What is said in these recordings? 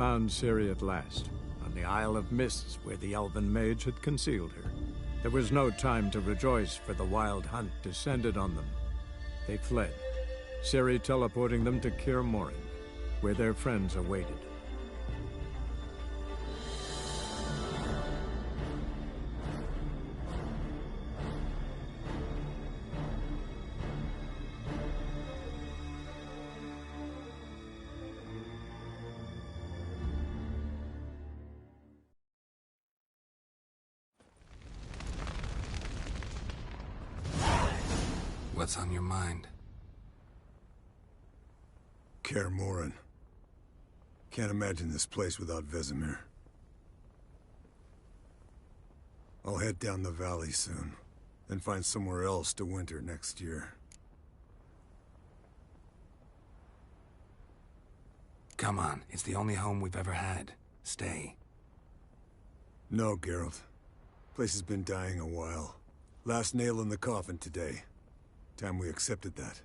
Found Ciri at last, on the Isle of Mists where the Elven Mage had concealed her. There was no time to rejoice, for the Wild Hunt descended on them. They fled, Ciri teleporting them to Kaer Morhen, where their friends awaited. What's on your mind? Kaer Morhen. Can't imagine this place without Vesemir. I'll head down the valley soon, then find somewhere else to winter next year. Come on, it's the only home we've ever had. Stay. No, Geralt. Place has been dying a while. Last nail in the coffin today. Time we accepted that.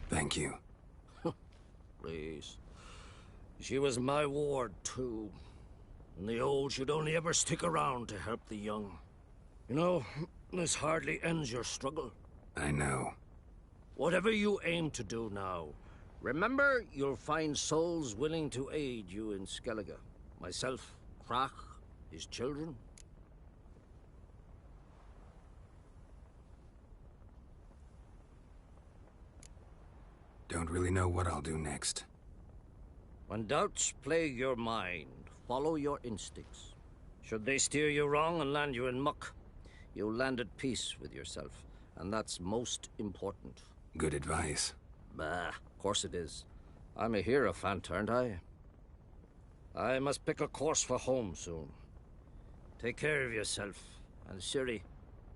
Thank you. Please. She was my ward, too. And the old should only ever stick around to help the young. You know, this hardly ends your struggle. I know. Whatever you aim to do now, remember you'll find souls willing to aid you in Skellige. Myself, Crach, his children. Don't really know what I'll do next. When doubts plague your mind, follow your instincts. Should they steer you wrong and land you in muck, you'll land at peace with yourself, and that's most important. Good advice. Bah, of course it is. I'm a hierophant, aren't I? I must pick a course for home soon. Take care of yourself, and Ciri.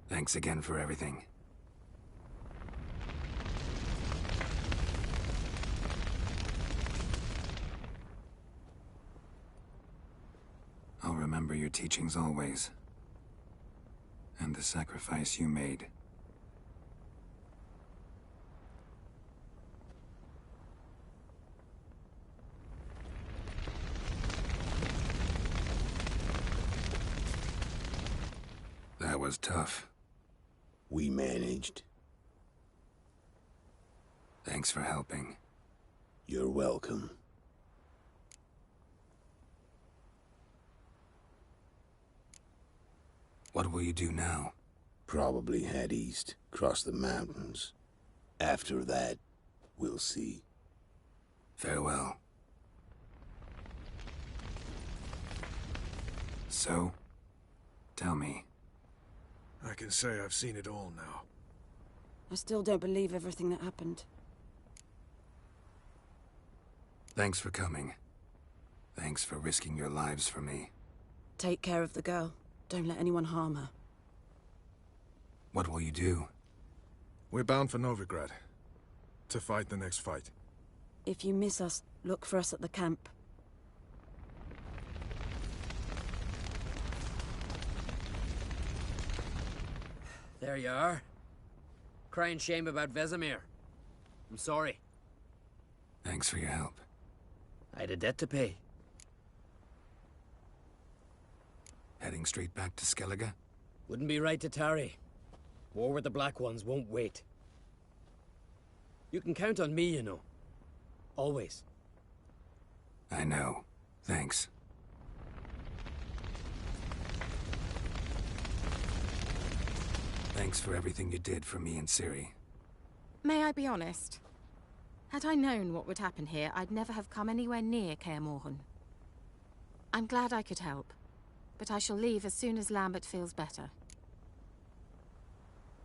Thanks again for everything. I'll remember your teachings always. And the sacrifice you made. That was tough. We managed. Thanks for helping. You're welcome. What will you do now? Probably head east, cross the mountains. After that, we'll see. Farewell. So, tell me. I can say I've seen it all now. I still don't believe everything that happened. Thanks for coming. Thanks for risking your lives for me. Take care of the girl. Don't let anyone harm her. What will you do? We're bound for Novigrad. To fight the next fight. If you miss us, look for us at the camp. There you are. Crying shame about Vesemir. I'm sorry. Thanks for your help. I had a debt to pay. Heading straight back to Skellige? Wouldn't be right to tarry. War with the Black Ones won't wait. You can count on me, you know. Always. I know. Thanks. Thanks for everything you did for me and Ciri. May I be honest? Had I known what would happen here, I'd never have come anywhere near Kaer Morhen. I'm glad I could help, but I shall leave as soon as Lambert feels better.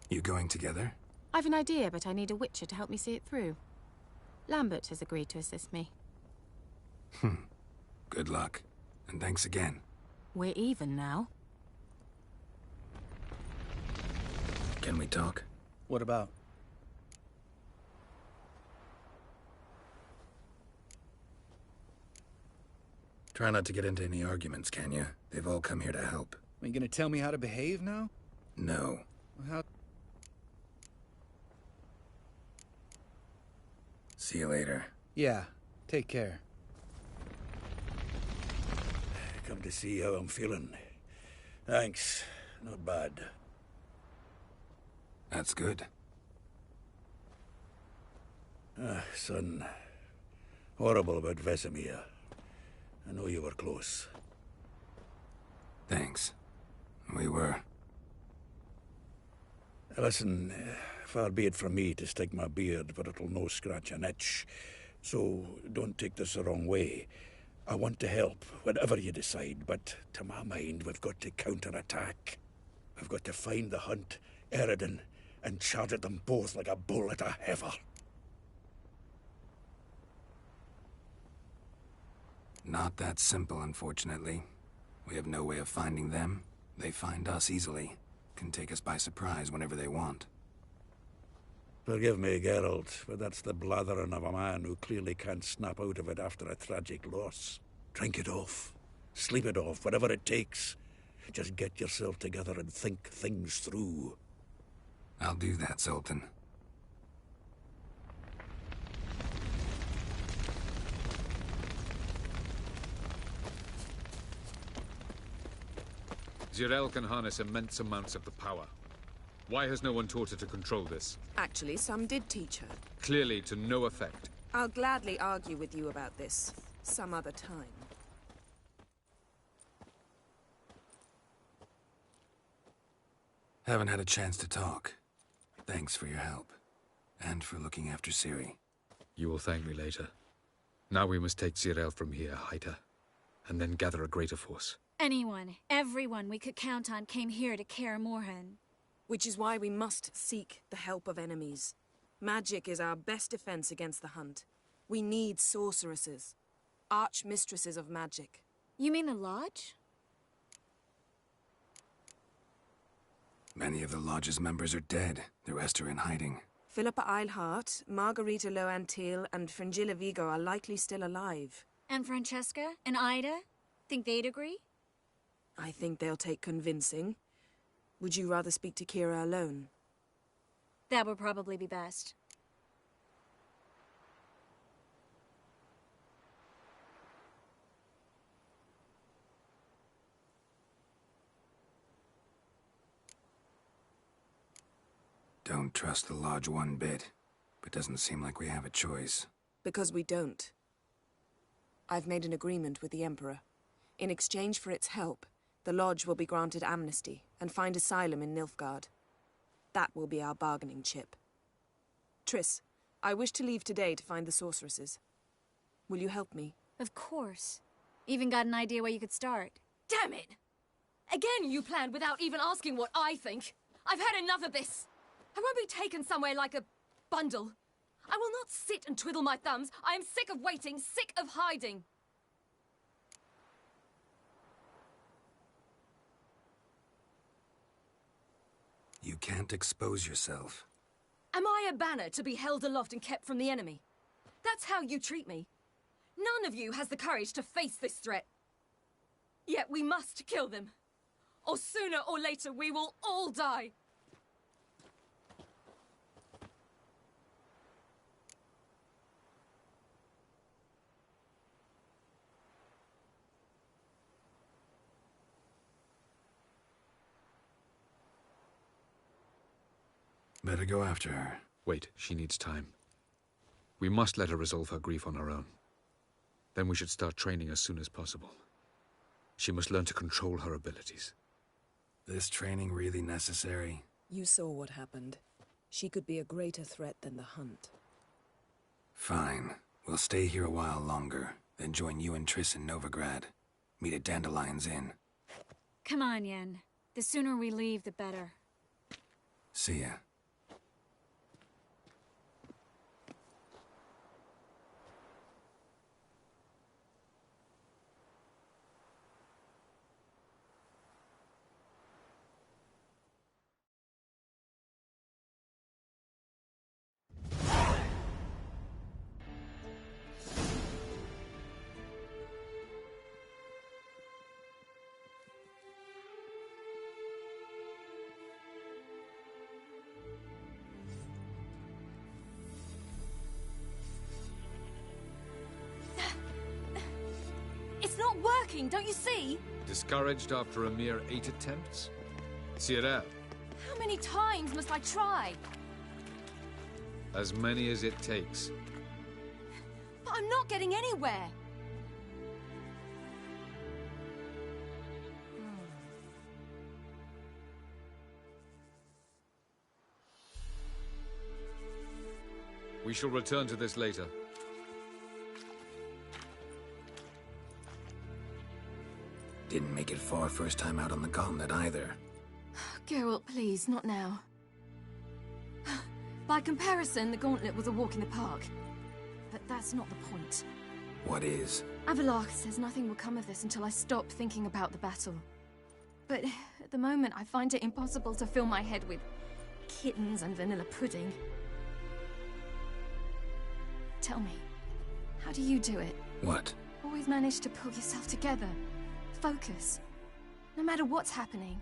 You going together? I've an idea, but I need a witcher to help me see it through. Lambert has agreed to assist me. Good luck, and thanks again. We're even now. Can we talk? What about? Try not to get into any arguments, can you? They've all come here to help. Are you gonna tell me how to behave now? No. How? See you later. Yeah, take care. Come to see how I'm feeling. Thanks. Not bad. That's good. Son. Horrible about Vesemir. I know you were close. Thanks. We were. Listen, far be it from me to stick my beard, but it'll no scratch an itch. So don't take this the wrong way. I want to help, whatever you decide, but to my mind, we've got to counterattack. We've got to find the Hunt, Eredin, and charge at them both like a bull at a heifer. Not that simple, unfortunately. We have no way of finding them. They find us easily. Can take us by surprise whenever they want. Forgive me, Geralt, but that's the blathering of a man who clearly can't snap out of it after a tragic loss. Drink it off. Sleep it off, whatever it takes. Just get yourself together and think things through. I'll do that, Zoltan. Zirael can harness immense amounts of the power. Why has no one taught her to control this? Actually, some did teach her. Clearly to no effect. I'll gladly argue with you about this some other time. Haven't had a chance to talk. Thanks for your help. And for looking after Ciri. You will thank me later. Now we must take Zirael from here, hide her, and then gather a greater force. Anyone, everyone we could count on came here to Kaer Morhen. Which is why we must seek the help of enemies. Magic is our best defense against the Hunt. We need sorceresses. Archmistresses of magic. You mean the Lodge? Many of the Lodge's members are dead. The rest are in hiding. Philippa Eilhart, Margarita Loantil, and Fringilla Vigo are likely still alive. And Francesca and Ida? Think they'd agree? I think they'll take convincing. Would you rather speak to Kira alone? That would probably be best. Don't trust the Lodge one bit, but doesn't seem like we have a choice. Because we don't. I've made an agreement with the Emperor. In exchange for its help, the Lodge will be granted amnesty and find asylum in Nilfgaard. That will be our bargaining chip. Triss, I wish to leave today to find the sorceresses. Will you help me? Of course. Even got an idea where you could start. Damn it! Again you planned without even asking what I think. I've had enough of this. I won't be taken somewhere like a bundle. I will not sit and twiddle my thumbs. I am sick of waiting, sick of hiding. You can't expose yourself. Am I a banner to be held aloft and kept from the enemy? That's how you treat me. None of you has the courage to face this threat. Yet we must kill them. Or sooner or later we will all die. Better go after her. Wait, she needs time. We must let her resolve her grief on her own. Then we should start training as soon as possible. She must learn to control her abilities. This training really necessary? You saw what happened. She could be a greater threat than the Hunt. Fine. We'll stay here a while longer, then join you and Triss in Novigrad. Meet at Dandelion's Inn. Come on, Yen. The sooner we leave, the better. See ya. working, don't you see? Discouraged after a mere 8 attempts? Cyril, How many times must I try? as many as it takes. But I'm not getting anywhere. We shall return to this later. Didn't make it far first time out on the gauntlet either. Geralt, please, not now. By comparison, the gauntlet was a walk in the park. But that's not the point. What is? Avallac'h says nothing will come of this until I stop thinking about the battle. But at the moment, I find it impossible to fill my head with kittens and vanilla pudding. Tell me, how do you do it? What? Always manage to pull yourself together. Focus. No matter what's happening.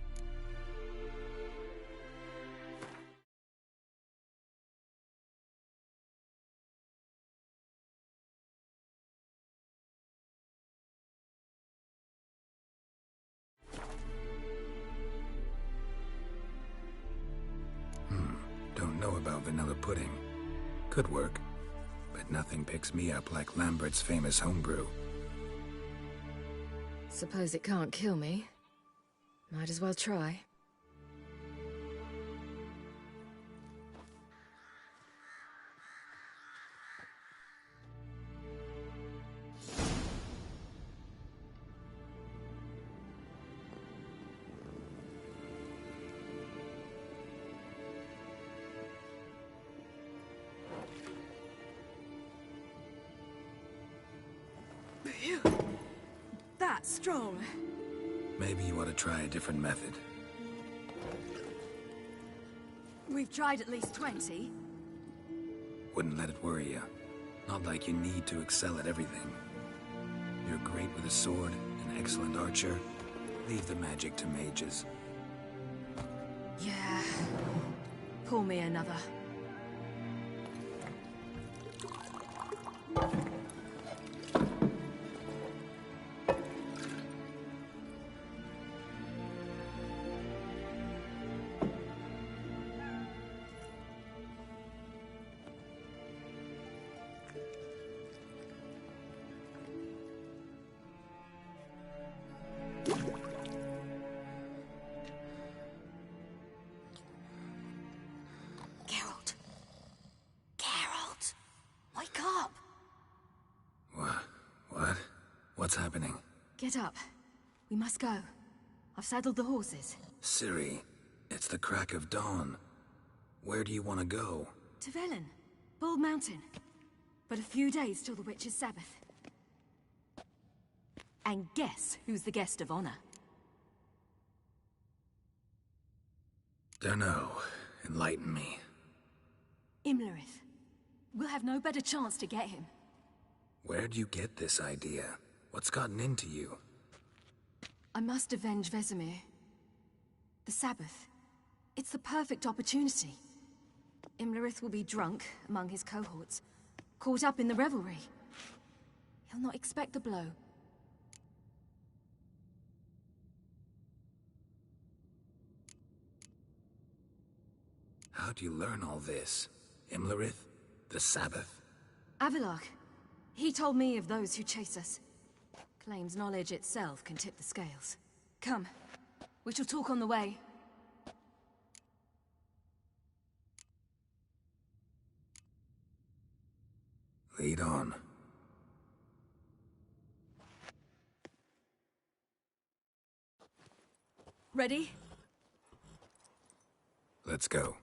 Don't know about vanilla pudding. Could work. But nothing picks me up like Lambert's famous homebrew. Suppose it can't kill me. Might as well try. That's strong. Maybe you ought to try a different method. We've tried at least 20. Wouldn't let it worry you. Not like you need to excel at everything. You're great with a sword, an excellent archer. Leave the magic to mages. Yeah. Pour me another. What's happening? Get up. We must go. I've saddled the horses. Ciri, it's the crack of dawn. Where do you want to go? To Velen. Bald Mountain. But a few days till the Witch's Sabbath. And guess who's the guest of honor? Dunno. Enlighten me. Imlerith. We'll have no better chance to get him. Where'd you get this idea? What's gotten into you? I must avenge Vesemir. The Sabbath. It's the perfect opportunity. Imlerith will be drunk among his cohorts, caught up in the revelry. He'll not expect the blow. How'd you learn all this? Imlerith? The Sabbath? Avallac'h. He told me of those who chase us. Claims knowledge itself can tip the scales. Come. We shall talk on the way. Lead on. Ready? Let's go.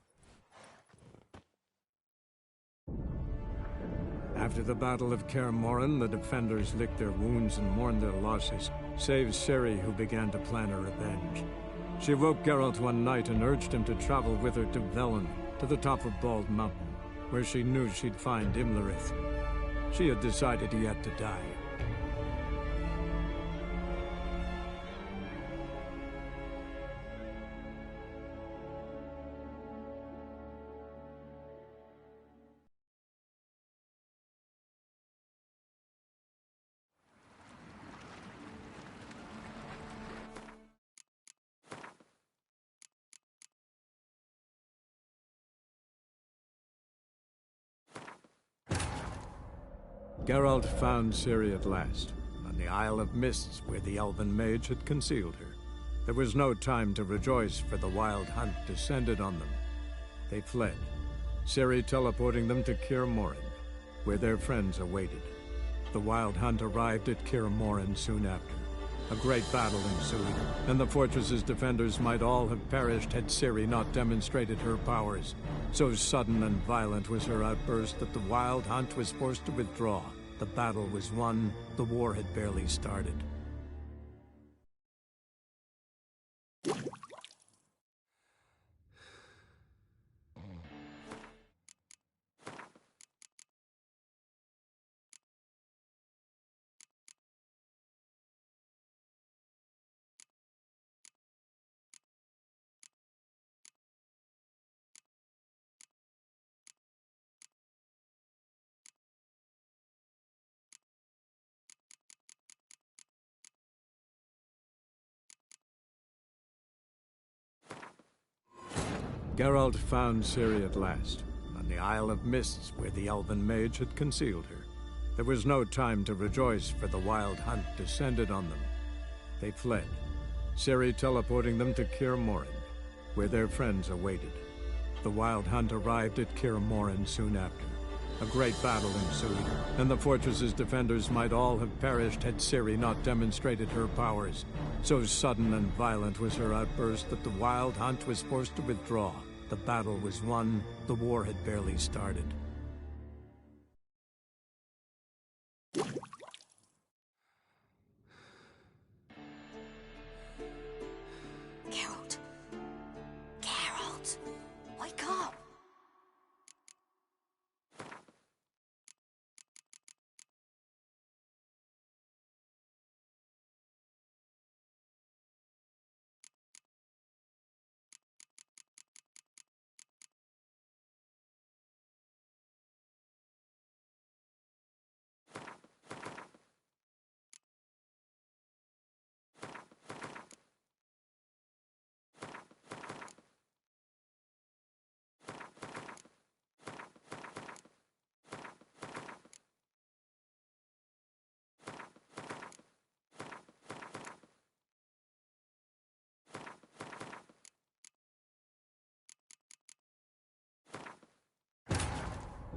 After the Battle of Kaer Morhen, the defenders licked their wounds and mourned their losses, save Ciri, who began to plan her revenge. She woke Geralt one night and urged him to travel with her to Velen, to the top of Bald Mountain, where she knew she'd find Imlerith. She had decided he had to die. Geralt found Ciri at last, on the Isle of Mists where the Elven mage had concealed her. There was no time to rejoice, for the Wild Hunt descended on them. They fled, Ciri teleporting them to Kaer Morhen, where their friends awaited. The Wild Hunt arrived at Kaer Morhen soon after. A great battle ensued, and the fortress's defenders might all have perished had Ciri not demonstrated her powers. So sudden and violent was her outburst that the Wild Hunt was forced to withdraw. The battle was won. The war had barely started. Geralt found Ciri at last, on the Isle of Mists where the Elven mage had concealed her. There was no time to rejoice, for the Wild Hunt descended on them. They fled, Ciri teleporting them to Kaer Morhen, where their friends awaited. The Wild Hunt arrived at Kaer Morhen soon after. A great battle ensued, and the fortress's defenders might all have perished had Ciri not demonstrated her powers. So sudden and violent was her outburst that the Wild Hunt was forced to withdraw. The battle was won. The war had barely started. Geralt. Geralt. Wake up.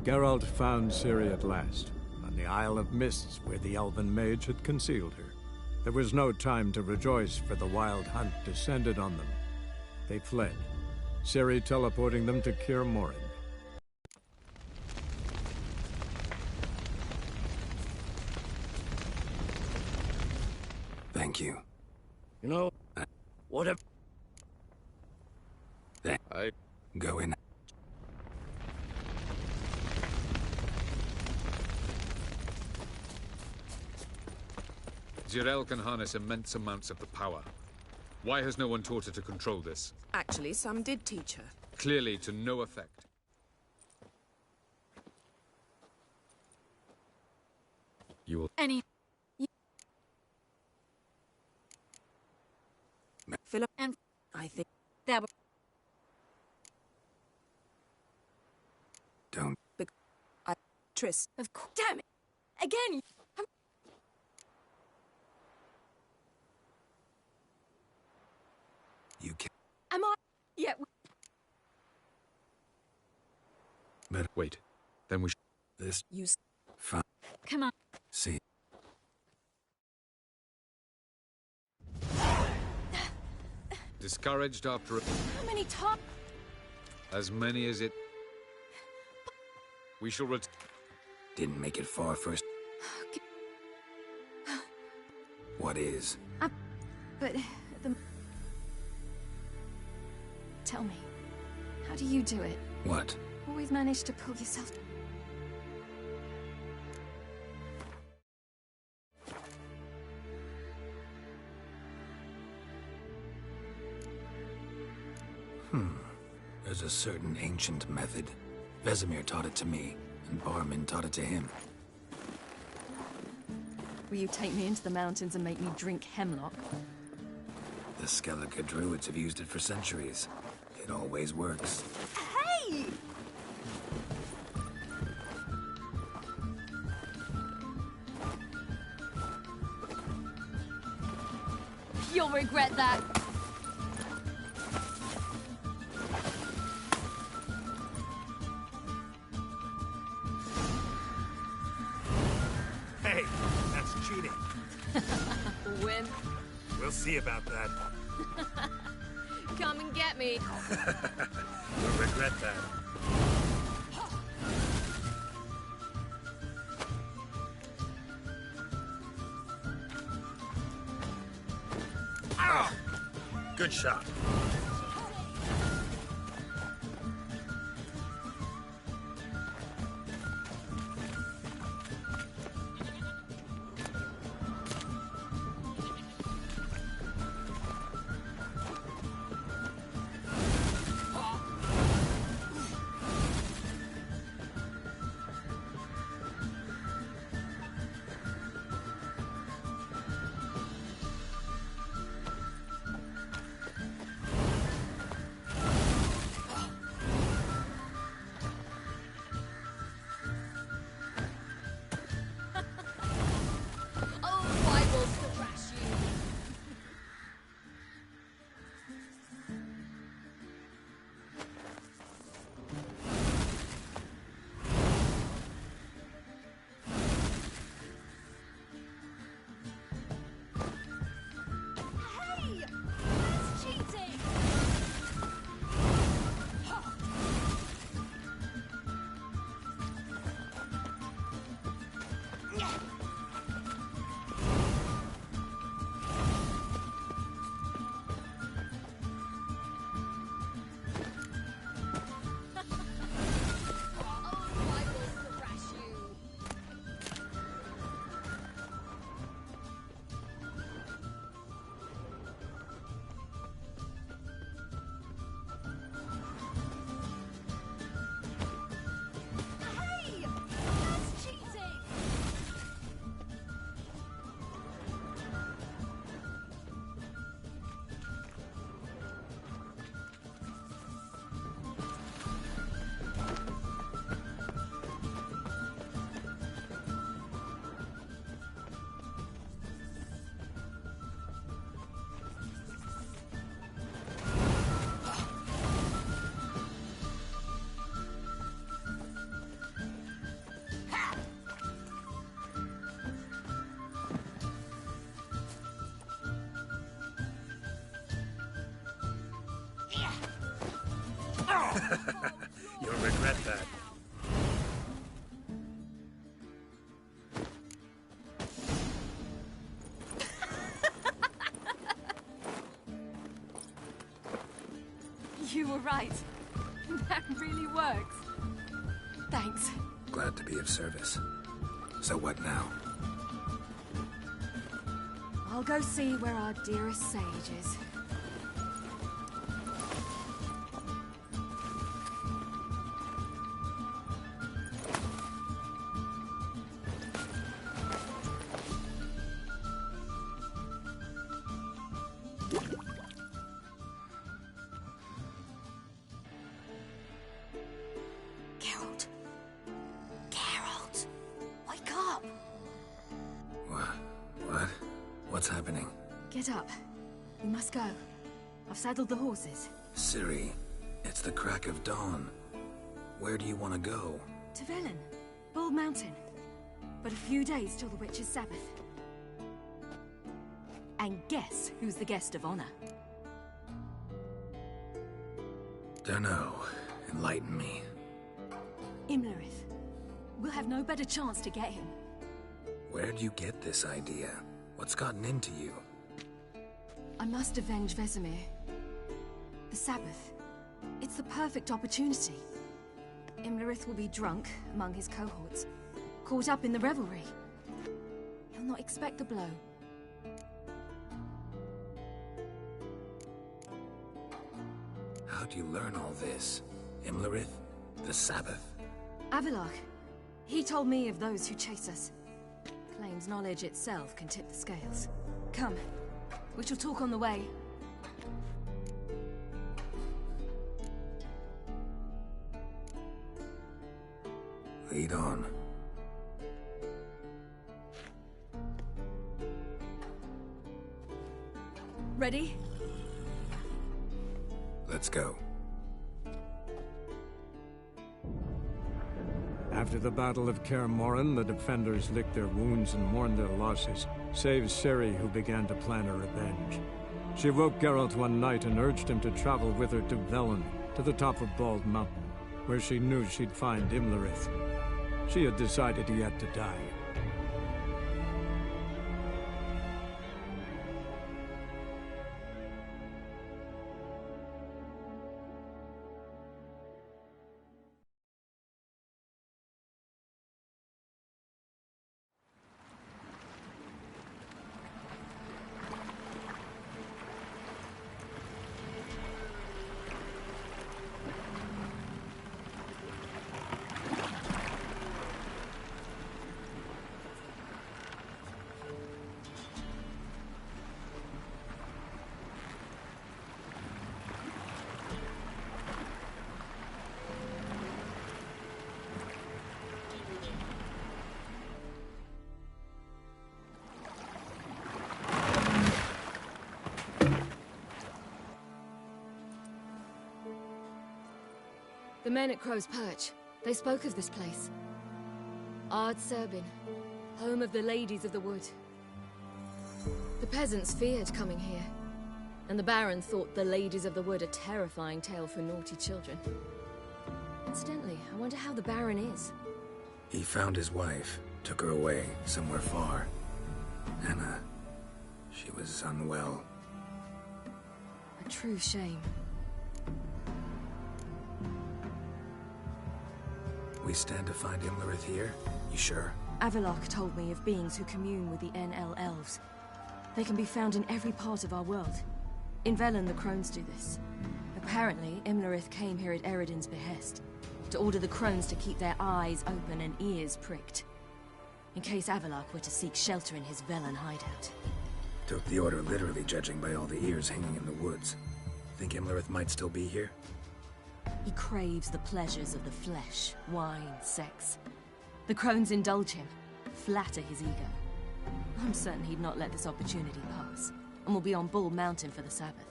Geralt found Ciri at last, on the Isle of Mists where the Elven mage had concealed her. There was no time to rejoice, for the Wild Hunt descended on them. They fled, Ciri teleporting them to Kaer Morhen. Thank you. You know, whatever. I go in. Jirel can harness immense amounts of the power. Why has no one taught her to control this? Actually, some did teach her. Clearly to no effect. You will... Philip, and I think There were... Don't. Triss. Of course. Damn it! Again! You can. Am I? Yeah. But wait. Then we should... This. You. Fine. Come on. See. Discouraged after... How many times? As many as it... We shall Didn't make it far first. What is? But the... Tell me, how do you do it? What? Always manage to pull yourself... There's a certain ancient method. Vesemir taught it to me, and Barman taught it to him. Will you take me into the mountains and make me drink hemlock? The Skellige druids have used it for centuries. It always works. Hey! regret that. Hey, that's cheating. Wimp. We'll see about that. Come and get me. You'll regret that. Ow! Good shot. You'll regret that. You were right. That really works. Thanks. Glad to be of service. So what now? I'll go see where our dearest sage is. Geralt. Geralt! Wake up! What? What's happening? Get up. We must go. I've saddled the horses. Ciri, it's the crack of dawn. Where do you want to go? To Velen. Bald Mountain. But a few days till the Witch's Sabbath. And guess who's the guest of honor? Dunno. Enlighten me. Imlerith. We'll have no better chance to get him. Where'd you get this idea? What's gotten into you? I must avenge Vesemir. The Sabbath. It's the perfect opportunity. Imlerith will be drunk among his cohorts, caught up in the revelry. He'll not expect the blow. How'd you learn all this? Imlerith? The Sabbath? Avallac'h. He told me of those who chase us. Claims knowledge itself can tip the scales. Come. We shall talk on the way. Lead on. Ready? Let's go. After the Battle of Kaer Morhen, the defenders licked their wounds and mourned their losses, save Ciri, who began to plan a revenge. She woke Geralt one night and urged him to travel with her to Velen, to the top of Bald Mountain, where she knew she'd find Imlerith. She had decided he had to die. The men at Crow's Perch, they spoke of this place. Ard Serbin, home of the Ladies of the Wood. The peasants feared coming here, and the Baron thought the Ladies of the Wood a terrifying tale for naughty children. Incidentally, I wonder how the Baron is. He found his wife, took her away, somewhere far. Anna, she was unwell. A true shame. We stand to find Imlerith here? You sure? Avallac'h told me of beings who commune with the NL Elves. They can be found in every part of our world. In Velen, the Crones do this. Apparently, Imlerith came here at Eredin's behest, to order the Crones to keep their eyes open and ears pricked, in case Avallac'h were to seek shelter in his Velen hideout. Took the order literally, judging by all the ears hanging in the woods. Think Imlerith might still be here? He craves the pleasures of the flesh, wine, sex. The Crones indulge him, flatter his ego. I'm certain he'd not let this opportunity pass, and will be on Bull Mountain for the Sabbath.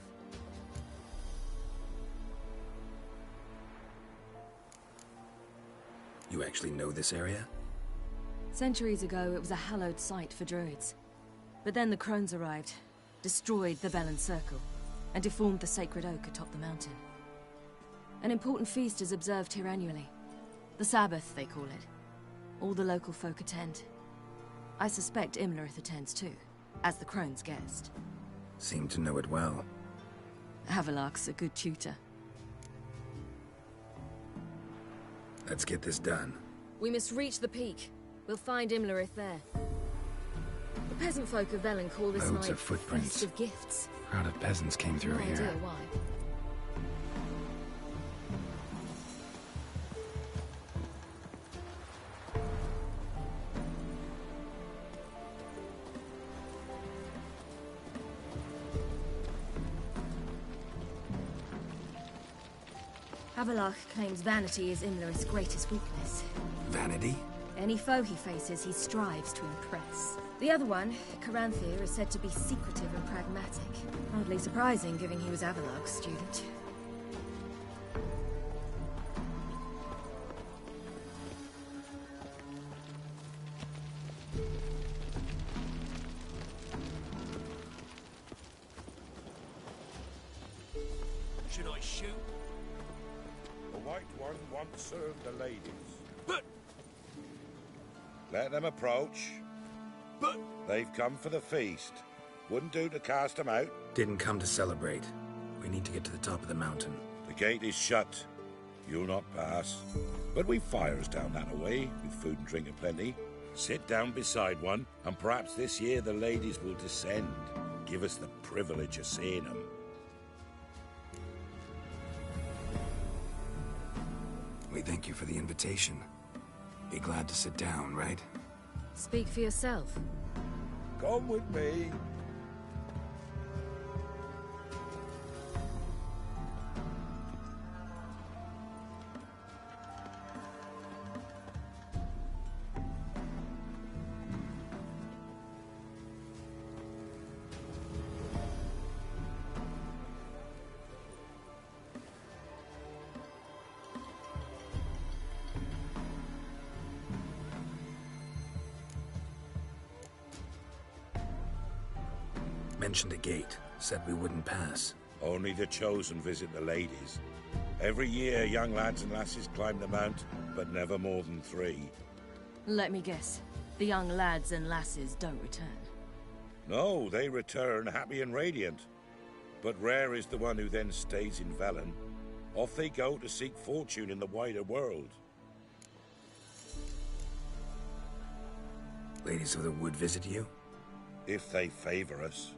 You actually know this area? Centuries ago, it was a hallowed site for druids. But then the Crones arrived, destroyed the Velen Circle, and deformed the sacred oak atop the mountain. An important feast is observed here annually. The Sabbath, they call it. All the local folk attend. I suspect Imlerith attends too, as the Crone's guest. Seem to know it well. Avallac'h's a good tutor. Let's get this done. We must reach the peak. We'll find Imlerith there. The peasant folk of Velen call this Loads night of footprints. Feast of Gifts. Crowd of peasants came through No here. idea why. Avallac'h claims vanity is Imlerith's greatest weakness. Vanity? Any foe he faces, he strives to impress. The other one, Caranthir, is said to be secretive and pragmatic. Hardly surprising, given he was Avallac'h's student. Should I shoot? The White One once served the ladies. But let them approach. But they've come for the feast. Wouldn't do to cast them out. Didn't come to celebrate. We need to get to the top of the mountain. The gate is shut. You'll not pass. But we've fires down that away, with food and drink aplenty. Sit down beside one, and perhaps this year the ladies will descend. Give us the privilege of seeing them. We thank you for the invitation. Be glad to sit down, right? Speak for yourself. Come with me. Mentioned a gate, said we wouldn't pass. Only the chosen visit the ladies. Every year, young lads and lasses climb the mount, but never more than 3. Let me guess. The young lads and lasses don't return. No, they return happy and radiant. But rare is the one who then stays in Velen. Off they go to seek fortune in the wider world. Ladies of the Wood visit you? If they favor us.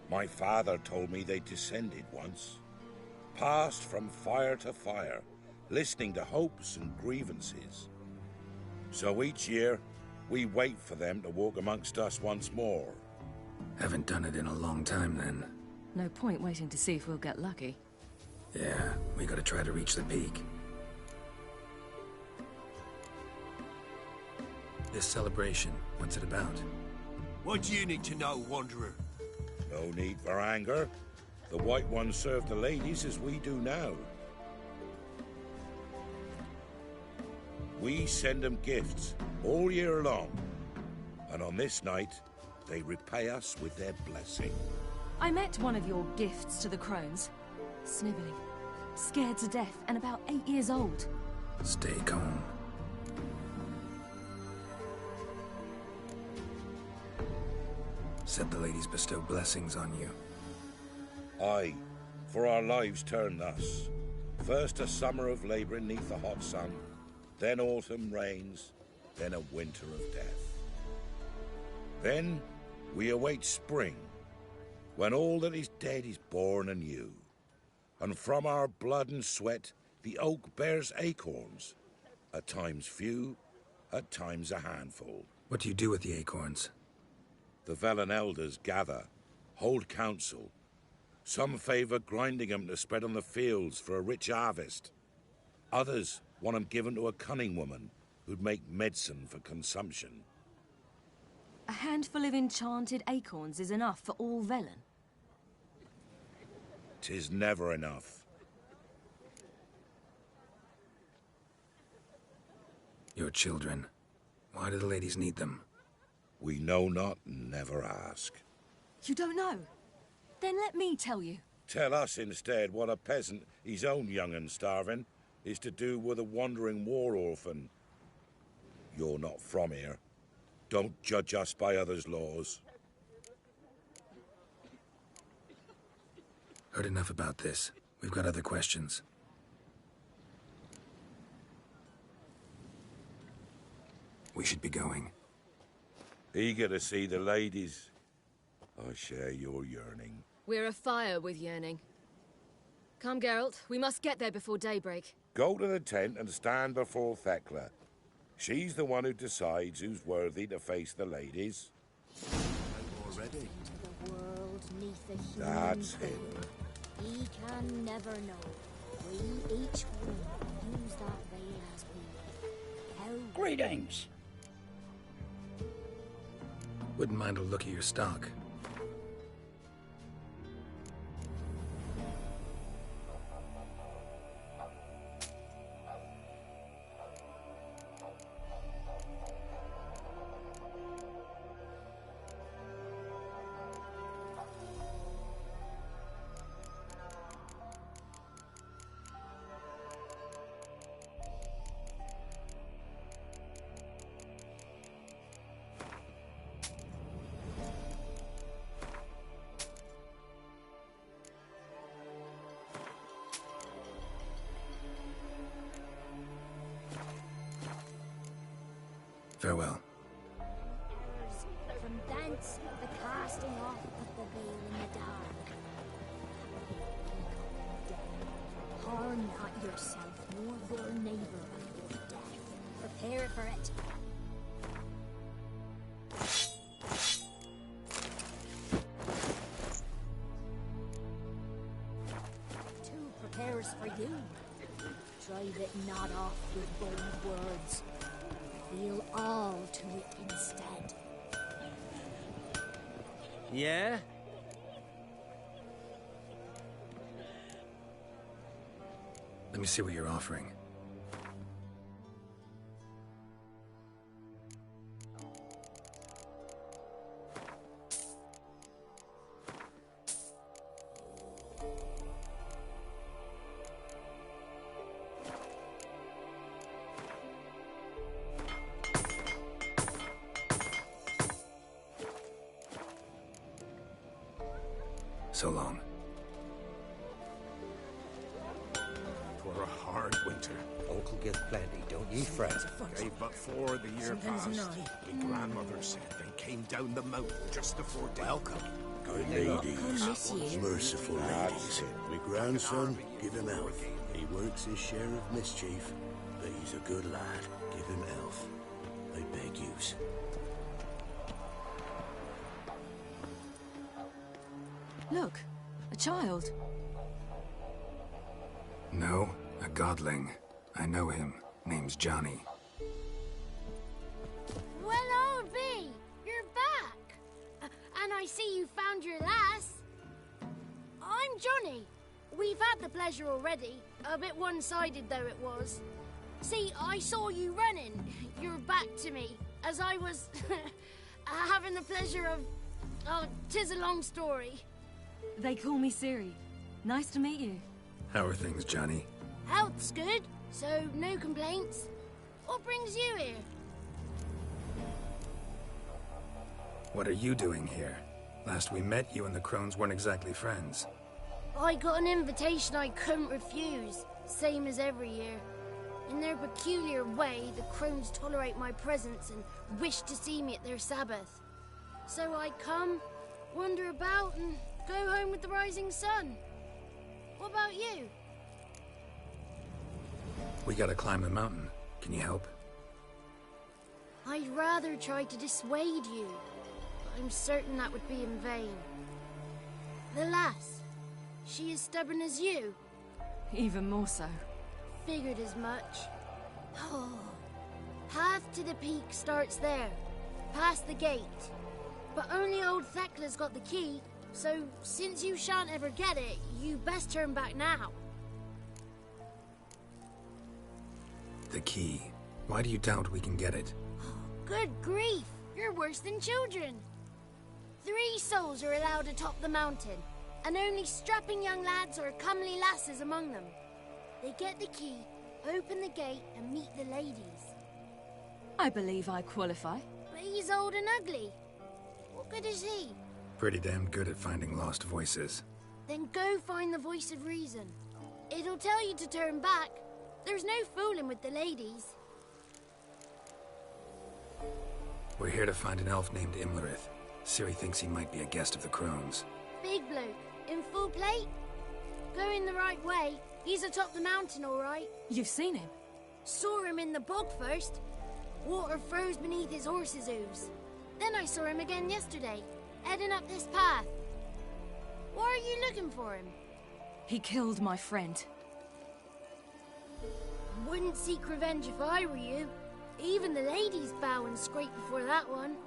My father told me they descended once. Passed from fire to fire, listening to hopes and grievances. So each year, we wait for them to walk amongst us once more. Haven't done it in a long time, then. No point waiting to see if we'll get lucky. Yeah, we gotta try to reach the peak. This celebration, what's it about? What do you need to know, Wanderer? No need for anger. The White Ones serve the ladies as we do now. We send them gifts all year long. And on this night, they repay us with their blessing. I met one of your gifts to the crones. Sniveling, scared to death, and about 8 years old. Stay calm. Said the ladies bestow blessings on you. Aye, for our lives turn thus. First a summer of labouring neath the hot sun, then autumn rains, then a winter of death. Then we await spring, when all that is dead is born anew. And from our blood and sweat the oak bears acorns, at times few, at times a handful. What do you do with the acorns? The Velen elders gather, hold council. Some favour grinding them to spread on the fields for a rich harvest. Others want them given to a cunning woman who'd make medicine for consumption. A handful of enchanted acorns is enough for all Velen. 'Tis never enough. Your children. Why do the ladies need them? We know not and never ask. You don't know? Then let me tell you. Tell us instead what a peasant, his own young and starving, is to do with a wandering war orphan. You're not from here. Don't judge us by others' laws. Heard enough about this. We've got other questions. We should be going. Eager to see the ladies. I share your yearning. We're afire with yearning. Come, Geralt. We must get there before daybreak. Go to the tent and stand before Thekla. She's the one who decides who's worthy to face the ladies. Already? The world neath the human That's him. He can never know. We each one use that veil as we will. Greetings. Wouldn't mind a look at your stock. Farewell. From thence, the casting off of the veil in the dark. Harm not yourself, nor your neighbor before death. Prepare for it. Two prepares for you. Drive it not off with bold words. Reveal all to it instead. Yeah? Let me see what you're offering. So long. For a hard winter. Uncle gets plenty, don't ye fret. Gave but 4 the year past. My grandmother said they came down the mountain just before day. Welcome. Good ladies, merciful ladies. My grandson, give him Elf. He works his share of mischief, but he's a good lad. Give him Elf. I beg yous. Look, a child. No, a godling. I know him. Name's Johnny. Well, old B, you're back. And I see you found your lass. I'm Johnny. We've had the pleasure already. A bit one-sided though it was. See, I saw you running. Your back to me, as I was having the pleasure of... Oh, 'tis a long story. They call me Ciri. Nice to meet you. How are things, Johnny? Health's good, so no complaints. What brings you here? What are you doing here? Last we met, you and the Crones weren't exactly friends. I got an invitation I couldn't refuse, same as every year. In their peculiar way, the Crones tolerate my presence and wish to see me at their Sabbath. So I come, wander about, and go home with the rising sun. What about you? We gotta climb the mountain. Can you help? I'd rather try to dissuade you, but I'm certain that would be in vain. The lass, she as stubborn as you? Even more so. Figured as much. Oh. Path to the peak starts there, past the gate. But only old Thekla's got the key, so since you shan't ever get it, you best turn back now. The key. Why do you doubt we can get it? Good grief! You're worse than children. 3 souls are allowed atop the mountain, and only strapping young lads or comely lasses among them. They get the key, open the gate, and meet the ladies. I believe I qualify. But he's old and ugly. What good is he? Pretty damn good at finding lost voices. Then go find the voice of reason. It'll tell you to turn back. There's no fooling with the ladies. We're here to find an elf named Imlerith. Ciri thinks he might be a guest of the Crones. Big bloke, in full plate? Going the right way. He's atop the mountain, all right. You've seen him? Saw him in the bog first. Water froze beneath his horse's hooves. Then I saw him again yesterday, heading up this path. Why are you looking for him? He killed my friend. Wouldn't seek revenge if I were you. Even the ladies bow and scrape before that one.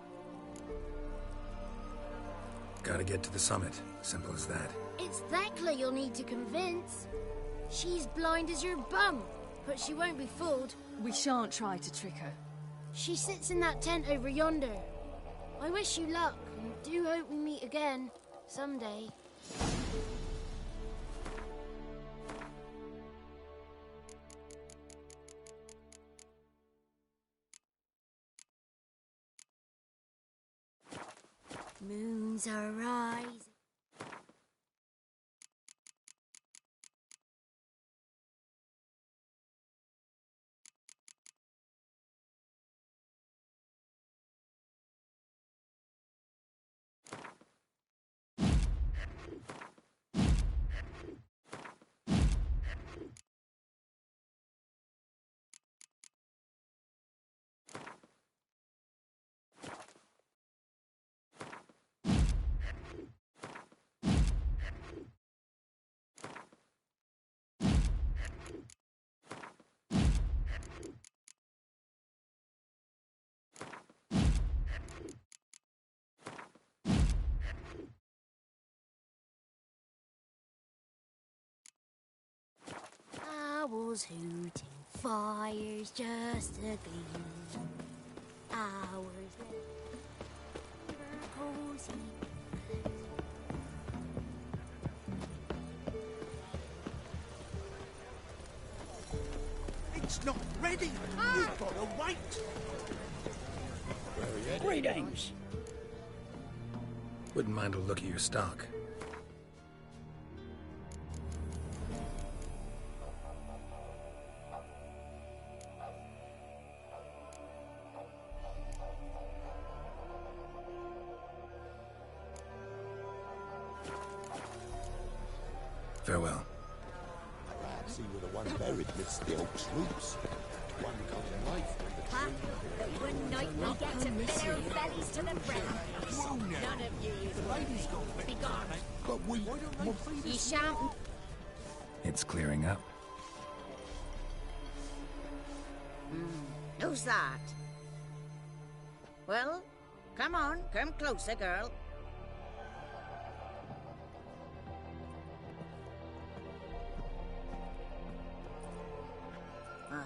Gotta get to the summit. Simple as that. It's Thekla you'll need to convince. She's blind as your bum, but she won't be fooled. We shan't try to trick her. She sits in that tent over yonder. I wish you luck, and do hope we meet again, someday. Moons are rising. Owls hooting, fires just a gleam. Hours later, cozy. It's not ready. We've got to wait. Greetings. Wouldn't mind a look at your stock. Farewell. See where the one buried midst the oak troops. One got in life when the One night we get to fill our bellies to the brim. None of you be gone. But we... Ye shan't. It's clearing up. Who's that? Well, come on, come closer, girl. Aye.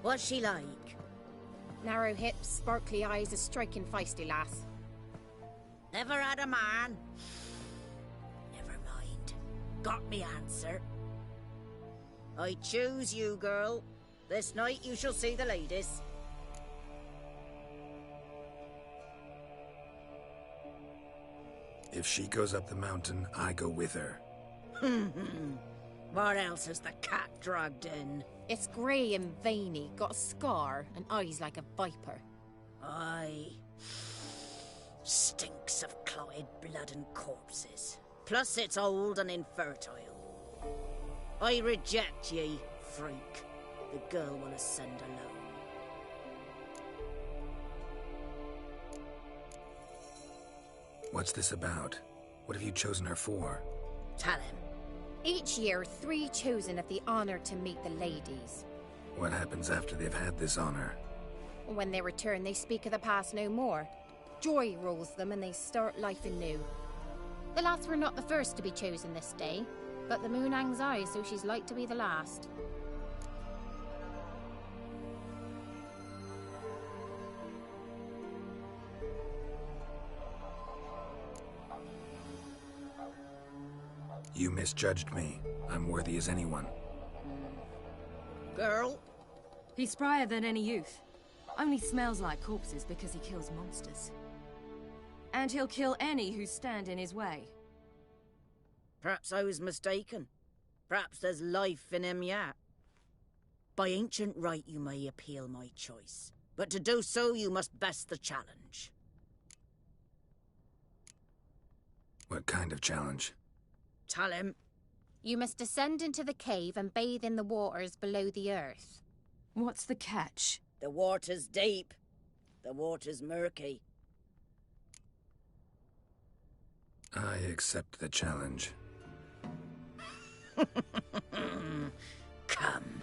What's she like? Narrow hips, sparkly eyes, a striking feisty lass. Never had a man. Never mind. Got me answer. I choose you, girl. This night you shall see the ladies. If she goes up the mountain, I go with her. What else is the cat dragged in? It's grey and veiny, got a scar, and eyes like a viper. Aye. Stinks of clotted blood and corpses. Plus it's old and infertile. I reject ye, freak. The girl will ascend alone. What's this about? What have you chosen her for? Tell him. Each year, 3 chosen have the honour to meet the ladies. What happens after they've had this honor? When they return, they speak of the past no more. Joy rules them and they start life anew. The lads were not the first to be chosen this day, but the moon hangs high, so she's like to be the last. You misjudged me. I'm worthy as anyone. Girl? He's sprier than any youth. Only smells like corpses because he kills monsters. And he'll kill any who stand in his way. Perhaps I was mistaken. Perhaps there's life in him yet. By ancient right you may appeal my choice, but to do so you must best the challenge. What kind of challenge? Tell him. You must descend into the cave and bathe in the waters below the earth. What's the catch? The water's deep. The water's murky. I accept the challenge. Come.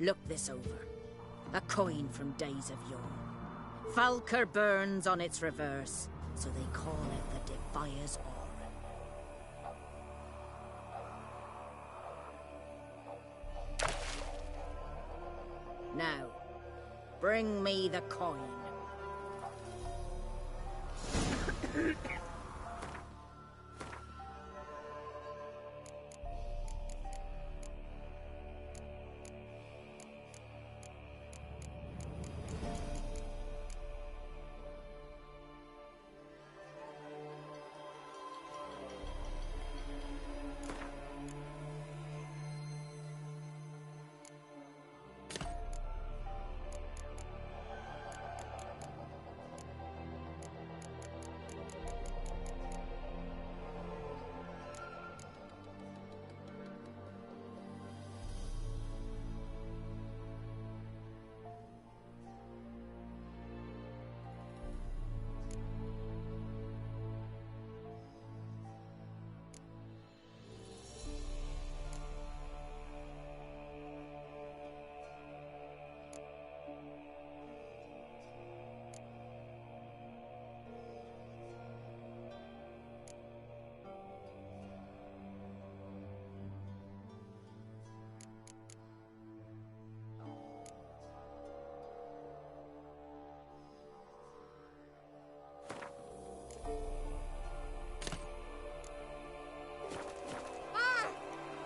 Look this over. A coin from days of yore. Falker burns on its reverse, so they call it the Defier's Aura. Now, bring me the coin.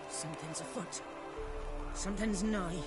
Something's afoot. Something's nigh.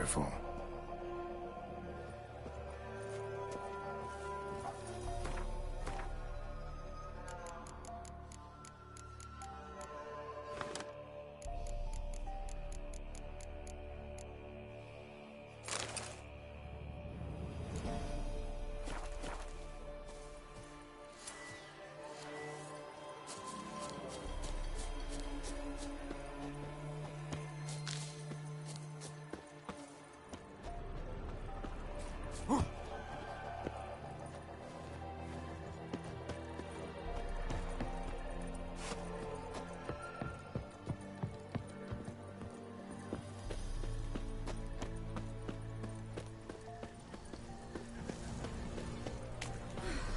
wonderful.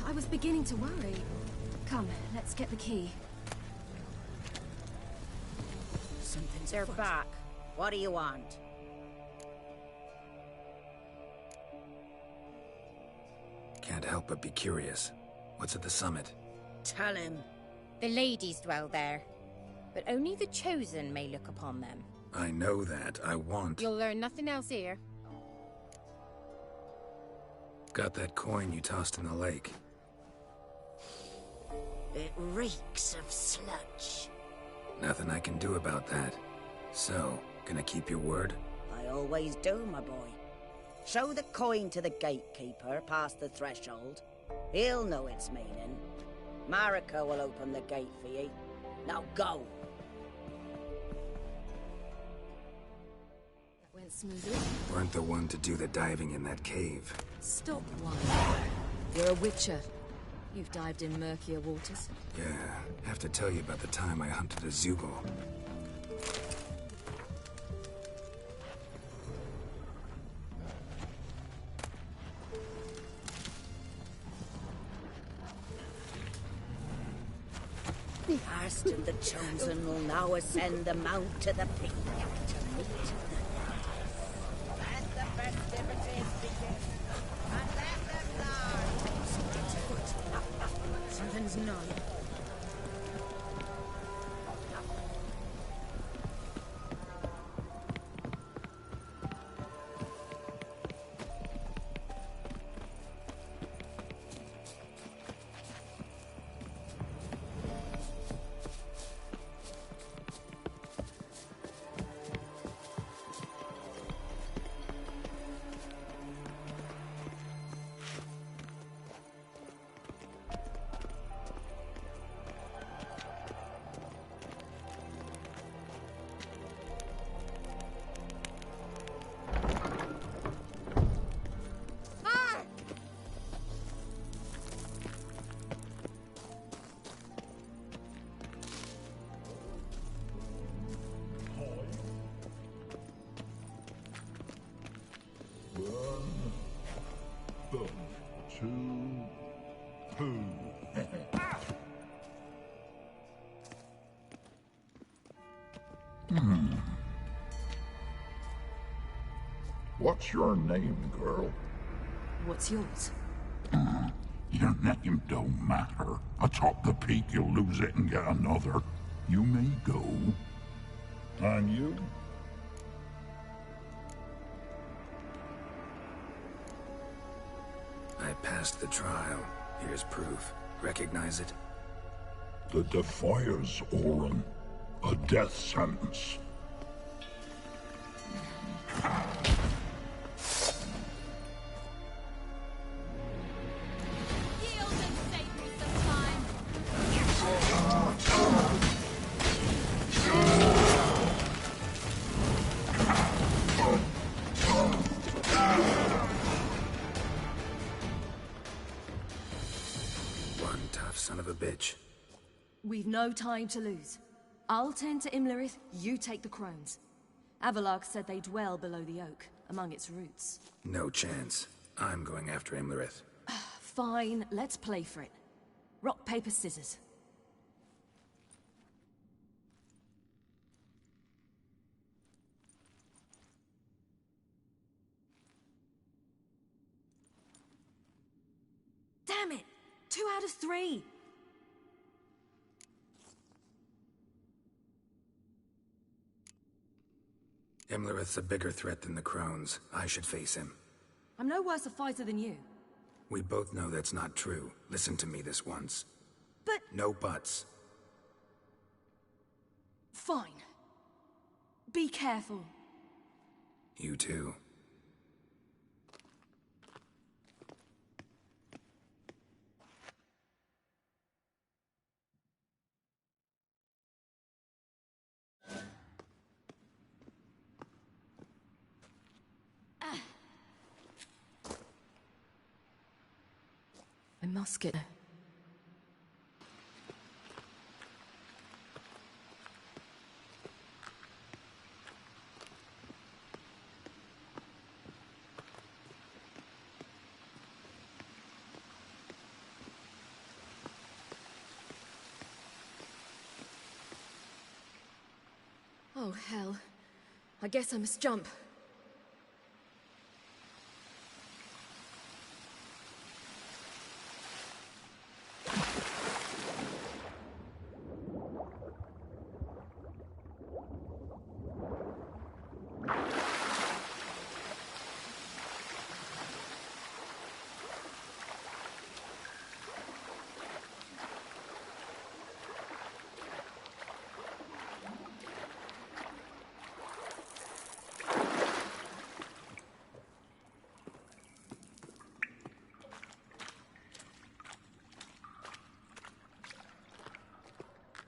I was beginning to worry. Come, let's get the key. Something's They're back. What do you want? Can't help but be curious. What's at the summit? Tell him. The ladies dwell there, but only the chosen may look upon them. I know that. I want... You'll learn nothing else here. Got that coin you tossed in the lake. It reeks of sludge. Nothing I can do about that. So, gonna keep your word? I always do, my boy. Show the coin to the gatekeeper past the threshold. He'll know its meaning. Marika will open the gate for ye. Now go! That went smoothly. Weren't the one to do the diving in that cave. Stop one. You're a witcher. You've dived in murkier waters. Yeah, have to tell you about the time I hunted a Zeugle. First of the chosen will now ascend the mount to the peak to meet the goddess. Let the festivities begin, and let them learn. Something's nigh. What's your name, girl? What's yours? Your name don't matter. Atop the peak, you'll lose it and get another. You may go. And you? I passed the trial. Here's proof. Recognize it? The Defiers, Orin. A death sentence. We've no time to lose. I'll tend to Imlerith, you take the crones. Avalark said they dwell below the oak, among its roots. No chance. I'm going after Imlerith. Fine, let's play for it. Rock, paper, scissors. Damn it! 2 out of 3! Imlerith's a bigger threat than the Crones. I should face him. I'm no worse a fighter than you. We both know that's not true. Listen to me this once. But... No buts. Fine. Be careful. You too. I must get... Oh, hell. I guess I must jump.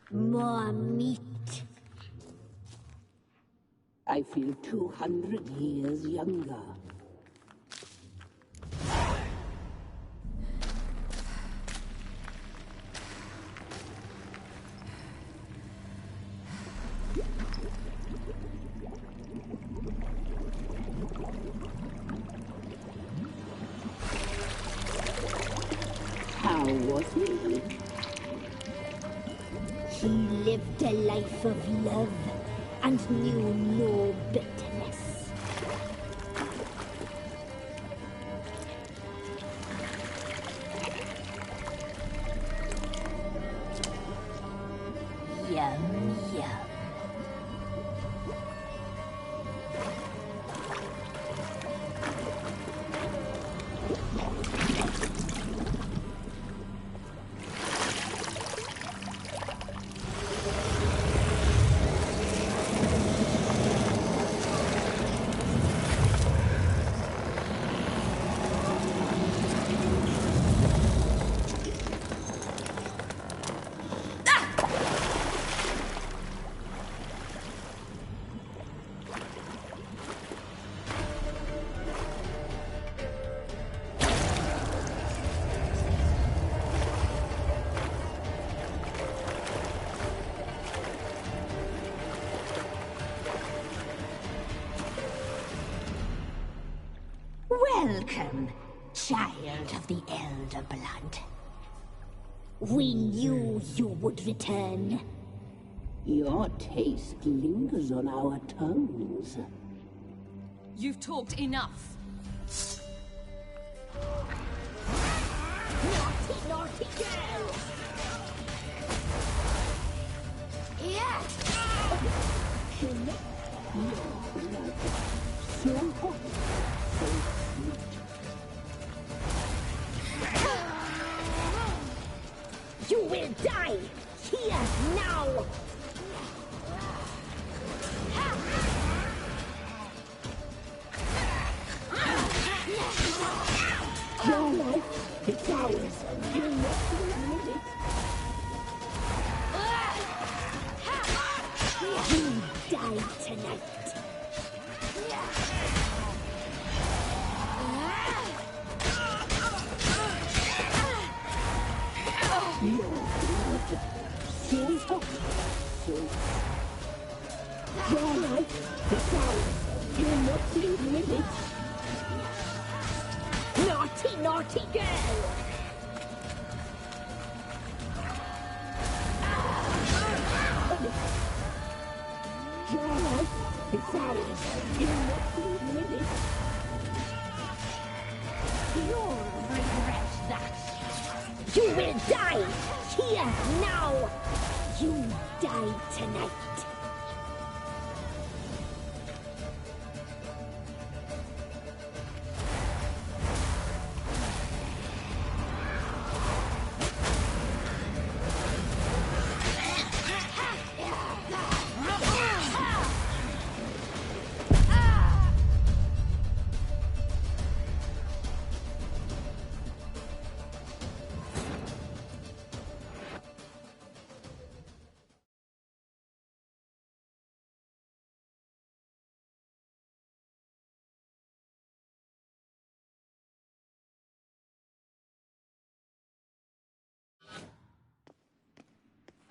More meat. I feel 200 years younger. How was he? He lived a life of love and knew no bitterness. Yum, yum. Welcome, child of the Elder Blood. We knew you would return. Your taste lingers on our tongues. You've talked enough. Naughty, naughty girl! Yeah! So hot. You will die here now! Your life is ours. You must admit it. You die tonight. Your blood, so hot, so your life is ours. You must admit it. Naughty, naughty girl! Your life is ours. You must admit it. You'll regret that. You will die here now. You die tonight.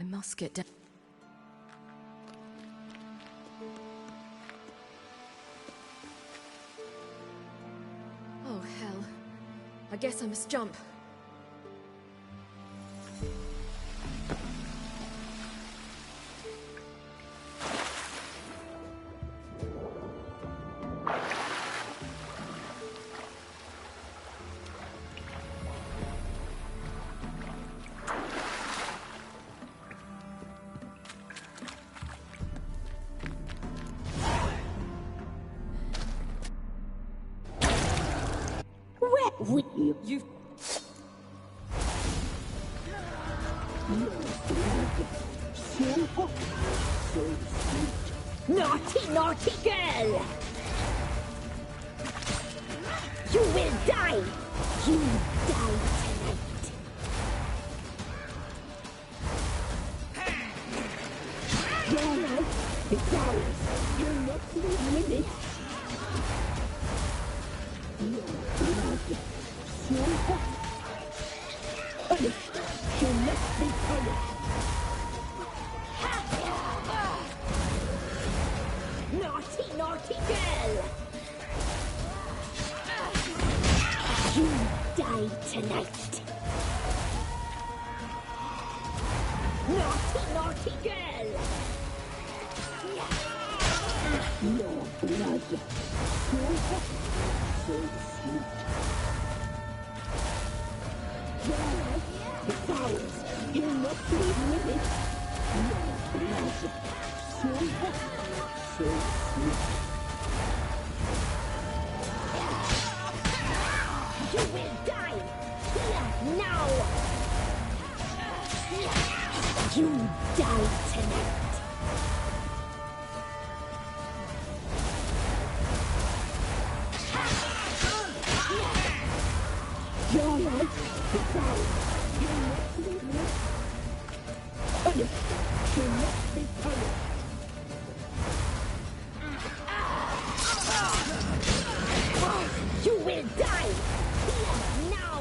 must get down. Oh, hell. I guess I must jump. You... Naughty, naughty girl! You will die! You die tonight! You're right, it's ours! You're not with it! Your blood! Punished! You must be punished! Naughty, naughty girl! You die tonight! Naughty, naughty girl! Your blood! So sweet! It's ours. You'll not leave with it. Your blood. So sweet. You will die. Here, now. You die tonight. Your life is ours. You must leave me. Punished. You must be punished. You will die. Here, now.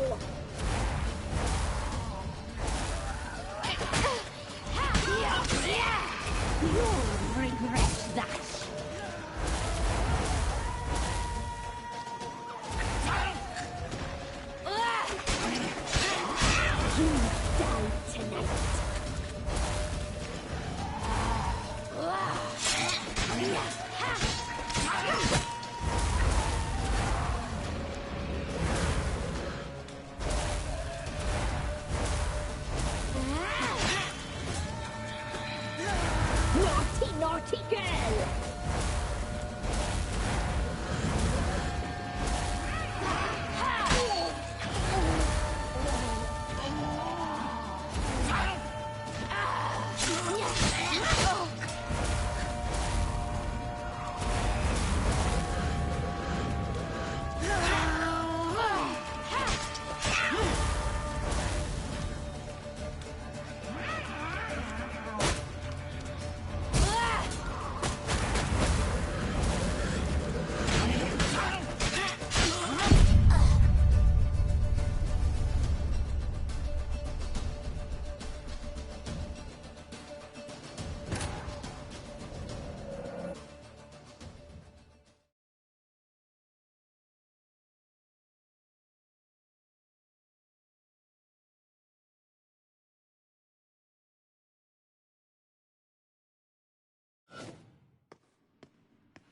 You'll regret that. You die tonight. Naughty, naughty girl!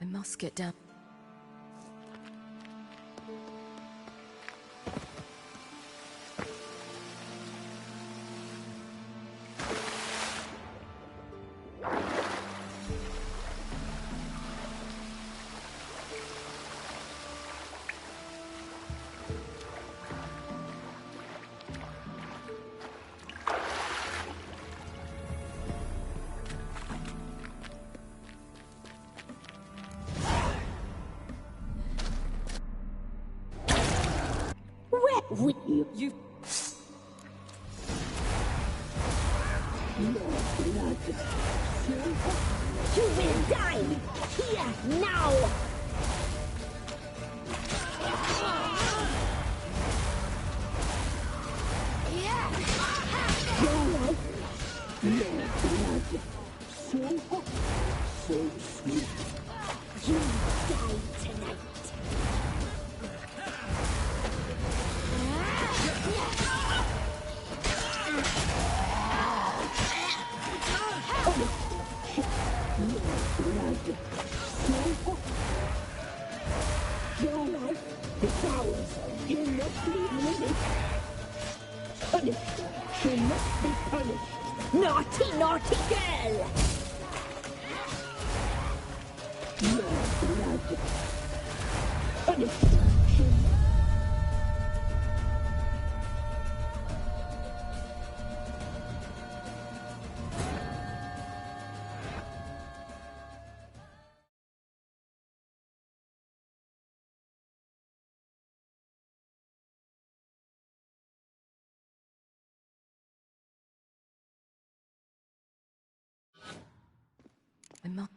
I must get down. With you. You... Your blood. You will die. Here, now. Your life. Your so sweet. You die tonight. Your life is ours. You must be living. Punished. She must be punished. Naughty, naughty girl! Your blood. Punished. She I'm not.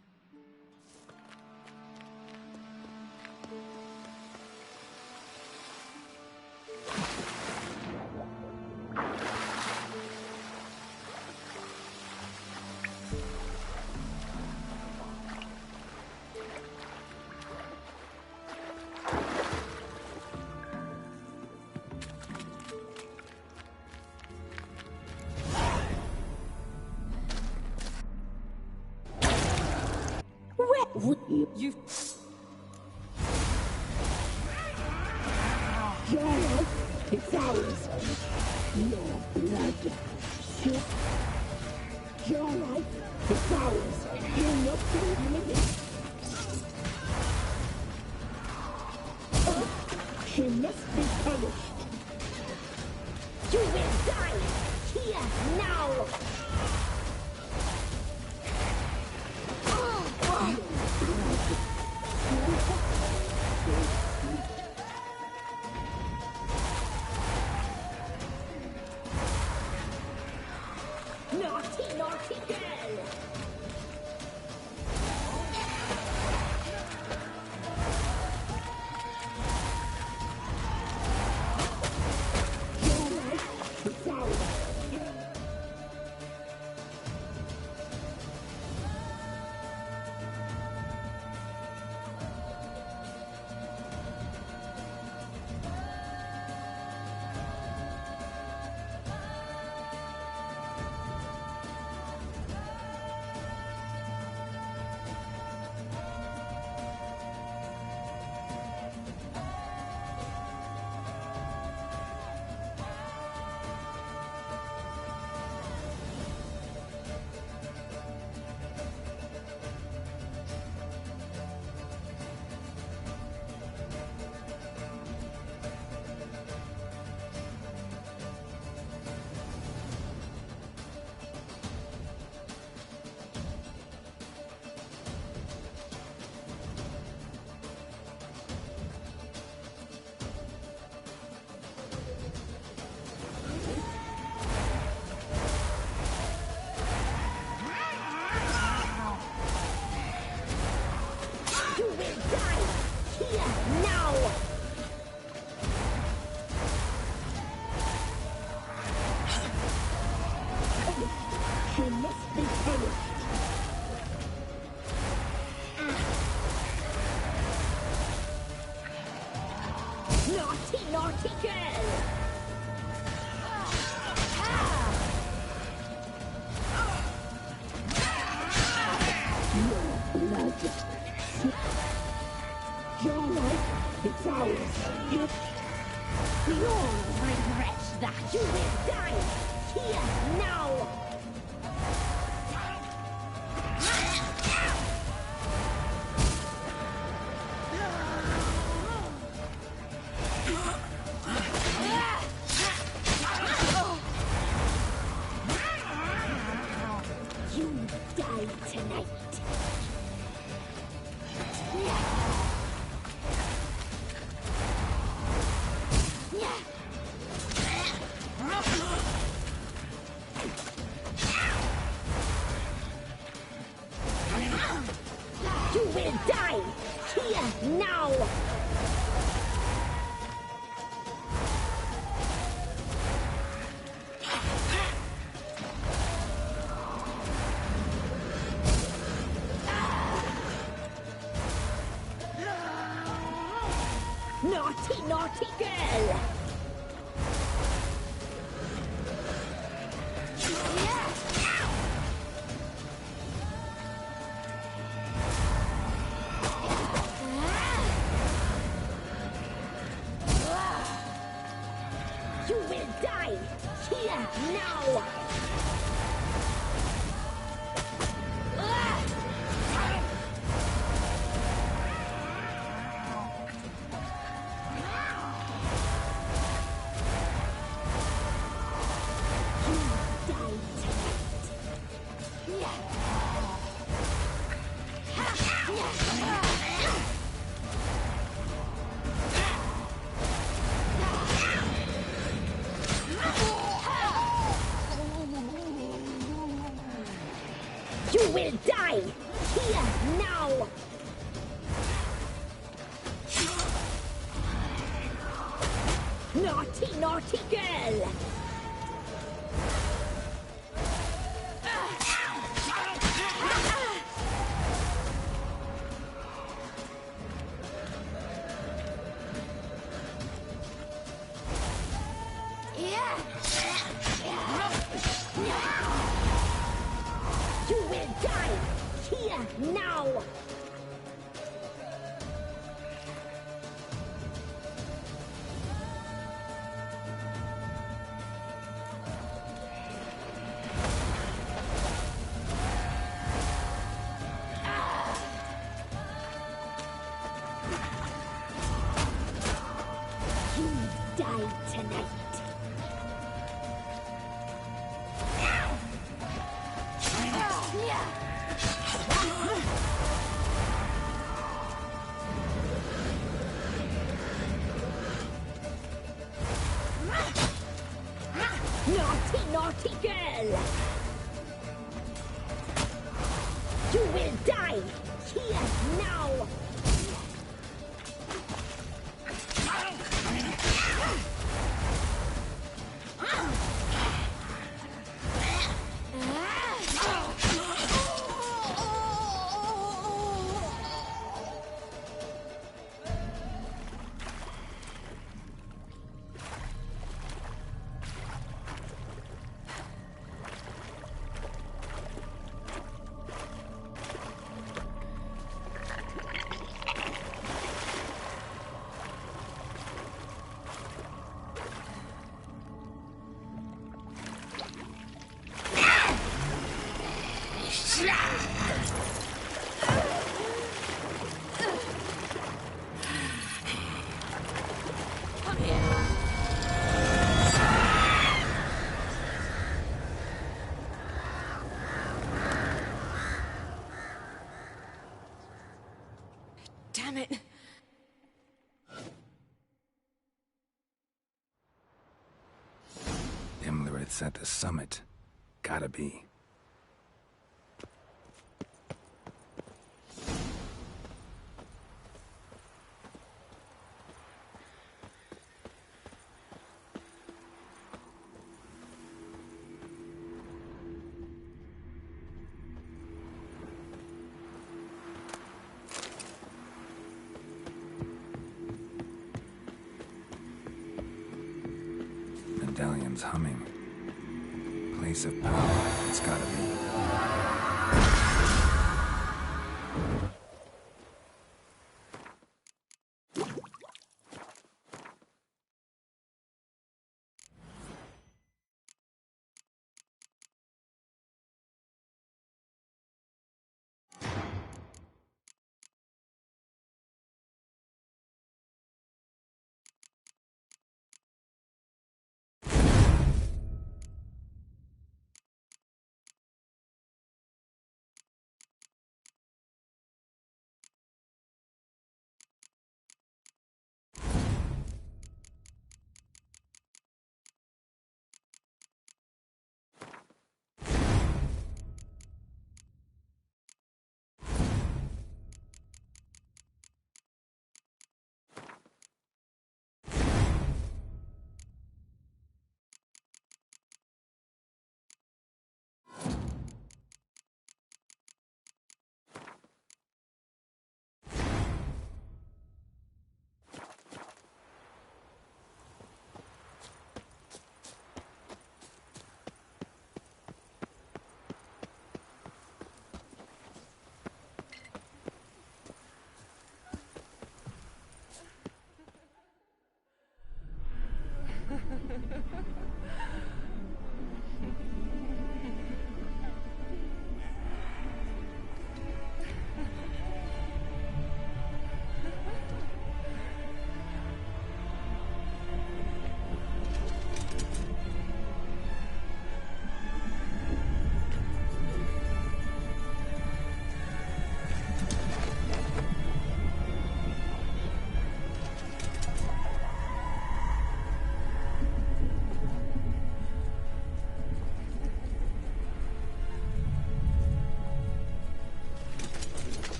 You... Your life is ours. Your blood. Your life is ours. You must be living. She must be punished. You will die here now. Naughty, naughty girl! Your life is ours. Naughty, naughty girl! Your blood. Your life is ours. You'll regret that. You will die here now. You die tonight. Naughty, naughty girl! You will die here now! You will die here now! Naughty, naughty girl! You will die here now! You die tonight. Naughty, naughty girl! You will die here now! Damn it! Imlerith's at the summit. Gotta be. Medallion's humming. Place of power, it's gotta be.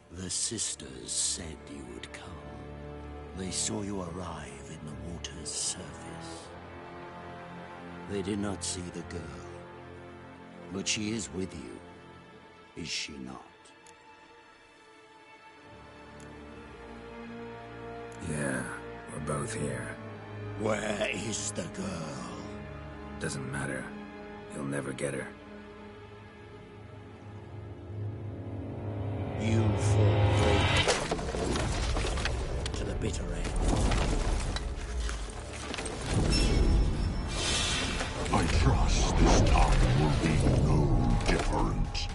The sisters said you would come. They saw you arrive in the water's surface. They did not see the girl. But she is with you, is she not? Yeah, we're both here. Where is the girl? Doesn't matter. You'll never get her. You fall bravely to the bitter end. I trust this time will be no different.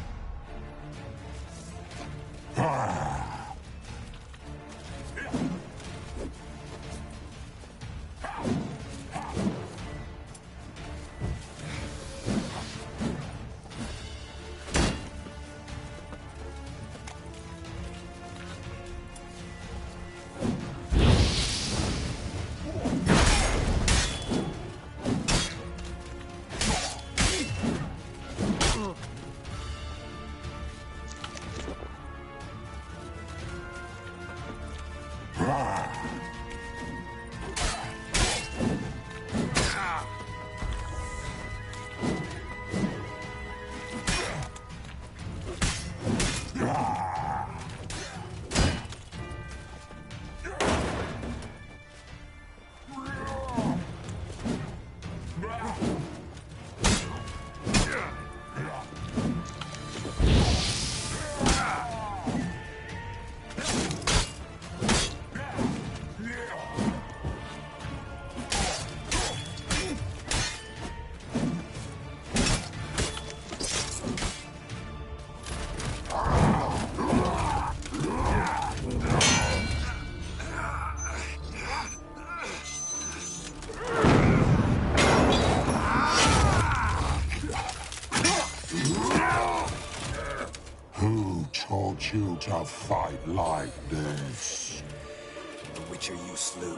You to fight like this? The Witcher you slew.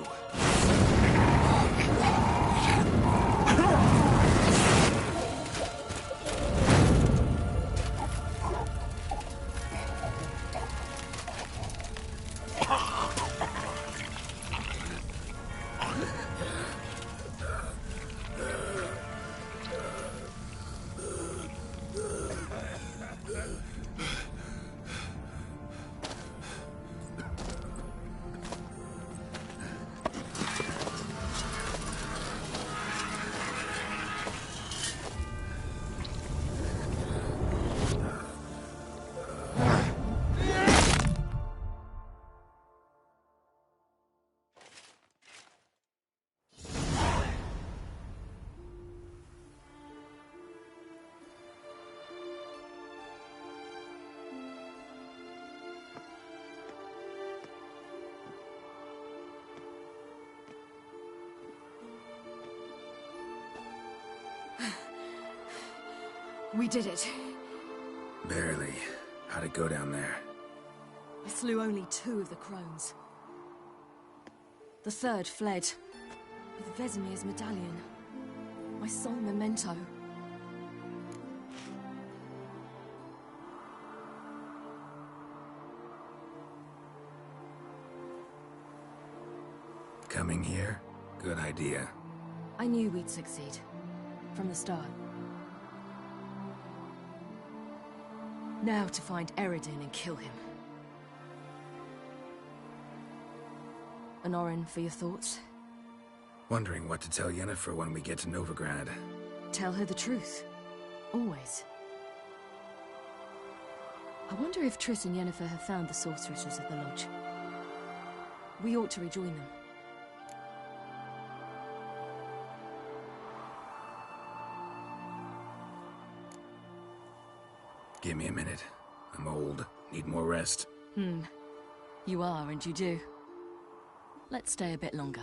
We did it. Barely. How'd it go down there? I slew only 2 of the crones. The 3rd fled with Vesemir's medallion, my sole memento. Coming here? Good idea. I knew we'd succeed. From the start. Now to find Eredin and kill him. Honorin, for your thoughts? Wondering what to tell Yennefer when we get to Novigrad. Tell her the truth. Always. I wonder if Triss and Yennefer have found the sorceresses of the Lodge. We ought to rejoin them. Give me a minute. I'm old. Need more rest. You are, and you do. Let's stay a bit longer.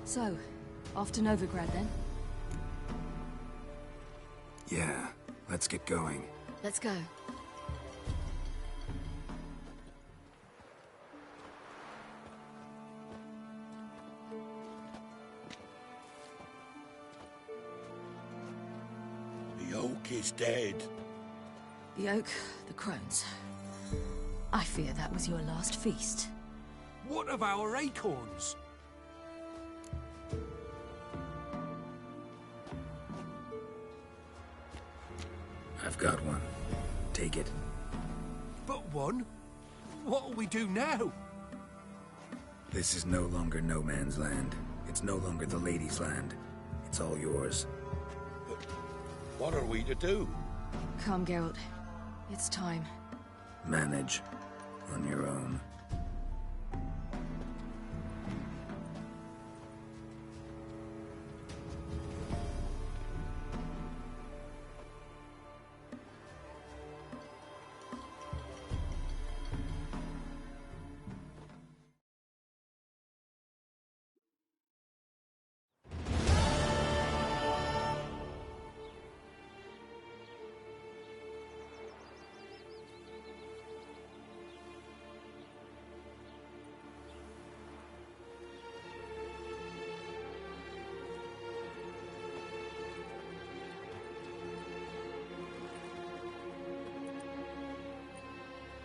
So, off to Novigrad then? Yeah, let's get going. Let's go. The oak is dead. The oak, the crones. I fear that was your last feast. What of our acorns? I've got one. Take it. But one? What'll we do now? This is no longer no man's land. It's no longer the lady's land. It's all yours. But what are we to do? Come, Geralt. It's time. Manage. On your own.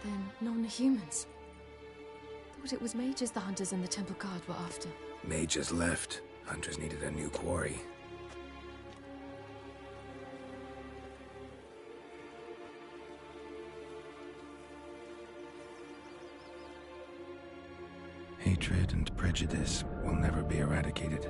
Then non-humans. Thought it was mages the hunters and the Temple Guard were after. Mages left. Hunters needed a new quarry. Hatred and prejudice will never be eradicated.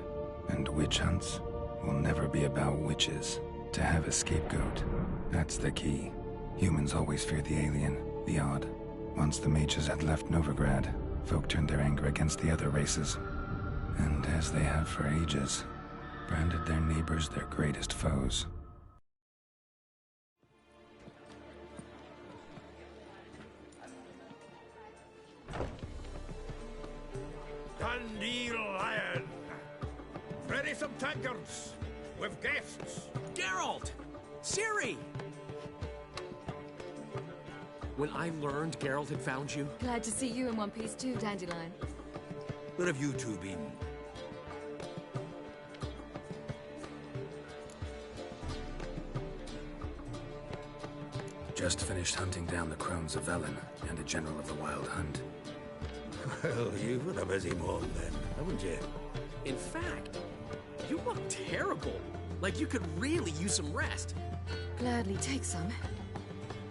And witch hunts will never be about witches. To have a scapegoat, that's the key. Humans always fear the alien, the odd. Once the mages had left Novigrad, folk turned their anger against the other races. And as they have for ages, branded their neighbors their greatest foes. Dandelion! Ready some tankards! With guests! Geralt! Ciri! When I learned Geralt had found you... Glad to see you in one piece too, Dandelion. Where have you two been? Just finished hunting down the crones of Velen and a general of the Wild Hunt. Well, you've had a busy morning then, haven't you? In fact, you look terrible. Like you could really use some rest. Gladly take some.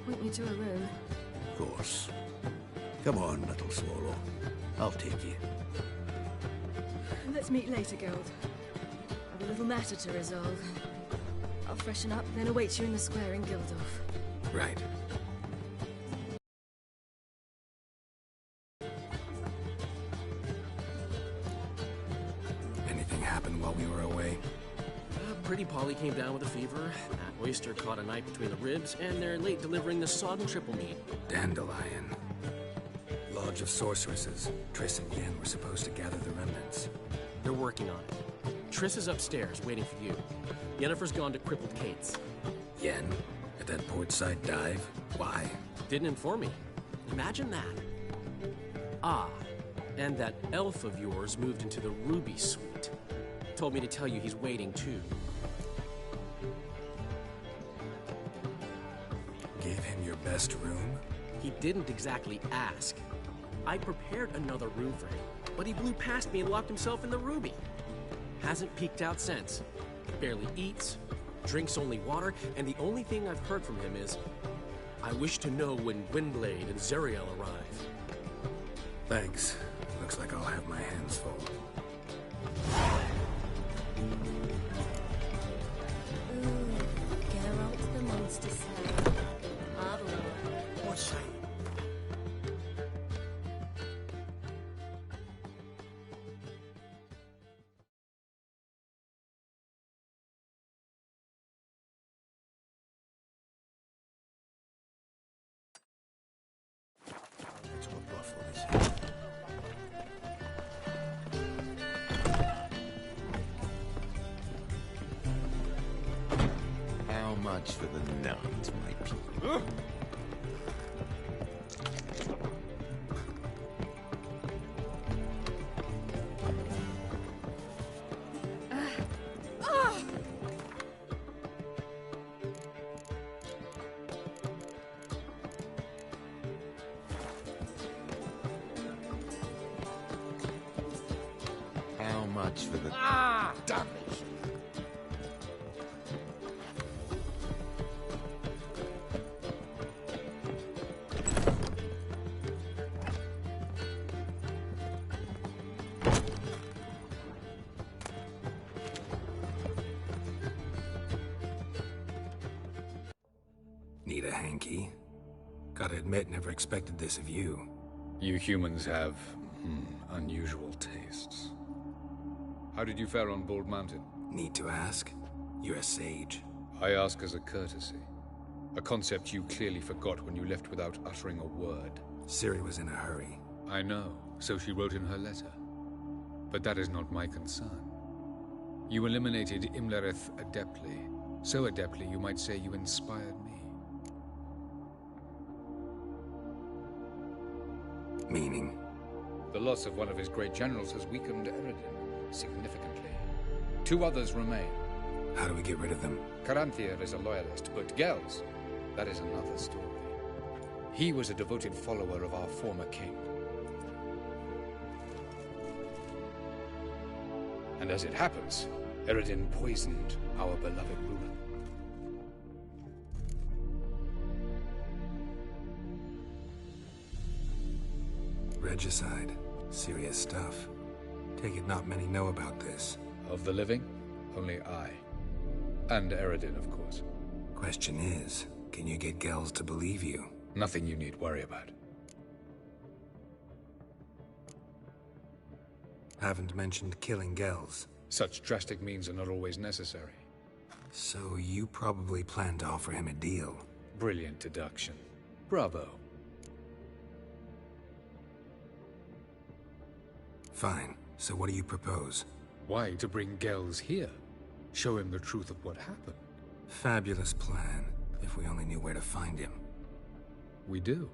Point me to a room. Of course. Come on, little swallow. I'll take you. Let's meet later, Geralt. I've a little matter to resolve. I'll freshen up, then await you in the square in Gildorf. Right. Anything happened while we were away? Pretty Polly came down with a fever. That oyster caught a knife between the ribs, and they're late delivering the sodden triple meat. Dandelion. Lodge of Sorceresses. Triss and Yen were supposed to gather the remnants. They're working on it. Triss is upstairs, waiting for you. Yennefer's gone to Crippled Kate's. Yen? At that portside dive? Why? Didn't inform me. Imagine that. Ah, and that elf of yours moved into the Ruby Suite. Told me to tell you he's waiting, too. Gave him your best room? He didn't exactly ask. I prepared another room for him, but he blew past me and locked himself in the Ruby. Hasn't peeked out since. Barely eats, drinks only water, and the only thing I've heard from him is, I wish to know when Gwynblade and Zariel arrive. Thanks. Looks like I'll have my hands full. Geralt the Monster Slayer. Marvel. What's that? That's what Buffalo is. How much for the nuns, my people? How much for the damage? Need a hanky? Gotta admit, never expected this of you. You humans have unusual tastes. How did you fare on Bald Mountain? Need to ask? You're a sage. I ask as a courtesy. A concept you clearly forgot when you left without uttering a word. Ciri was in a hurry. I know, so she wrote in her letter. But that is not my concern. You eliminated Imlerith adeptly. So adeptly you might say you inspired me. Meaning? The loss of one of his great generals has weakened Eredin significantly. 2 others remain. How do we get rid of them? Caranthir is a loyalist, but Gels, that is another story. He was a devoted follower of our former king. And as it happens, Eredin poisoned our beloved ruler. Regicide. Serious stuff. Take it not many know about this. Of the living, only I. And Eredin, of course. Question is, can you get Gels to believe you? Nothing you need worry about. Haven't mentioned killing Gels. Such drastic means are not always necessary. So you probably plan to offer him a deal. Brilliant deduction. Bravo. Fine. So what do you propose? Why, to bring Gels here. Show him the truth of what happened. Fabulous plan, if we only knew where to find him. We do.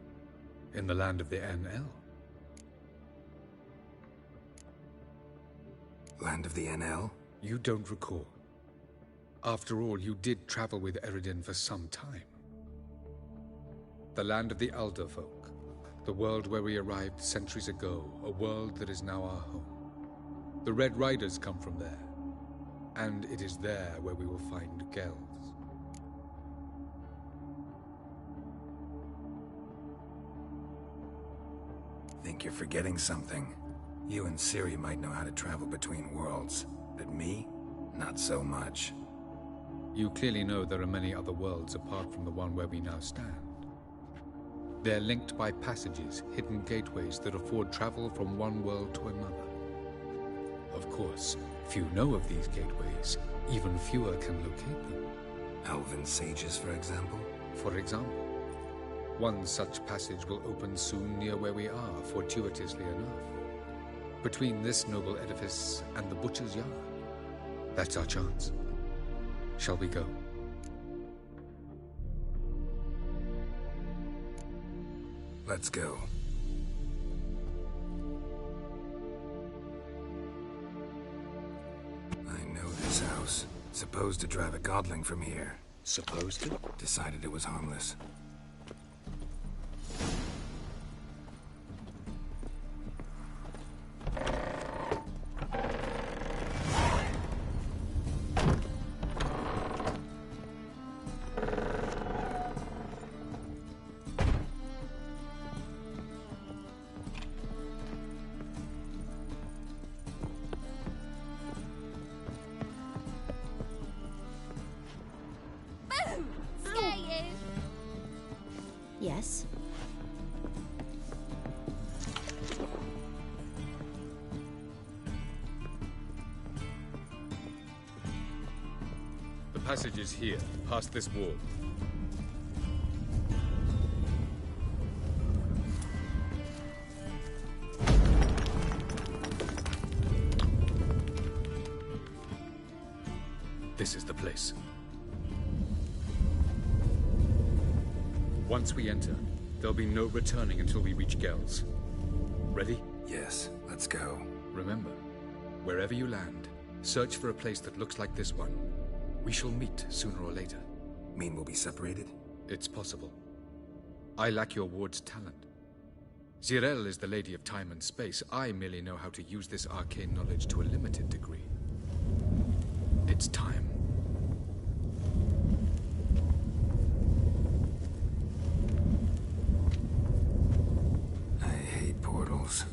In the land of the NL. Land of the NL? You don't recall. After all, you did travel with Eredin for some time. The land of the Alderfolk. The world where we arrived centuries ago. A world that is now our home. The Red Riders come from there. And it is there where we will find Gels. Think you're forgetting something. You and Ciri might know how to travel between worlds, but me? Not so much. You clearly know there are many other worlds apart from the one where we now stand. They're linked by passages, hidden gateways that afford travel from one world to another. Of course, few know of these gateways. Even fewer can locate them. Elven sages, for example? For example. One such passage will open soon near where we are, fortuitously enough. Between this noble edifice and the butcher's yard. That's our chance. Shall we go? Let's go. I know this house. Supposed to drive a godling from here. Supposed to? Decided it was harmless. Yes? The passage is here, past this wall. This is the place. Once we enter, there'll be no returning until we reach Gel's. Ready? Yes, let's go. Remember, wherever you land, search for a place that looks like this one. We shall meet sooner or later. Mean we'll be separated? It's possible. I lack your ward's talent. Zyrel is the Lady of Time and Space. I merely know how to use this arcane knowledge to a limited degree. It's time. Portals.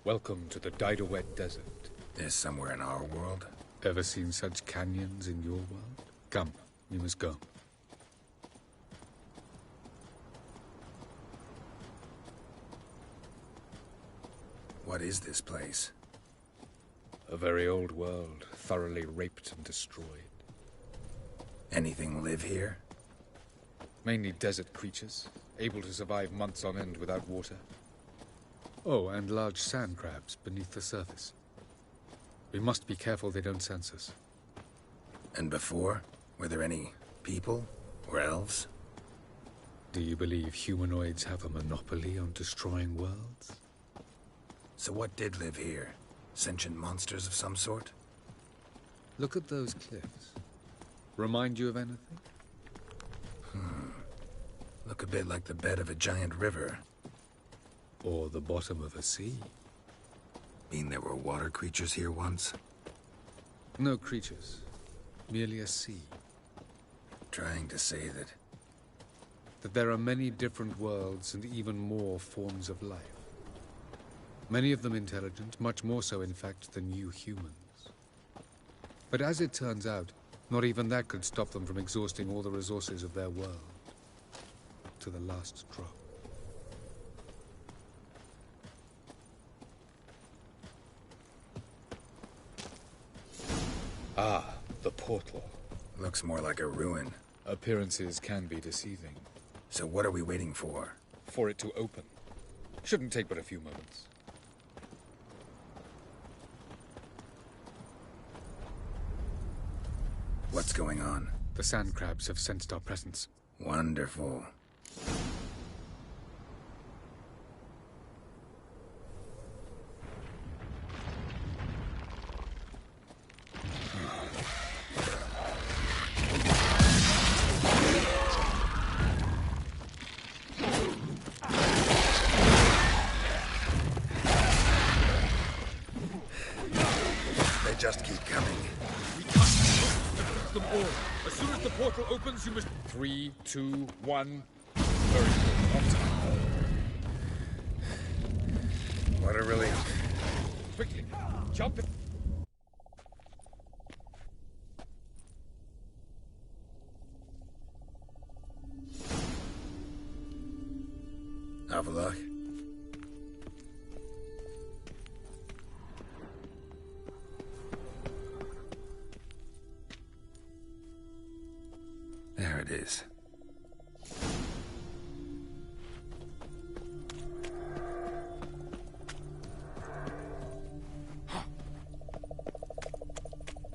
Welcome to the Didowet Desert. There's somewhere in our world? Ever seen such canyons in your world? Come, we must go. What is this place? A very old world, thoroughly raped and destroyed. Anything live here? Mainly desert creatures, able to survive months on end without water. Oh, and large sand crabs beneath the surface. We must be careful they don't sense us. And before? Were there any people? Or elves? Do you believe humanoids have a monopoly on destroying worlds? So what did live here? Sentient monsters of some sort? Look at those cliffs. Remind you of anything? Look a bit like the bed of a giant river. Or the bottom of a sea. Mean there were water creatures here once? No creatures. Merely a sea. Trying to say that there are many different worlds and even more forms of life. Many of them intelligent, much more so in fact than you humans. But as it turns out, not even that could stop them from exhausting all the resources of their world. To the last drop. Ah, the portal. Looks more like a ruin. Appearances can be deceiving. So what are we waiting for? For it to open. Shouldn't take but a few moments. What's going on? The sand crabs have sensed our presence. Wonderful. just keep coming. We can't finish them all. As soon as the portal opens, you must... 3, 2, 1... Very good. On time. What a relief. Quickly, jump in. Avallac'h. There it is.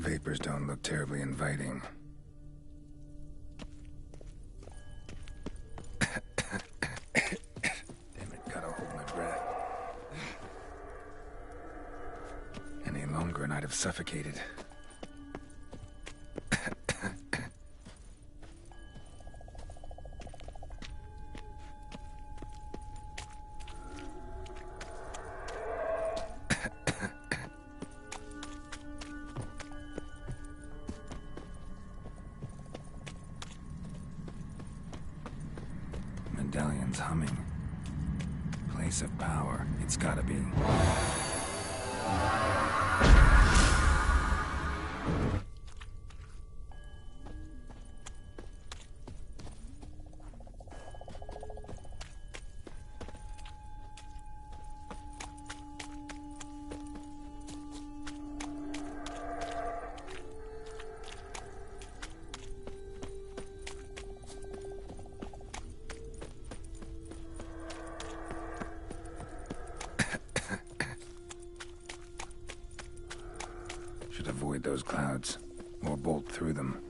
Vapors don't look terribly inviting. Damn it, gotta hold my breath. Any longer and I'd have suffocated. Medallion's humming. Place of power. It's gotta be. Should avoid those clouds, or bolt through them.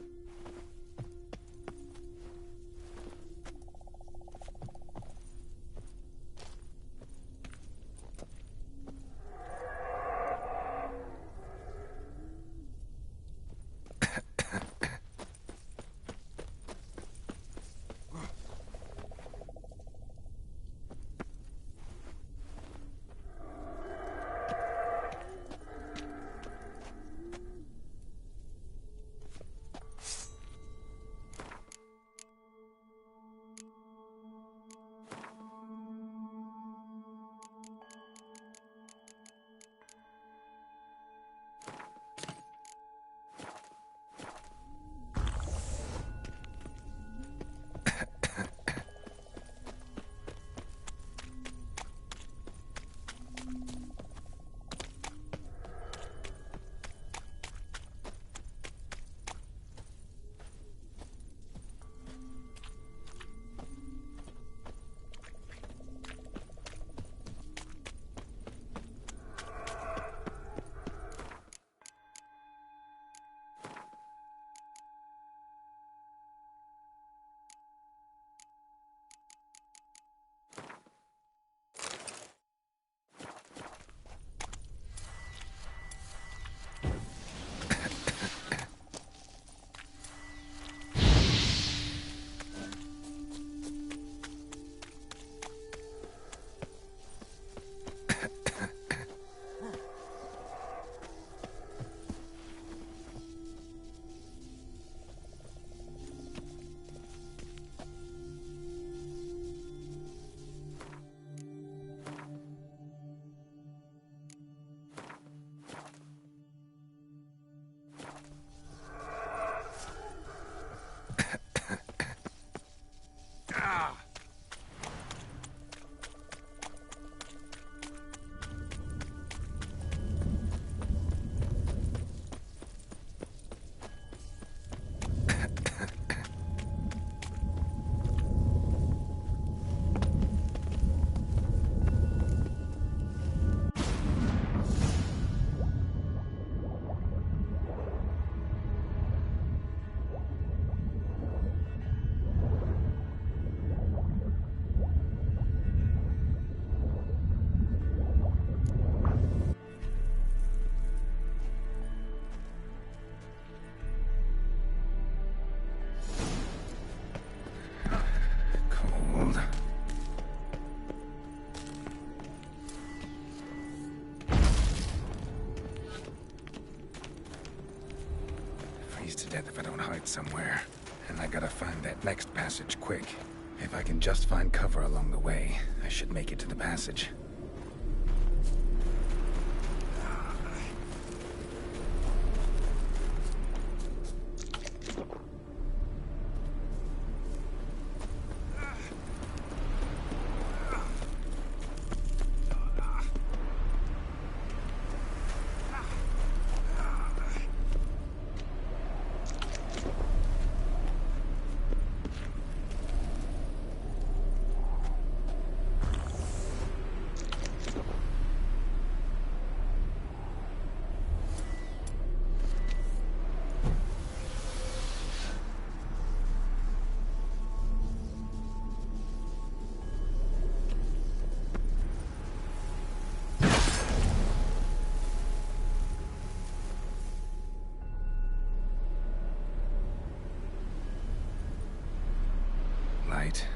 to death if I don't hide somewhere. And I gotta find that next passage quick. If I can just find cover along the way, I should make it to the passage.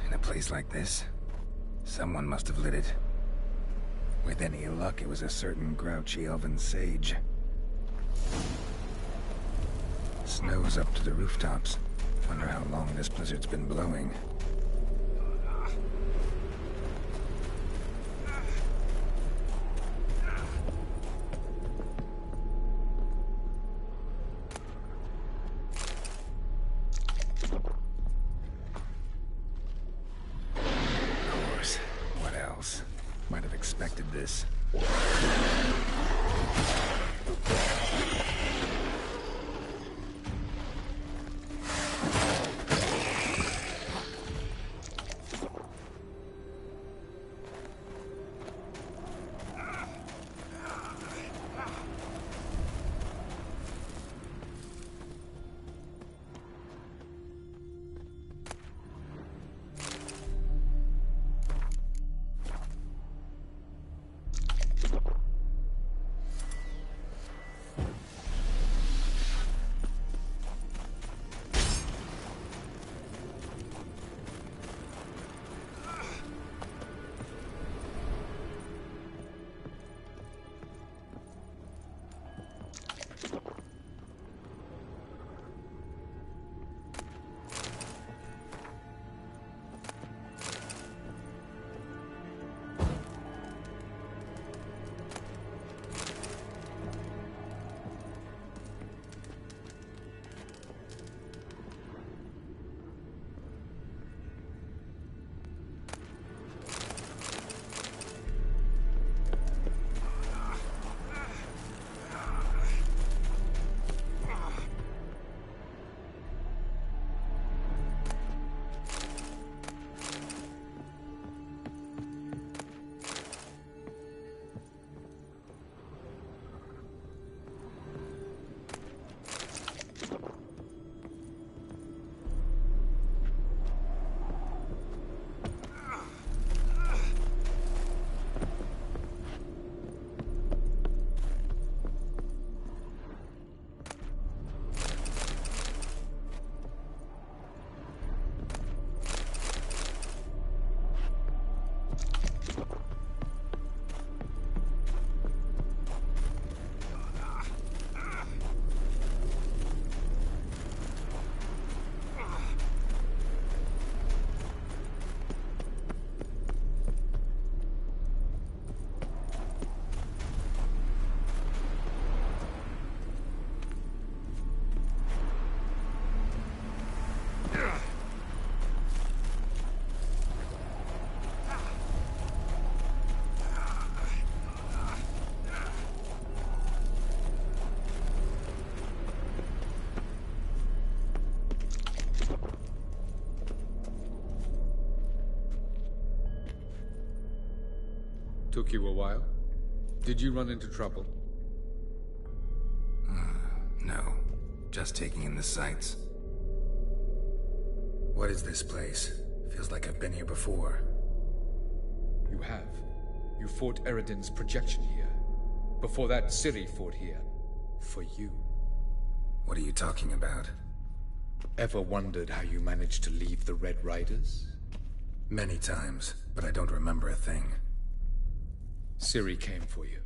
In a place like this, someone must have lit it. With any luck, it was a certain grouchy elven sage. Snow's up to the rooftops. Wonder how long this blizzard's been blowing. This. Took you a while? Did you run into trouble? No. Just taking in the sights. What is this place? Feels like I've been here before. You have. You fought Eredin's projection here. Before that, Ciri fought here. For you. What are you talking about? Ever wondered how you managed to leave the Red Riders? Many times, but I don't remember a thing. Ciri came for you.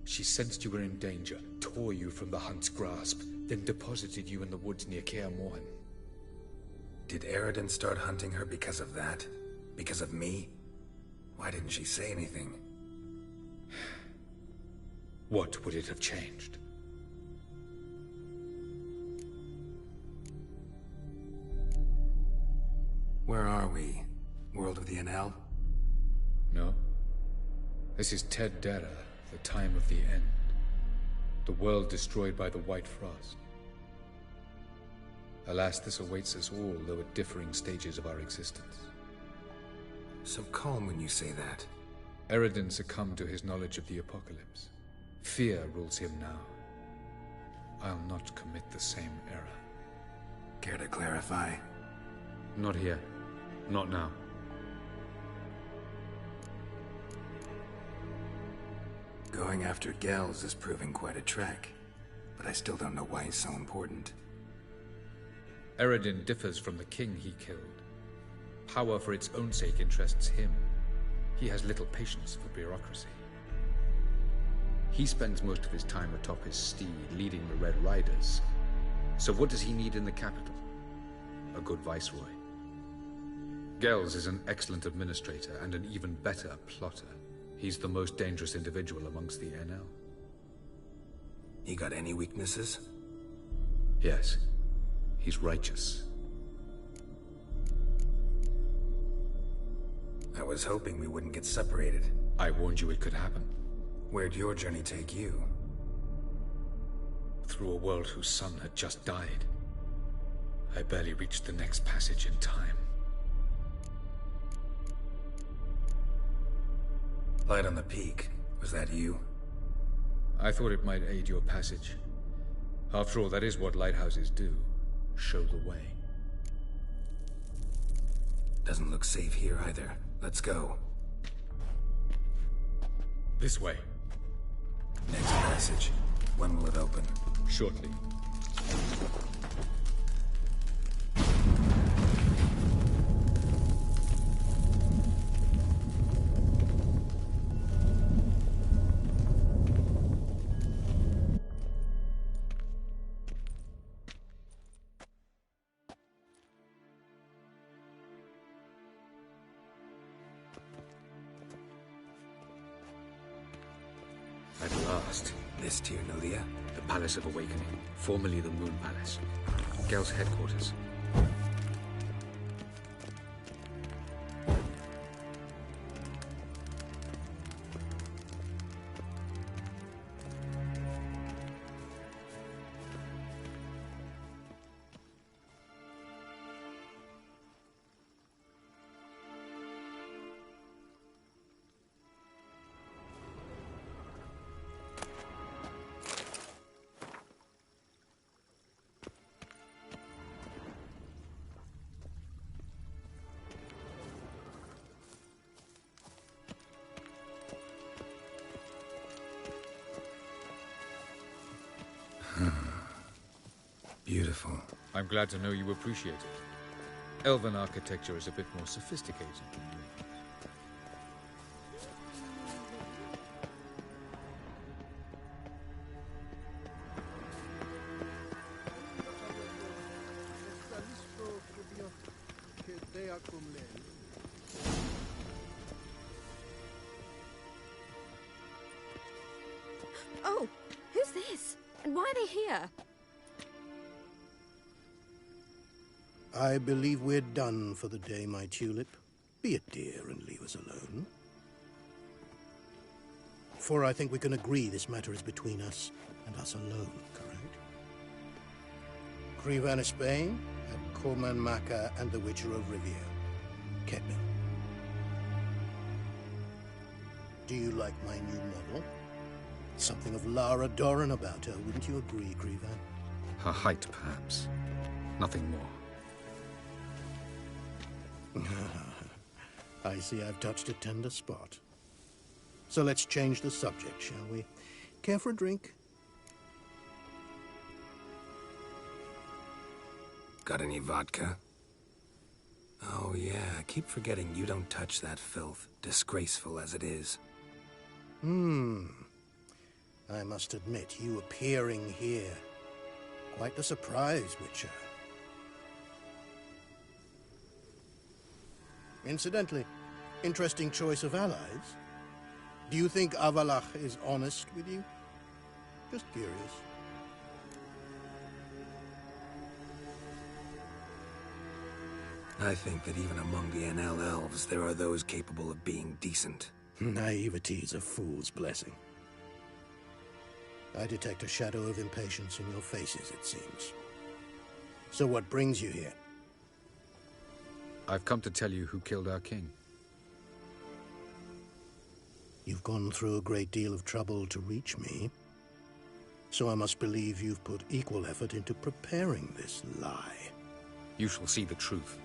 She sensed you were in danger, tore you from the Hunt's grasp, then deposited you in the woods near Kaer Morhen. Did Eredin start hunting her because of that? Because of me? Why didn't she say anything? What would it have changed? Where are we? World of the Enel? No. This is Ted Dara, the time of the end. The world destroyed by the White Frost. Alas, this awaits us all, though at differing stages of our existence. So calm when you say that. Eredin succumbed to his knowledge of the apocalypse. Fear rules him now. I'll not commit the same error. Care to clarify? Not here. Not now. Going after Gels is proving quite a trek, but I still don't know why he's so important. Eredin differs from the king he killed. Power for its own sake interests him. He has little patience for bureaucracy. He spends most of his time atop his steed, leading the Red Riders. So what does he need in the capital? A good viceroy. Gels is an excellent administrator and an even better plotter. He's the most dangerous individual amongst the Enel. He got any weaknesses? Yes. He's righteous. I was hoping we wouldn't get separated. I warned you it could happen. Where'd your journey take you? Through a world whose sun had just died. I barely reached the next passage in time. Light on the peak. Was that you? I thought it might aid your passage. After all, that is what lighthouses do. Show the way. Doesn't look safe here either. Let's go. This way. Next passage. When will it open? Shortly. At last. This Tyr Nalia? The Palace of Awakening, formerly the Moon Palace. Gel's headquarters. Beautiful. I'm glad to know you appreciate it. Elven architecture is a bit more sophisticated than you. Oh, who's this? And why are they here? I believe we're done for the day, my tulip. Be a dear and leave us alone. For I think we can agree this matter is between us and us alone, correct? Crevan of Spain, and Corman Maka and the Witcher of Rivia. Ketman. Do you like my new model? Something of Lara Doran about her, wouldn't you agree, Crevan? Her height, perhaps. Nothing more. I see I've touched a tender spot. So let's change the subject, shall we? Care for a drink? Got any vodka? Oh yeah, I keep forgetting you don't touch that filth, disgraceful as it is. I must admit, you appearing here, quite a surprise, Witcher. Incidentally, interesting choice of allies. Do you think Avallac'h is honest with you? Just curious. I think that even among the Enel elves, there are those capable of being decent. Naivety is a fool's blessing. I detect a shadow of impatience in your faces, it seems. So what brings you here? I've come to tell you who killed our king. You've gone through a great deal of trouble to reach me. So I must believe you've put equal effort into preparing this lie. You shall see the truth.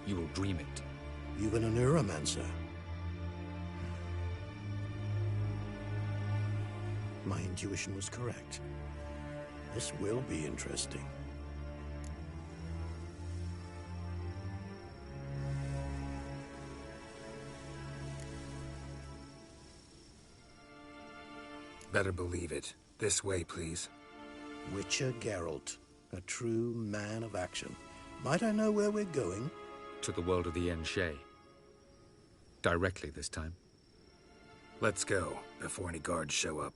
You will dream it. You've been a neuromancer. My intuition was correct. This will be interesting. Better believe it. This way, please. Witcher Geralt, a true man of action. Might I know where we're going? To the world of the Yen Shay. Directly this time. Let's go, before any guards show up.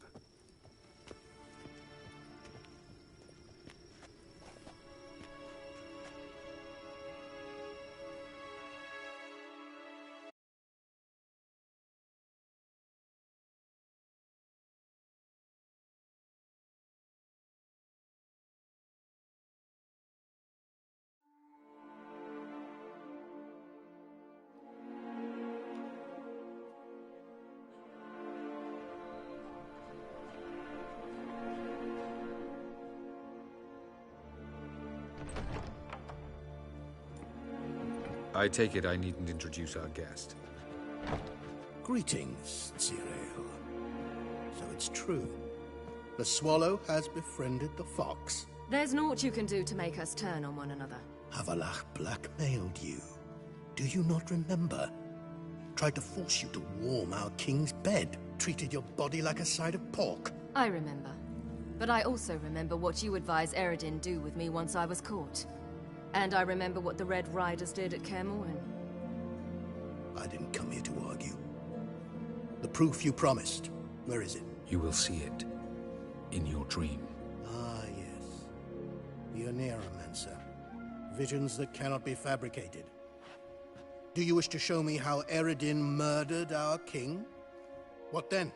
I take it I needn't introduce our guest. Greetings, Cyril. So it's true. The swallow has befriended the fox. There's naught you can do to make us turn on one another. Avallac'h blackmailed you. Do you not remember? Tried to force you to warm our king's bed. Treated your body like a side of pork. I remember. But I also remember what you advised Eredin do with me once I was caught. And I remember what the Red Riders did at Kaer Morhen. I didn't come here to argue. The proof you promised, where is it? You will see it. In your dream. Ah, yes. The Oneiromancer. Visions that cannot be fabricated. Do you wish to show me how Eredin murdered our king? What then?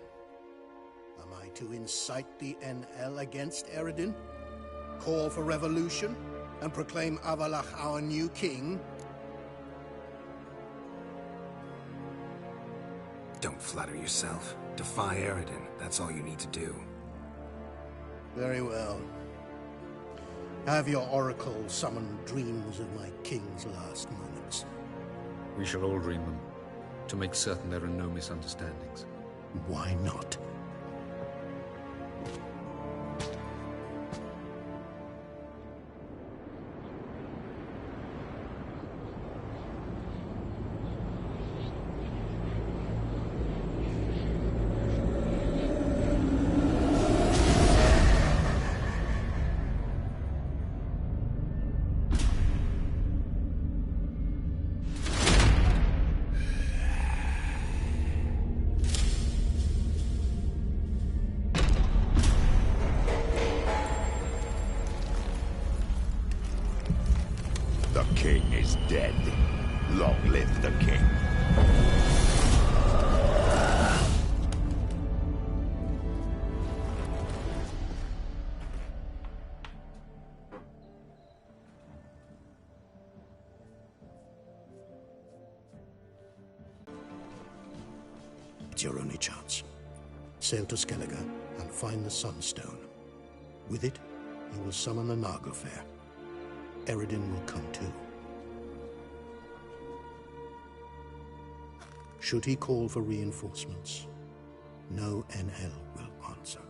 Am I to incite the NL against Eredin? Call for revolution? And proclaim Avallac'h our new king? Don't flatter yourself. Defy Eredin. That's all you need to do. Very well. Have your oracle summon dreams of my king's last moments. We shall all dream them, to make certain there are no misunderstandings. Why not? The king is dead. Long live the king. It's your only chance. Sail to Skellige and find the Sunstone. With it, you will summon the Naglfar. Eredin will come too. Should he call for reinforcements, no NL will answer.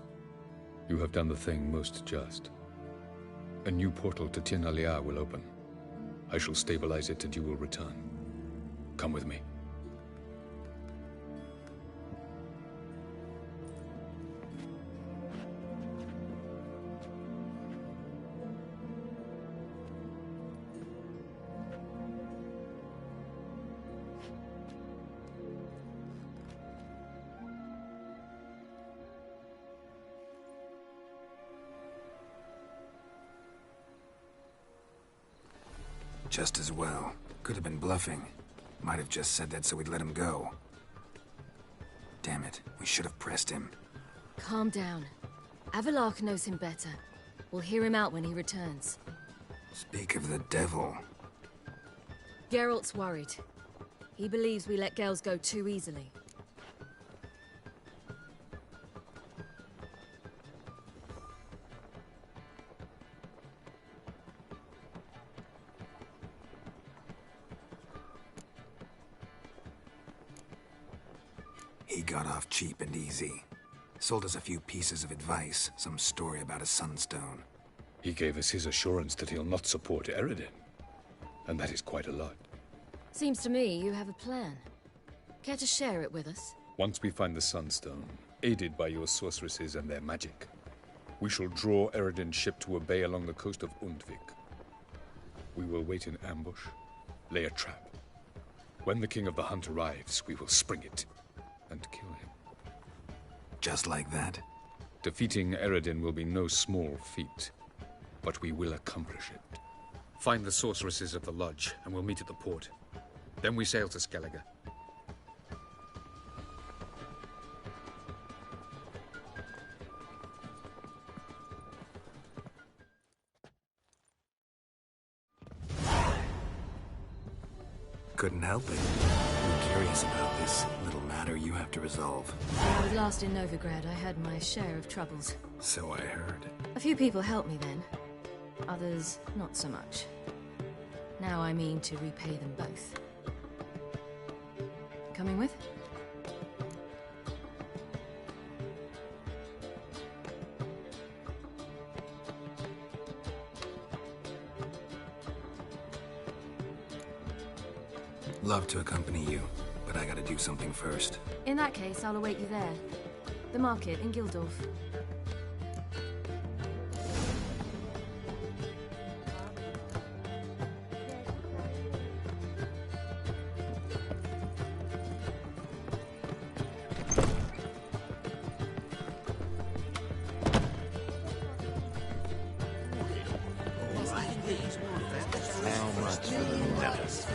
You have done the thing most just. A new portal to Tir na Liar will open. I shall stabilize it and you will return. Come with me. Just as well. Could have been bluffing. Might have just said that so we'd let him go. Damn it, we should have pressed him. Calm down. Avalok knows him better. We'll hear him out when he returns. Speak of the devil. Geralt's worried. He believes we let girls go too easily. He got off cheap and easy. Sold us a few pieces of advice, some story about a sunstone. He gave us his assurance that he'll not support Eredin. And that is quite a lot. Seems to me you have a plan. Care to share it with us? Once we find the sunstone, aided by your sorceresses and their magic, we shall draw Eredin's ship to a bay along the coast of Undvik. We will wait in ambush, lay a trap. When the King of the Hunt arrives, we will spring it and kill him. Just like that? Defeating Eredin will be no small feat, but we will accomplish it. Find the sorceresses of the lodge, and we'll meet at the port. Then we sail to Skellige. Couldn't help it. I'm curious about this little matter you have to resolve. When I was last in Novigrad, I had my share of troubles. So I heard. A few people helped me then. Others, not so much. Now I mean to repay them both. Coming with? Love to accompany you, but I gotta do something first. In that case, I'll await you there. The market in Gildorf. How much for the necklace?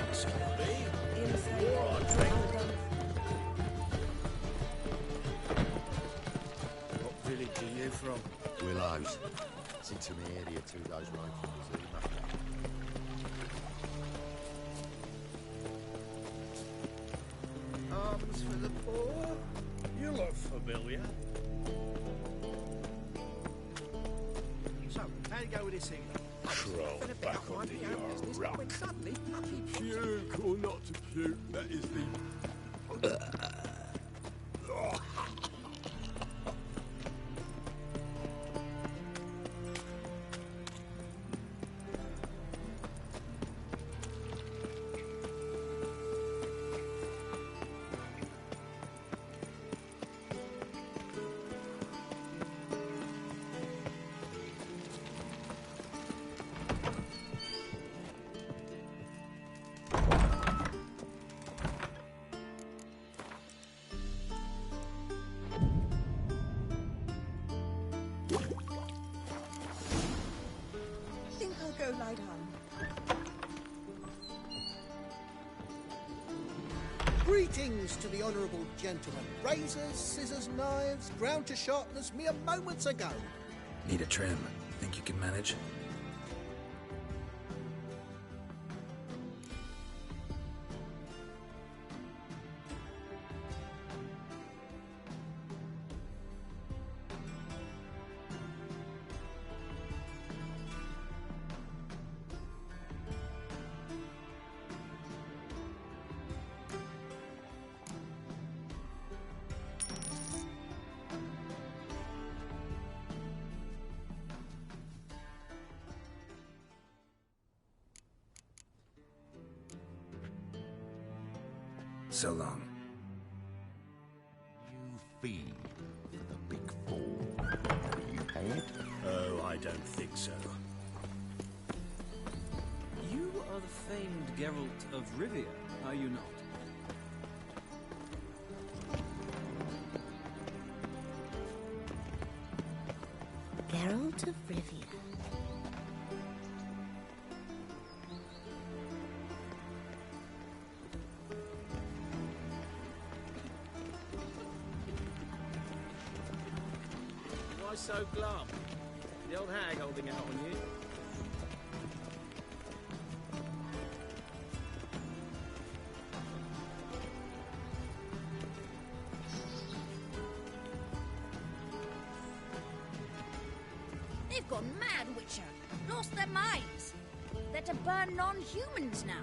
What village are you from? Willows. It's into the area 2 days ride from Zuma. Arms for the poor? You look familiar. So, how you go with this thing? Crawl back onto your rock. Puke or not to puke, that is the... Think I'll go lie down. Greetings to the honourable gentleman. Razors, scissors, knives, ground to sharpness mere moments ago. Need a trim. Think you can manage? So long. You feed for the big four. Do you pay it? Oh, I don't think so. You are the famed Geralt of Rivia, are you not? Geralt of Rivia. always so glum? The old hag holding out on you? They've gone mad, Witcher. Lost their minds. They're to burn non-humans now.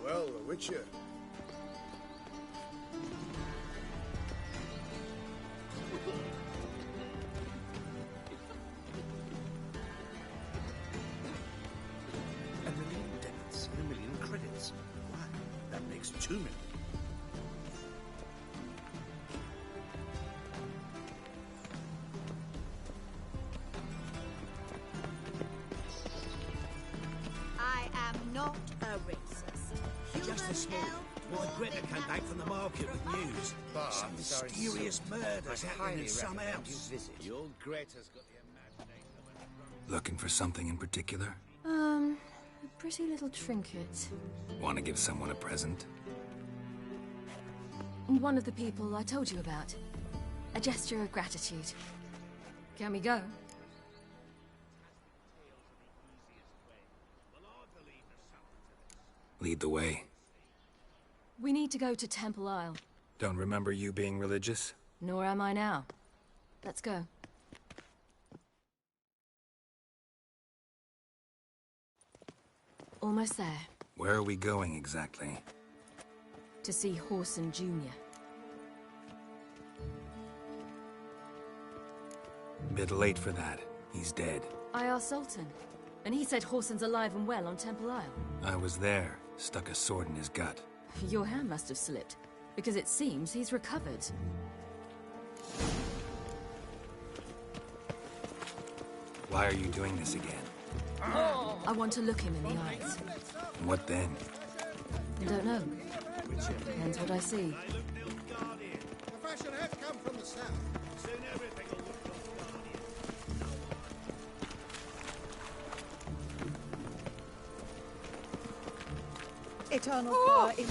Well, the Witcher. A million deaths and a million credits. Wow, that makes 2 million. I am not a racist. Just this morning, my Greta came back from the market with news. Some mysterious murders happening in some house. Your Greta's got the imagination. Looking for something in particular? A pretty little trinket. Want to give someone a present? One of the people I told you about. A gesture of gratitude. Can we go? Lead the way. We need to go to Temple Isle. Don't remember you being religious? Nor am I now. Let's go. Almost there. Where are we going exactly? To see Whoreson Jr. Bit late for that. He's dead. I asked Sultan, and he said Whoreson's alive and well on Temple Isle. I was there. Stuck a sword in his gut. Your hand must have slipped, because it seems he's recovered. Why are you doing this again? I want to look him in the eyes. What then? I don't know. Depends what I see. The fashion has come from the south. Soon everything will look Guardian. Eternal fire in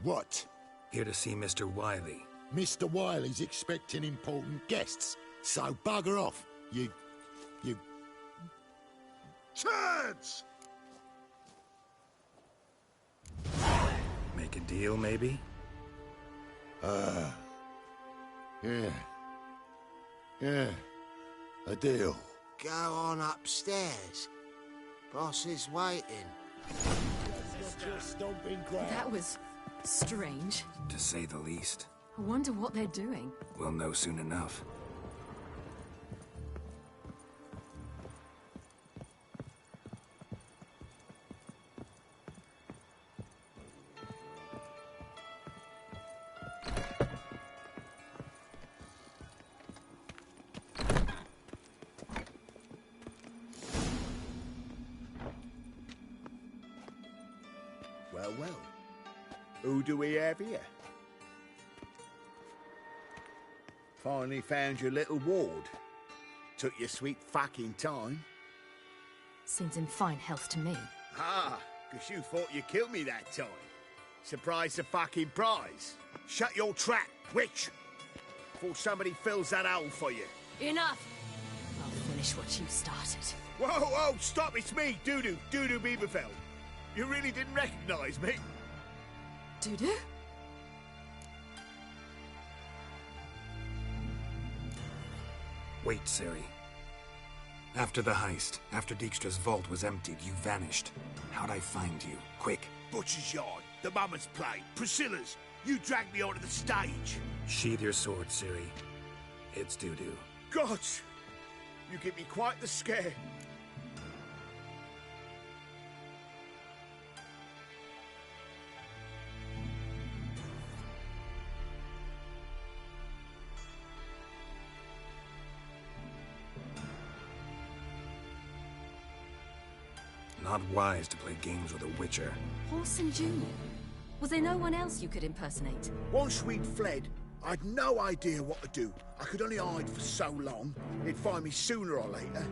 What? Here to see Mr. Wiley. Mr. Wiley's expecting important guests, so bugger off, you... turds! Make a deal, maybe? Yeah, a deal. Go on upstairs. Boss is waiting. That was strange. To say the least. I wonder what they're doing. We'll know soon enough. Well. Who do we have here? Finally found your little ward. Took your sweet fucking time. Seems in fine health to me. Ah, because you thought you killed me that time. Surprise the fucking prize. Shut your trap, witch! Before somebody fills that hole for you. Enough! I'll finish what you started. Whoa, stop, it's me, Dudu Bieberfeld. You really didn't recognize me? Dudu? Wait, Ciri. After the heist, after Dijkstra's vault was emptied, you vanished. How'd I find you? Quick. Butcher's Yard, the Mama's Play, Priscilla's. You dragged me onto the stage. Sheathe your sword, Ciri. It's Dudu. Gods! You give me quite the scare. Not wise to play games with a Witcher. Whoreson Jr. Was there no one else you could impersonate? Once we'd fled, I'd no idea what to do. I could only hide for so long. They'd find me sooner or later.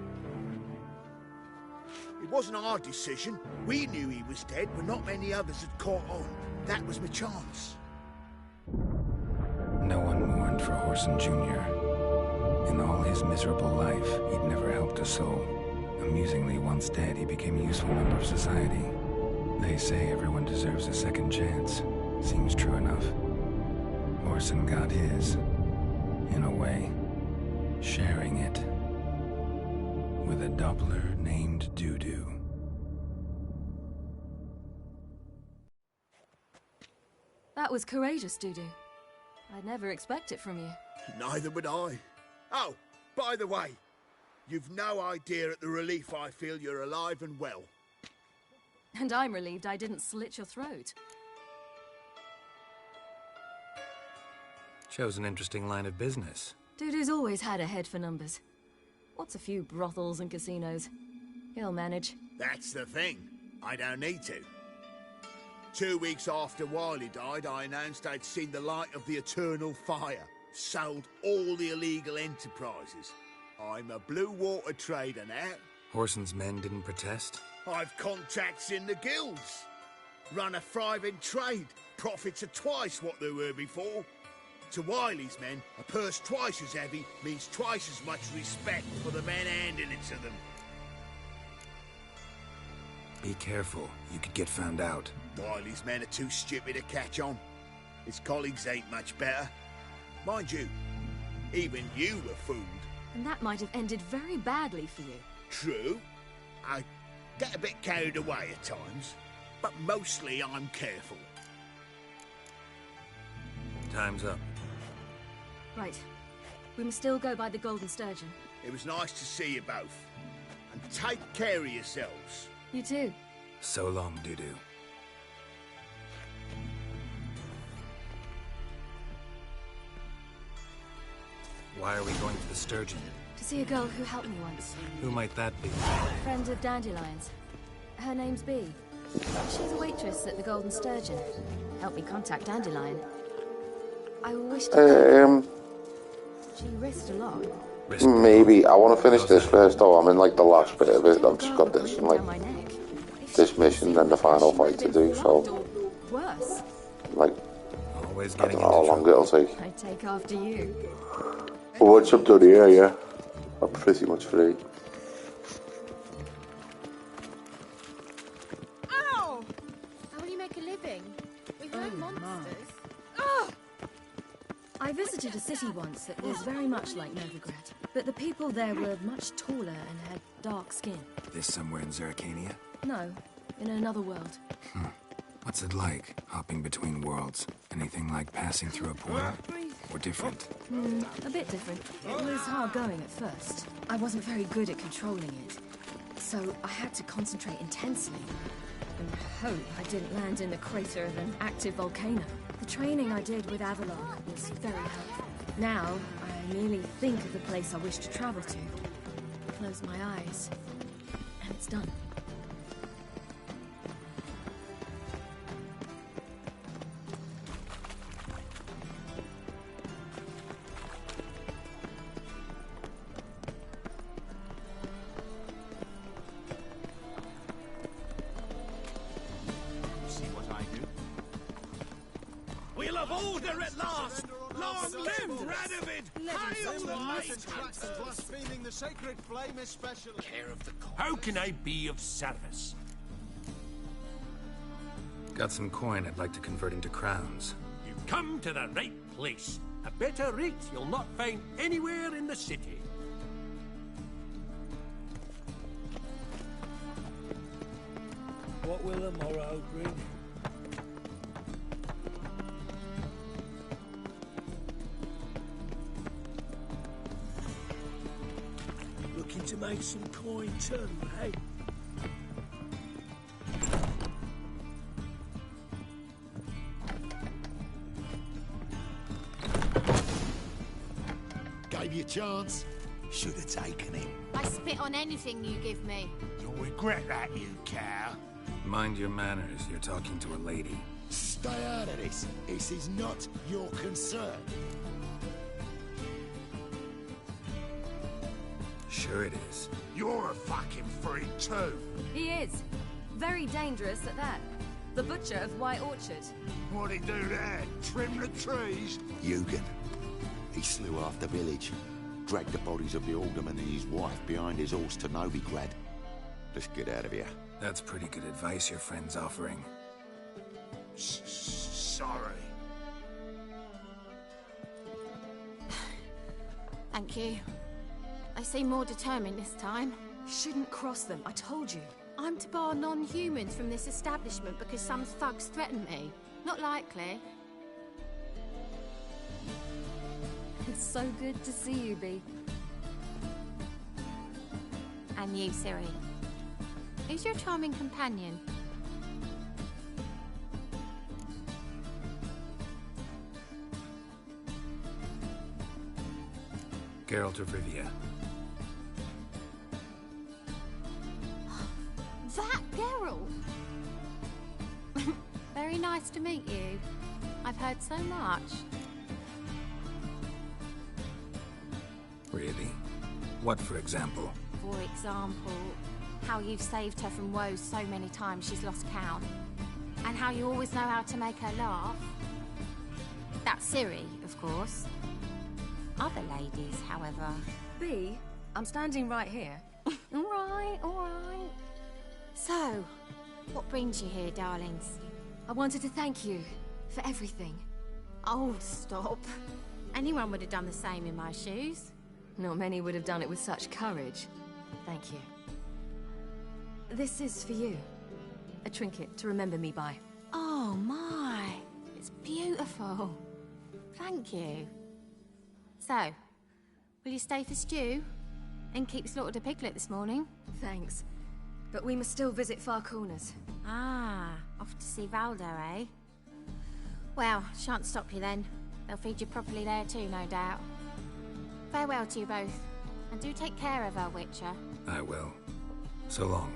It wasn't our decision. We knew he was dead, but not many others had caught on. That was my chance. No one mourned for Whoreson Jr. In all his miserable life, he'd never helped a soul. Amusingly, once dead, he became a useful member of society. They say everyone deserves a second chance. Seems true enough. Whoreson got his, in a way, sharing it with a Doppler named Dudu. That was courageous, Dudu. I'd never expect it from you. Neither would I. Oh, by the way, you've no idea at the relief I feel you're alive and well. And I'm relieved I didn't slit your throat. Shows an interesting line of business. Dudu's always had a head for numbers. What's a few brothels and casinos? He'll manage. That's the thing. I don't need to. 2 weeks after Wiley died, I announced I'd seen the light of the eternal fire. Sold all the illegal enterprises. I'm a blue water trader now. Whoreson's men didn't protest? I've contacts in the guilds. Run a thriving trade. Profits are twice what they were before. To Wiley's men, a purse twice as heavy means twice as much respect for the men handing it to them. Be careful. You could get found out. Wiley's men are too stupid to catch on. His colleagues ain't much better. Mind you, even you were fooled. And that might have ended very badly for you. True. I get a bit carried away at times, but mostly I'm careful. Time's up. Right. We must still go by the Golden Sturgeon. It was nice to see you both. And take care of yourselves. You too. So long, Dudu. Why are we going to the Sturgeon? To see a girl who helped me once. Who might that be? Friend of Dandelion's. Her name's Bee. She's a waitress at the Golden Sturgeon. Helped me contact Dandelion. I wish to... She risked a lot. Maybe. I want to finish this first, though. I'm in, like, the last bit of it. I've just got this, like, this mission and the final fight to do, so... Worse. Like, Always I don't know how long it'll take. I take after you. But once I'm done here, yeah, I'm pretty much free. Ow! How will you make a living? We've no monsters. I visited a city once that was very much like Novigrad, but the people there were much taller and had dark skin. This somewhere in Zeracania? No, in another world. What's it like, hopping between worlds? Anything like passing through a portal? Or different? A bit different. It was hard going at first. I wasn't very good at controlling it, so I had to concentrate intensely and hope I didn't land in the crater of an active volcano. The training I did with Avalok was very helpful. Now, I merely think of the place I wish to travel to, close my eyes, and it's done. We'll have order at last! Long live Radovid! Hail the mate! Blaspheming the sacred flame especially. Care of the cause. How can I be of service? Got some coin I'd like to convert into crowns. You've come to the right place. A better rate you'll not find anywhere in the city. What will the morrow bring? Looking to make some coin too, hey? Gave you a chance. Should have taken it. I spit on anything you give me. You'll regret that, you cow. Mind your manners, you're talking to a lady. Stay out of this. This is not your concern. Sure it is. You're a fucking freak too. He is. Very dangerous at that. The butcher of White Orchard. What'd he do there? Trim the trees? Eugen. He slew half the village. Dragged the bodies of the alderman and his wife behind his horse to Novigrad. Let's get out of here. That's pretty good advice your friend's offering. Sorry. Thank you. They seem more determined this time. Shouldn't cross them, I told you. I'm to bar non-humans from this establishment because some thugs threaten me. Not likely. It's so good to see you, Bee. And you, Ciri. Who's your charming companion? Geralt of Rivia. That Geralt! Very nice to meet you. I've heard so much. Really? What, for example? For example, how you've saved her from woes so many times she's lost count. And how you always know how to make her laugh. That's Ciri, of course. Other ladies, however... Bee, I'm standing right here. All right. So, what brings you here, darlings? I wanted to thank you for everything. Oh, stop. Anyone would have done the same in my shoes. Not many would have done it with such courage. Thank you. This is for you. A trinket to remember me by. Oh, my. It's beautiful. Thank you. So, will you stay for stew? And keep slaughtered a piglet this morning? Thanks. But we must still visit Far Corners. Ah, off to see Valdo, eh? Well, shan't stop you then. They'll feed you properly there too, no doubt. Farewell to you both. And do take care of her, Witcher. I will. So long.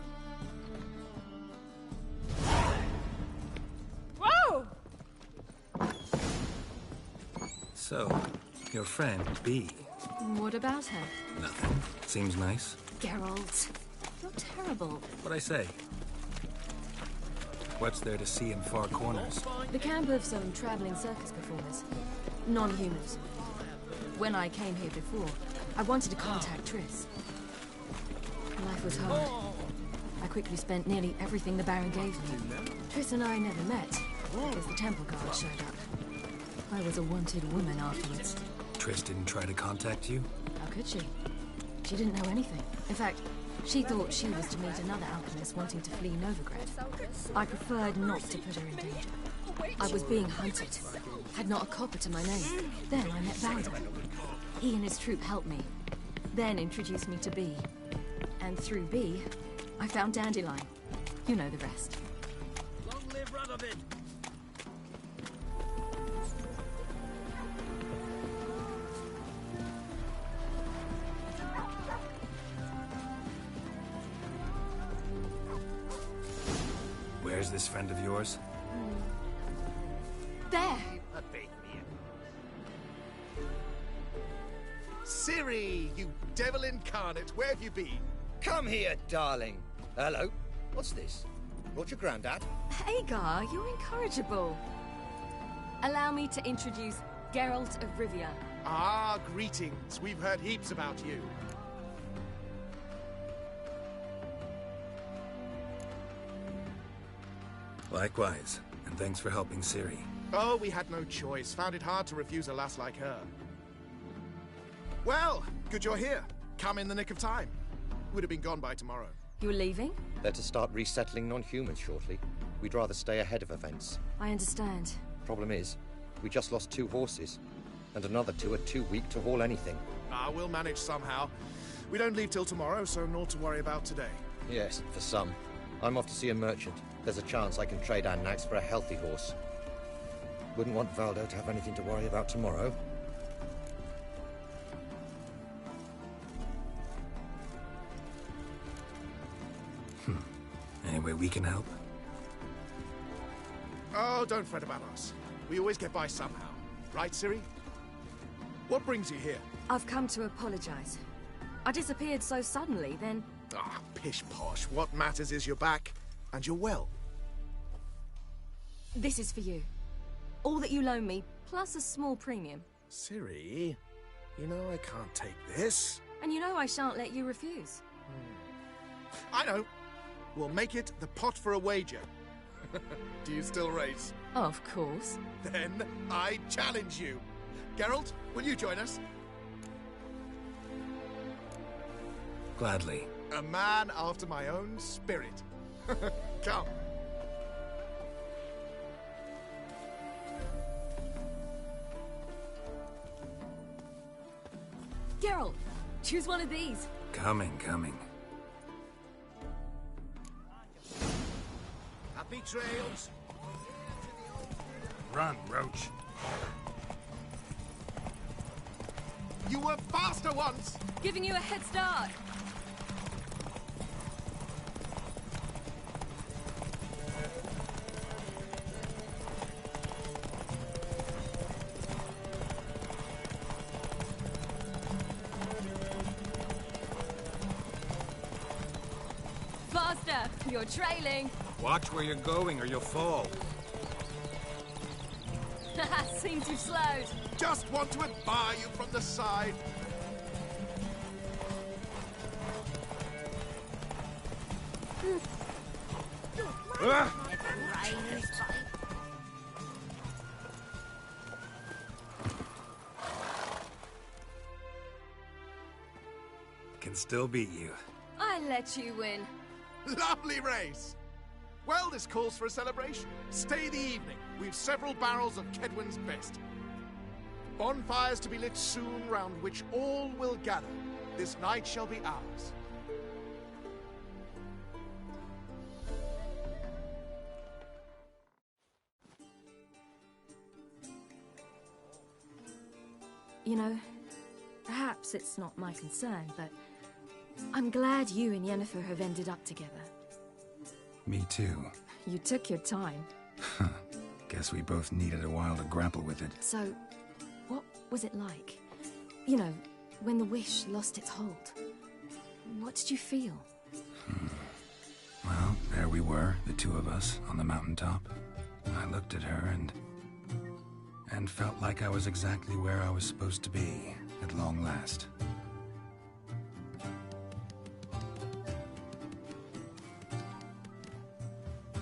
Whoa! So, your friend, Bee. What about her? Nothing. Seems nice. Geralt, you're terrible. What'd I say? What's there to see in Far Corners? The camp of some traveling circus performers. Non-humans. When I came here before, I wanted to contact Triss. Life was hard. I quickly spent nearly everything the Baron gave me. Triss and I never met, because the temple guard showed up. I was a wanted woman afterwards. Triss didn't try to contact you? How could she? She didn't know anything. In fact, she thought she was to meet another alchemist wanting to flee Novigrad. I preferred not to put her in danger. I was being hunted. Had not a copper to my name. Then I met Valdo. He and his troop helped me. Then introduced me to Bee. And through Bee, I found Dandelion. You know the rest. Long live Radovid! Where's this friend of yours? There! Ciri, you devil incarnate, where have you been? Come here, darling. Hello. What's this? Brought your granddad? Hagar, you're incorrigible. Allow me to introduce Geralt of Rivia. Ah, greetings. We've heard heaps about you. Likewise, and thanks for helping Ciri. Oh, we had no choice. Found it hard to refuse a lass like her. Well, good you're here. Come in the nick of time. Would have been gone by tomorrow. You're leaving? They're to start resettling non-humans shortly. We'd rather stay ahead of events. I understand. Problem is, we just lost 2 horses. And another 2 are too weak to haul anything. Ah, we'll manage somehow. We don't leave till tomorrow, so naught to worry about today. Yes, for some. I'm off to see a merchant. There's a chance I can trade our nags for a healthy horse. Wouldn't want Valdo to have anything to worry about tomorrow. Any way we can help? Oh, don't fret about us. We always get by somehow. Right, Ciri? What brings you here? I've come to apologize. I disappeared so suddenly, then... Ah, pish-posh. What matters is you're back, and you're well. This is for you. All that you loan me, plus a small premium. Ciri, you know I can't take this. And you know I shan't let you refuse. I know. We'll make it the pot for a wager. Do you still race? Of course. Then I challenge you. Geralt, will you join us? Gladly. A man after my own spirit. Come. Geralt, choose one of these. Coming. Happy trails. Run, Roach. You were faster once! Giving you a head start. Faster! You're trailing. Watch where you're going or you'll fall. Seems you've slowed. Just want to admire you from the side. Can still beat you. I let you win. Lovely race! Well, this calls for a celebration. Stay the evening. We've several barrels of Kedwen's best. Bonfires to be lit soon, round which all will gather. This night shall be ours. You know, perhaps it's not my concern, but I'm glad you and Yennefer have ended up together. Me too. You took your time. Guess we both needed a while to grapple with it. So, what was it like? You know, when the wish lost its hold. What did you feel? Well, there we were, the two of us, on the mountaintop. I looked at her and felt like I was exactly where I was supposed to be, at long last.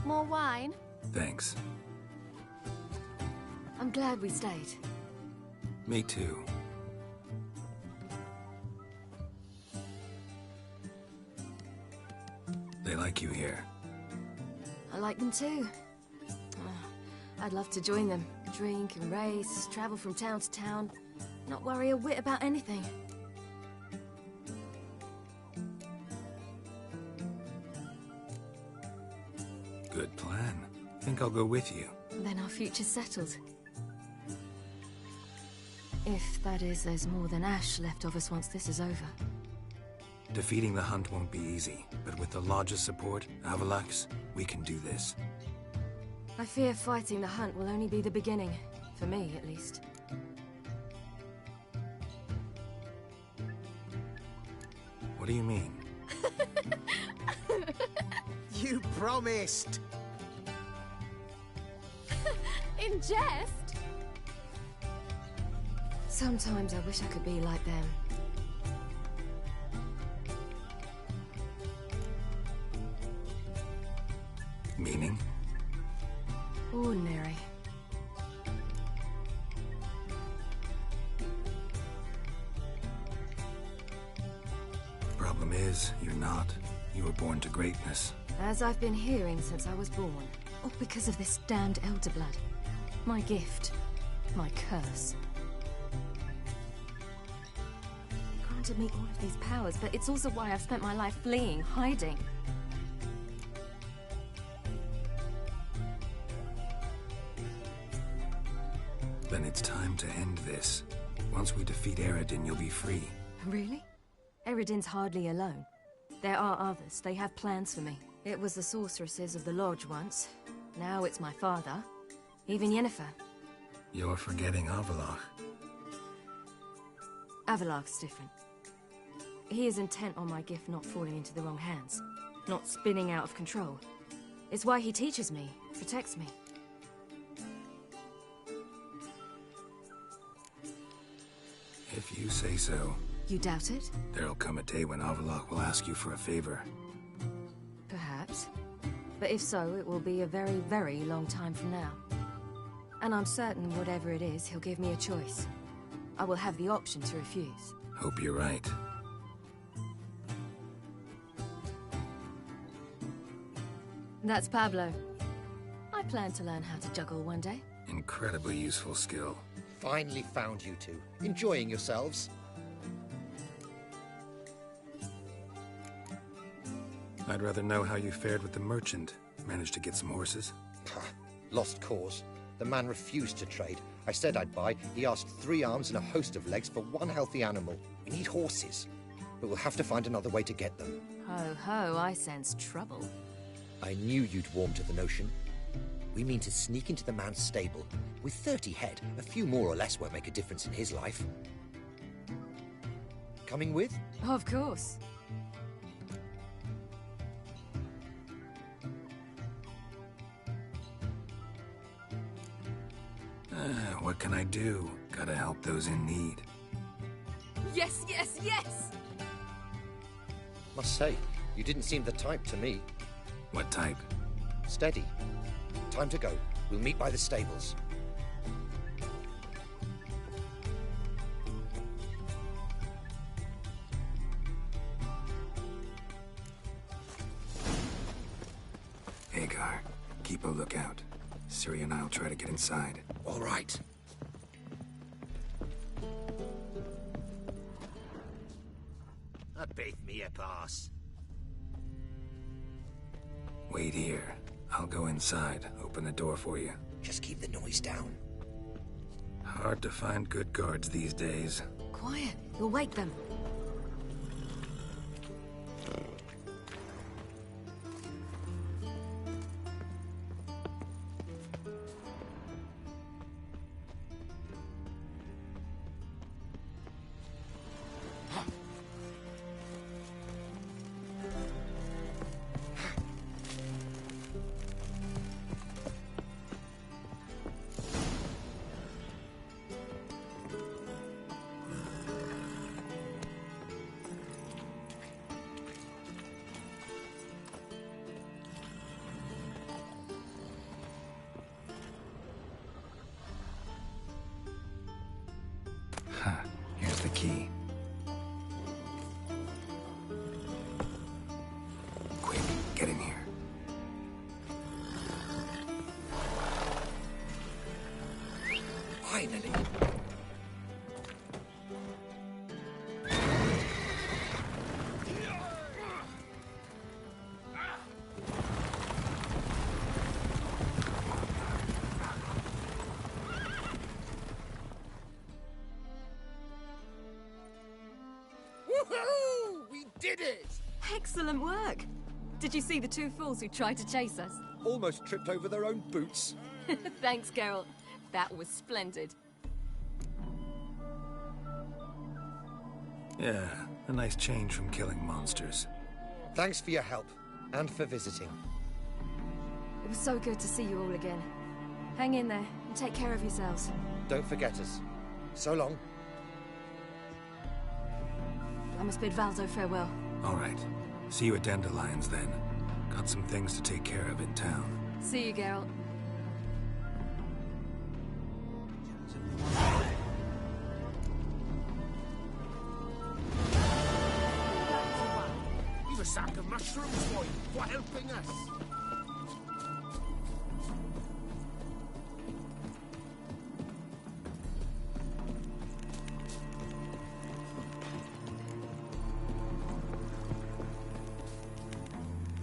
More wine? Thanks. I'm glad we stayed. Me too. They like you here. I like them too. I'd love to join them. Drink and race, travel from town to town. Not worry a whit about anything. Good plan. Think I'll go with you. Then our future's settled. If, that is, there's more than ash left of us once this is over. Defeating the hunt won't be easy, but with the Lodge's support, Avalax, we can do this. I fear fighting the hunt will only be the beginning. For me, at least. What do you mean? You promised! In jest? Sometimes I wish I could be like them. Meaning? Ordinary. Problem is, you're not. You were born to greatness. As I've been hearing since I was born. All because of this damned Elder Blood. My gift. My curse. Granted me all of these powers, but it's also why I've spent my life fleeing, hiding. Then it's time to end this. Once we defeat Eredin, you'll be free. Really? Eredin's hardly alone. There are others. They have plans for me. It was the sorceresses of the Lodge once. Now it's my father. Even Yennefer. You're forgetting Avallac'h. Avallac'h's different. He is intent on my gift not falling into the wrong hands, not spinning out of control. It's why he teaches me, protects me. If you say so. You doubt it? There'll come a day when Avallac'h will ask you for a favor. Perhaps. But if so, it will be a very, very long time from now. And I'm certain whatever it is, he'll give me a choice. I will have the option to refuse. Hope you're right. That's Pablo. I plan to learn how to juggle one day. Incredibly useful skill. Finally found you two. Enjoying yourselves? I'd rather know how you fared with the merchant. Managed to get some horses? Lost cause. The man refused to trade. I said I'd buy. He asked 3 arms and a host of legs for 1 healthy animal. We need horses. But we'll have to find another way to get them. Ho ho, I sense trouble. I knew you'd warm to the notion. We mean to sneak into the man's stable. With 30 head, a few more or less won't make a difference in his life. Coming with? Of course. What can I do? Gotta help those in need. Yes, yes, yes! Must say, you didn't seem the type to me. What type? Steady. Time to go. We'll meet by the stables. Hagar, keep a lookout. Ciri and I'll try to get inside. All right. That beat me a pass. Wait here. I'll go inside, open the door for you. Just keep the noise down. Hard to find good guards these days. Quiet, you'll wake them. Here's the key. Quick, get in here. Finally. Woohoo! We did it! Excellent work! Did you see the 2 fools who tried to chase us? Almost tripped over their own boots. Thanks, Geralt. That was splendid. Yeah, a nice change from killing monsters. Thanks for your help, and for visiting. It was so good to see you all again. Hang in there, and take care of yourselves. Don't forget us. So long. I must bid Valdo farewell. All right. See you at Dandelions, then. Got some things to take care of in town. See you, Geralt. He's a sack of mushrooms, boy, for helping us.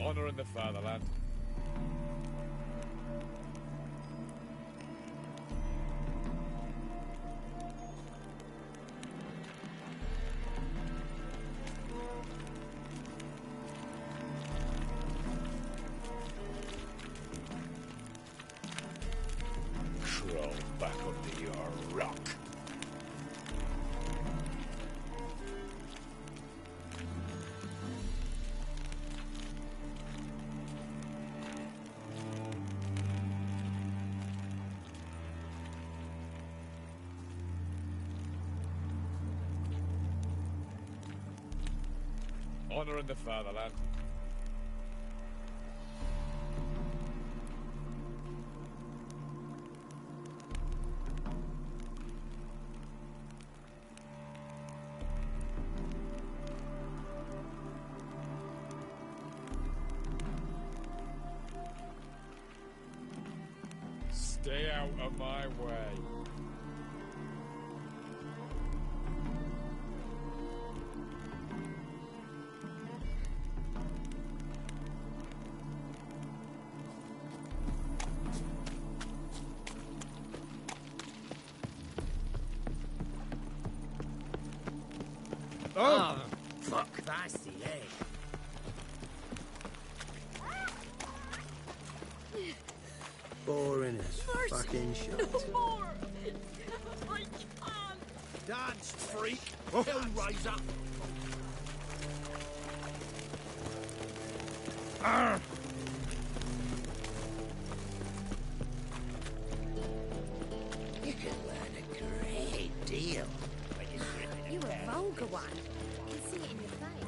Honor in the fatherland. Crawl back under your rock. Honor in the fatherland. Stay out of my way. Oh, fuck, that's the egg. Boring as fucking shit. No more! I can't! Dance, freak! Hellraiser! You can learn a great deal when you grip it. You a vulgar one. I can see it in your face.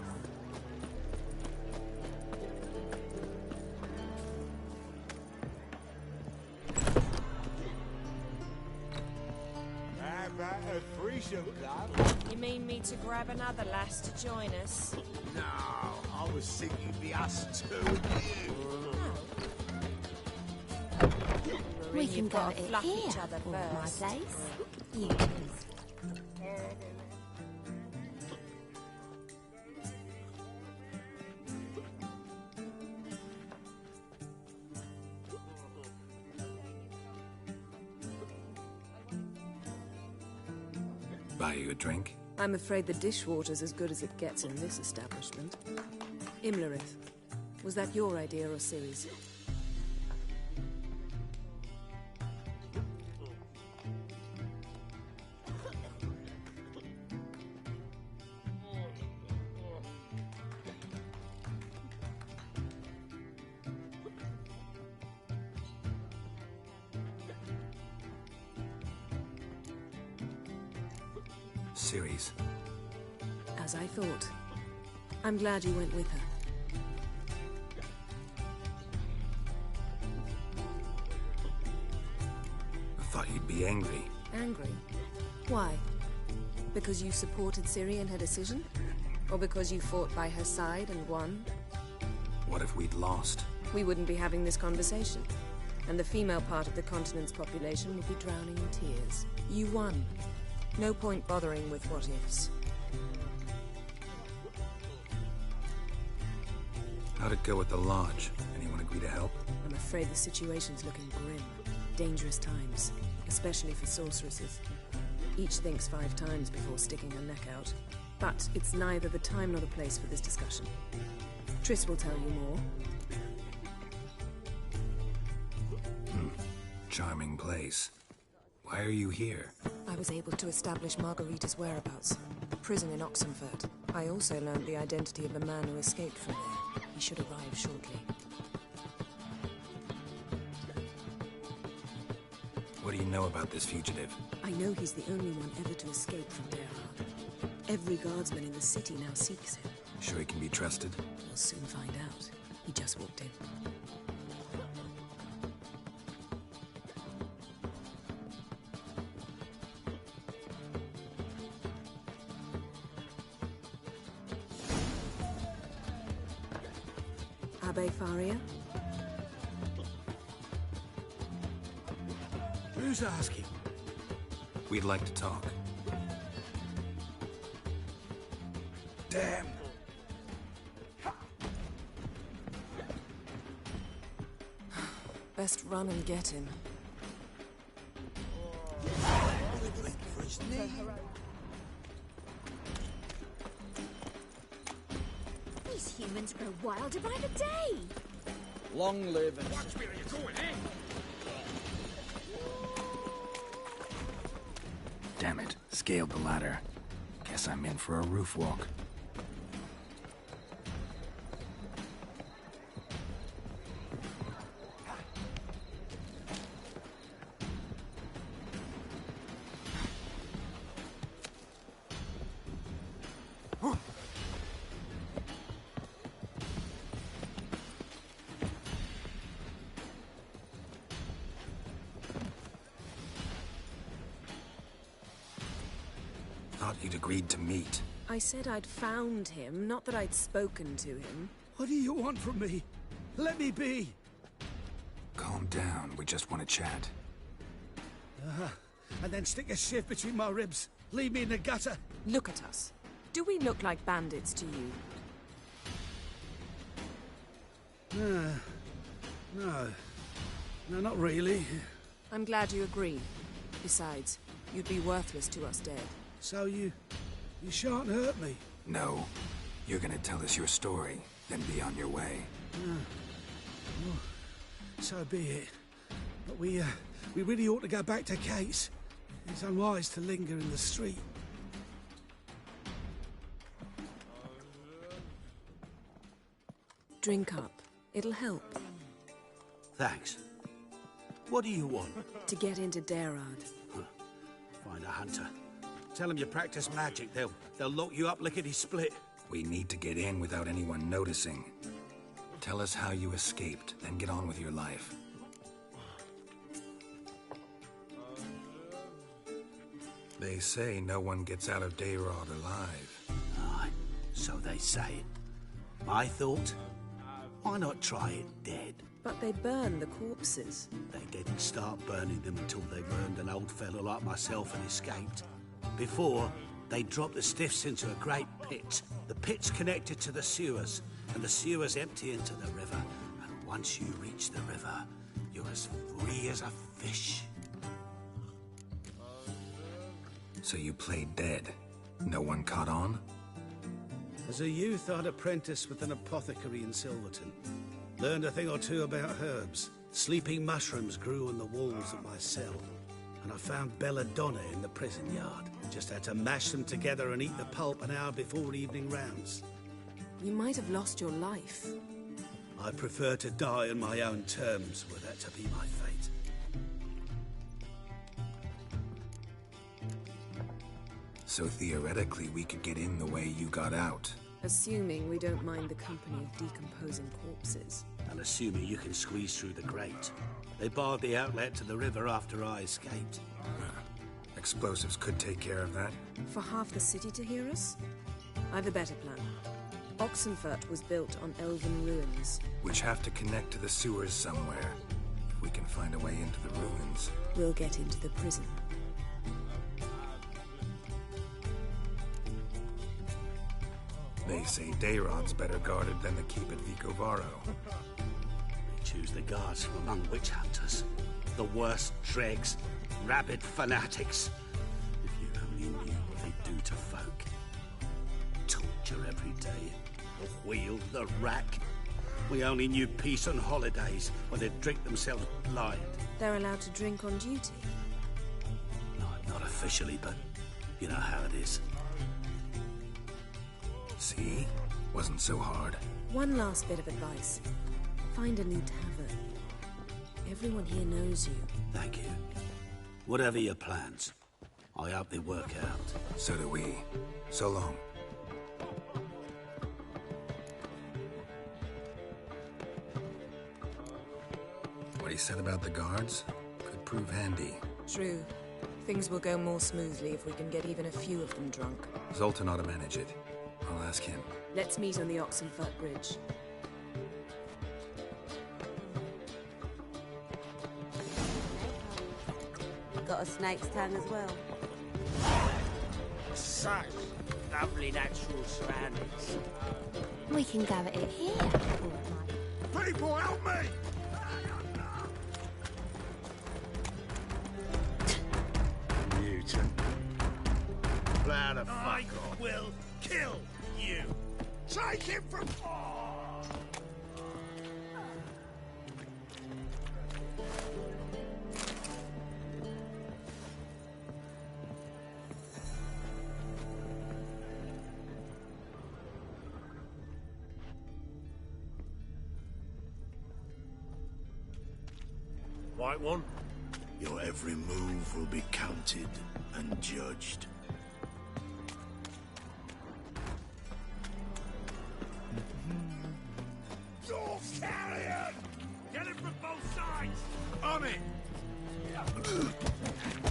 How about a threesome club? You mean me to grab another lass to join us? No, I was thinking the us two and you. We can You've go got to it fluff here, each other or my first. place. You. Buy you a drink? I'm afraid the dishwater's as good as it gets in this establishment. Imlerith, was that your idea or Ciri's? Ciri's. As I thought. I'm glad you went with her. I thought you'd be angry. Angry? Why? Because you supported Ciri in her decision? Or because you fought by her side and won? What if we'd lost? We wouldn't be having this conversation. And the female part of the continent's population would be drowning in tears. You won. No point bothering with what-ifs. How'd it go at the lodge? Anyone agree to help? I'm afraid the situation's looking grim. Dangerous times, especially for sorceresses. Each thinks 5 times before sticking her neck out. But it's neither the time nor the place for this discussion. Triss will tell you more. Charming place. Why are you here? I was able to establish Margarita's whereabouts. Prison in Oxenfurt. I also learned the identity of the man who escaped from there. He should arrive shortly. What do you know about this fugitive? I know he's the only one ever to escape from Terhard. Every guardsman in the city now seeks him. Sure he can be trusted? We'll soon find out. He just walked in. Abbe Faria? Who's asking? We'd like to talk. Damn. Best run and get him. These humans grow wilder by the day. Long live and... Watch where you're going, eh? Damn it. Scaled the ladder. Guess I'm in for a roof walk. you'd agreed to meet. I said I'd found him, not that I'd spoken to him. What do you want from me? Let me be. Calm down, we just want to chat. And then stick a shift between my ribs. Leave me in the gutter. Look at us. Do we look like bandits to you? No, not really. I'm glad you agree. Besides, you'd be worthless to us dead. So you shan't hurt me? No. You're gonna tell us your story, then be on your way. Well, so be it. But we really ought to go back to Kate's. It's unwise to linger in the street. Drink up. It'll help. Thanks. What do you want? To get into Daerad. Find a hunter. Tell them you practice magic. They'll lock you up lickety-split. We need to get in without anyone noticing. Tell us how you escaped, then get on with your life. They say no one gets out of Daerad alive. Aye, so they say. My thought? Why not try it dead? But they burn the corpses. They didn't start burning them until they burned an old fellow like myself and escaped. Before, they dropped the stiffs into a great pit. The pit's connected to the sewers, and the sewers empty into the river. And once you reach the river, you're as free as a fish. So you played dead? No one caught on? As a youth, I'd apprenticed with an apothecary in Silverton. Learned a thing or two about herbs. Sleeping mushrooms grew on the walls of my cell. And I found belladonna in the prison yard. Just had to mash them together and eat the pulp an hour before evening rounds. You might have lost your life. I prefer to die on my own terms, were that to be my fate. So theoretically, we could get in the way you got out. Assuming we don't mind the company of decomposing corpses. And assuming you can squeeze through the grate. They barred the outlet to the river after I escaped. Explosives could take care of that. For half the city to hear us? I've a better plan. Oxenfurt was built on elven ruins. Which have to connect to the sewers somewhere. If we can find a way into the ruins. We'll get into the prison. They say Daerad's better guarded than the keep at Vicovaro. They choose the guards from among witch hunters. The worst dregs, rabid fanatics. If you only knew what they do to folk. Torture every day. The wheel, the rack. We only knew peace on holidays when they'd drink themselves blind. They're allowed to drink on duty? No, not officially, but you know how it is. See? Wasn't so hard. One last bit of advice. Find a new tavern. Everyone here knows you. Thank you. Whatever your plans, I hope they work out. So do we. So long. What he said about the guards could prove handy. True. Things will go more smoothly if we can get even a few of them drunk. Zoltan ought to manage it. I'll ask him. Let's meet on the Oxenfurt Bridge. Got a snake's tongue as well. Such lovely natural surroundings. We can go at it here. People, help me! Mutant. Blow the fuck I will kill you. Take him from... White one? Your every move will be counted and judged. Dwarf carrion! Get him from both sides! On it!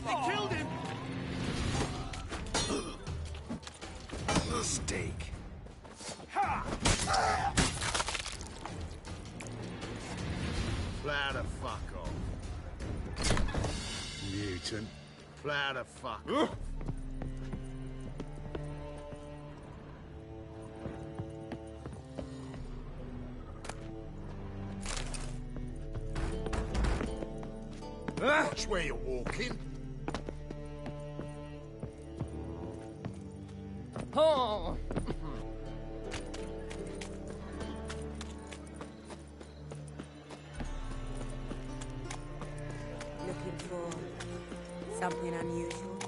They killed him! Steak. Plow the fuck off. Mutant. Plow the fuck off. Watch where you're walking. Oh. Looking for something unusual?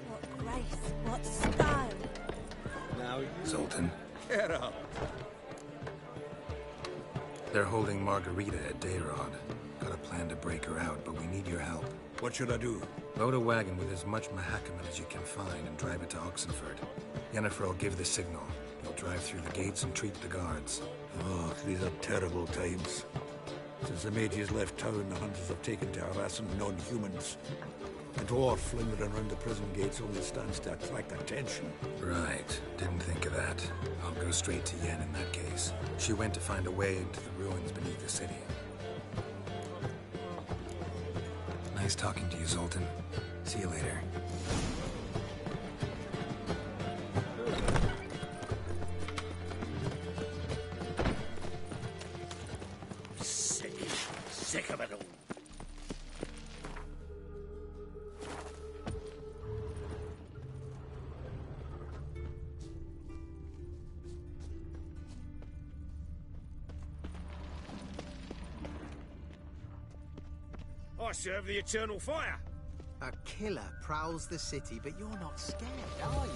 What grace, what style! Now you... Zoltan. Get up. They're holding Margarita at Dayrod. Got a plan to break her out, but we need your help. What should I do? Load a wagon with as much Mahakaman as you can find and drive it to Oxenford. Yennefer will give the signal. You'll drive through the gates and treat the guards. Oh, these are terrible times. Since the mages left town, the hunters have taken to harassing non-humans. The dwarf lingering around the prison gates only stands to attract attention. Right. Didn't think of that. I'll go straight to Yen in that case. She went to find a way into the ruins beneath the city. Nice talking to you, Zoltan. See you later. Sick of it all. I serve the Eternal Fire. A killer prowls the city, but you're not scared, are you?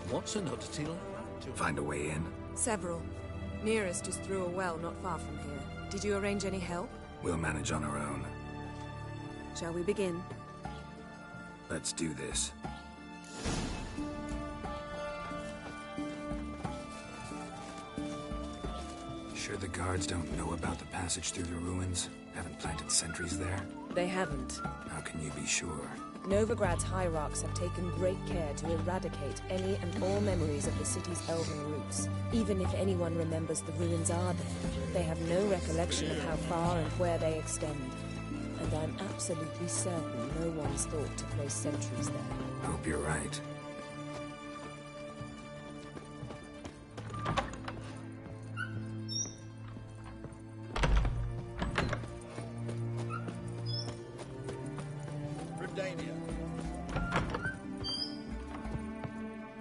What's an oddity like that? Find a way in? Several. Nearest is through a well not far from here. Did you arrange any help? We'll manage on our own. Shall we begin? Let's do this. Sure the guards don't know about the passage through the ruins? Haven't planted sentries there? They haven't. How can you be sure? Novigrad's hierarchs have taken great care to eradicate any and all memories of the city's elven roots. Even if anyone remembers the ruins are there, they have no recollection of how far and where they extend. And I'm absolutely certain no one's thought to place sentries there. Hope you're right.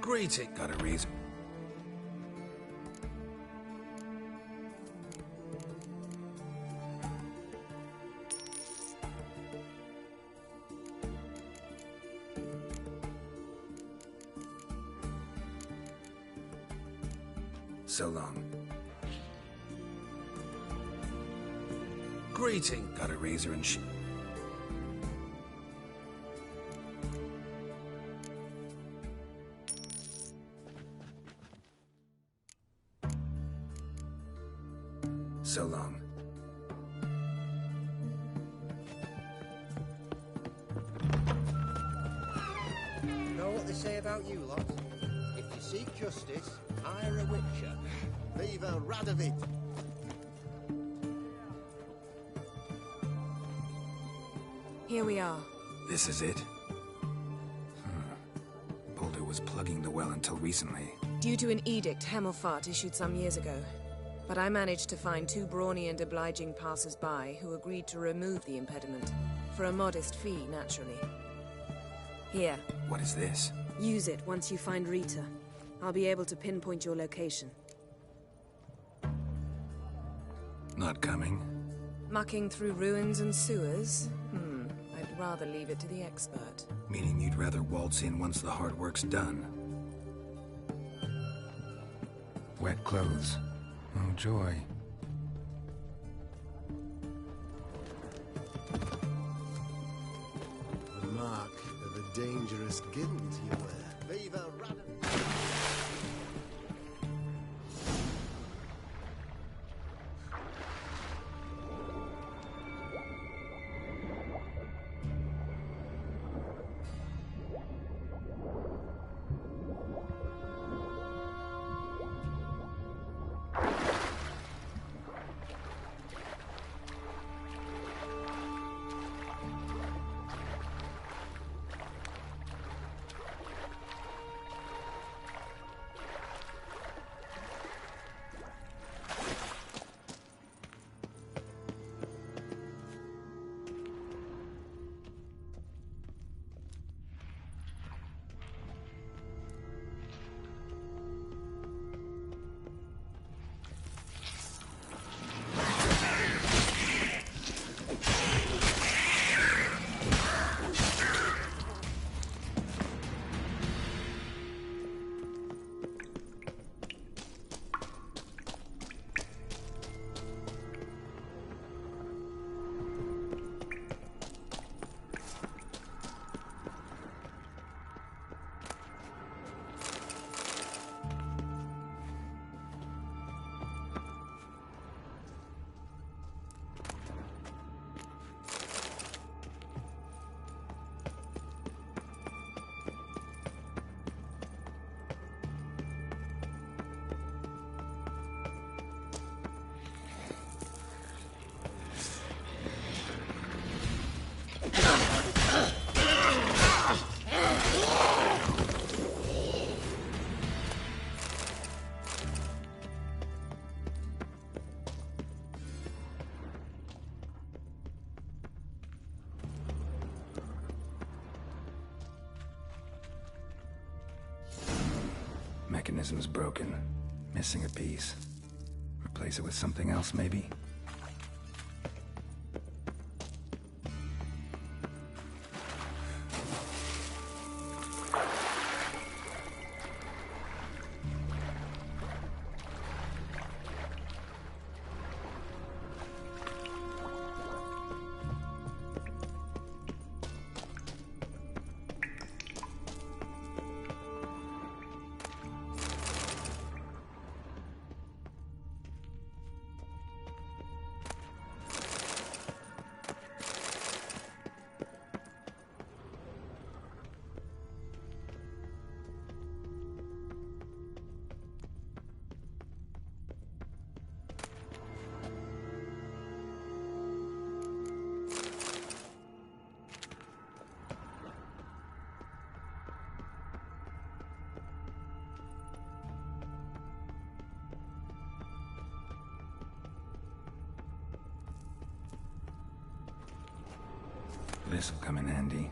Greeting. Got a reason. So long. Greeting. Got a razor and So long. Know what they say about you lot? If you seek justice, hire a witcher. Viva Radovid! Here we are. This is it? Boulder was plugging the well until recently. Due to an edict Hemelfart issued some years ago. But I managed to find two brawny and obliging passers-by who agreed to remove the impediment. For a modest fee, naturally. Here. What is this? Use it once you find Rita. I'll be able to pinpoint your location. Not coming? Mucking through ruins and sewers? I'd rather leave it to the expert. Meaning you'd rather waltz in once the hard work's done. Wet clothes. Oh, joy. The mark of a dangerous guild you wear. Viva Radon! Mechanism's broken. Missing a piece. Replace it with something else, maybe? This'll come in handy.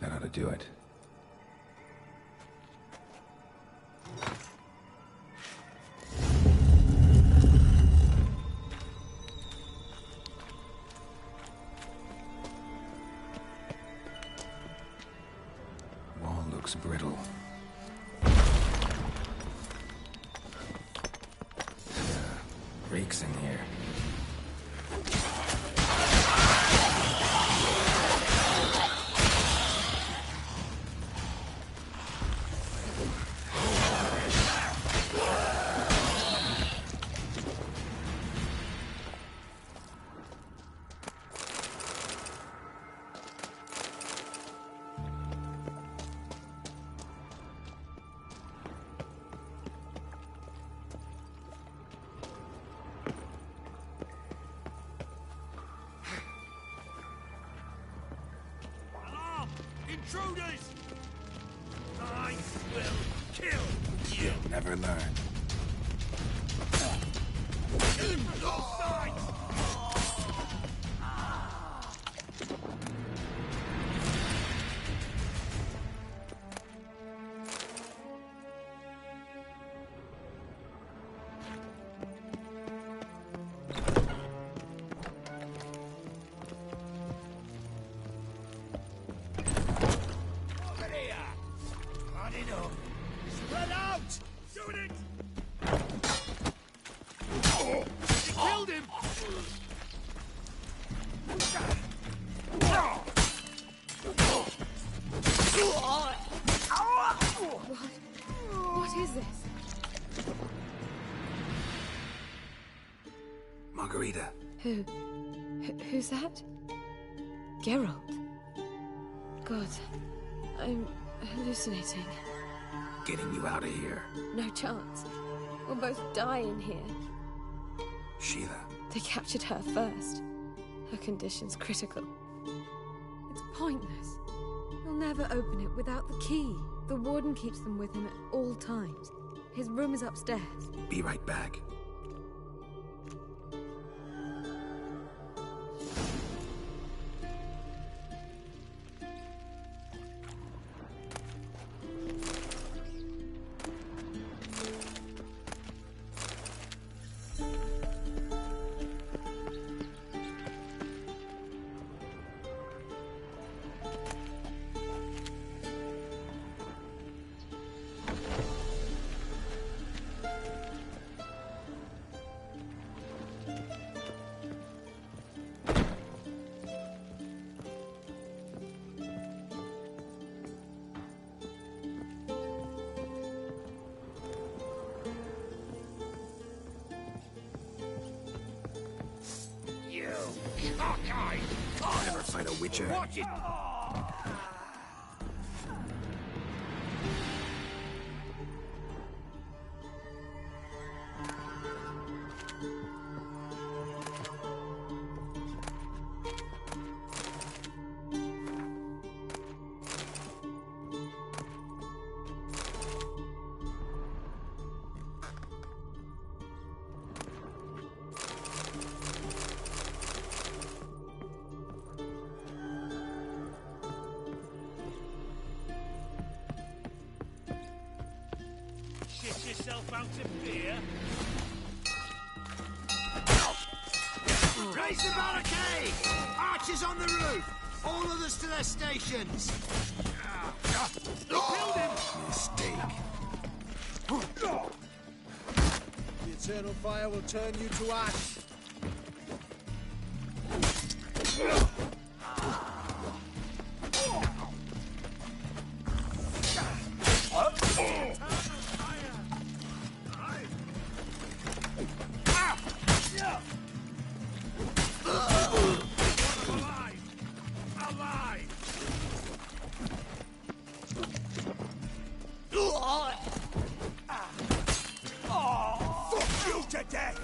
That ought to do it. Brittle. Reeks in here. Intruders! I will kill you! You'll never learn. Inside! Margarita. Who's that? Geralt. God, I'm hallucinating. Getting you out of here. No chance. We'll both die in here. Sheila. They captured her first. Her condition's critical. It's pointless. He'll never open it without the key. The warden keeps them with him at all times. His room is upstairs. Be right back. I'll never fight a witcher. Watch it! Shit yourself out of beer? Raise the barricade! Archers on the roof! All others to their stations! Killed him! Mistake. The eternal fire will turn you to ash. Fuck you to death!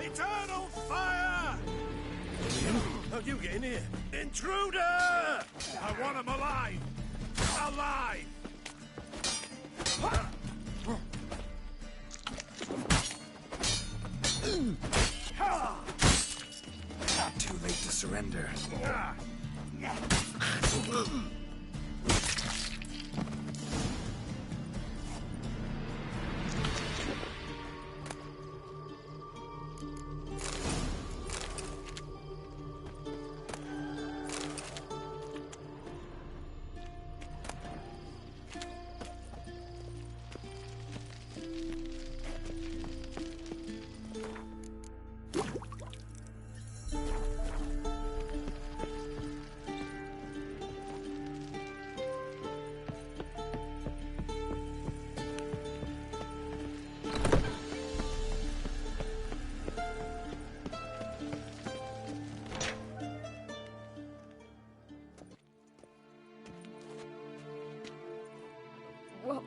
Eternal fire! How'd you get in here? Intruder! I want him alive! Alive! Too late to surrender.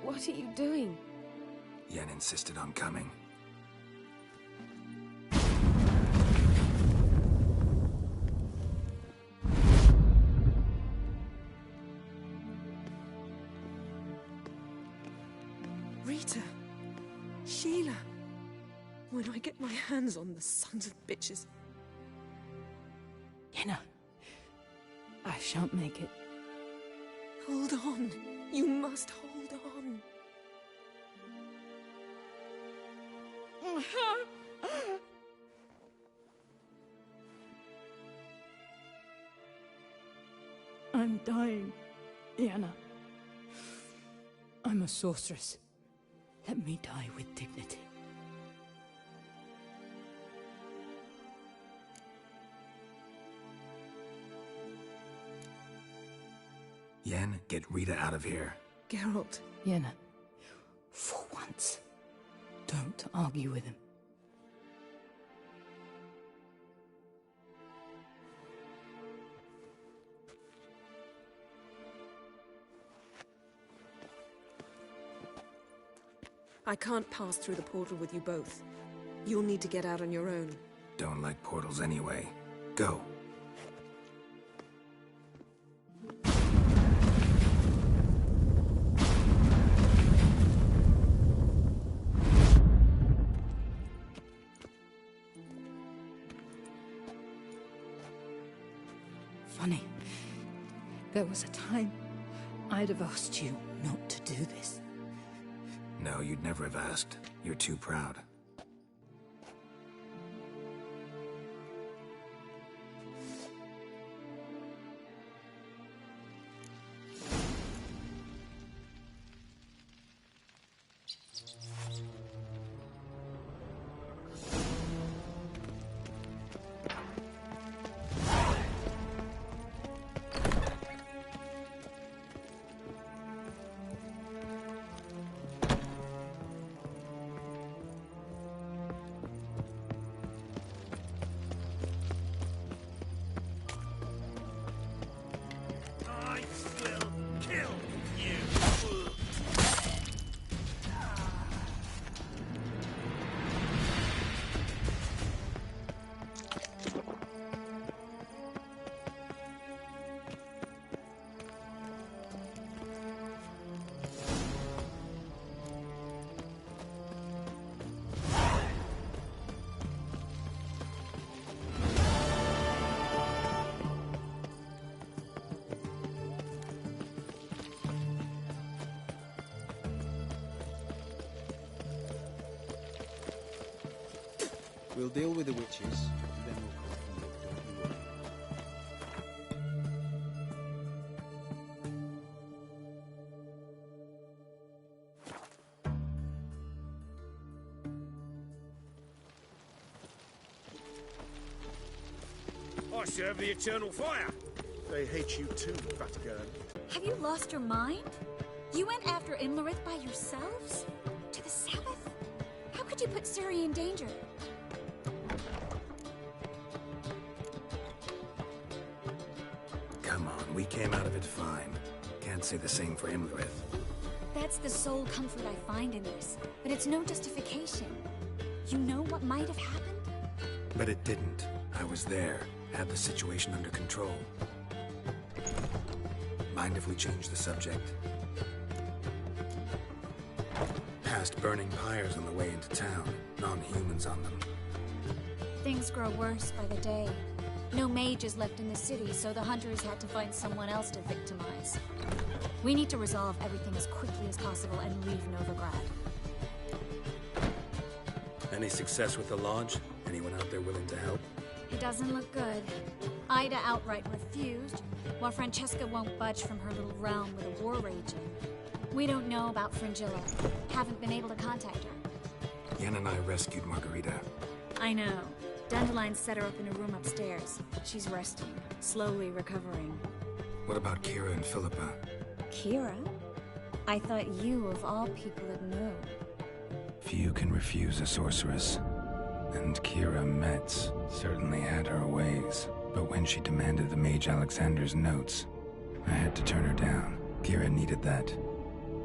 What are you doing? Yen insisted on coming. Rita. Sheila. When I get my hands on the sons of bitches. Yenna. I shan't make it. Hold on. You must hold on. I'm dying, Yenna. I'm a sorceress. Let me die with dignity. Yen, get Rita out of here. Geralt. Yenna, for once, don't argue with him. I can't pass through the portal with you both. You'll need to get out on your own. Don't like portals anyway. Go. Funny. There was a time I'd have asked you not to do this. No, you'd never have asked. You're too proud. We'll deal with the witches, then we'll call for you, don't you worry. I serve the Eternal Fire. They hate you too, Vatican. Have you lost your mind? You went after Imlerith by yourselves? To the south? How could you put Ciri in danger? Come on, we came out of it fine. Can't say the same for Imlerith. That's the sole comfort I find in this, but it's no justification. You know what might have happened? But it didn't. I was there, had the situation under control. Mind if we change the subject? Past burning pyres on the way into town, non-humans on them. Things grow worse by the day. No mages left in the city, so the hunters had to find someone else to victimize. We need to resolve everything as quickly as possible and leave Novigrad. Any success with the Lodge? Anyone out there willing to help? It doesn't look good. Ida outright refused, while Francesca won't budge from her little realm with a war raging. We don't know about Fringilla. Haven't been able to contact her. Yen and I rescued Margarita. I know. Dandelion set her up in a room upstairs. She's resting, slowly recovering. What about Kira and Philippa? Kira? I thought you, of all people, would know. Few can refuse a sorceress. And Kira Metz certainly had her ways. But when she demanded the Mage Alexander's notes, I had to turn her down. Kira needed that,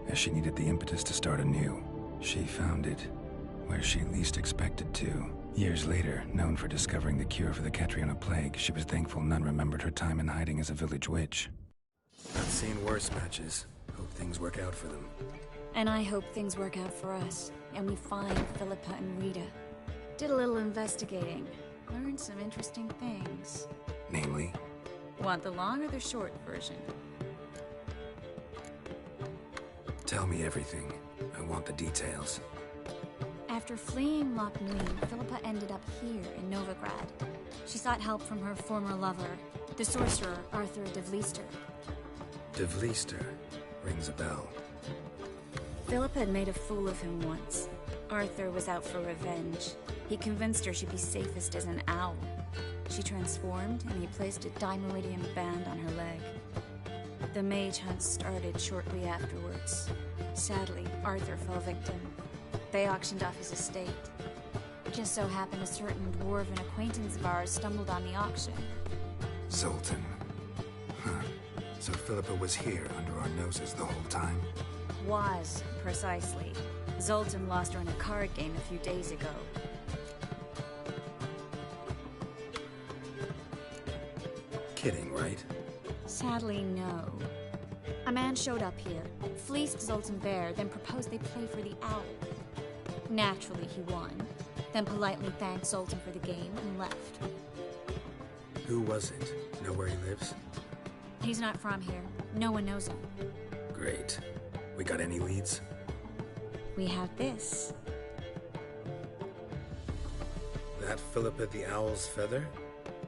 as she needed the impetus to start anew. She found it where she least expected to. Years later, known for discovering the cure for the Catriona plague, she was thankful none remembered her time in hiding as a village witch. I've seen worse matches. Hope things work out for them. And I hope things work out for us, and we find Philippa and Rita. Did a little investigating. Learned some interesting things. Namely? Want the long or the short version? Tell me everything. I want the details. After fleeing Loch Nui, Philippa ended up here in Novigrad. She sought help from her former lover, the sorcerer Arthur de Vlister. De Vlister rings a bell. Philippa had made a fool of him once. Arthur was out for revenge. He convinced her she'd be safest as an owl. She transformed, and he placed a Dimeridian band on her leg. The mage hunt started shortly afterwards. Sadly, Arthur fell victim. They auctioned off his estate. It just so happened a certain dwarven acquaintance of ours stumbled on the auction. Zoltan. Huh. So Philippa was here under our noses the whole time? Was, precisely. Zoltan lost her in a card game a few days ago. Kidding, right? Sadly, no. A man showed up here, fleeced Zoltan bare, then proposed they play for the owl. Naturally, he won, then politely thanked Zoltan for the game and left. Who was it? Know where he lives? He's not from here. No one knows him. Great. We got any leads? We have this. That Philippa the Owl's feather?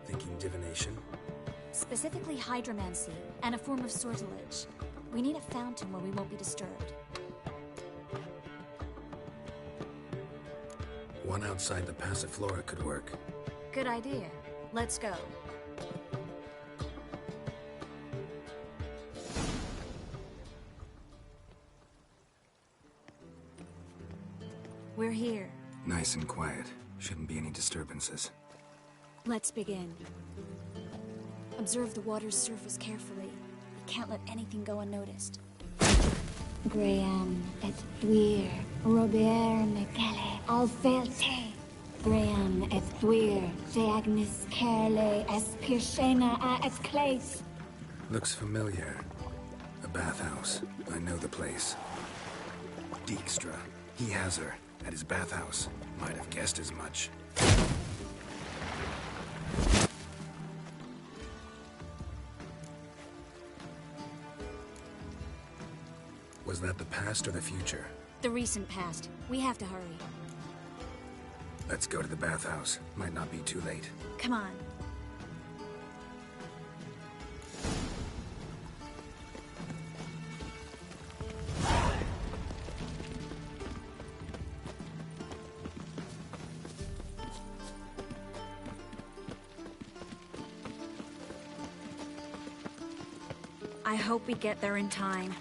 Thinking divination? Specifically hydromancy, and a form of sortilege. We need a fountain where we won't be disturbed. One outside the Passiflora could work. Good idea. Let's go. We're here. Nice and quiet. Shouldn't be any disturbances. Let's begin. Observe the water's surface carefully. We can't let anything go unnoticed. Graham et thuir, Robert Mekele, Alfelte. Graham et thuir, Theagnis Kerle, es Pirshena a es Clace. Looks familiar. A bathhouse. I know the place. Dijkstra. He has her. At his bathhouse. Might have guessed as much. Was that the past or the future? The recent past. We have to hurry. Let's go to the bathhouse. Might not be too late. Come on. I hope we get there in time.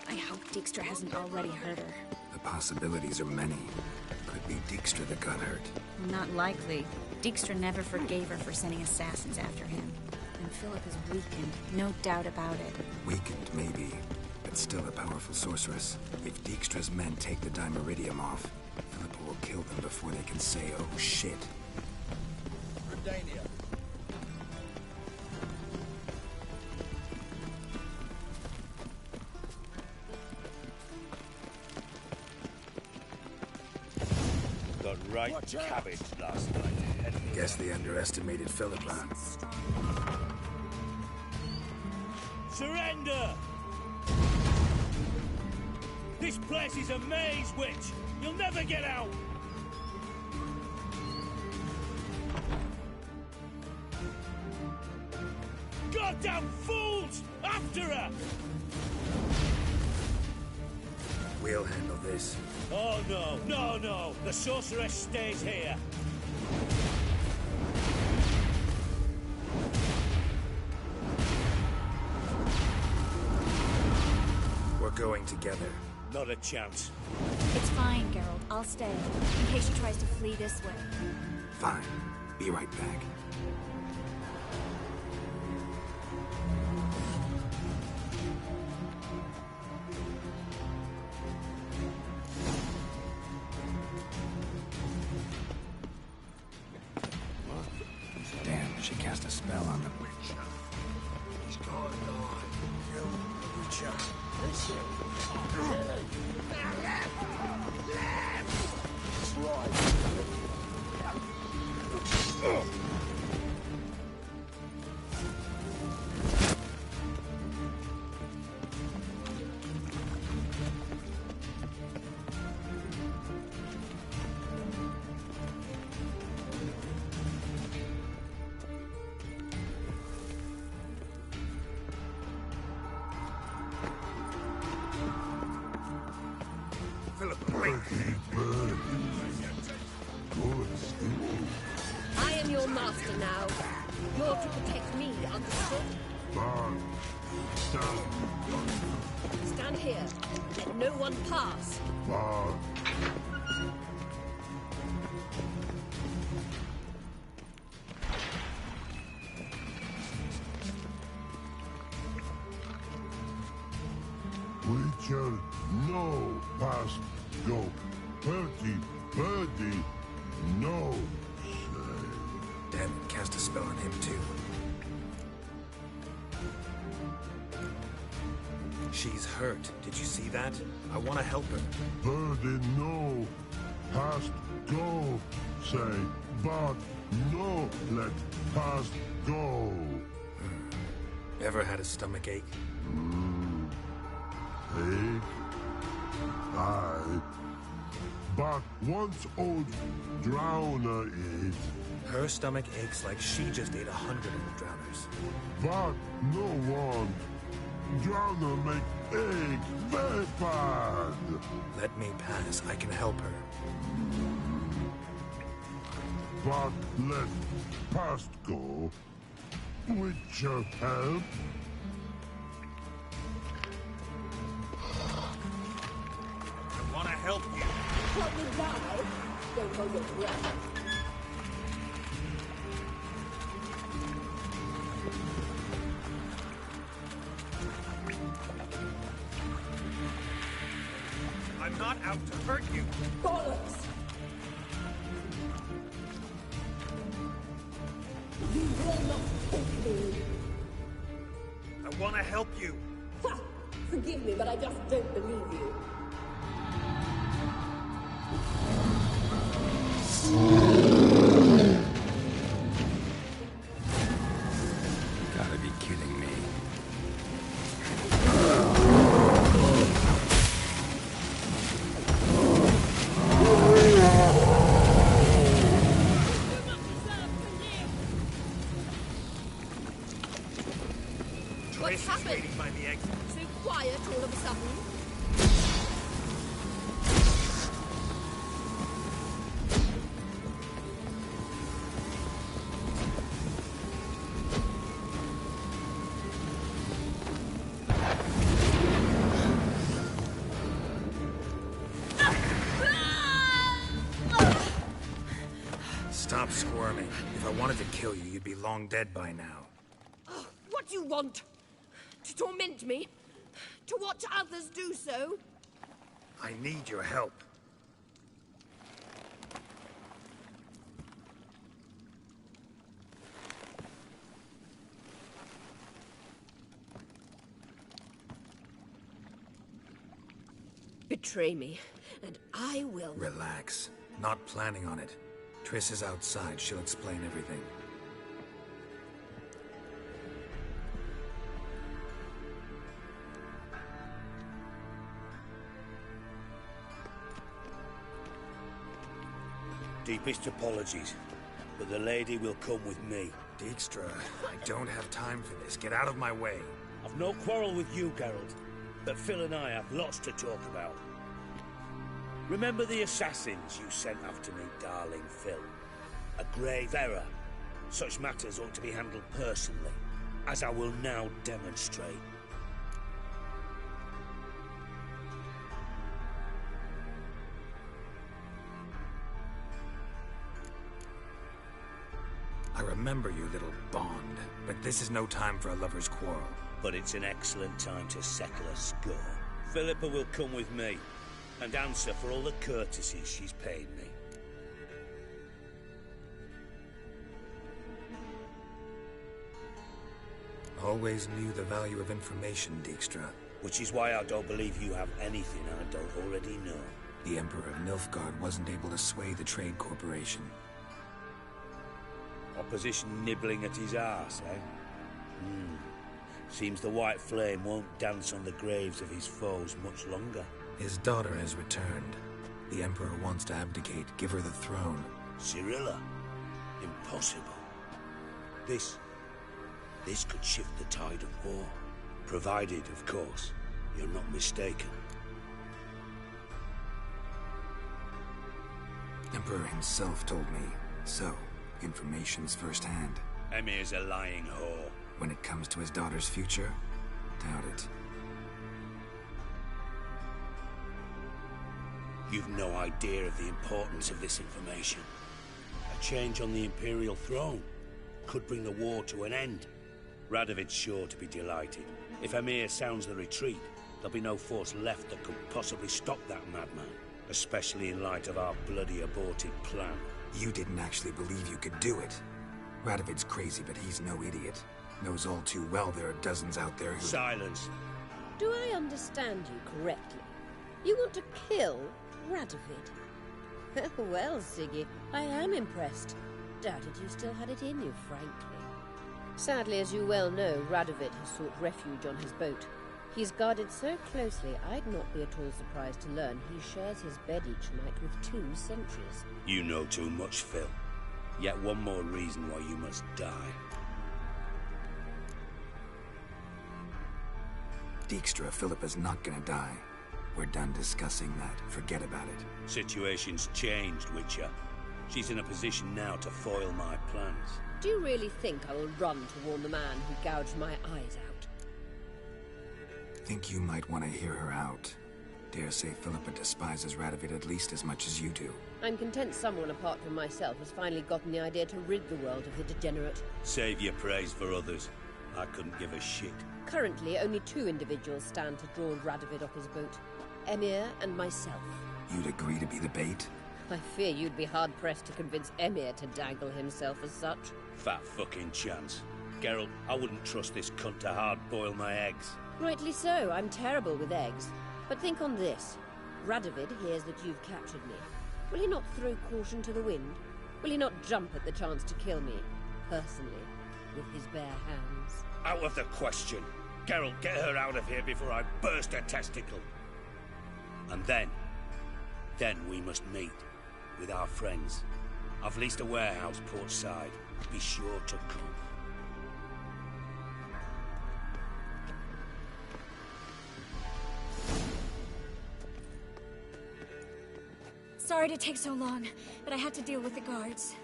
I hope Dijkstra hasn't already hurt her. The possibilities are many. Could be Dijkstra that got hurt. Not likely. Dijkstra never forgave her for sending assassins after him. And Philip is weakened, no doubt about it. Weakened, maybe, but still a powerful sorceress. If Dijkstra's men take the Dimeridium off, Philippa will kill them before they can say, oh shit. Redania. Right cabbage last night. Guess they underestimated Philippa. Surrender! This place is a maze, witch! You'll never get out! Goddamn fools! After her! We'll handle this. Oh no, no, no! The sorceress stays here! We're going together. Not a chance. It's fine, Geralt. I'll stay, in case she tries to flee this way. Fine. Be right back. Damn, she cast a spell on them. He's got a knife. Kill the Witcher. I am your master now. You're to protect me, understood? Stand here. Let no one pass. Witcher, no past go. Bertie, birdie, no say. Damn it, cast a spell on him too. She's hurt. Did you see that? I want to help her. Birdie, no past go say. But no let past go. Ever had a stomach ache? Ache? Aye. But once old drowner eats. Her stomach aches like she just ate 100 of the drowners. But no one. Drowner make ache very bad. Let me pass. I can help her. But let past go. Witcher help. I want to help you. Help me die. Don't hold your breath. I'm not out to hurt you. Bollocks! You will not take me. I want to help you. Ha! Forgive me, but I just don't believe you. Gotta be kidding me. What's happened? By the exit. So quiet all of a sudden. Stop squirming. If I wanted to kill you, you'd be long dead by now. Oh, what do you want? To torment me? To watch others do so? I need your help. Betray me, and I will... Relax. Not planning on it. Triss is outside. She'll explain everything. Deepest apologies, but the lady will come with me. Dijkstra, I don't have time for this. Get out of my way. I've no quarrel with you, Geralt, but Phil and I have lots to talk about. Remember the assassins you sent after me, darling Phil? A grave error. Such matters ought to be handled personally, as I will now demonstrate. I remember your little bond, but this is no time for a lover's quarrel. But it's an excellent time to settle a score. Philippa will come with me, and answer for all the courtesies she's paid me. Always knew the value of information, Dijkstra. Which is why I don't believe you have anything I don't already know. The Emperor of Nilfgaard wasn't able to sway the Trade Corporation. Opposition nibbling at his arse, eh? Seems the White Flame won't dance on the graves of his foes much longer. His daughter has returned. The Emperor wants to abdicate, give her the throne. Cirilla? Impossible. This could shift the tide of war. Provided, of course, you're not mistaken. Emperor himself told me. So, information's firsthand. Emir's a lying whore. When it comes to his daughter's future, doubt it. You've no idea of the importance of this information. A change on the Imperial throne could bring the war to an end. Radovid's sure to be delighted. If Emir sounds the retreat, there'll be no force left that could possibly stop that madman. Especially in light of our bloody aborted plan. You didn't actually believe you could do it. Radovid's crazy, but he's no idiot. Knows all too well there are dozens out there who... Silence! Do I understand you correctly? You want to kill Radovid? Well, Siggy, I am impressed. Doubted you still had it in you, frankly. Sadly, as you well know, Radovid has sought refuge on his boat. He's guarded so closely, I'd not be at all surprised to learn he shares his bed each night with 2 sentries. You know too much, Phil. Yet one more reason why you must die. Dijkstra, Philippa's not gonna die. We're done discussing that. Forget about it. Situation's changed, Witcher. She's in a position now to foil my plans. Do you really think I will run to warn the man who gouged my eyes out? Think you might want to hear her out. Dare say Philippa despises Radovid at least as much as you do. I'm content someone apart from myself has finally gotten the idea to rid the world of the degenerate. Save your praise for others. I couldn't give a shit. Currently, only 2 individuals stand to draw Radovid off his boat. Emir and myself. You'd agree to be the bait? I fear you'd be hard-pressed to convince Emir to dangle himself as such. Fat fucking chance. Geralt, I wouldn't trust this cunt to hard-boil my eggs. Rightly so, I'm terrible with eggs. But think on this. Radovid hears that you've captured me. Will he not throw caution to the wind? Will he not jump at the chance to kill me, personally, with his bare hands? Out of the question. Geralt, get her out of here before I burst her testicle. And then we must meet with our friends. I've leased a warehouse port side. Be sure to come. Sorry to take so long, but I had to deal with the guards.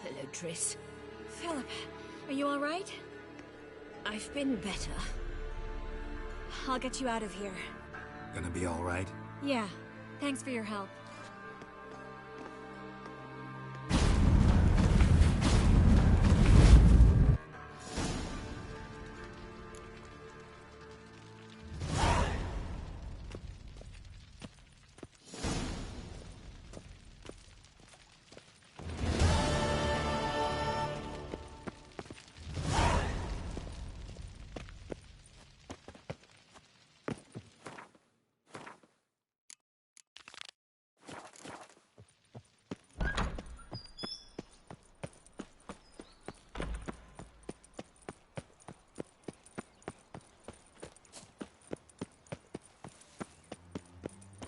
Hello, Triss. Philip, are you all right? I've been better. I'll get you out of here. Gonna be all right? Yeah. Thanks for your help.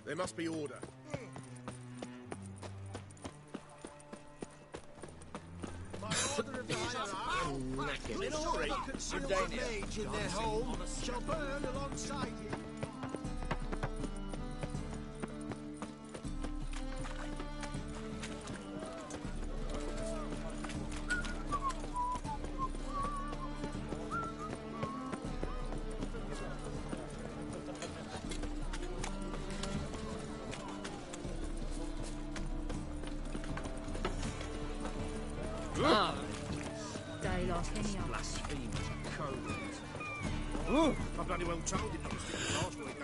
There must be order. Minori, consider what mage in their home shall burn alongside you. I bloody well told him I was getting last week.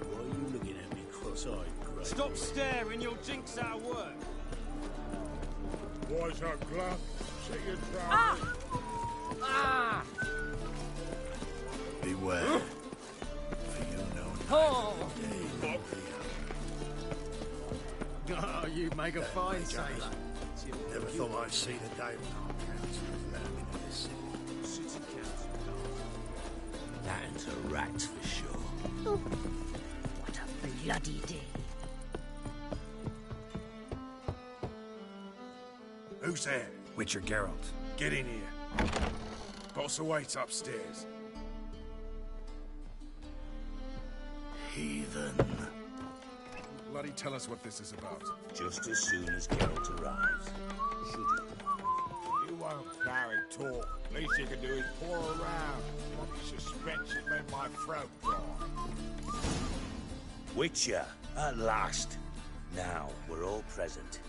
Why are you looking at me cross-eyed, Grey? Stop staring, you'll jinx our work. Why's that glove? See you try. Ah! Ah! Beware. For you know Oh! Oh, you make a fine sailor. Never thought I'd see the day when our council was allowed into this city. City council. That's a rat for sure. Oh, what a bloody day. Who's there? Witcher Geralt. Get in here. Boss awaits upstairs. Heathen. bloody tell us what this is about. Just as soon as Geralt arrives. Should he? You won't plow and talk. Least you can do is pour around. Bloody suspense has made my throat dry. Witcher, at last. Now, we're all present.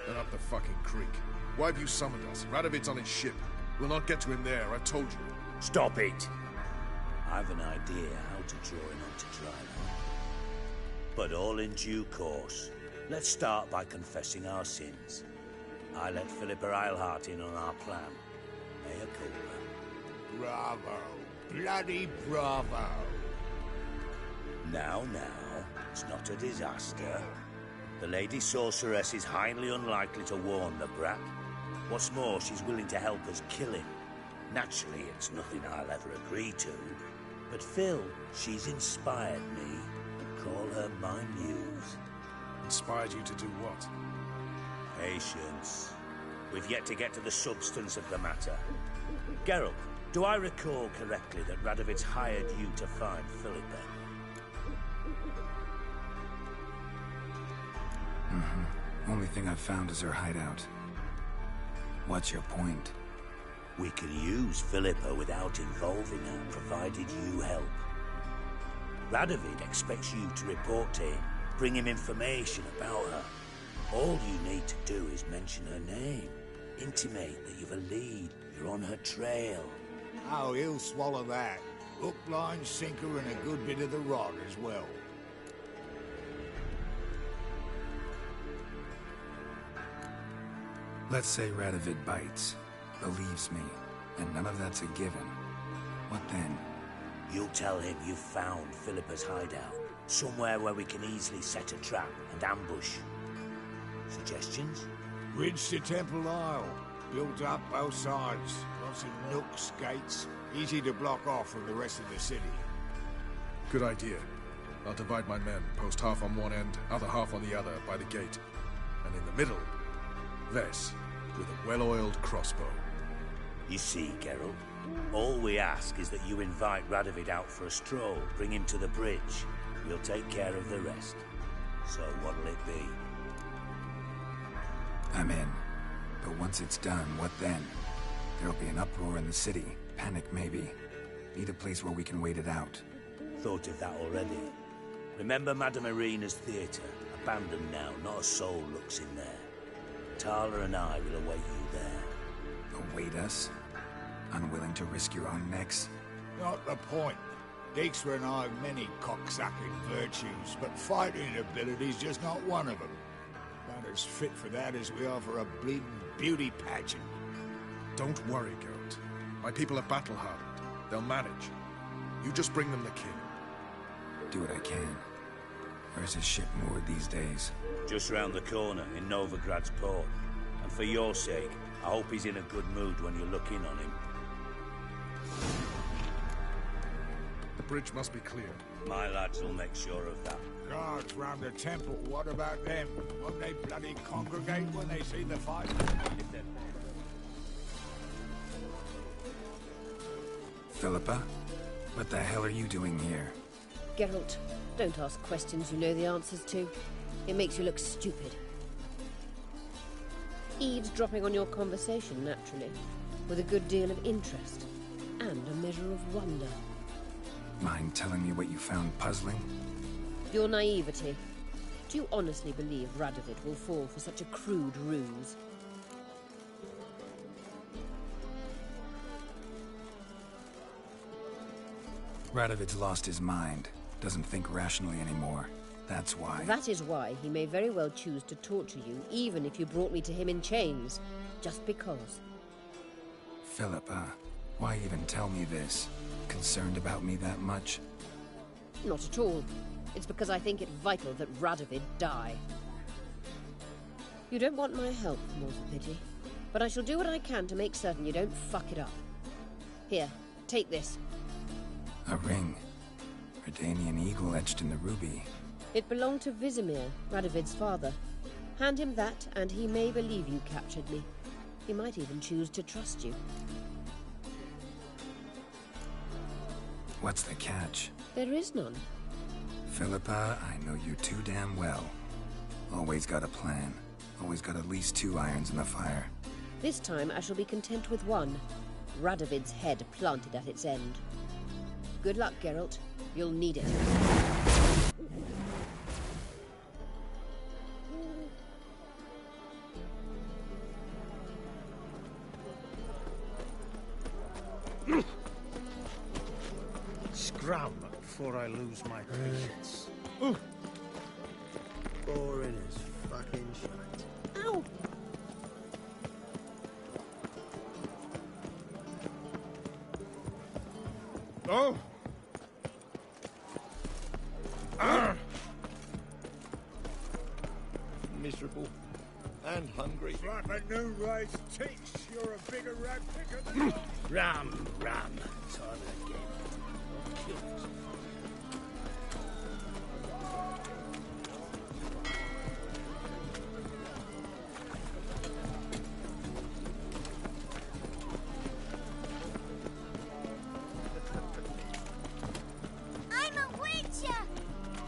Then up the fucking creek. Why have you summoned us? Radovid's on his ship. We'll not get to him there, I've told you. Stop it! I've an idea how to draw him onto dry land. But all in due course. Let's start by confessing our sins. I let Philippa Eilhart in on our plan. Mea culpa. Bravo. Bloody bravo. Now, it's not a disaster. The Lady Sorceress is highly unlikely to warn the brat. What's more, she's willing to help us kill him. Naturally, it's nothing I'll ever agree to. But Phil, she's inspired me. Call her my muse. Inspired you to do what? Patience. We've yet to get to the substance of the matter. Geralt, do I recall correctly that Radovid's hired you to find Philippa? Only thing I've found is her hideout. What's your point? We can use Philippa without involving her, provided you help. Radovid expects you to report to him, bring him information about her. All you need to do is mention her name. Intimate that you've a lead, you're on her trail. Oh, he'll swallow that. Hook, line, sinker, and a good bit of the rod as well. Let's say Radovid bites, believes me, and none of that's a given. What then? You'll tell him you've found Philippa's hideout, somewhere where we can easily set a trap and ambush. Suggestions? Bridge to Temple Isle. Built up both sides. Lots of nooks, gates. Easy to block off from the rest of the city. Good idea. I'll divide my men, post half on one end, other half on the other, by the gate. And in the middle, Vess, with a well-oiled crossbow. You see, Geralt, all we ask is that you invite Radovid out for a stroll, bring him to the bridge. We'll take care of the rest. So what'll it be? I'm in. But once it's done, what then? There'll be an uproar in the city. Panic, maybe. Need a place where we can wait it out. Thought of that already. Remember Madame Irina's theatre? Abandoned now, not a soul looks in there. Tala and I will await you there. Await us? Unwilling to risk your own necks? Not the point. Dijkstra and I have many cocksucking virtues, but fighting ability's just not one of them. About as fit for that as we are for a bleeding beauty pageant. Don't worry, Geralt. My people are battle-hardened. They'll manage. You just bring them the king. Do what I can. Where's his ship moored these days? Just round the corner, in Novigrad's port. And for your sake, I hope he's in a good mood when you look in on him. The bridge must be clear. My lads will make sure of that. Guards round the temple, what about them? Won't they bloody congregate when they see the fight? Philippa? What the hell are you doing here? Geralt, don't ask questions you know the answers to. It makes you look stupid. Eavesdropping on your conversation, naturally, with a good deal of interest, and a measure of wonder. Mind telling me what you found puzzling? Your naivety. Do you honestly believe Radovid will fall for such a crude ruse? Radovid's lost his mind. Doesn't think rationally anymore. That's why. That is why he may very well choose to torture you, even if you brought me to him in chains. Just because. Philippa, why even tell me this? Concerned about me that much? Not at all. It's because I think it vital that Radovid die. You don't want my help, more's the pity. But I shall do what I can to make certain you don't fuck it up. Here, take this. A ring. Redanian eagle etched in the ruby. It belonged to Vizimir, Radovid's father. Hand him that, and he may believe you captured me. He might even choose to trust you. What's the catch? There is none. Philippa, I know you too damn well. Always got a plan. Always got at least 2 irons in the fire. This time I shall be content with one. Radovid's head planted at its end. Good luck, Geralt. You'll need it. Scram before I lose my patience. Boring as fucking shite. Ow! Oh! Miserable and hungry. Like a new race teach, you're a bigger rat picker than Ram. Time again. I'm a witcher!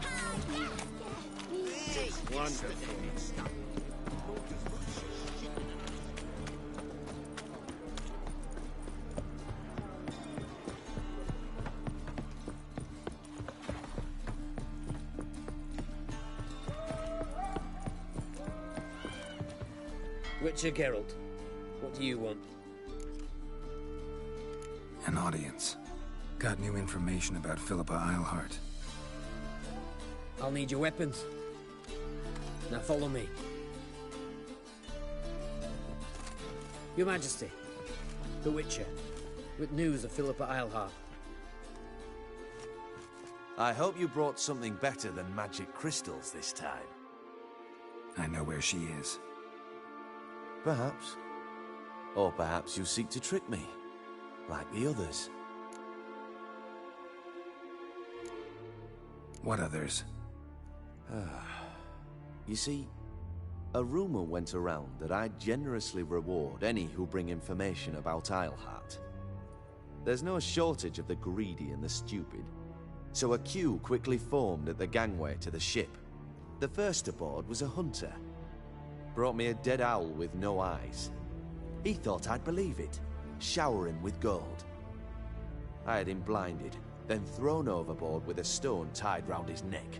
Ah, yes! Wonderful. Witcher Geralt, what do you want? An audience. Got new information about Philippa Eilhart. I'll need your weapons. Now follow me. Your Majesty, the Witcher, with news of Philippa Eilhart. I hope you brought something better than magic crystals this time. I know where she is. Perhaps. Or perhaps you seek to trick me, like the others. What others? You see, a rumor went around that I generously reward any who bring information about Eilhart. There's no shortage of the greedy and the stupid, so a queue quickly formed at the gangway to the ship. The first aboard was a hunter. Brought me a dead owl with no eyes. He thought I'd believe it, shower him with gold. I had him blinded, then thrown overboard with a stone tied round his neck.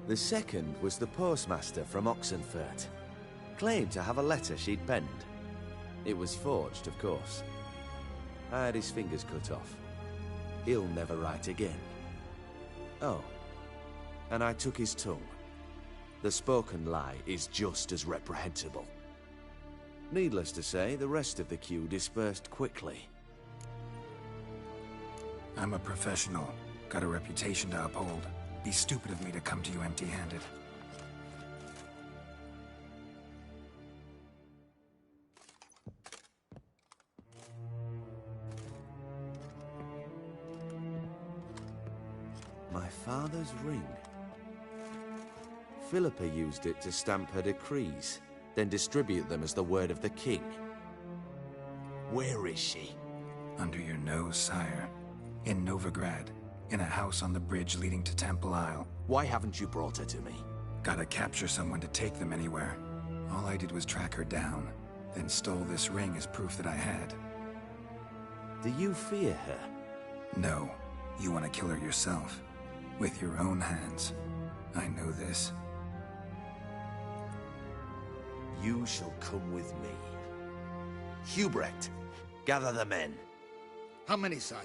The second was the postmaster from Oxenfurt. Claimed to have a letter she'd penned. It was forged, of course. I had his fingers cut off. He'll never write again. Oh, and I took his tongue. The spoken lie is just as reprehensible. Needless to say, the rest of the queue dispersed quickly. I'm a professional. Got a reputation to uphold. Be stupid of me to come to you empty-handed. My father's ring. Philippa used it to stamp her decrees, then distribute them as the word of the king. Where is she? Under your nose, sire. In Novigrad. In a house on the bridge leading to Temple Isle. Why haven't you brought her to me? Gotta capture someone to take them anywhere. All I did was track her down, then stole this ring as proof that I had. Do you fear her? No. You want to kill her yourself. With your own hands. I know this. You shall come with me. Hubrecht, gather the men. How many, sire?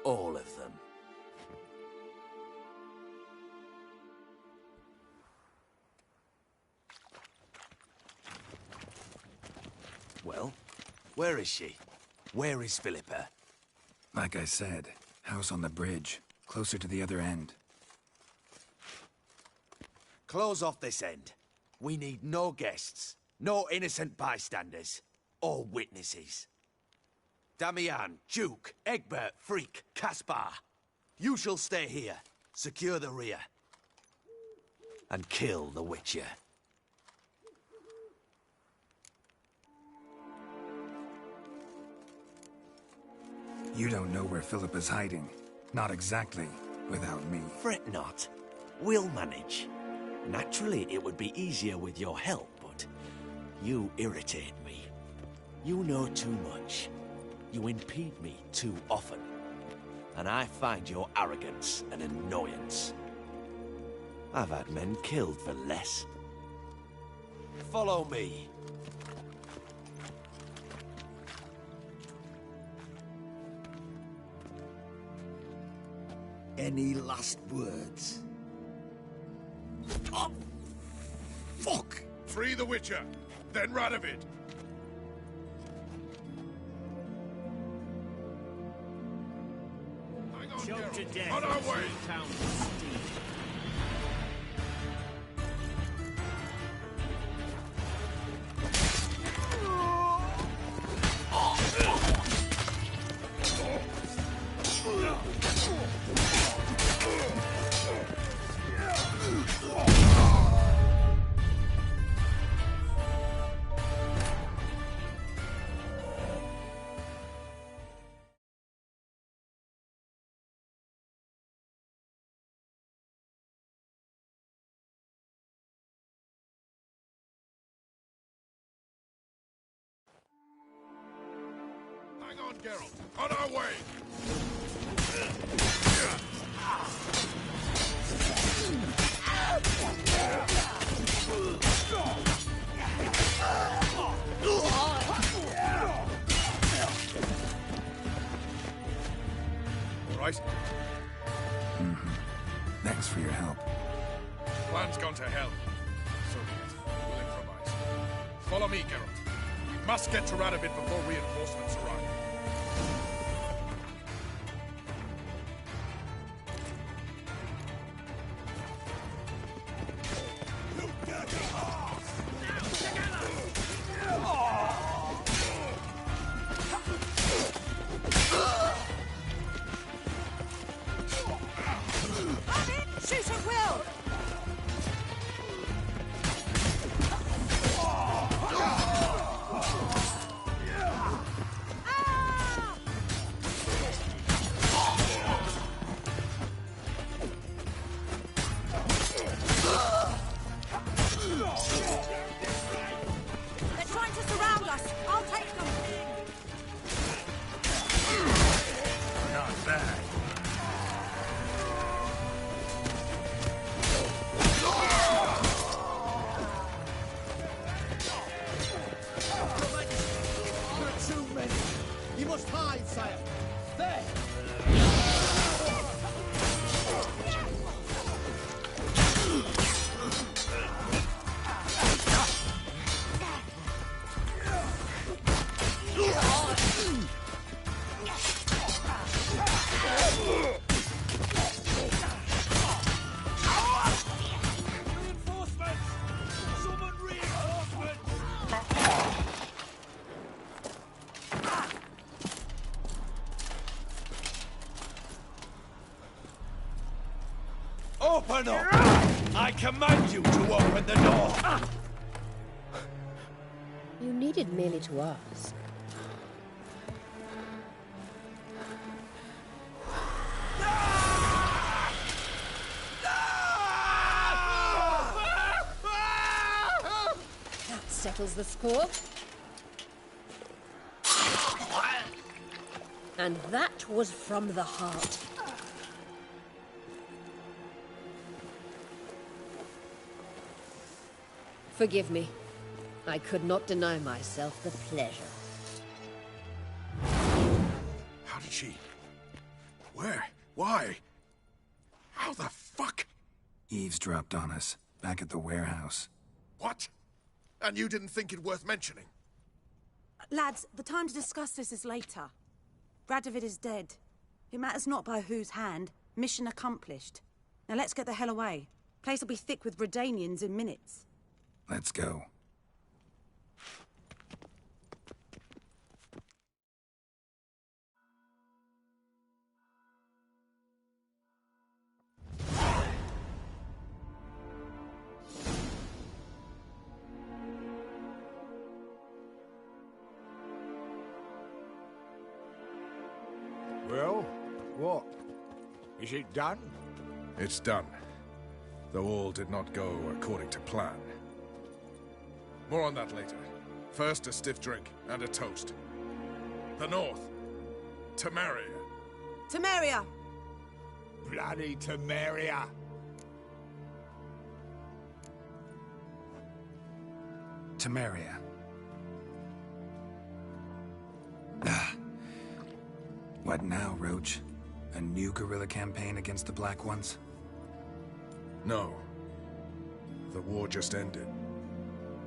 All of them. Well, where is she? Where is Philippa? Like I said, house on the bridge, closer to the other end. Close off this end. We need no guests, no innocent bystanders, or witnesses. Damian, Duke, Egbert, Freak, Caspar. You shall stay here, secure the rear, and kill the Witcher. You don't know where Philippa's hiding. Not exactly. without me. Fret not. We'll manage. Naturally, it would be easier with your help, but you irritate me. You know too much. You impede me too often. And I find your arrogance an annoyance. I've had men killed for less. Follow me. Any last words? Oh, fuck! Free the Witcher, then Radovid. Hang on, Choked to Geralt. death On our in way. 3 pounds of steel. Hang on, Geralt. On our way. All right. Thanks for your help. Plan's gone to hell. So be it. We'll improvise. Follow me, Geralt. We must get to Radovid before reinforcements arrive. Shoot at will! They're trying to surround us. I'll take them. Not bad. Too many. You must hide, sire. There. Reinforcements! Summon reinforcements! Open up! I command you to open the door! You needed merely to ask. That settles the score. And that was from the heart. Forgive me. I could not deny myself the pleasure. How did she? Where? Why? How the fuck? Eavesdropped on us, back at the warehouse. What? And you didn't think it worth mentioning? Lads, the time to discuss this is later. Radovid is dead. It matters not by whose hand. Mission accomplished. Now let's get the hell away. Place will be thick with Redanians in minutes. Let's go. Well, what? Is it done? It's done. Though all did not go according to plan. More on that later. First, a stiff drink and a toast. The North. Temeria. Temeria! Bloody Temeria! Temeria. What now, Roach? A new guerrilla campaign against the Black Ones? No. The war just ended.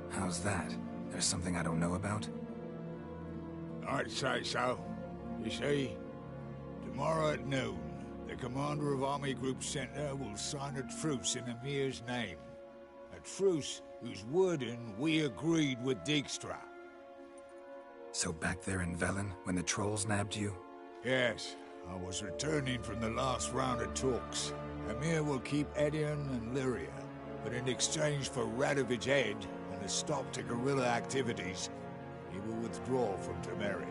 How's that? There's something I don't know about? I'd say so. You see, tomorrow at noon, the commander of Army Group Center will sign a truce in Emir's name. A truce whose wording we agreed with Dijkstra. So back there in Velen, when the trolls nabbed you? Yes, I was returning from the last round of talks. Emir will keep Edion and Lyria, but in exchange for Radovid's head and a stop to guerrilla activities, he will withdraw from Temeria.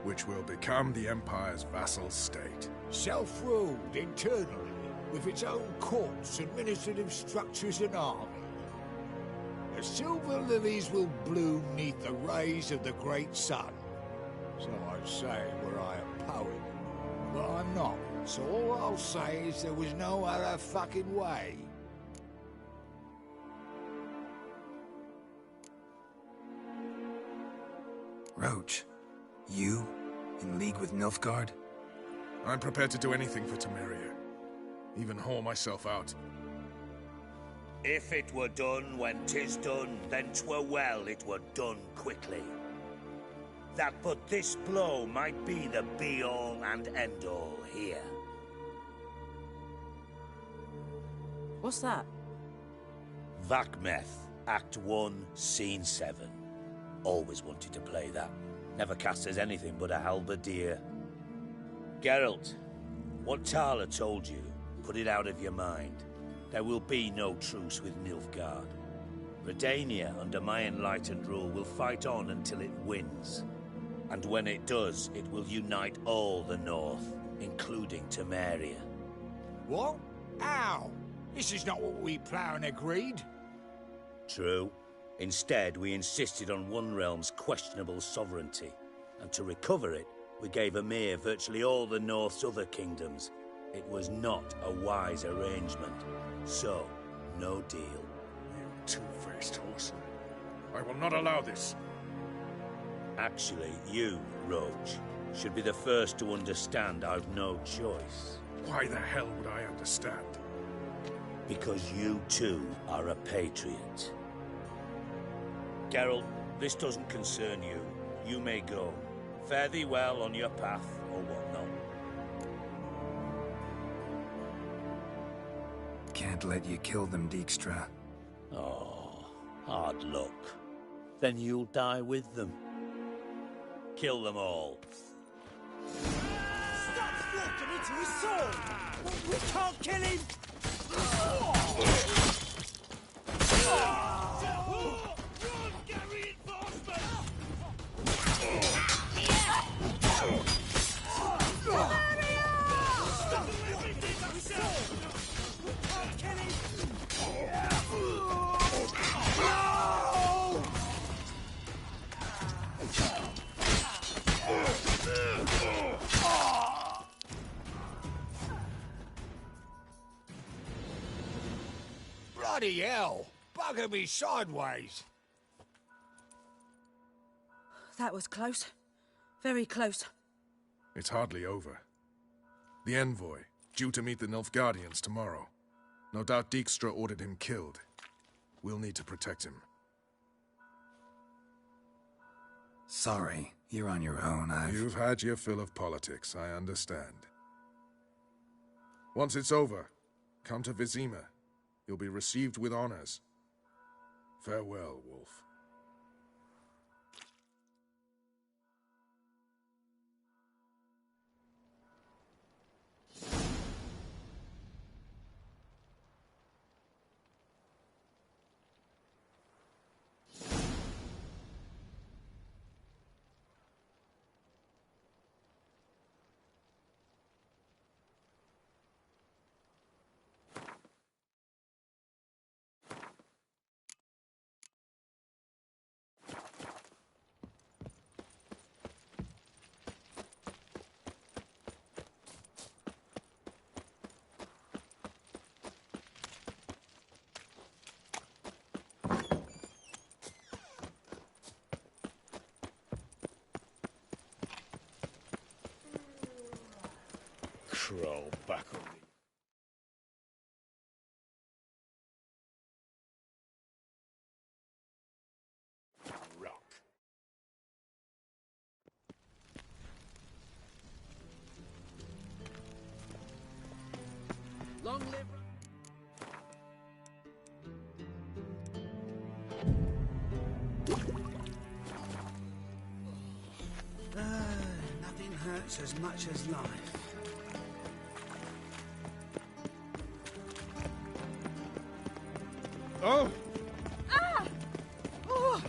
Which will become the Empire's vassal state. Self-ruled internally, with its own courts, administrative structures and army. The silver lilies will bloom neath the rays of the great sun. So I'd say were I a poet. But I'm not, so all I'll say is there was no other fucking way. Roach, you? In league with Nilfgaard? I'm prepared to do anything for Temeria. Even haul myself out. If it were done when 'tis done, then 'twere well it were done quickly. That but this blow might be the be-all and end-all here. What's that? Vakmeth, Act 1, Scene 7. Always wanted to play that. Never cast as anything but a halberdier. Geralt, what Tala told you, put it out of your mind. There will be no truce with Nilfgaard. Redania, under my enlightened rule, will fight on until it wins. And when it does, it will unite all the North, including Temeria. What? How? This is not what we planned and agreed. True. Instead, we insisted on one realm's questionable sovereignty. And to recover it, we gave Emir virtually all the North's other kingdoms. It was not a wise arrangement. So, no deal. You two-faced horseman. I will not allow this. Actually, you, Roach, should be the first to understand I've no choice. Why the hell would I understand? Because you too are a patriot. Geralt, this doesn't concern you. You may go. Fare thee well on your path, or whatnot. Can't let you kill them, Dijkstra. Oh, hard luck. Then you'll die with them. Kill them all. Stop walking into his sword! We can't kill him! Bloody hell! Bugger me sideways! That was close. Very close. It's hardly over. The envoy, due to meet the Nilfgaardians tomorrow. No doubt Dijkstra ordered him killed. We'll need to protect him. Sorry, you're on your own. You've had your fill of politics, I understand. Once it's over, come to Vizima. You'll be received with honors. Farewell, Wolf. crawl back on me. Rock. Long live... Nothing hurts as much as life. Oh! Ah! Oh!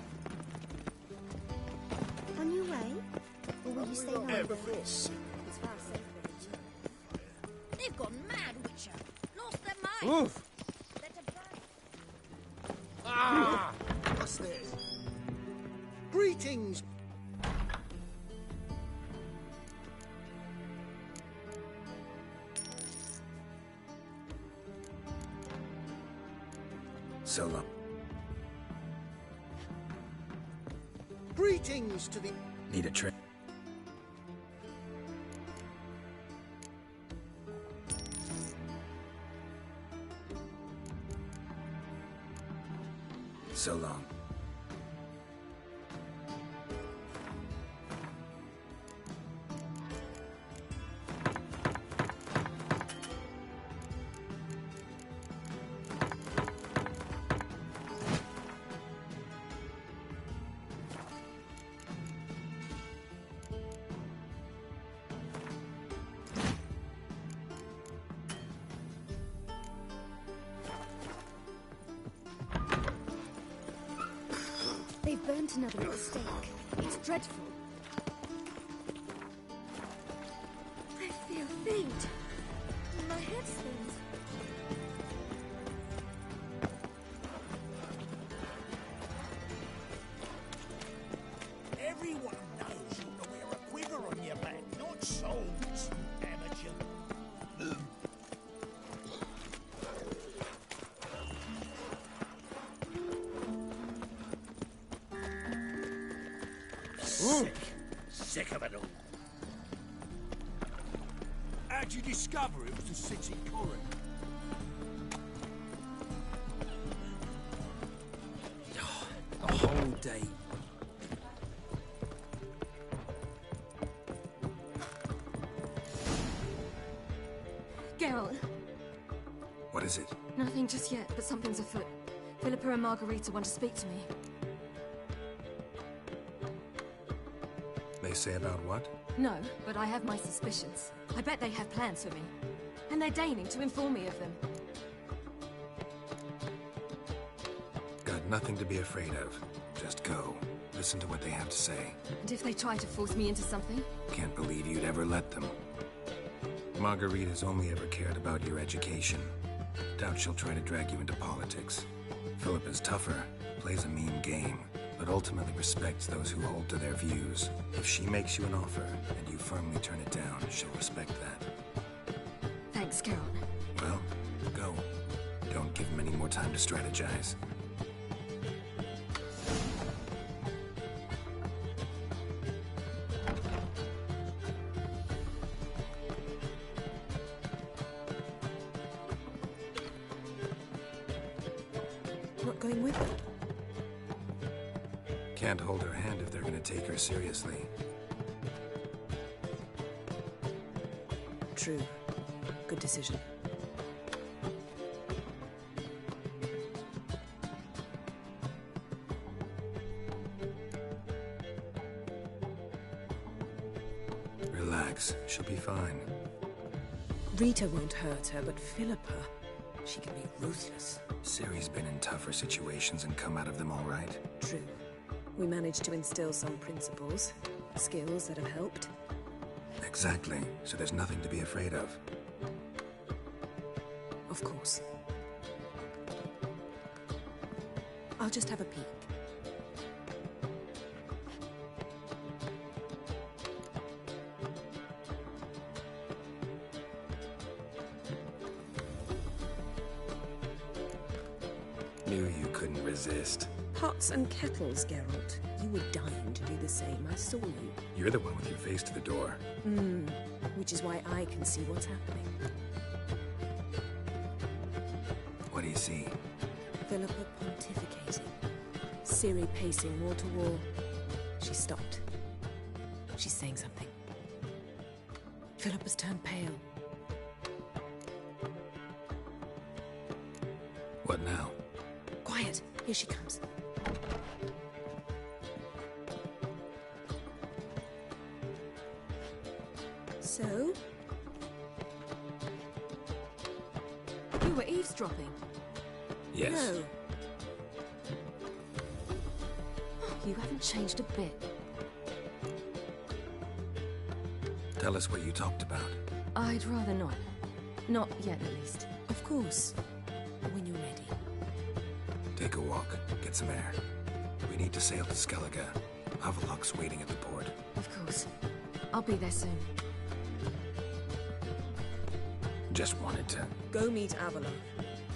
On your way? Or will you stay home? Everest. It's far safer than you. They've gone mad, Witcher. Lost their mind. Oof! Let them burn. Ah! What's this? Greetings. So long. Greetings to the... Need a trick? So long. They've burnt another at the stake. It's dreadful. I feel faint. My head swims. Everyone knows you to wear a quiver on your back, not swords, amateur. Sick of it all. How'd you discover it was the city coroner? A whole day. Geralt, What is it? nothing just yet, but something's afoot. Philippa and Margarita want to speak to me. They say about what? No, but I have my suspicions. I bet they have plans for me. And they're deigning to inform me of them. Got nothing to be afraid of. Just go. Listen to what they have to say. And if they try to force me into something? Can't believe you'd ever let them. Margarita's only ever cared about your education. Doubt she'll try to drag you into politics. Philippa's tougher, plays a mean game, but ultimately respects those who hold to their views. If she makes you an offer, and you firmly turn it down, she'll respect that. Thanks, Geralt. Well, go. Don't give them any more time to strategize. Not going with them? Can't hold her hand if they're gonna take her seriously. True. Good decision. Relax, she'll be fine. Rita won't hurt her, but Philippa, she can be ruthless. Ciri's been in tougher situations and come out of them all right. True. We managed to instill some principles, skills that have helped. Exactly, so there's nothing to be afraid of. Of course. I'll just have a peek. Knew you couldn't resist. Pots and kettles, Geralt. You were dying to do the same. I saw you. You're the one with your face to the door. Which is why I can see what's happening. What do you see? Philippa pontificating. Ciri pacing wall to wall. She stopped. She's saying something. Philippa's turned pale. What now? Quiet. Here she comes. So? You were eavesdropping? Yes. No. You haven't changed a bit. Tell us what you talked about. I'd rather not. Not yet, at least. Of course. When you're ready. Take a walk. Get some air. We need to sail to Skellige. Havelok's waiting at the port. Of course. I'll be there soon. Just wanted to... Go meet Avalok.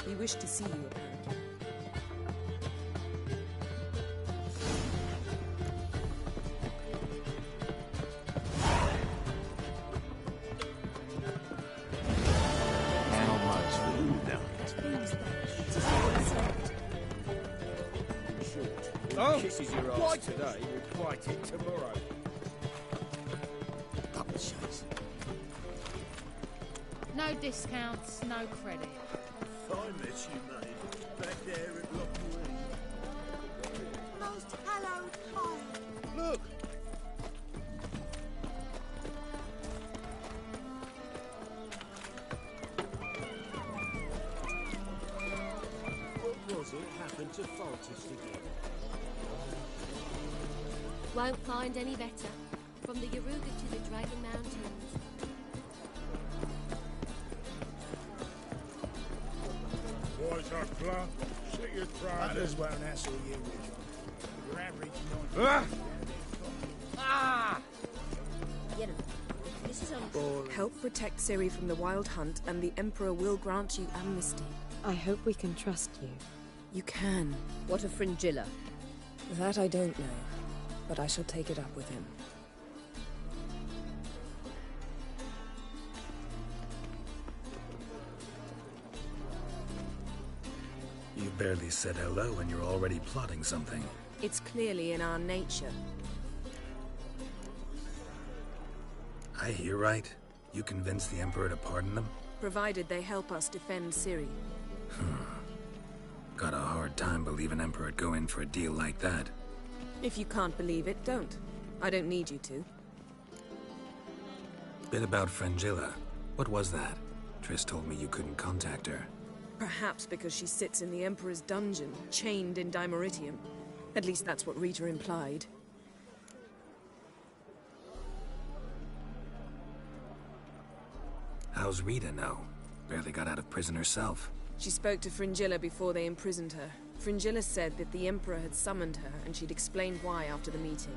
We wish to see you, apparently. How much for you now? Oh, kisses your ass today, we'll bite it tomorrow. Couple of shots. No discounts, no credit. Fine mess you made. Back there at Loch Marine. Most hallowed child. Look! What was it happened to Foltest again? Won't find any better. From the Yaruga to the Dragon Mountains. Boys are plump. Sit your pride. Others won't hassle you with your average This is on. Help protect Ciri from the Wild Hunt, and the Emperor will grant you amnesty. I hope we can trust you. You can. What of Fringilla? That I don't know, but I shall take it up with him. You barely said hello and you're already plotting something. It's clearly in our nature. I hear right? You convinced the Emperor to pardon them? Provided they help us defend Ciri. Got a hard time believing Emperor'd go in for a deal like that. If you can't believe it, don't. I don't need you to. Bit about Fringilla. What was that? Triss told me you couldn't contact her. Perhaps because she sits in the Emperor's dungeon, chained in Dimeritium. At least that's what Rita implied. How's Rita know? Barely got out of prison herself. She spoke to Fringilla before they imprisoned her. Fringilla said that the Emperor had summoned her, and she'd explained why after the meeting.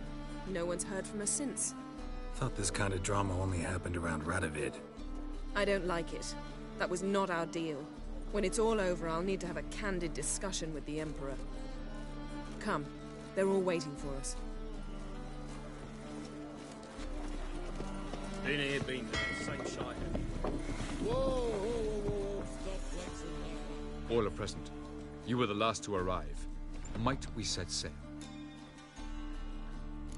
No one's heard from her since. Thought this kind of drama only happened around Radovid. I don't like it. That was not our deal. When it's all over, I'll need to have a candid discussion with the Emperor. Come. They're all waiting for us. Been here, been there. Same shite. Whoa. Stop flexing. All are present. You were the last to arrive. Might we set sail?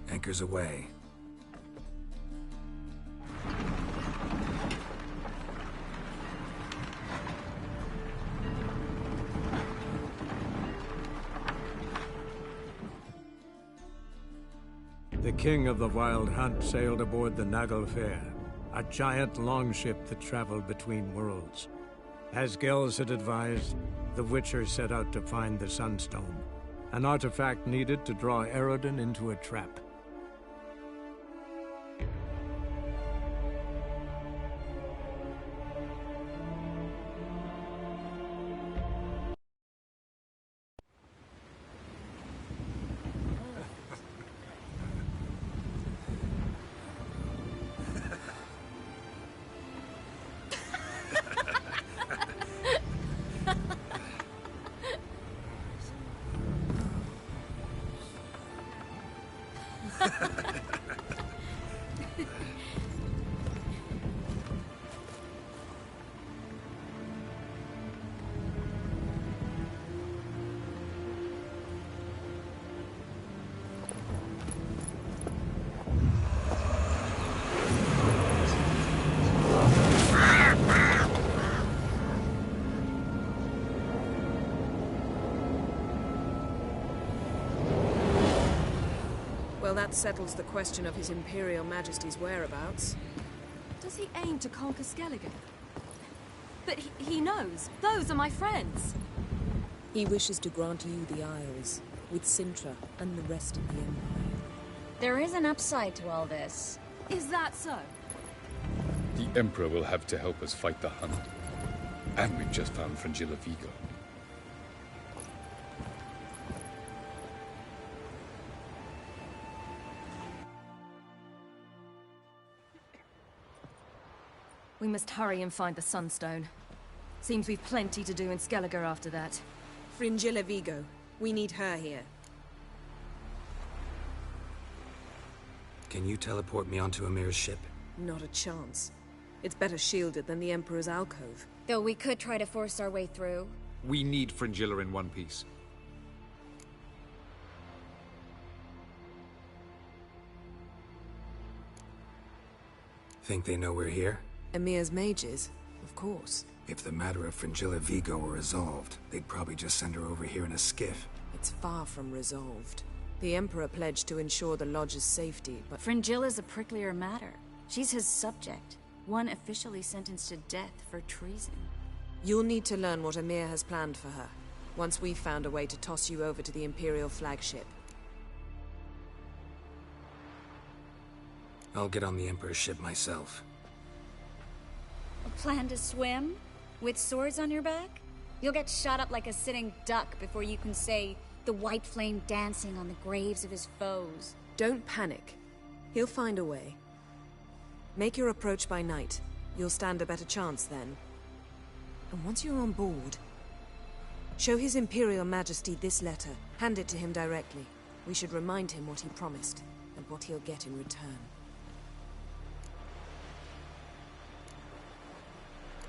Anchors away. The king of the Wild Hunt sailed aboard the Naglfar, a giant longship that traveled between worlds. As Gels had advised, the Witcher set out to find the Sunstone, an artifact needed to draw Eredin into a trap. Well, that settles the question of His Imperial Majesty's whereabouts. Does he aim to conquer Skellige? But he knows. Those are my friends. He wishes to grant you the Isles, with Sintra and the rest of the Empire. There is an upside to all this. Is that so? The Emperor will have to help us fight the Hunt. And we've just found Fringilla Vigo. We must hurry and find the Sunstone. Seems we've plenty to do in Skellige after that. Fringilla Vigo. We need her here. Can you teleport me onto Emir's ship? Not a chance. It's better shielded than the Emperor's alcove. Though we could try to force our way through. We need Fringilla in one piece. Think they know we're here? Emir's mages, of course. If the matter of Fringilla Vigo were resolved, they'd probably just send her over here in a skiff. It's far from resolved. The Emperor pledged to ensure the Lodge's safety, but... Fringilla's a pricklier matter. She's his subject, one officially sentenced to death for treason. You'll need to learn what Emir has planned for her, once we've found a way to toss you over to the Imperial flagship. I'll get on the Emperor's ship myself. A plan to swim? With swords on your back? You'll get shot up like a sitting duck before you can say the white flame dancing on the graves of his foes. Don't panic. He'll find a way. Make your approach by night. You'll stand a better chance then. And once you're on board, show His Imperial Majesty this letter. Hand it to him directly. We should remind him what he promised, and what he'll get in return.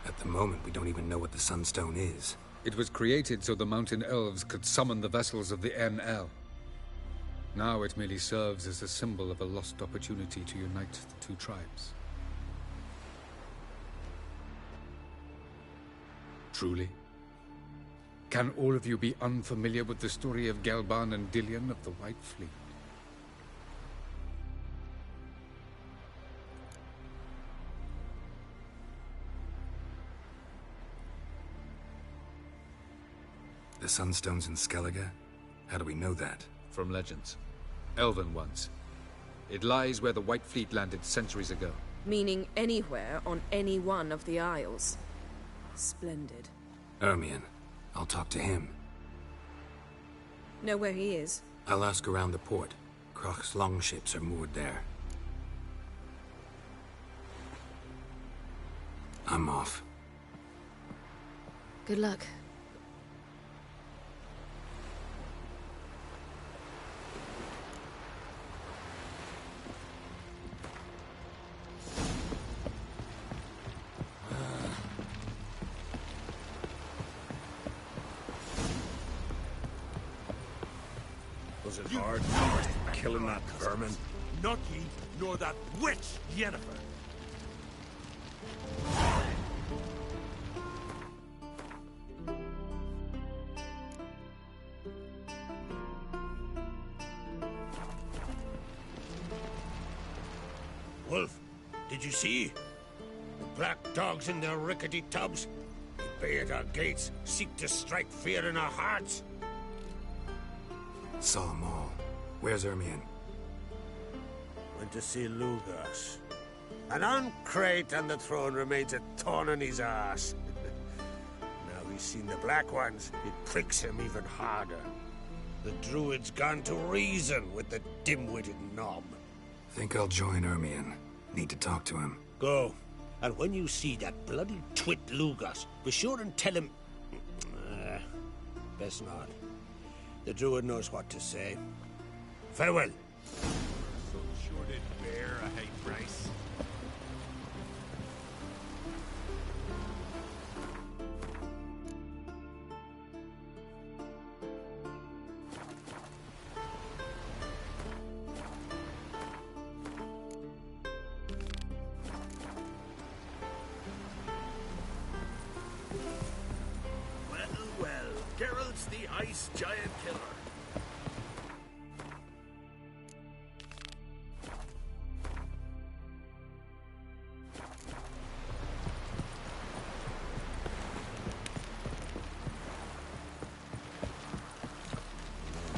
At the moment, we don't even know what the Sunstone is. It was created so the Mountain Elves could summon the vessels of the NL. Now it merely serves as a symbol of a lost opportunity to unite the two tribes. Truly? Can all of you be unfamiliar with the story of Gelban and Dillion of the White Fleet? The Sunstone's in Skellige? How do we know that? From legends. Elven ones. It lies where the White Fleet landed centuries ago. Meaning anywhere on any one of the Isles. Splendid. Ermion. I'll talk to him. Know where he is? I'll ask around the port. Kroch's longships are moored there. I'm off. Good luck. Was it hard killing that vermin? Not ye, nor that witch, Yennefer. Wolf, did you see? The black dogs in their rickety tubs? They bay at our gates, seek to strike fear in our hearts. Saw them all. Where's Ermion? Went to see Lugas. An uncrate on the throne remains a thorn in his ass. Now he's seen the Black Ones, it pricks him even harder. The Druid's gone to reason with the dim-witted knob. Think I'll join Ermion. Need to talk to him. Go. And when you see that bloody twit Lugas, be sure and tell him... best not. The Druid knows what to say. Farewell. So sure ice giant killer.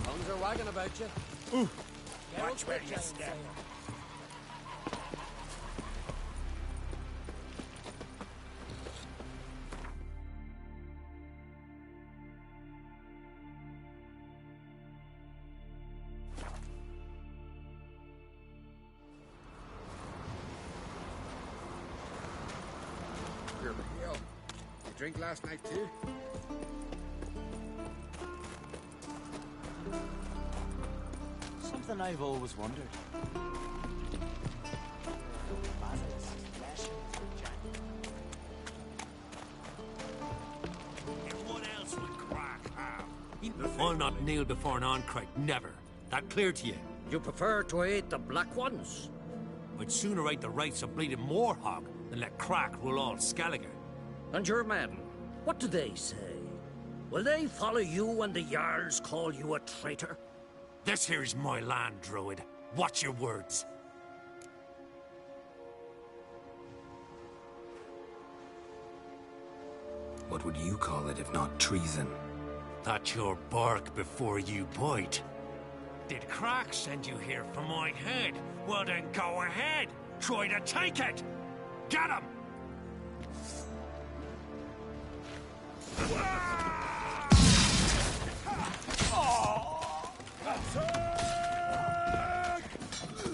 Tongues are wagging about you. Ooh. Watch where you step. You drink last night too? Something I've always wondered. What else would Crack have? I'll not kneel before an Oncrite, never. That clear to you? You prefer to eat the black ones? I'd sooner eat the rights of bleeding Moorhog than let Crack rule all Skellige. And your men, what do they say? Will they follow you when the Jarls call you a traitor? This here's my land, Druid. Watch your words. What would you call it if not treason? That's your bark before you bite. Did Crack send you here for my head? Well then go ahead. Try to take it. Get him!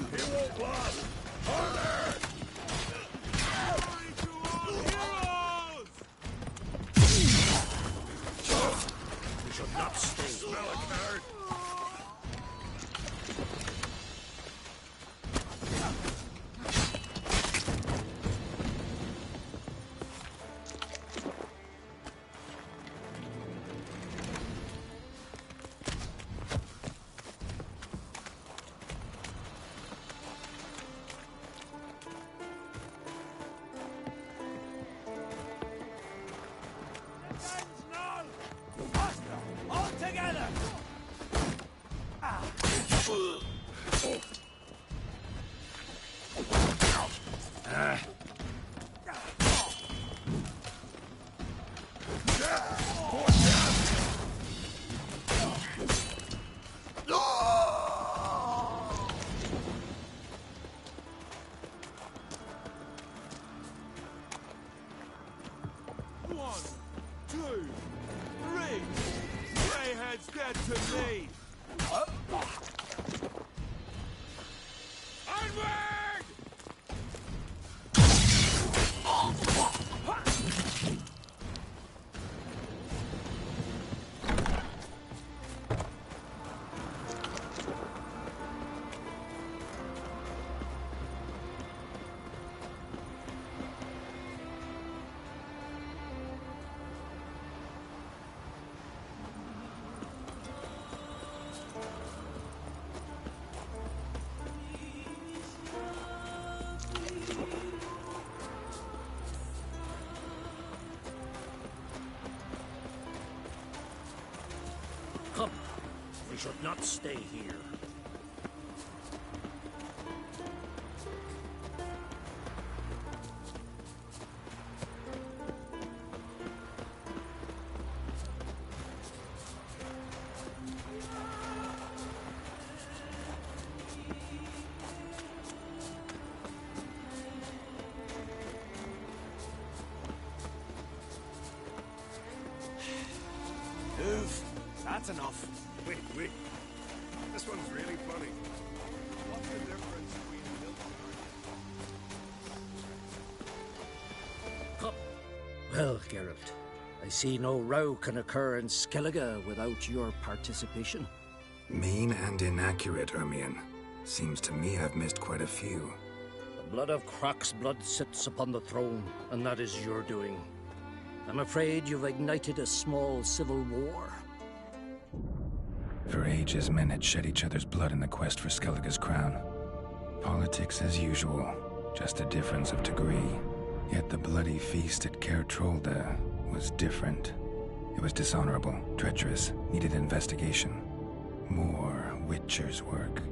He won't last! Harder! We should not stay. Smell a card! Come, we should not stay here. That's enough. Wait. This one's really funny. What's the difference between milk? Well, Geralt, I see no row can occur in Skellige without your participation. Mean and inaccurate, Ermion. Seems to me I've missed quite a few. The blood of Croc's blood sits upon the throne, and that is your doing. I'm afraid you've ignited a small civil war. For ages, men had shed each other's blood in the quest for Skellige's crown. Politics as usual, just a difference of degree. Yet the bloody feast at Caer Trolda was different. It was dishonorable, treacherous, needed investigation. More Witcher's work.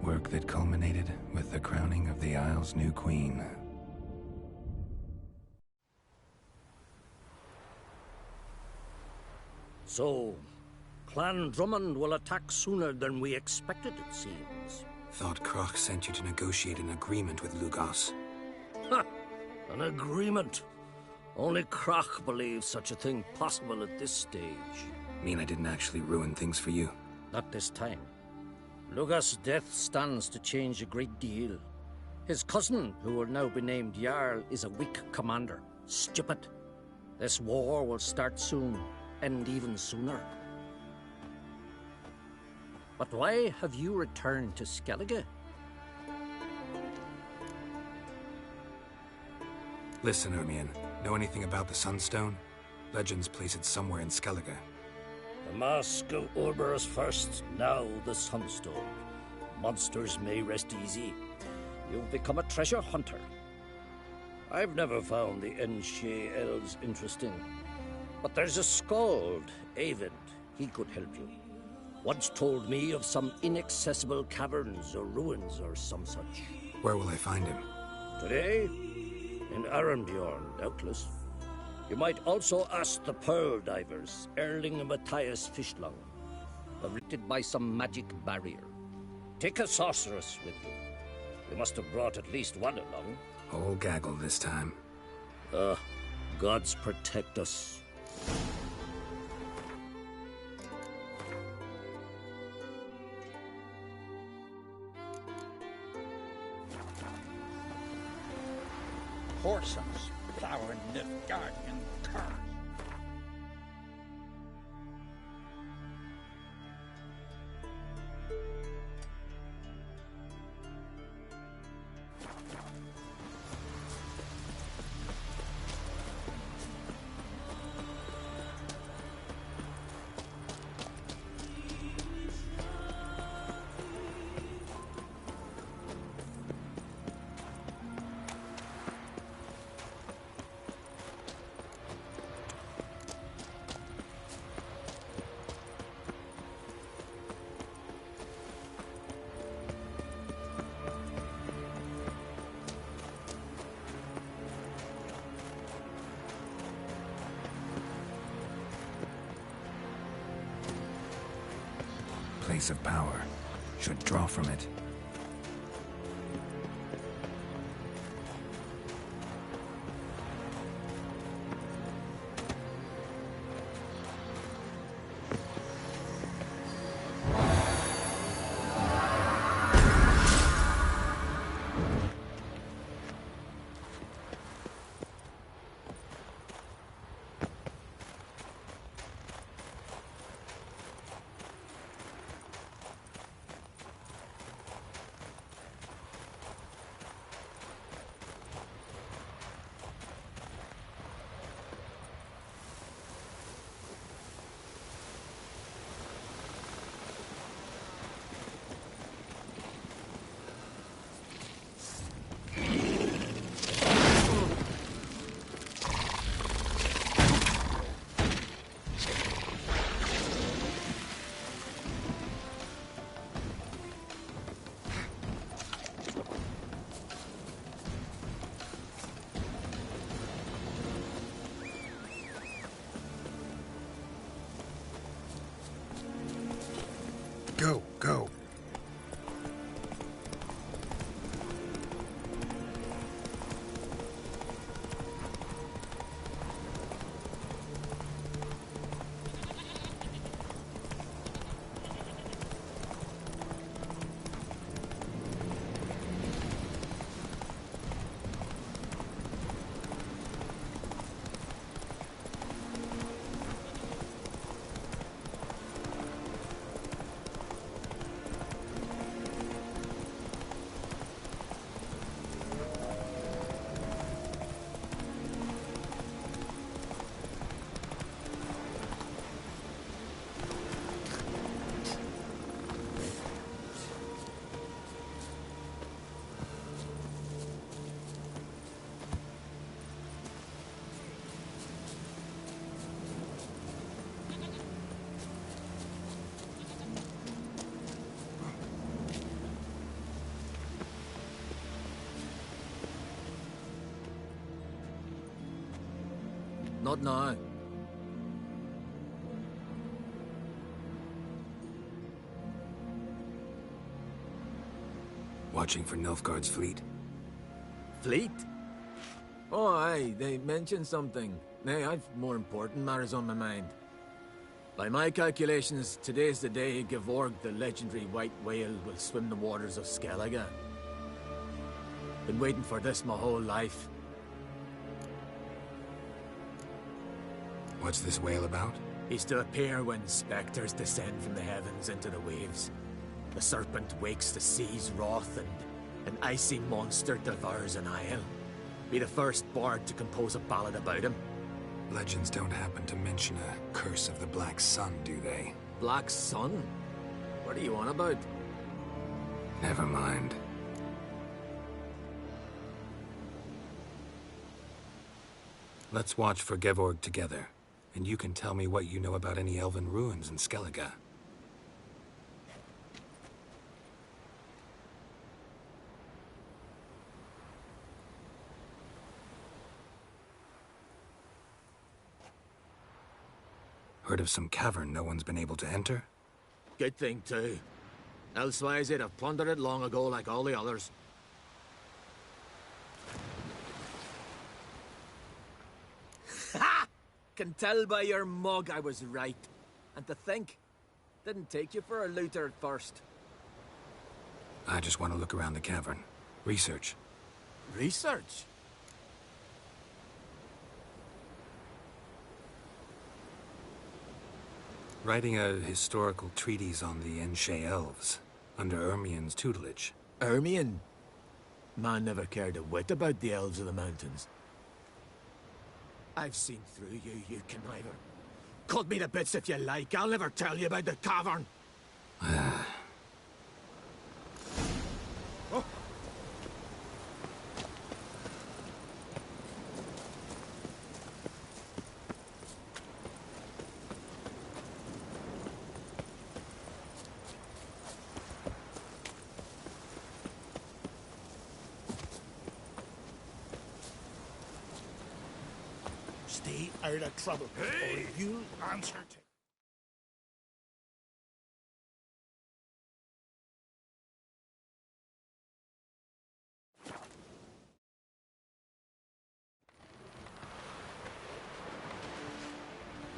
Work that culminated with the crowning of the Isle's new queen. So, Clan Drummond will attack sooner than we expected, it seems. Thought Croc sent you to negotiate an agreement with Lugos. Ha! An agreement? Only Croc believes such a thing possible at this stage. Mean I didn't actually ruin things for you? Not this time. Lugos' death stands to change a great deal. His cousin, who will now be named Jarl, is a weak commander. Stupid. This war will start soon, end even sooner. But why have you returned to Skellige? Listen, Ermion. Know anything about the Sunstone? Legends place it somewhere in Skellige. The Mask of Orberus first, now the Sunstone. Monsters may rest easy. You've become a treasure hunter. I've never found the Enshe elves interesting. But there's a skald, Eyvind. He could help you. Once told me of some inaccessible caverns or ruins or some such. Where will I find him? Today? In Arenbjorn, doubtless. You might also ask the Pearl Divers, Erling and Matthias Fishlung, protected by some magic barrier. Take a sorceress with you. You must have brought at least one along. Whole gaggle this time. Gods protect us. Horsens plowing the Guardian current. Place of power. Should draw from it. Not now. Watching for Nilfgaard's fleet? Fleet? Oh, aye, they mentioned something. Nay, I've more important matters on my mind. By my calculations, today's the day Gevorg, the legendary white whale, will swim the waters of Skellige. Been waiting for this my whole life. What's this whale about? He's to appear when spectres descend from the heavens into the waves. The serpent wakes the sea's wrath, and an icy monster devours an isle. Be the first bard to compose a ballad about him. Legends don't happen to mention a curse of the Black Sun, do they? Black Sun? What are you on about? Never mind. Let's watch for Gevorg together, and you can tell me what you know about any elven ruins in Skellige. Heard of some cavern no one's been able to enter? Good thing, too. Elsewise, they'd have plundered it long ago like all the others. Ha! Can tell by your mug I was right. And to think, didn't take you for a looter at first. I just want to look around the cavern. Research. Research? Writing a historical treatise on the Enshe elves, under Ermien's tutelage. Ermien? Man never cared a whit about the elves of the mountains. I've seen through you, you conniver. Cut me to bits if you like, I'll never tell you about the cavern. Stay out of trouble, or you'll answer to...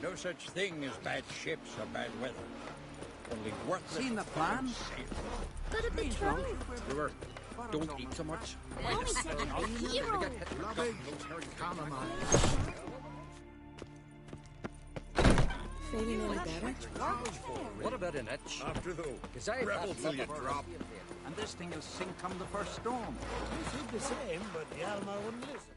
No such thing as bad ships or bad weather. Only worthless... Seen the plan? Got a bit wrong. Brewer, don't eat so much. Mommy said I'm a hero. Feeling any better? What about an itch? After though, Because I've rebel had till you nothing drop. And this thing will sink come the first storm. You think the same, but the Alma wouldn't listen.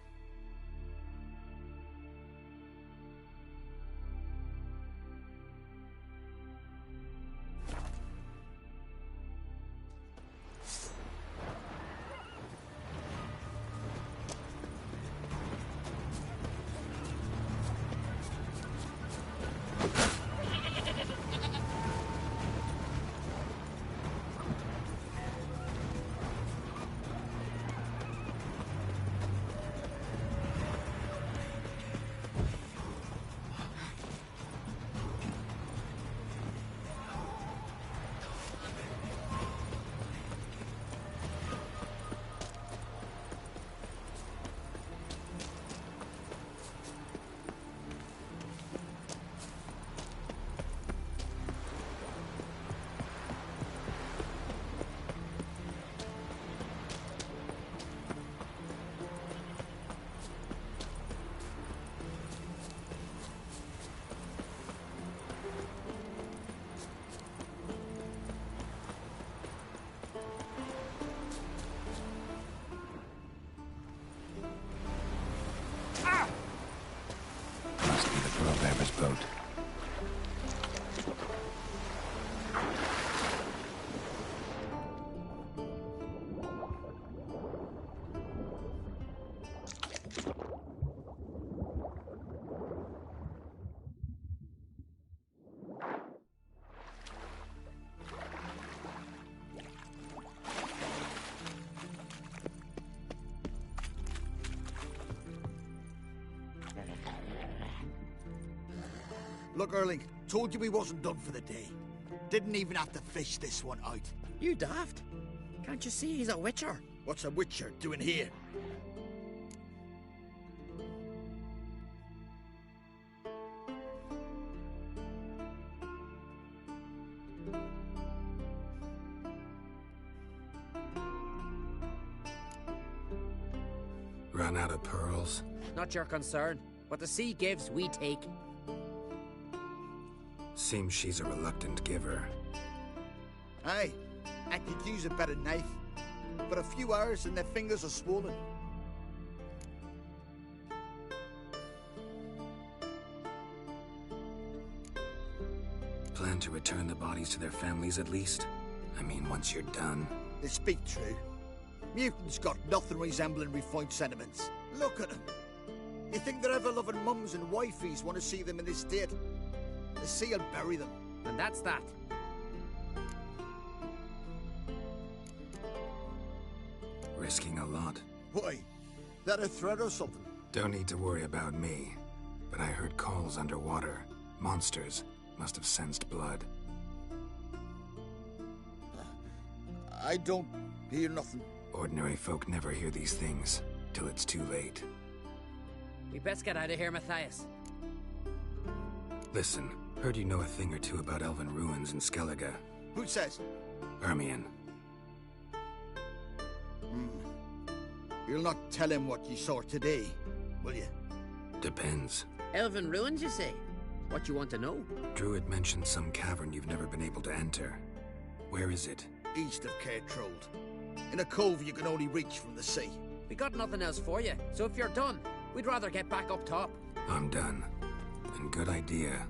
Look, Erling, told you we wasn't done for the day. Didn't even have to fish this one out. You daft. Can't you see he's a witcher? What's a witcher doing here? Run out of pearls? Not your concern. What the sea gives, we take. Seems she's a reluctant giver. Aye, I could use a better knife. But a few hours and their fingers are swollen. Plan to return the bodies to their families at least? I mean, once you're done. They speak true. Mutants got nothing resembling refined sentiments. Look at them. You think their ever-loving mums and wifeys want to see them in this state? The sea will bury them. And that's that. Risking a lot. Why? That a threat or something? Don't need to worry about me. But I heard calls underwater. Monsters must have sensed blood. I don't hear nothing. Ordinary folk never hear these things, till it's too late. We best get out of here, Matthias. Listen, heard you know a thing or two about elven ruins in Skellige. Who says? Ermion. You'll not tell him what you saw today, will you? Depends. Elven ruins, you say? What you want to know? Druid mentioned some cavern you've never been able to enter. Where is it? East of Caer Trold. In a cove you can only reach from the sea. We got nothing else for you, so if you're done, we'd rather get back up top. I'm done. And good idea.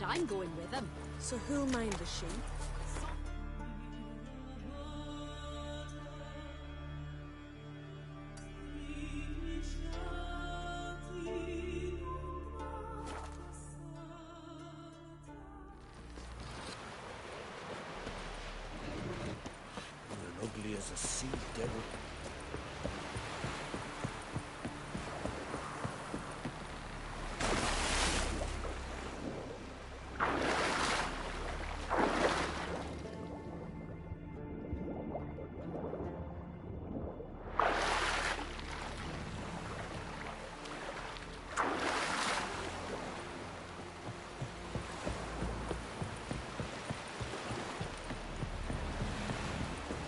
I'm going with him. So who'll mind the sheep? You're ugly as a sea devil.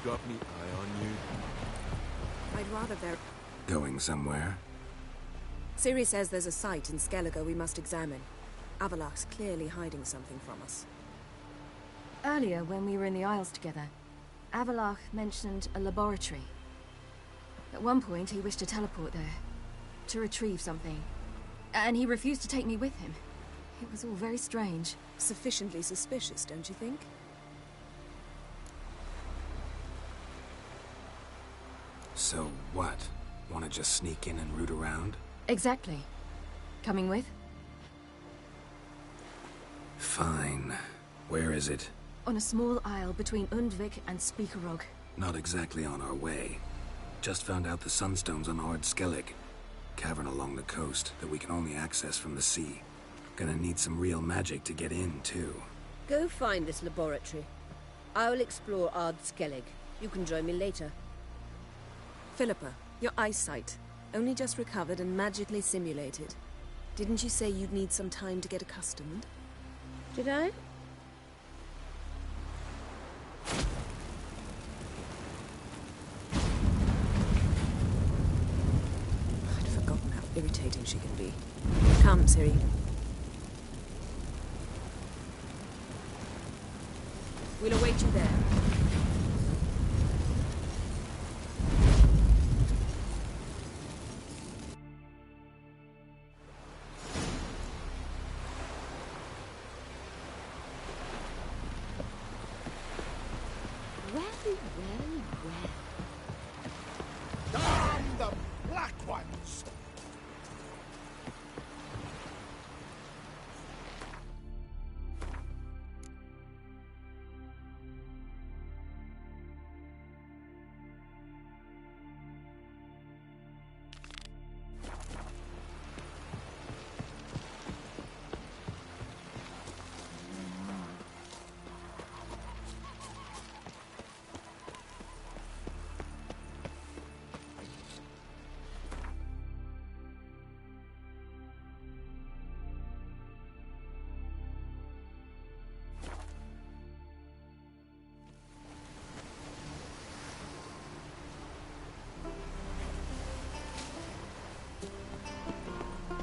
Got me eye on you? I'd rather there. Going somewhere? Ciri says there's a site in Skellige we must examine. Avallac'h's clearly hiding something from us. Earlier, when we were in the Isles together, Avallac'h mentioned a laboratory. At one point, he wished to teleport there, to retrieve something. And he refused to take me with him. It was all very strange. Sufficiently suspicious, don't you think? So what? Want to just sneak in and root around? Exactly. Coming with? Fine. Where is it? On a small isle between Undvik and Speakerog. Not exactly on our way. Just found out the Sunstone's on Ard Skellig. Cavern along the coast that we can only access from the sea. Gonna need some real magic to get in, too. Go find this laboratory. I will explore Ard Skellig. You can join me later. Philippa, your eyesight. Only just recovered and magically simulated. Didn't you say you'd need some time to get accustomed? Did I? I'd forgotten how irritating she can be. Come, Ciri. We'll await you there. Damn the black ones!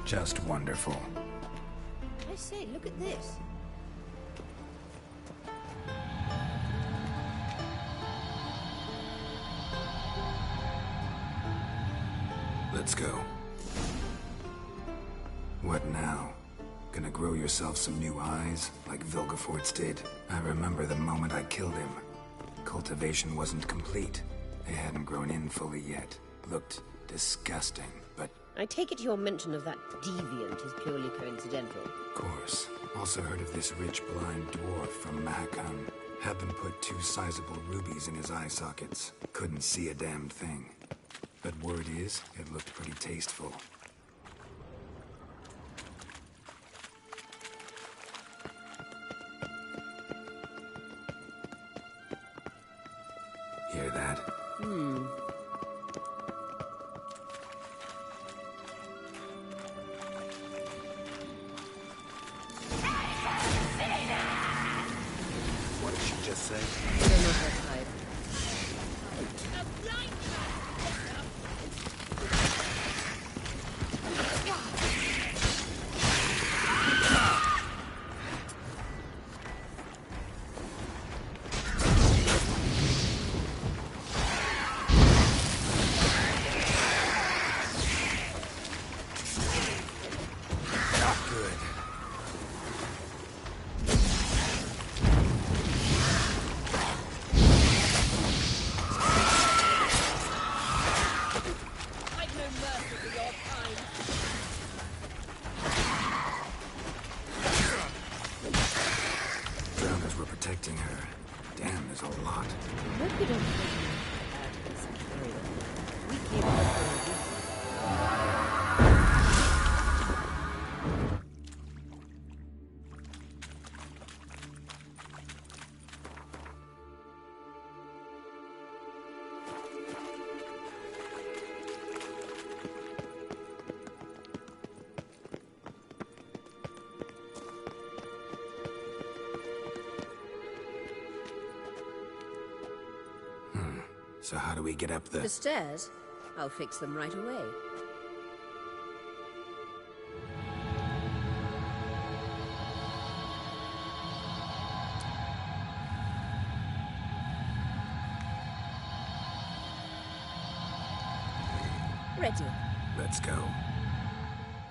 Just wonderful. I say, look at this. Let's go. What now? Gonna grow yourself some new eyes, like Vilgefortz did? I remember the moment I killed him. Cultivation wasn't complete. They hadn't grown in fully yet. Looked disgusting, but... I take it your mention of that deviant is purely coincidental. Of course. Also heard of this rich blind dwarf from Mahakam. Had them put 2 sizable rubies in his eye sockets. Couldn't see a damn thing. But word is, it looked pretty tasteful. Hear that? What did she just say? I don't know her type. spot. I hope you don't think me such carrier. We came here for a reason. So how do we get up The stairs? I'll fix them right away. Ready. Let's go.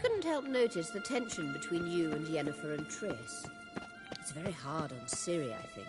Couldn't help notice the tension between you and Yennefer and Triss. It's very hard on Ciri, I think.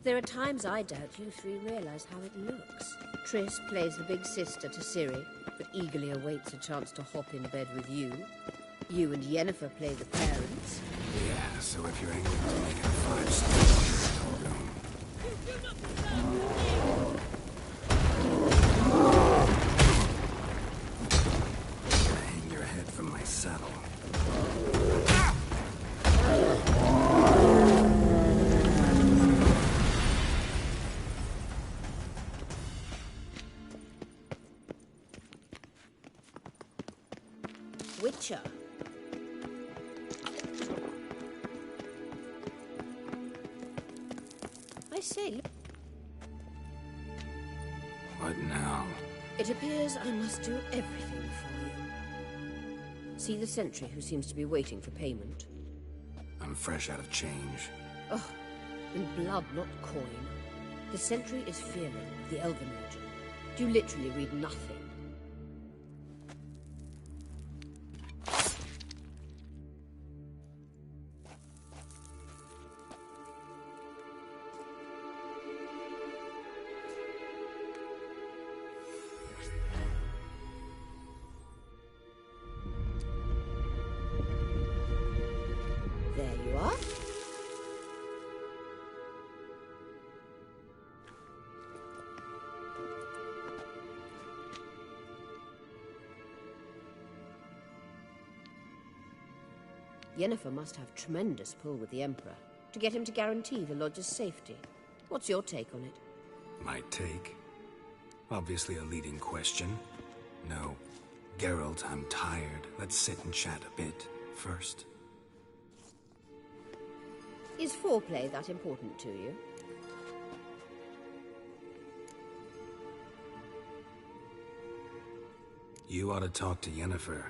There are times I doubt you three realize how it looks. Triss plays the big sister to Ciri, but eagerly awaits a chance to hop in bed with you. You and Yennefer play the parents. Yeah, so if you're angry to make it a 5-star room. Hang your head from my saddle. Witcher. I say, What now? it appears I must do everything for you. See the sentry who seems to be waiting for payment? I'm fresh out of change. Oh, in blood, not coin. The sentry is Fearing, the Elven legend. You literally read nothing. There you are. Yennefer must have tremendous pull with the Emperor to get him to guarantee the Lodge's safety. What's your take on it? My take? Obviously a leading question. No. Geralt, I'm tired. Let's sit and chat a bit first. Is foreplay that important to you? You ought to talk to Yennefer.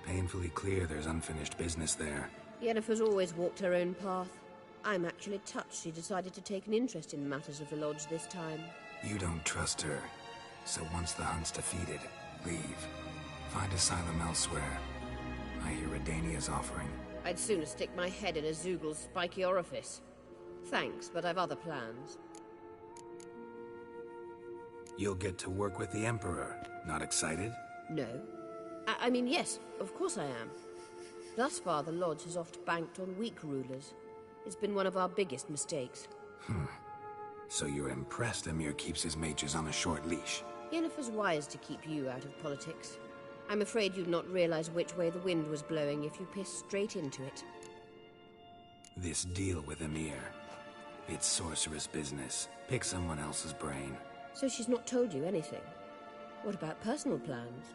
Painfully clear there's unfinished business there. Yennefer's always walked her own path. I'm actually touched she decided to take an interest in matters of the Lodge this time. You don't trust her. So once the hunt's defeated, leave. Find asylum elsewhere. I hear Redania's offering. I'd sooner stick my head in a Zeugel's spiky orifice. Thanks, but I've other plans. You'll get to work with the Emperor. Not excited? No. I mean, yes, of course I am. Thus far, the Lodge has oft banked on weak rulers. It's been one of our biggest mistakes. So you're impressed Emir keeps his mages on a short leash? Yennefer's wise to keep you out of politics. I'm afraid you'd not realize which way the wind was blowing if you pissed straight into it. This deal with Emir. It's sorceress business. Pick someone else's brain. So she's not told you anything? What about personal plans?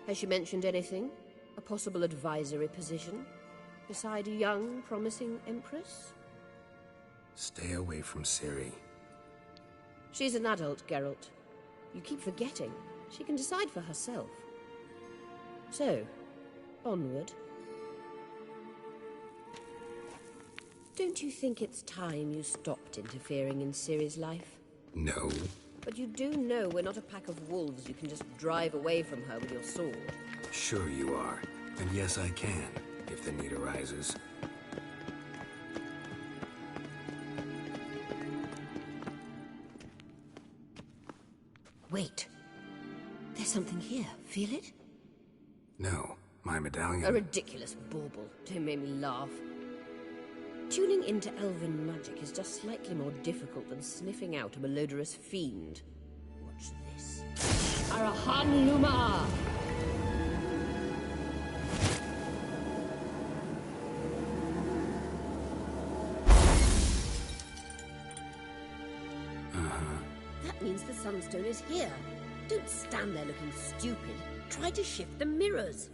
Has she mentioned anything? A possible advisory position? Beside a young, promising Empress? Stay away from Ciri. She's an adult, Geralt. You keep forgetting. She can decide for herself. So, onward. Don't you think it's time you stopped interfering in Ciri's life? No. But you do know we're not a pack of wolves you can just drive away from her with your sword. Sure you are. And yes, I can, if the need arises. Wait. There's something here. Feel it? No, my medallion. A ridiculous bauble. Don't make me laugh. Tuning into elven magic is just slightly more difficult than sniffing out a malodorous fiend. Watch this. Arahan Luma! That means the Sunstone is here. Don't stand there looking stupid. Try to shift the mirrors.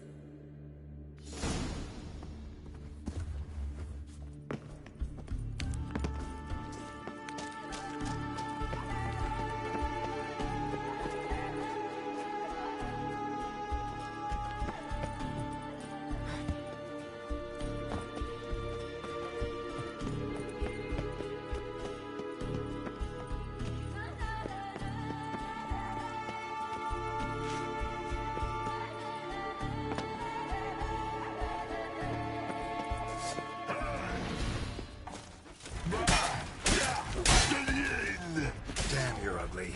Damn, you're ugly.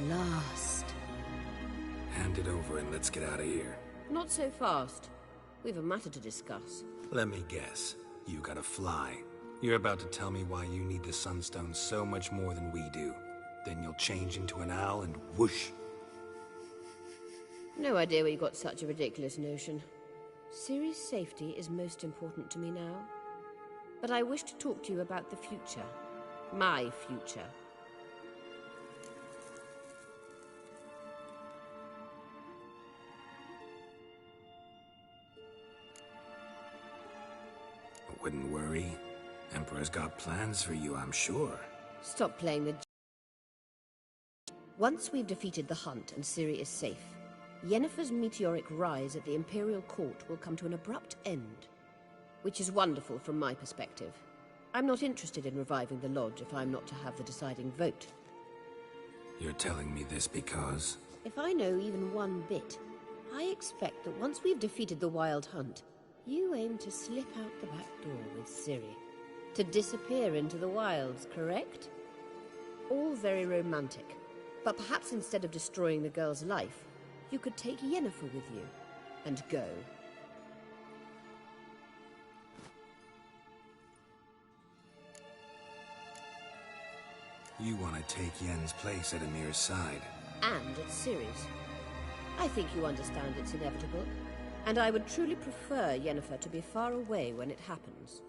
Last. Hand it over and let's get out of here. Not so fast. We've a matter to discuss. Let me guess. You gotta fly. You're about to tell me why you need the Sunstone so much more than we do. Then you'll change into an owl and whoosh. No idea where you got such a ridiculous notion. Ciri's safety is most important to me now. But I wish to talk to you about the future. My future. Wouldn't worry. Emperor's got plans for you, I'm sure. Stop playing the... Once we've defeated the Hunt and Ciri is safe, Yennefer's meteoric rise at the Imperial Court will come to an abrupt end. Which is wonderful from my perspective. I'm not interested in reviving the Lodge if I'm not to have the deciding vote. You're telling me this because... If I know even one bit, I expect that once we've defeated the Wild Hunt, you aim to slip out the back door with Ciri. To disappear into the wilds, correct? All very romantic. But perhaps instead of destroying the girl's life, you could take Yennefer with you, and go. You want to take Yen's place at Emir's side. And at Ciri's. I think you understand it's inevitable, and I would truly prefer Yennefer to be far away when it happens.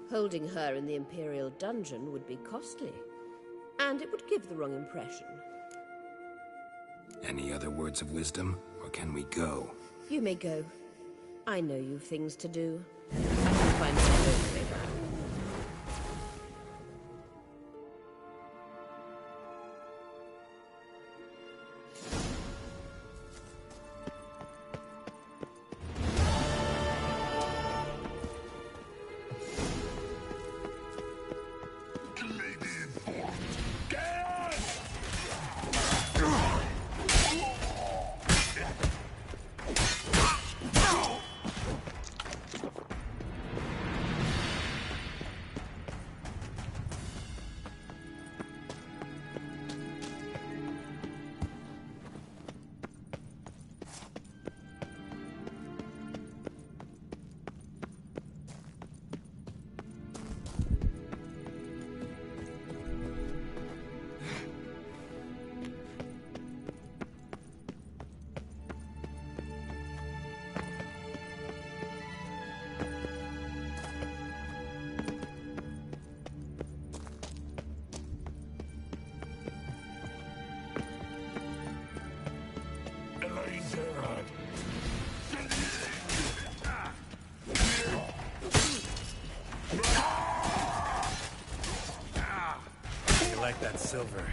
Holding her in the Imperial dungeon would be costly, and it would give the wrong impression. Any other words of wisdom, or can we go? You may go. I know you've things to do. I can find some boat later. You like that silver?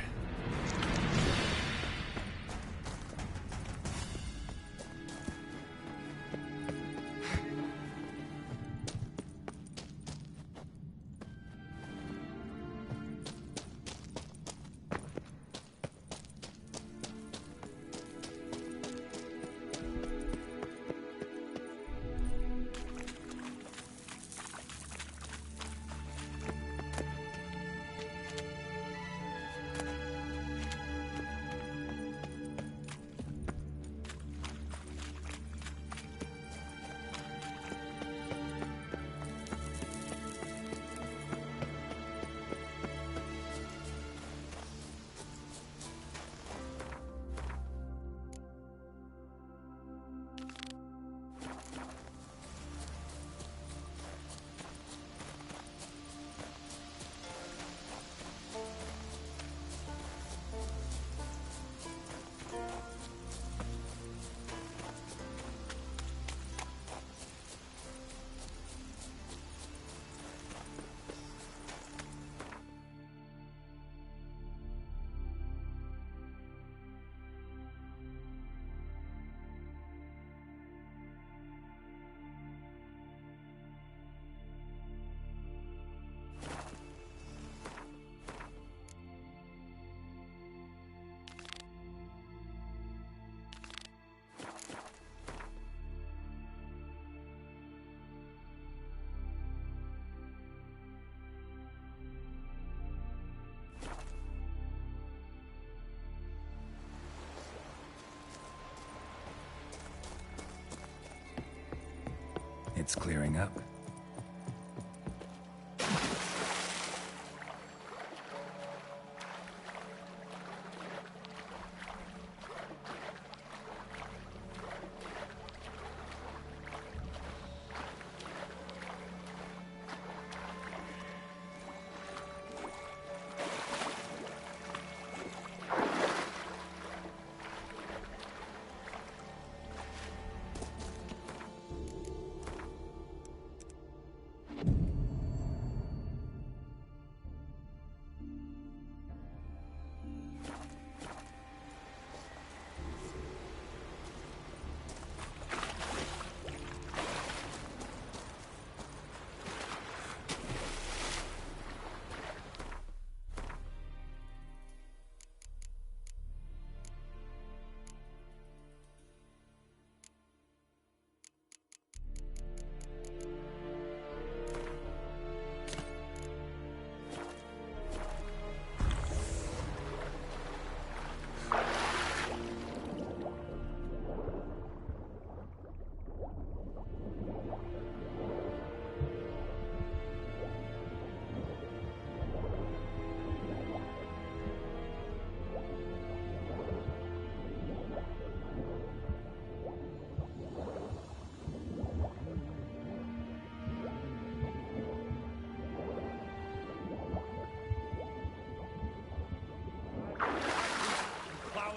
It's clearing up.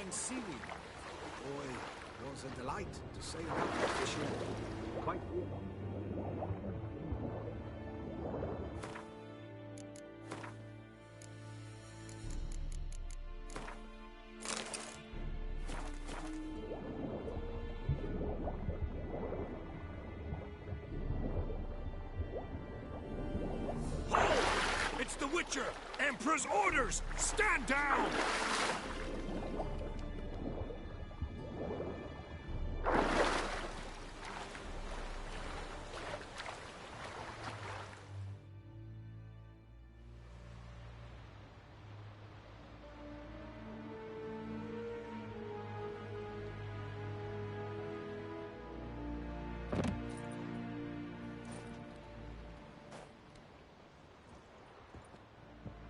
fine seaweed. Boy, was a delight to sail out fishing. Quite It's the Witcher! Emperor's orders! Stand down!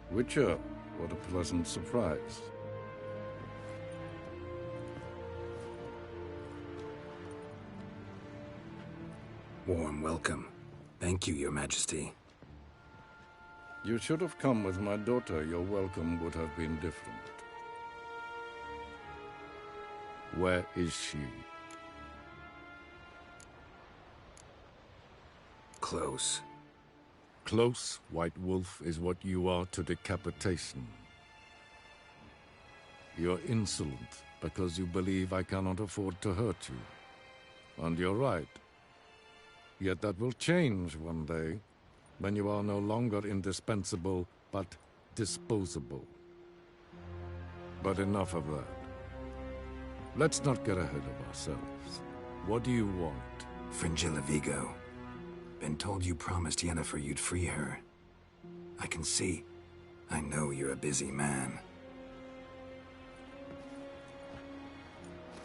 Witcher, what a pleasant surprise. Warm welcome. Thank you, Your Majesty. You should have come with my daughter. Your welcome would have been different. Where is she? Close. Close, White Wolf, is what you are to decapitation. You're insolent because you believe I cannot afford to hurt you. And you're right. Yet that will change one day, when you are no longer indispensable, but disposable. But enough of that. Let's not get ahead of ourselves. What do you want? Fringilla Vigo. Been told you promised Yennefer you'd free her. I can see. I know you're a busy man.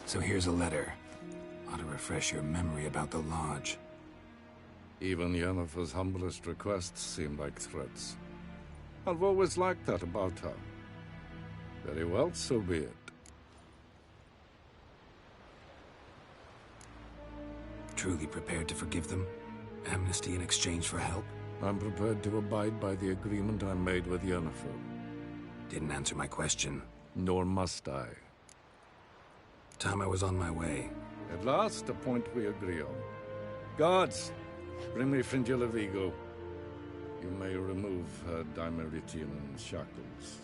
So here's a letter. Ought to refresh your memory about the Lodge. Even Yennefer's humblest requests seem like threats. I've always liked that about her. Very well, so be it. Truly prepared to forgive them? Amnesty in exchange for help? I'm prepared to abide by the agreement I made with Yennefer. Didn't answer my question. Nor must I. Time I was on my way. At last, a point we agree on. Guards, bring me Fringilla Vigo. You may remove her Dimeritian shackles.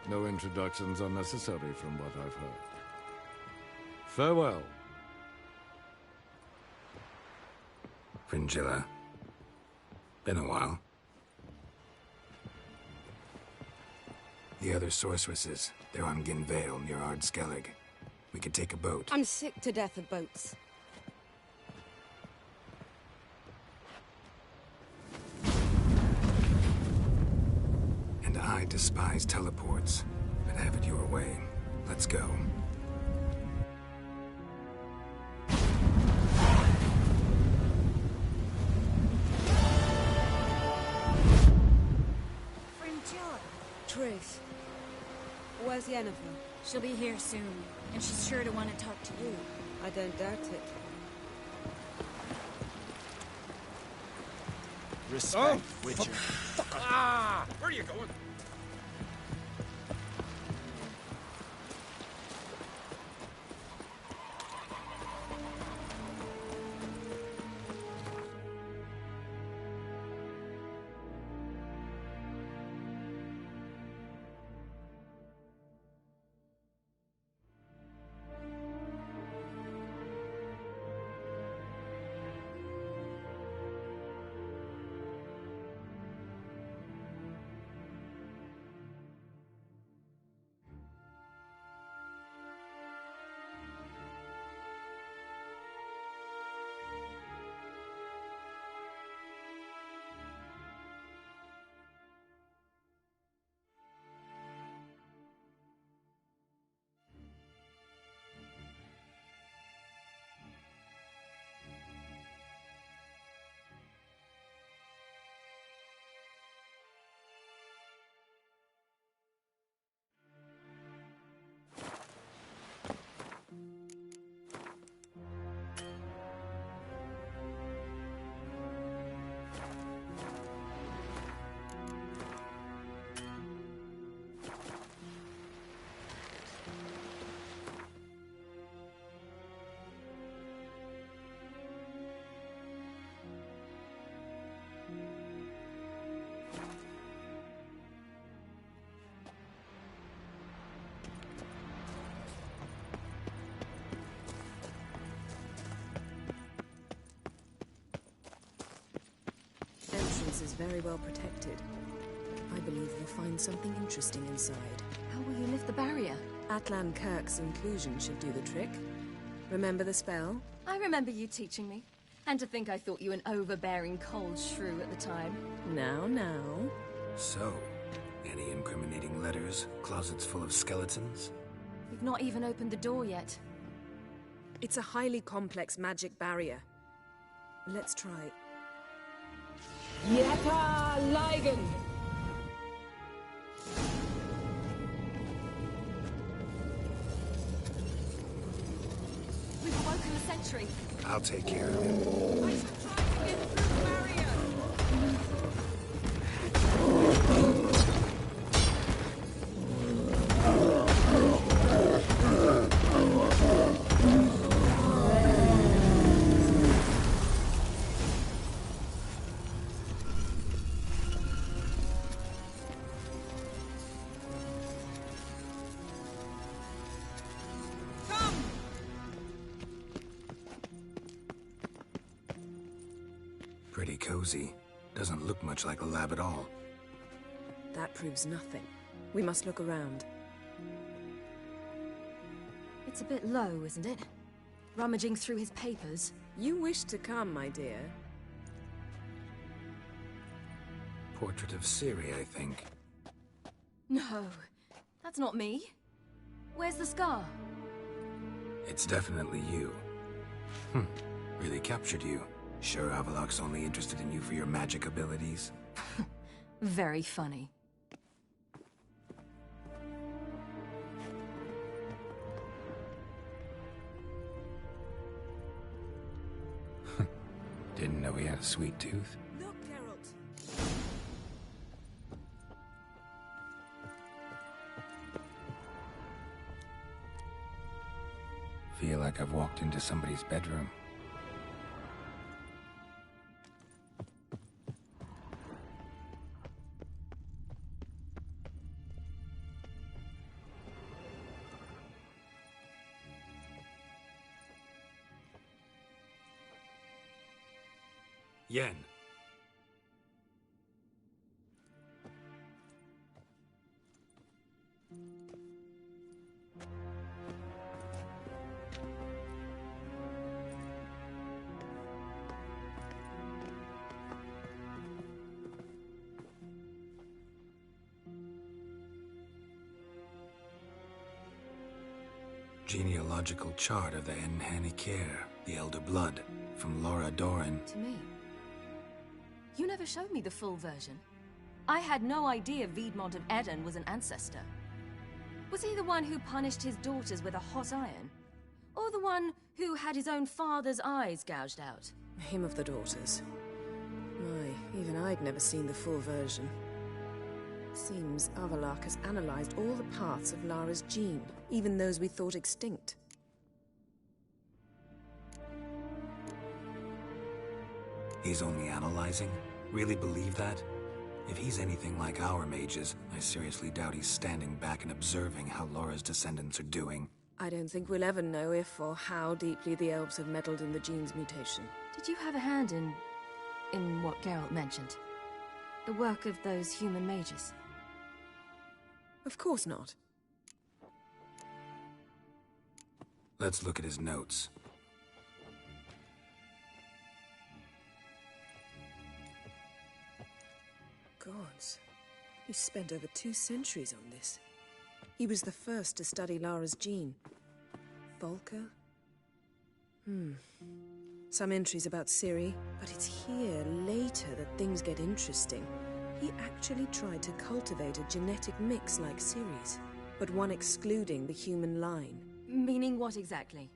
No introductions are necessary from what I've heard. Farewell. Fringilla. Been a while. The other sorceresses, they're on Ginvale near Ard-Skellig. We could take a boat. I'm sick to death of boats. And I despise teleports, but have it your way. Let's go. Fringilla. Triss. Where's Yennefer? She'll be here soon, and she's sure to want to talk to you. I don't doubt it. Respect, Witcher. Ah! Where are you going? Mars is very well protected. I believe you'll find something interesting inside. How will you lift the barrier? Atlan Kirk's inclusion should do the trick. Remember the spell? I remember you teaching me. And to think I thought you an overbearing cold shrew at the time. Now. So, any incriminating letters? Closets full of skeletons? We've not even opened the door yet. It's a highly complex magic barrier. Let's try. Yeta Ligen! We've awoken the sentry. I'll take care of him. I shall try to get through the barrier! Pretty cozy. Doesn't look much like a lab at all. That proves nothing. We must look around. It's a bit low, isn't it? Rummaging through his papers. You wish to come, my dear. Portrait of Ciri, I think. No, that's not me. Where's the scar? It's definitely you. Really captured you. Sure Avallac'h's only interested in you for your magic abilities? Very funny. Didn't know he had a sweet tooth. Look, Geralt. Feel like I've walked into somebody's bedroom. Yen. Genealogical chart of the Enhanikir, the Elder Blood, from Laura Doran. To me. You never showed me the full version. I had no idea Viedmont of Eden was an ancestor. Was he the one who punished his daughters with a hot iron? Or the one who had his own father's eyes gouged out? Him of the daughters. My, even I'd never seen the full version. Seems Avallac'h has analyzed all the parts of Lara's gene, even those we thought extinct. He's only analyzing? Really believe that? If he's anything like our mages, I seriously doubt he's standing back and observing how Laura's descendants are doing. I don't think we'll ever know if or how deeply the elves have meddled in the gene's mutation. Did you have a hand in what Geralt mentioned? The work of those human mages? Of course not. Let's look at his notes. Gods, he spent over 2 centuries on this. He was the first to study Lara's gene. Volker? Some entries about Ciri, but it's here, later, that things get interesting. He actually tried to cultivate a genetic mix like Ciri's, but one excluding the human line. Meaning what exactly?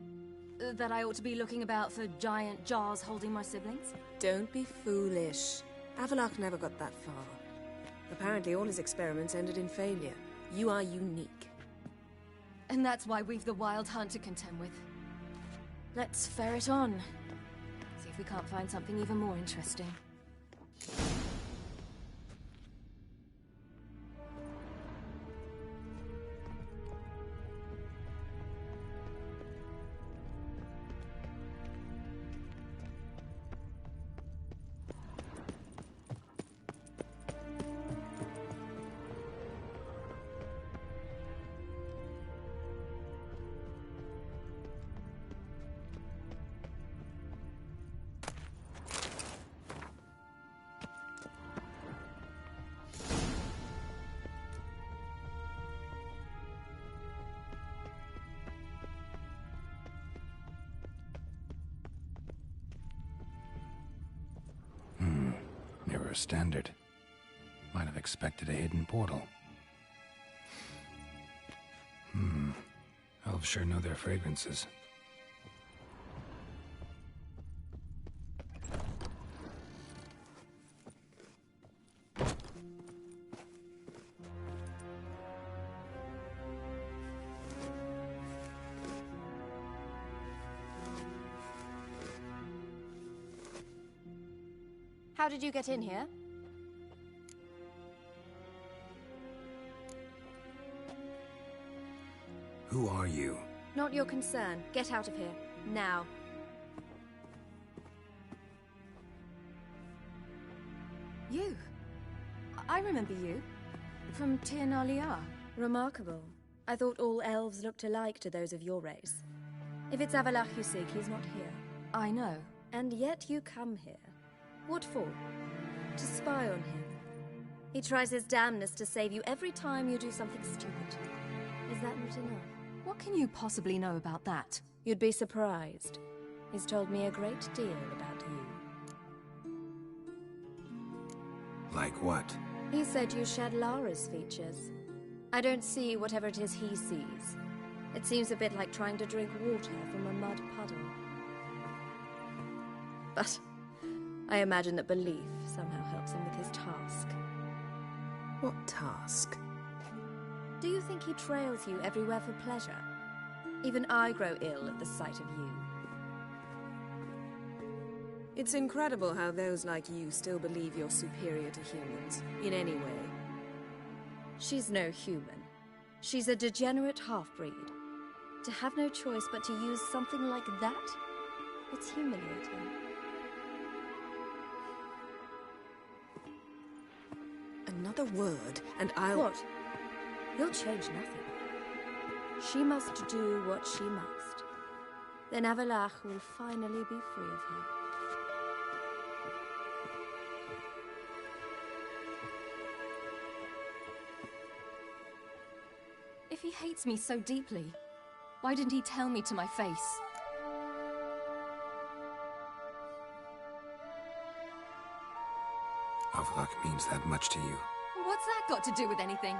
That I ought to be looking about for giant jars holding my siblings? Don't be foolish. Avallac'h never got that far. Apparently all his experiments ended in failure. You are unique. And that's why we've the Wild Hunt to contend with. Let's ferret on. See if we can't find something even more interesting. a standard. Might have expected a hidden portal. Elves sure know their fragrances. How did you get in here? Who are you? Not your concern. Get out of here. Now. You. I remember you. From Tir na Liar. Remarkable. I thought all elves looked alike to those of your race. If it's Avalach you seek, he's not here. I know. And yet you come here. What for? To spy on him. He tries his damnedest to save you every time you do something stupid. Is that not enough? What can you possibly know about that? You'd be surprised. He's told me a great deal about you. Like what? He said you shared Lara's features. I don't see whatever it is he sees. It seems a bit like trying to drink water from a mud puddle. But I imagine that belief somehow helps him with his task. What task? Do you think he trails you everywhere for pleasure? Even I grow ill at the sight of you. It's incredible how those like you still believe you're superior to humans, in any way. She's no human. She's a degenerate half-breed. To have no choice but to use something like that? It's humiliating. Another word, and I'll... What? You'll change nothing. She must do what she must. Then Avalach will finally be free of her. If he hates me so deeply, why didn't he tell me to my face? Avalach means that much to you. What's that got to do with anything?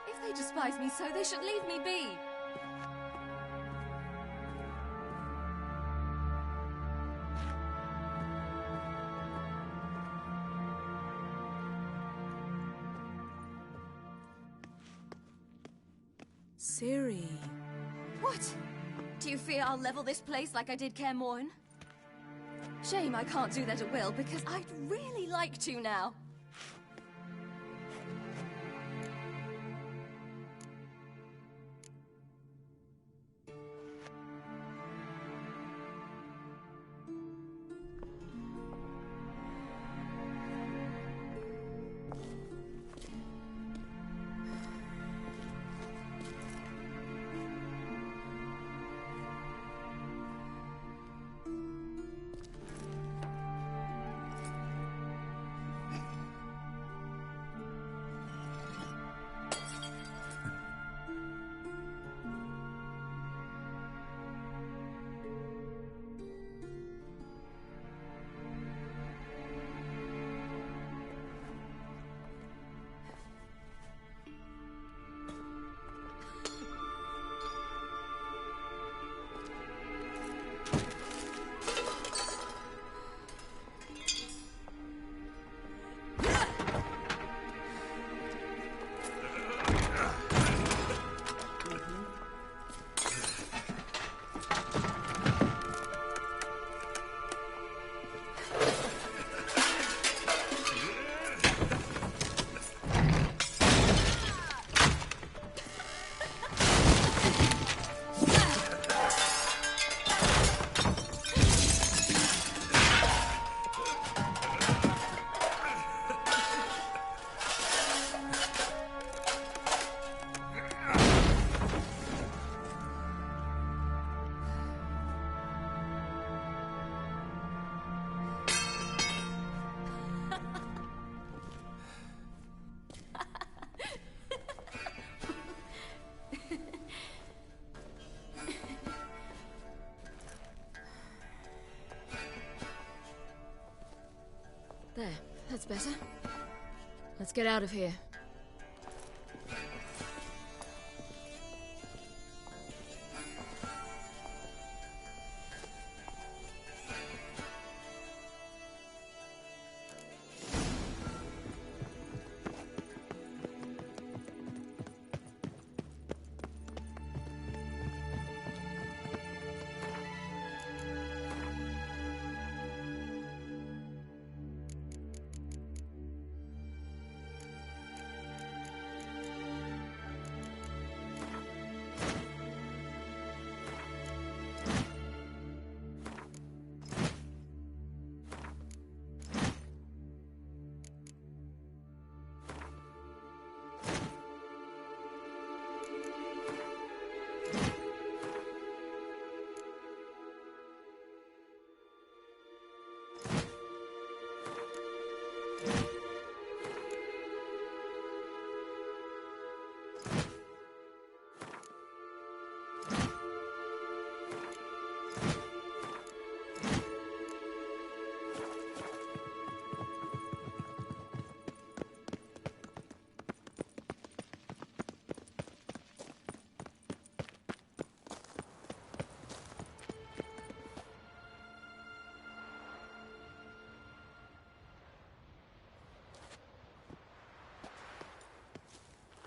If they despise me so, they should leave me be. Ciri. What? Do you fear I'll level this place like I did Kaer Morhen? Shame I can't do that at will, because I'd really like to now. That's better. Let's get out of here.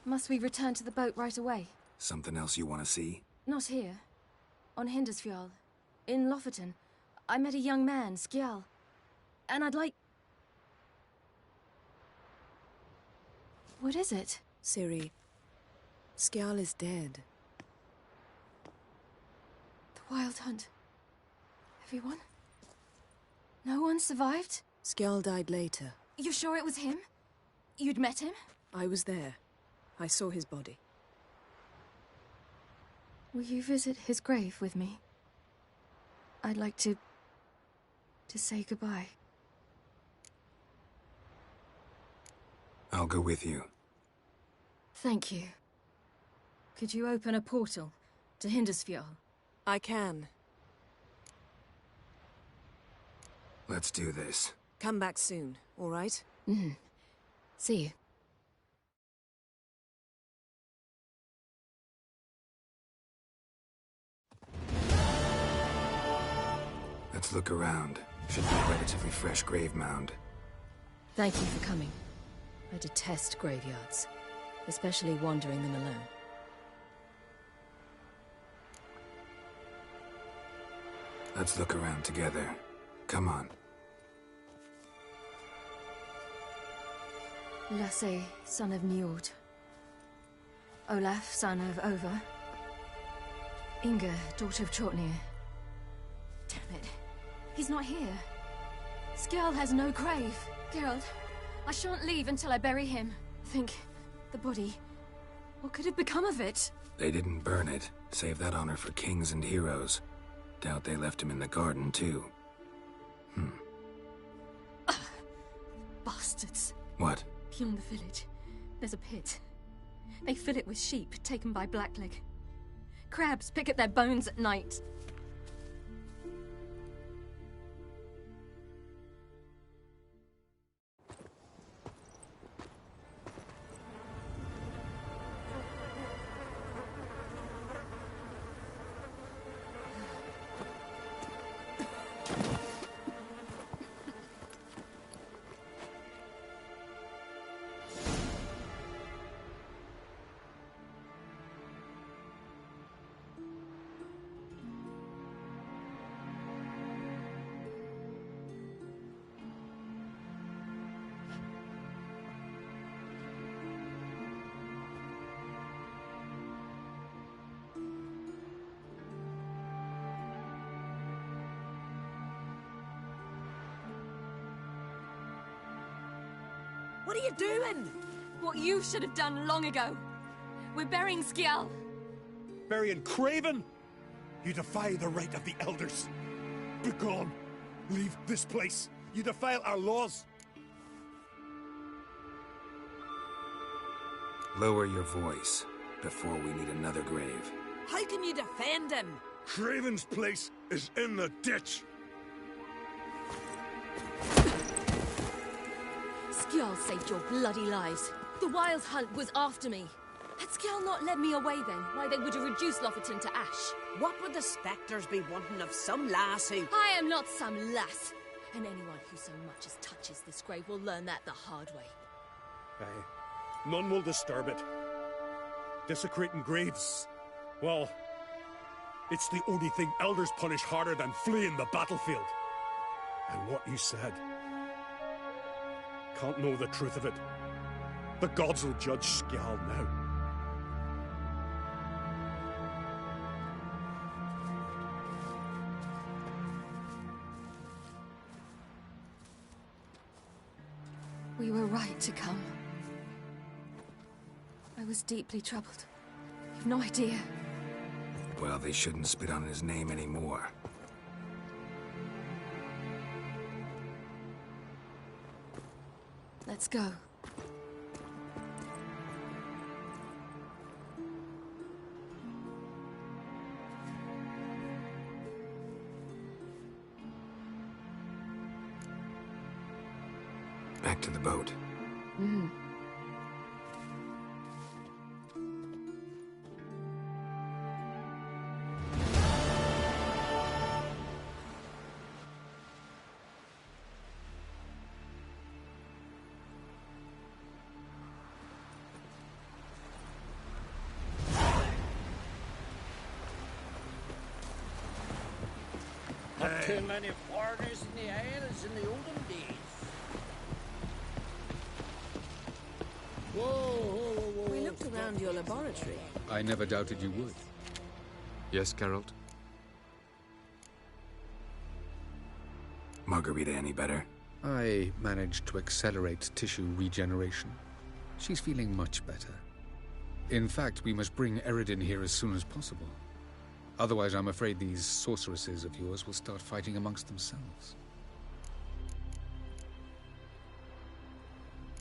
Must we return to the boat right away? Something else you want to see? Not here. On Hindersfjall. In Lofoten. I met a young man, Skjal. And I'd like... What is it? Ciri, Skjal is dead. The Wild Hunt. Everyone? No one survived? Skjal died later. You sure it was him? You'd met him? I was there. I saw his body. Will you visit his grave with me? I'd like to say goodbye. I'll go with you. Thank you. Could you open a portal to Hindersfjall? I can. Let's do this. Come back soon, all right? Mm-hmm. See you. Let's look around. Should be a relatively fresh grave mound. Thank you for coming. I detest graveyards, especially wandering them alone. Let's look around together. Come on. Lasse, son of Njord. Olaf, son of Over. Inga, daughter of Trotnir. Damn it. He's not here. Skjal has no grave. Geralt, I shan't leave until I bury him. Think, the body. What could have become of it? They didn't burn it. Save that honor for kings and heroes. Doubt they left him in the garden, too. Bastards. What? Beyond the village, there's a pit. They fill it with sheep taken by Blackleg. Crabs pick at their bones at night. What are you doing? What you should have done long ago. We're burying Skjal. Burying Craven? You defy the right of the elders. Begone. Leave this place. You defile our laws. Lower your voice before we need another grave. How can you defend him? Craven's place is in the ditch. Skjall saved your bloody lives. The Wild Hunt was after me. Had Skjall not led me away then, why they would have reduced Lofoten to ash. What would the spectres be wanting of some lass who... I am not some lass. And anyone who so much as touches this grave will learn that the hard way. Aye. None will disturb it. Desecrating graves. Well, it's the only thing elders punish harder than fleeing the battlefield. And what you said. Can't know the truth of it. The gods will judge Skjall now. We were right to come. I was deeply troubled. You've no idea. Well, they shouldn't spit on his name anymore. Let's go. Back to the boat. Not too many foreigners in the Isles in the olden days. We looked around your laboratory. I never doubted you would. Yes, Geralt? Margarita any better? I managed to accelerate tissue regeneration. She's feeling much better. In fact, we must bring Eredin here as soon as possible. Otherwise, I'm afraid these sorceresses of yours will start fighting amongst themselves.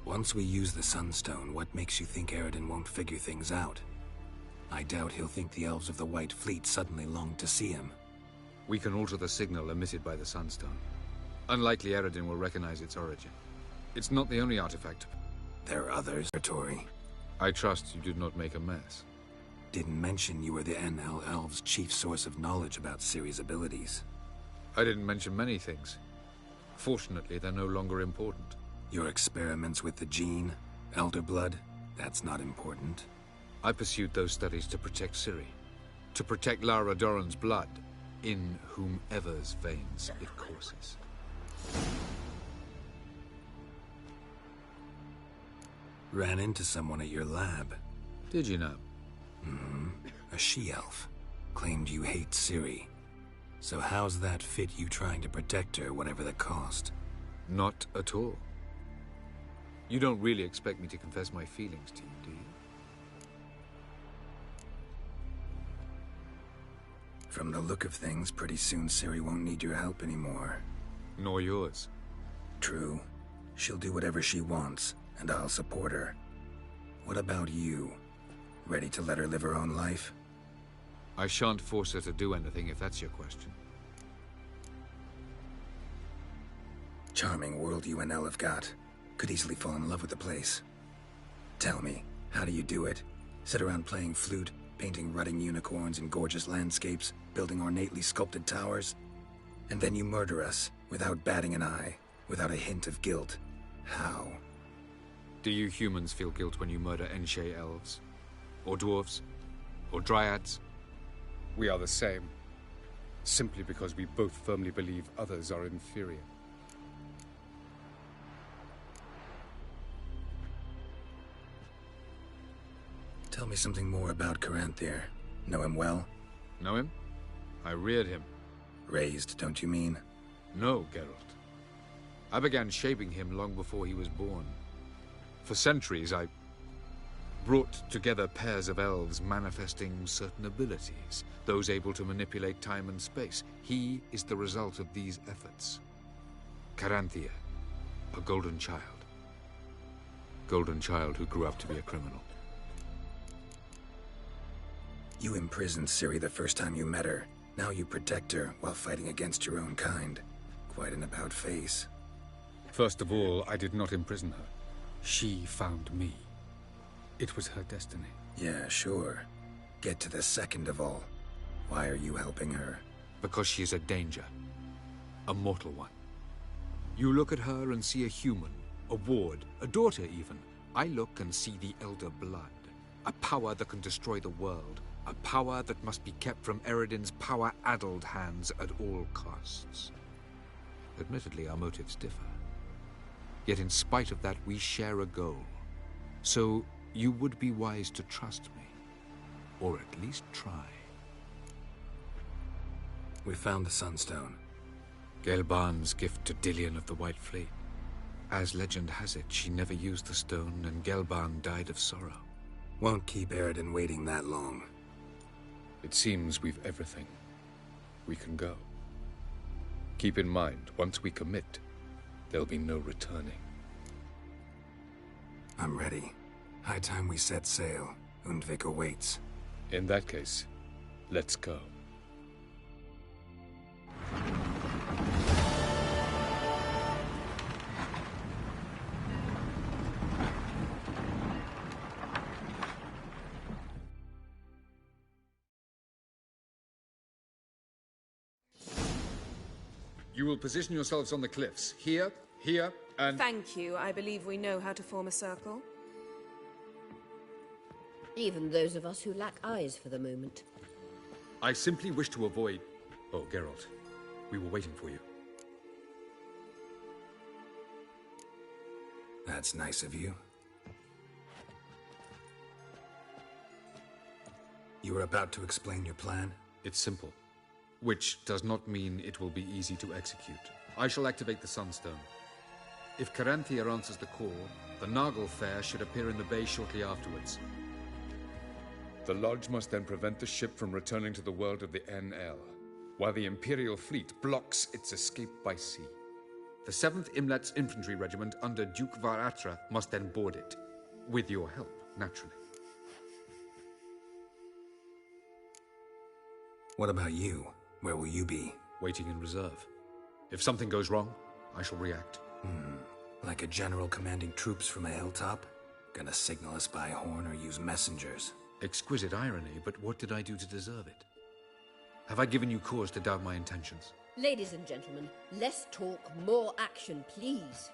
Once we use the Sunstone, what makes you think Eredin won't figure things out? I doubt he'll think the elves of the White Fleet suddenly long to see him. We can alter the signal emitted by the Sunstone. Unlikely Eredin will recognize its origin. It's not the only artifact. There are others, Tori. I trust you did not make a mess. Didn't mention you were the NL Elves' chief source of knowledge about Ciri's abilities. I didn't mention many things. Fortunately, they're no longer important. Your experiments with the gene, Elder Blood, that's not important. I pursued those studies to protect Ciri. To protect Lara Dorren's blood, in whomever's veins it courses. Ran into someone at your lab. Did you know? A she-elf. Claimed you hate Ciri. So how's that fit you trying to protect her, whatever the cost? Not at all. You don't really expect me to confess my feelings to you, do you? From the look of things, pretty soon Ciri won't need your help anymore. Nor yours. True. She'll do whatever she wants, and I'll support her. What about you? Ready to let her live her own life? I shan't force her to do anything if that's your question. Charming world you and Elle have got. Could easily fall in love with the place. Tell me, how do you do it? Sit around playing flute, painting rutting unicorns in gorgeous landscapes, building ornately sculpted towers? And then you murder us, without batting an eye, without a hint of guilt. How? Do you humans feel guilt when you murder Enshe elves? Or dwarves? Or dryads? We are the same. Simply because we both firmly believe others are inferior. Tell me something more about Caranthir. Know him well? Know him? I reared him. Raised, don't you mean? No, Geralt. I began shaping him long before he was born. For centuries, I brought together pairs of elves manifesting certain abilities, those able to manipulate time and space. He is the result of these efforts. Caranthir, a golden child. Golden child who grew up to be a criminal. You imprisoned Ciri the first time you met her. Now you protect her while fighting against your own kind. Quite an about-face. First of all, I did not imprison her. She found me. It was her destiny. Yeah, sure. Get to the second of all. Why are you helping her? Because she is a danger. A mortal one. You look at her and see a human, a ward, a daughter even. I look and see the Elder Blood. A power that can destroy the world. A power that must be kept from Eredin's power-addled hands at all costs. Admittedly, our motives differ. Yet in spite of that, we share a goal. So, you would be wise to trust me. Or at least try. We found the Sunstone. Gelban's gift to Dillion of the White Fleet. As legend has it, she never used the stone, and Gelban died of sorrow. Won't keep Eredin waiting that long. It seems we've everything. We can go. Keep in mind, once we commit, there'll be no returning. I'm ready. High time we set sail. Undvik awaits. In that case, let's go. You will position yourselves on the cliffs. Here, here, and... Thank you. I believe we know how to form a circle. Even those of us who lack eyes for the moment. I simply wish to avoid... Oh, Geralt. We were waiting for you. That's nice of you. You were about to explain your plan? It's simple. Which does not mean it will be easy to execute. I shall activate the Sunstone. If Caranthia answers the call, the Naglfar should appear in the bay shortly afterwards. The Lodge must then prevent the ship from returning to the world of the NL, while the Imperial fleet blocks its escape by sea. The 7th Imlet's Infantry Regiment under Duke Varatra must then board it. With your help, naturally. What about you? Where will you be? Waiting in reserve. If something goes wrong, I shall react. Like a general commanding troops from a hilltop? Gonna signal us by horn or use messengers? Exquisite irony, but what did I do to deserve it? Have I given you cause to doubt my intentions? Ladies and gentlemen, less talk, more action, please.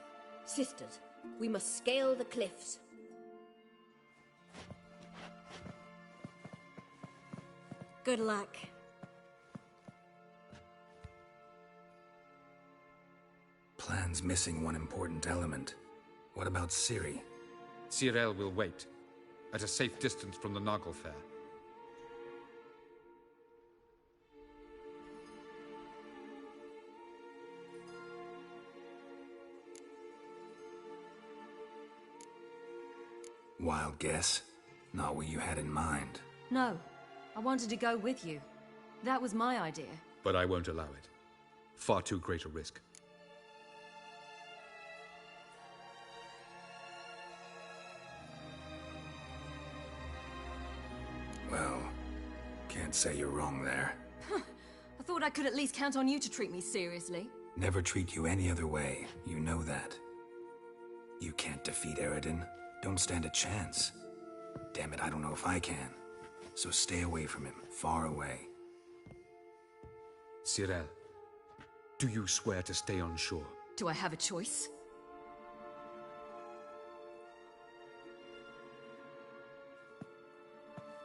Sisters, we must scale the cliffs. Good luck. Plan's missing one important element. What about Ciri? Cyril will wait, at a safe distance from the Naglfar. Wild guess? Not what you had in mind. No, I wanted to go with you. That was my idea. But I won't allow it. Far too great a risk. Well, can't say you're wrong there. I thought I could at least count on you to treat me seriously. Never treat you any other way. You know that. You can't defeat Eredin. Don't stand a chance. Damn it, I don't know if I can. So stay away from him. Far away. Cyril, do you swear to stay on shore? Do I have a choice?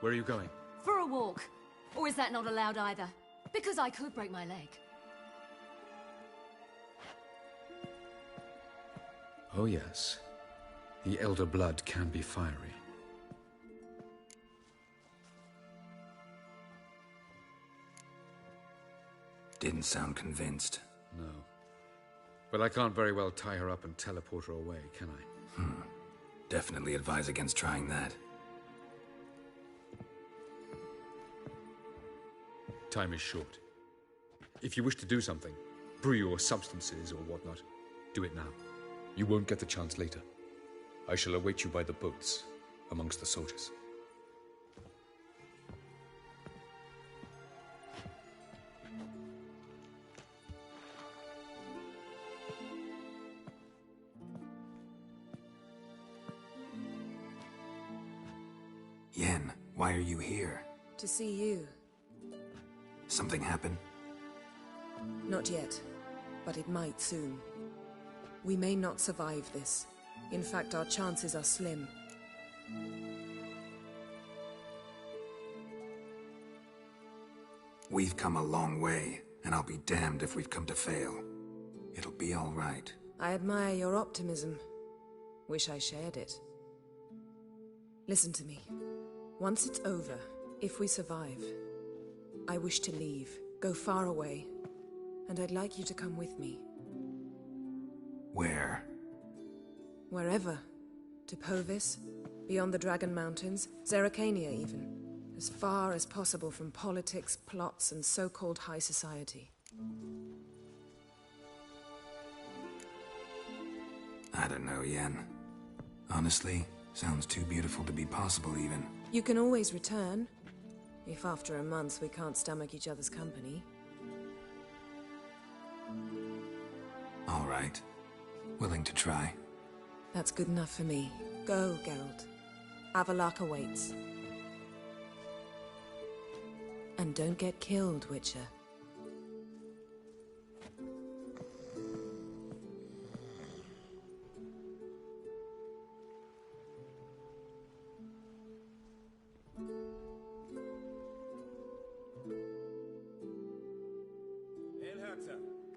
Where are you going? For a walk. Or is that not allowed either? Because I could break my leg. Oh yes. The Elder Blood can be fiery. Didn't sound convinced. No. But I can't very well tie her up and teleport her away, can I? Definitely advise against trying that. Time is short. If you wish to do something, brew your substances or whatnot, do it now. You won't get the chance later. I shall await you by the boats, amongst the soldiers. Yen, why are you here? To see you. Something happened? Not yet, but it might soon. We may not survive this. In fact, our chances are slim. We've come a long way, and I'll be damned if we've come to fail. It'll be all right. I admire your optimism. Wish I shared it. Listen to me. Once it's over, if we survive, I wish to leave, go far away, and I'd like you to come with me. Where? Wherever. To Povis, beyond the Dragon Mountains, Zerrikania even. As far as possible from politics, plots, and so-called high society. I don't know, Yen. Honestly, sounds too beautiful to be possible even. You can always return, if after a month we can't stomach each other's company. All right. Willing to try. That's good enough for me. Go, Geralt. Avallac'h awaits. And don't get killed, Witcher.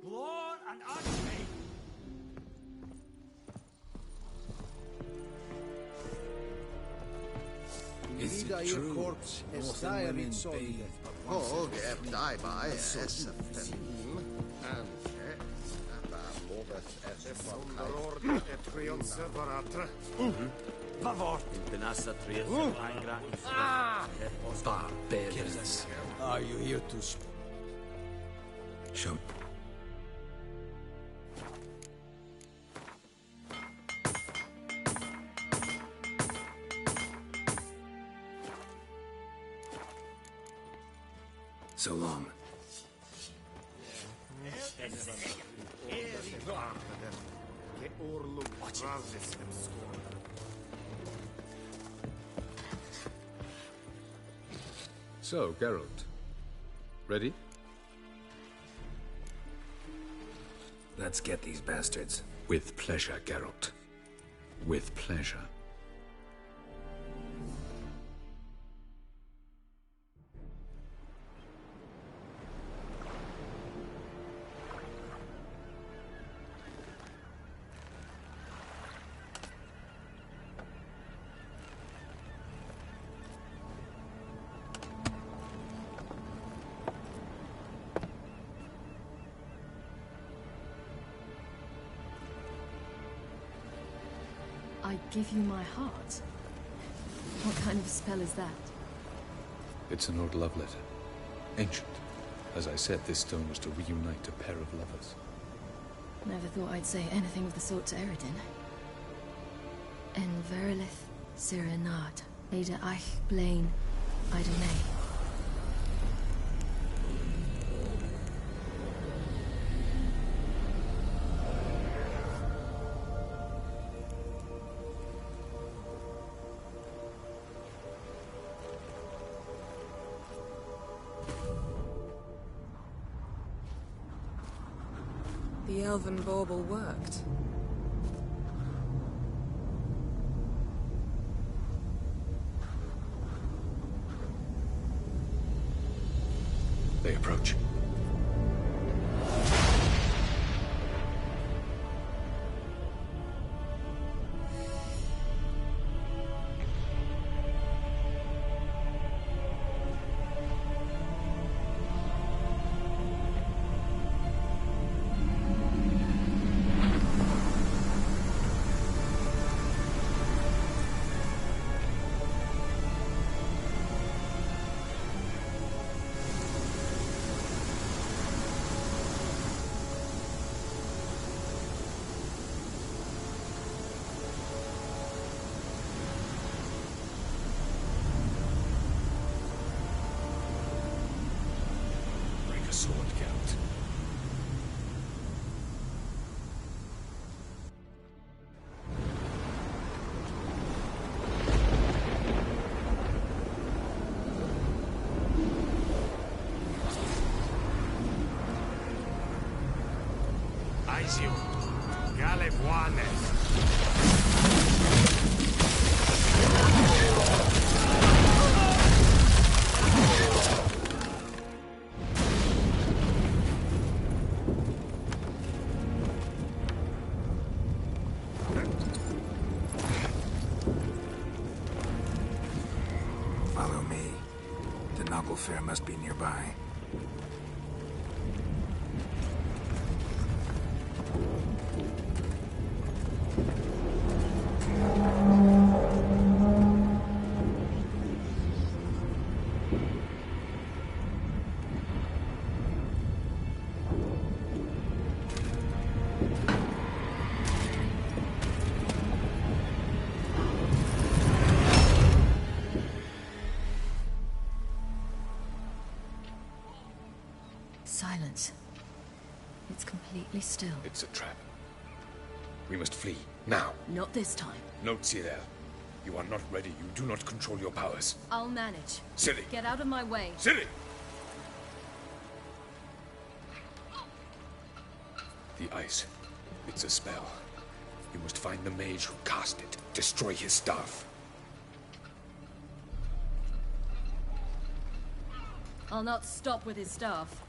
Lord and Archmage! Is it true? Barbarians. Are you here to... Show. So long. So, Geralt. Ready? Let's get these bastards. With pleasure, Geralt. With pleasure. I give you my heart? What kind of spell is that? It's an old love letter. Ancient. As I said, this stone was to reunite a pair of lovers. Never thought I'd say anything of the sort to Eredin. En Verilith, Sirenad, Ada Eich, Blaine, Ida May. The elven bauble worked. They approach. Sword, Geralt. Aizio. Galevuanes. Follow me. The Noggle Fair must be nearby. Silence. It's completely still. It's a trap. We must flee, now. Not this time. Note, Cyril. You are not ready. You do not control your powers. I'll manage. Ciri! Get out of my way. Ciri! The ice. It's a spell. You must find the mage who cast it. Destroy his staff. I'll not stop with his staff.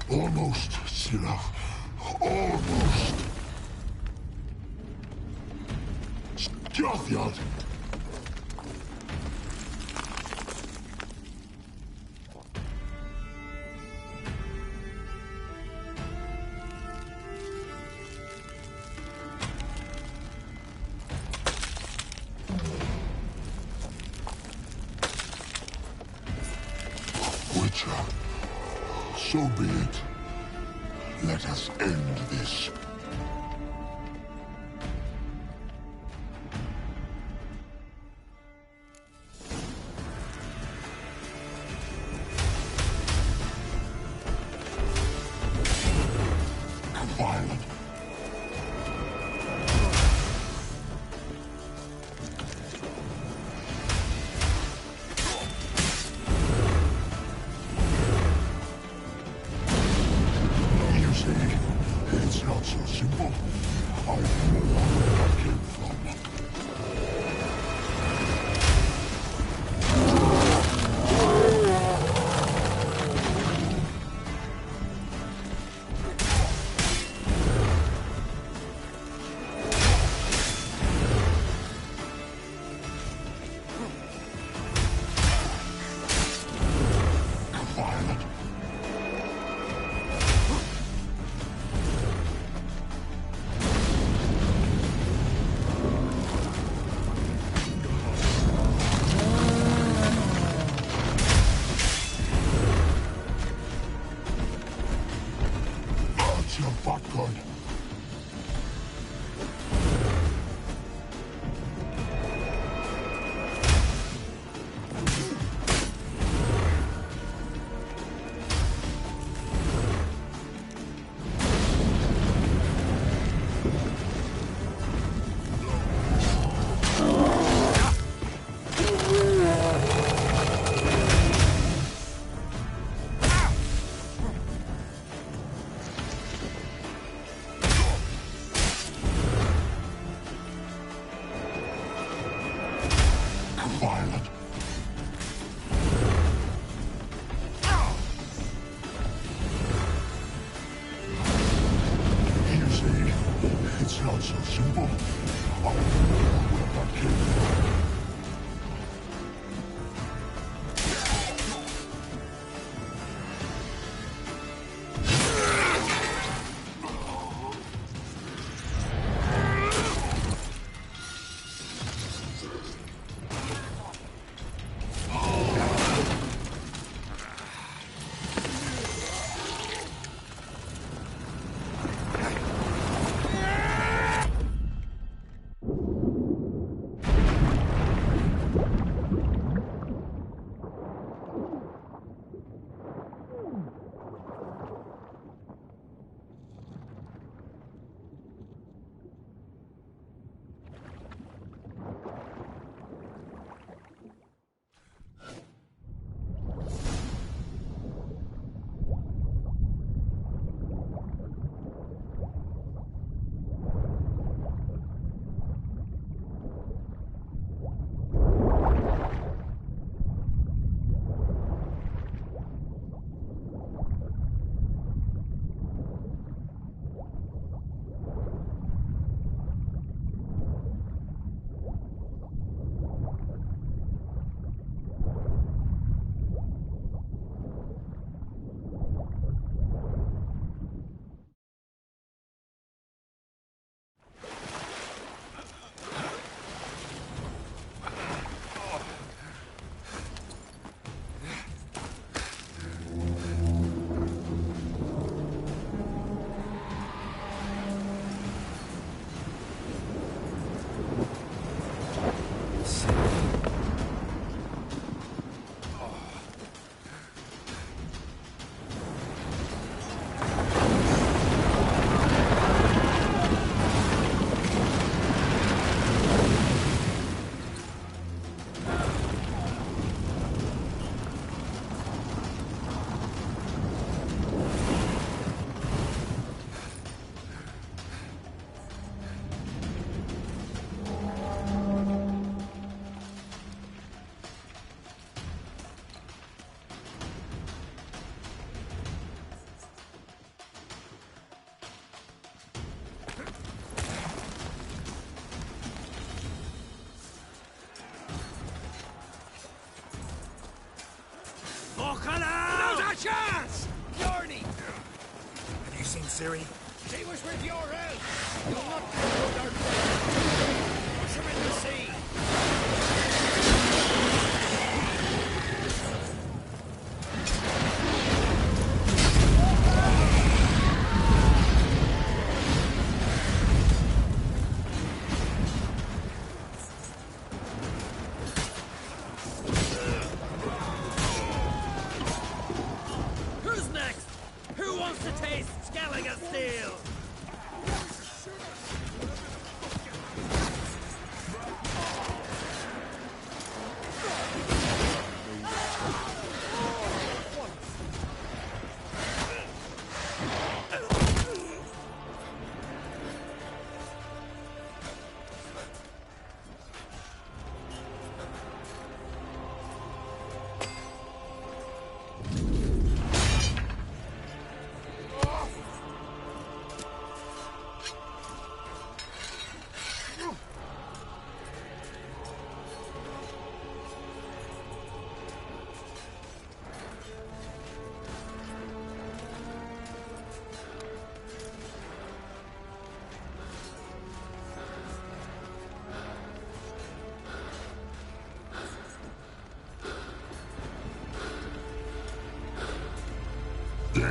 Almost, Sirach. Almost. Jothyard. nature. So be it. Let us end this. Violent. You see, it's not so simple. I know where I came from. Violent. That's your butt good. Violent. You see, it's not so simple. I know where I came from. chance! Bjarni! Have you seen Ciri? She was with your help! You'll not control our friend! Push him in the sea!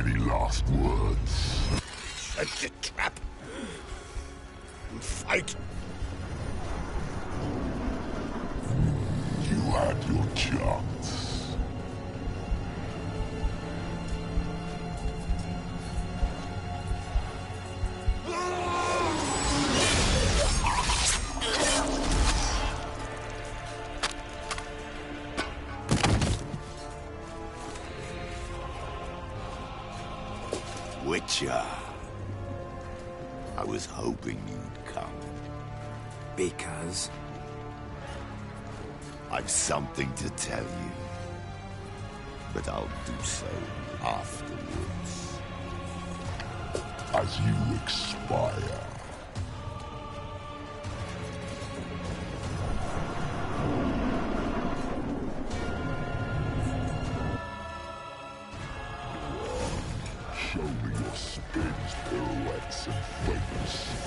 Any last words? Set your trap. And fight. You had your chance. Witcher. I was hoping you'd come. Because? I've something to tell you. But I'll do so afterwards. As you expire. Show me your spins, pirouettes, and feints.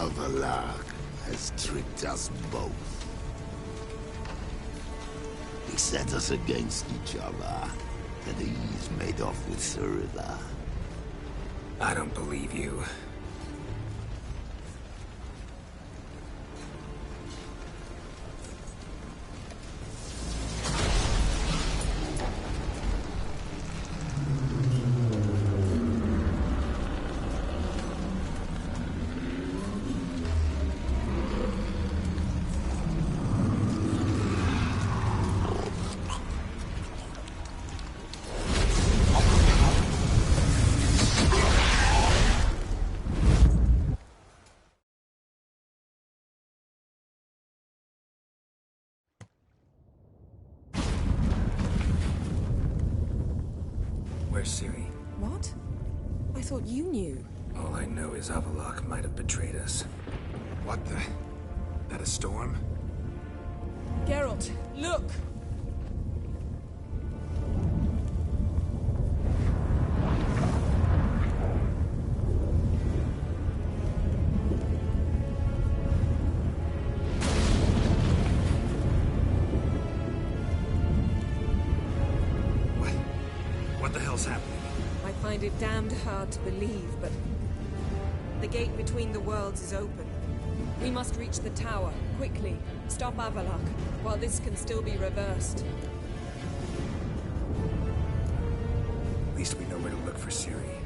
Avallac'h has tricked us both. He set us against each other, and he's made off with Cirilla. I don't believe you. Where's Ciri? What? I thought you knew. All I know is Avallac'h might have betrayed us. What the? That a storm? Geralt, look! What the hell's happening? I find it damned hard to believe, but the gate between the worlds is open. We must reach the tower, quickly. Stop Avallac'h, while this can still be reversed. At least we know where to look for Ciri.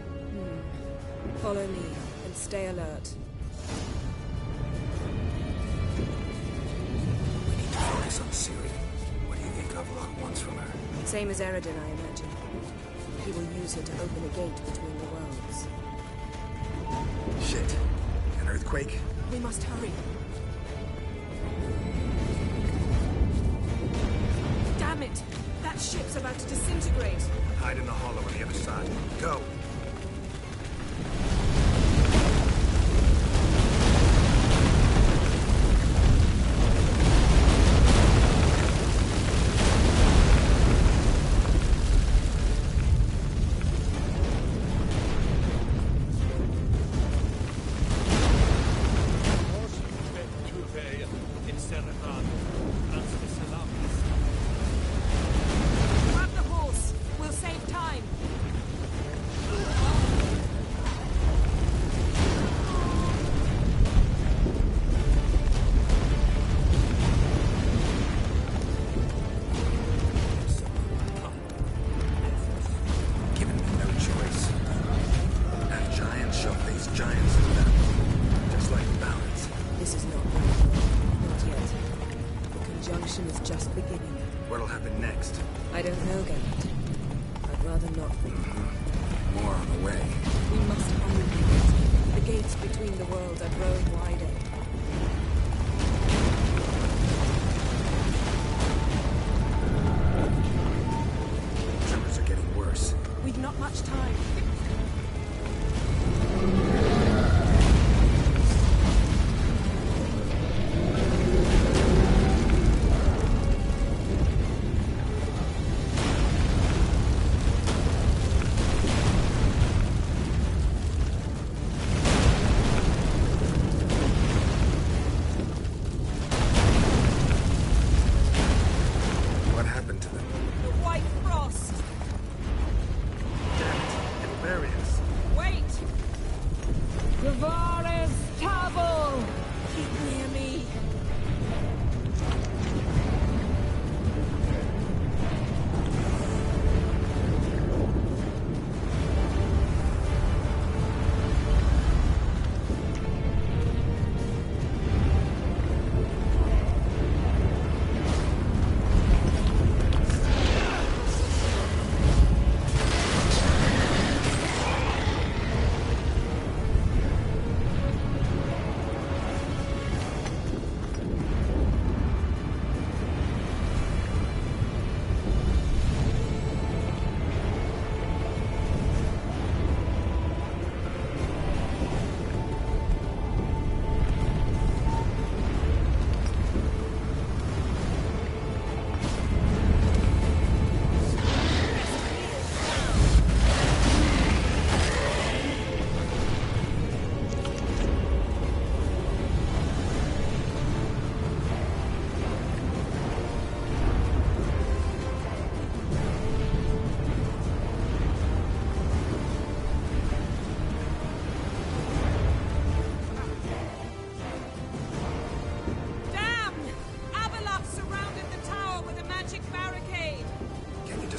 Follow me, and stay alert. We need to focus on Ciri. What do you think Avallac'h wants from her? Same as Eredin, I imagine. He will use her to open a gate between the worlds. Shit. An earthquake? We must hurry. Damn it! That ship's about to disintegrate! Hide in the hollow on the other side. Go! Grab the horse! We'll save time! Given me no choice. That giant shove these giants in them. Just like balance. This is not good. Not yet. The conjunction is just beginning. What'll happen next? I don't know, Geralt. I'd rather not. More on the way. We must hurry. The gates between the worlds are growing wider. Tremors are getting worse. We've not much time.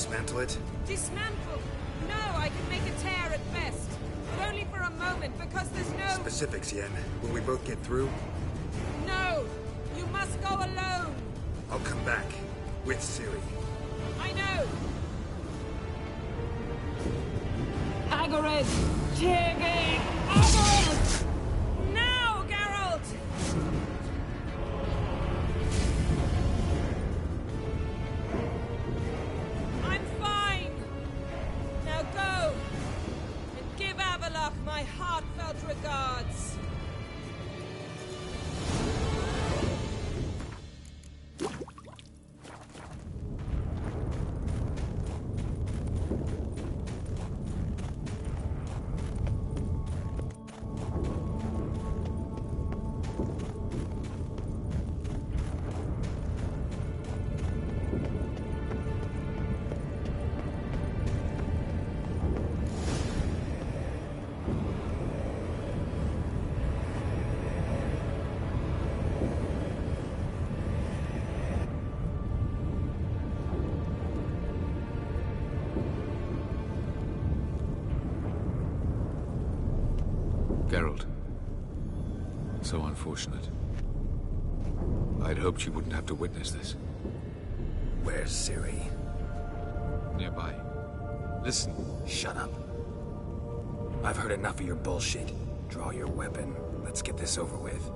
dismantle it? Dismantle? No, I can make a tear at best. But only for a moment, because there's no... Specifics, Yen. Will we both get through? No! You must go alone! I'll come back. With Ciri. I know! Hagrid! Tiggy! Hagrid! Now, Geralt! I'm fine! Now go! And give Avallac'h my heartfelt regards! Geralt. So unfortunate. I'd hoped you wouldn't have to witness this. Where's Ciri? Nearby. Listen. Shut up. I've heard enough of your bullshit. Draw your weapon. Let's get this over with.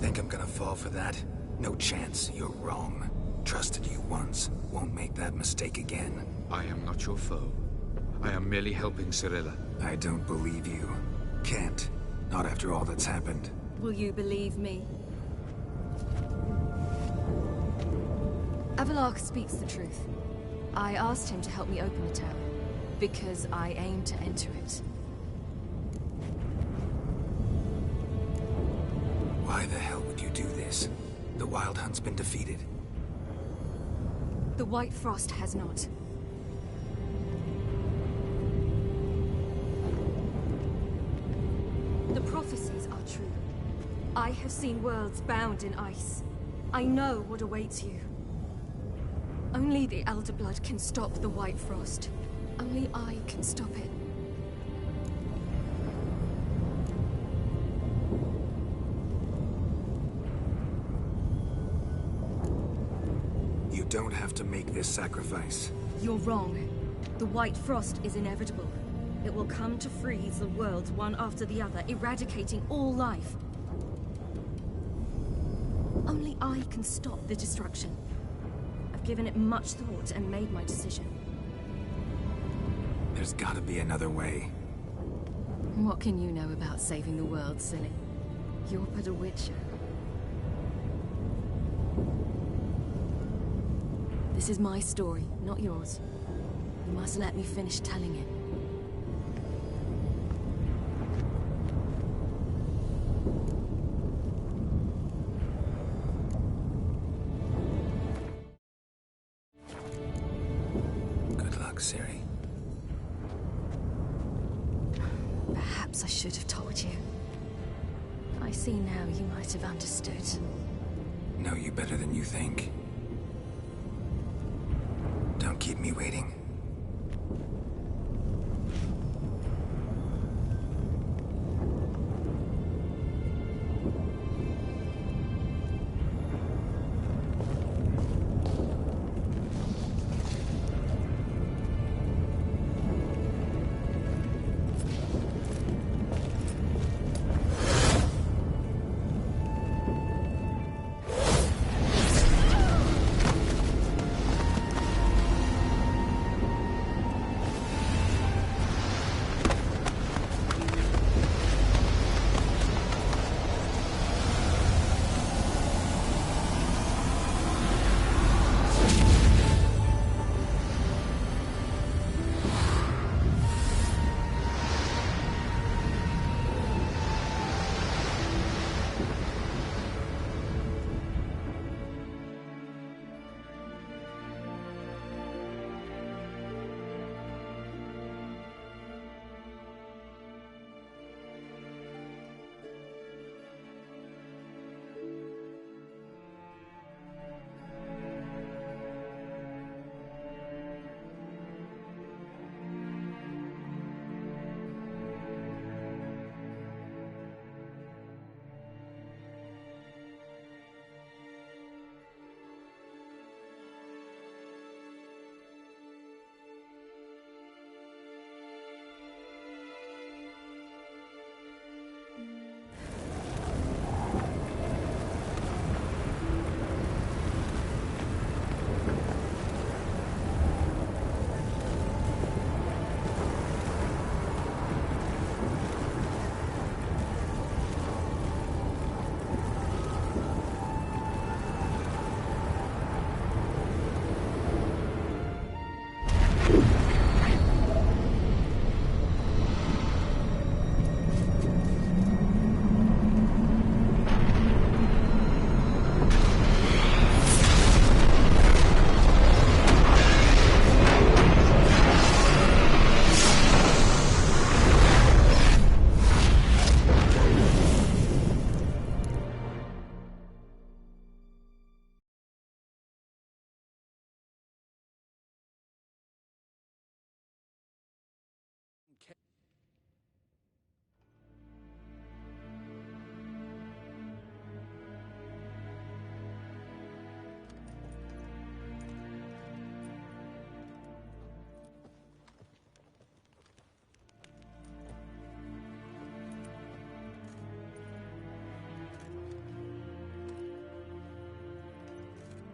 Think I'm gonna fall for that? No chance. You're wrong. Trusted you once. Won't make that mistake again. I am not your foe. I am merely helping Cirilla. I don't believe you. Can't. Not after all that's happened. Will you believe me? Avallac'h speaks the truth. I asked him to help me open the tower, because I aim to enter it. Why the hell would you do this? The Wild Hunt's been defeated. The White Frost has not. The prophecies are true. I have seen worlds bound in ice. I know what awaits you. Only the Elder Blood can stop the White Frost. Only I can stop it. You don't have to make this sacrifice. You're wrong. The White Frost is inevitable. It will come to freeze the worlds one after the other, eradicating all life. Only I can stop the destruction. I've given it much thought and made my decision. There's gotta be another way. What can you know about saving the world, silly? You're but a witcher. This is my story, not yours. You must let me finish telling it. Good luck, Ciri. Perhaps I should have told you. I see now you might have understood. Know you better than you think. Don't keep me waiting.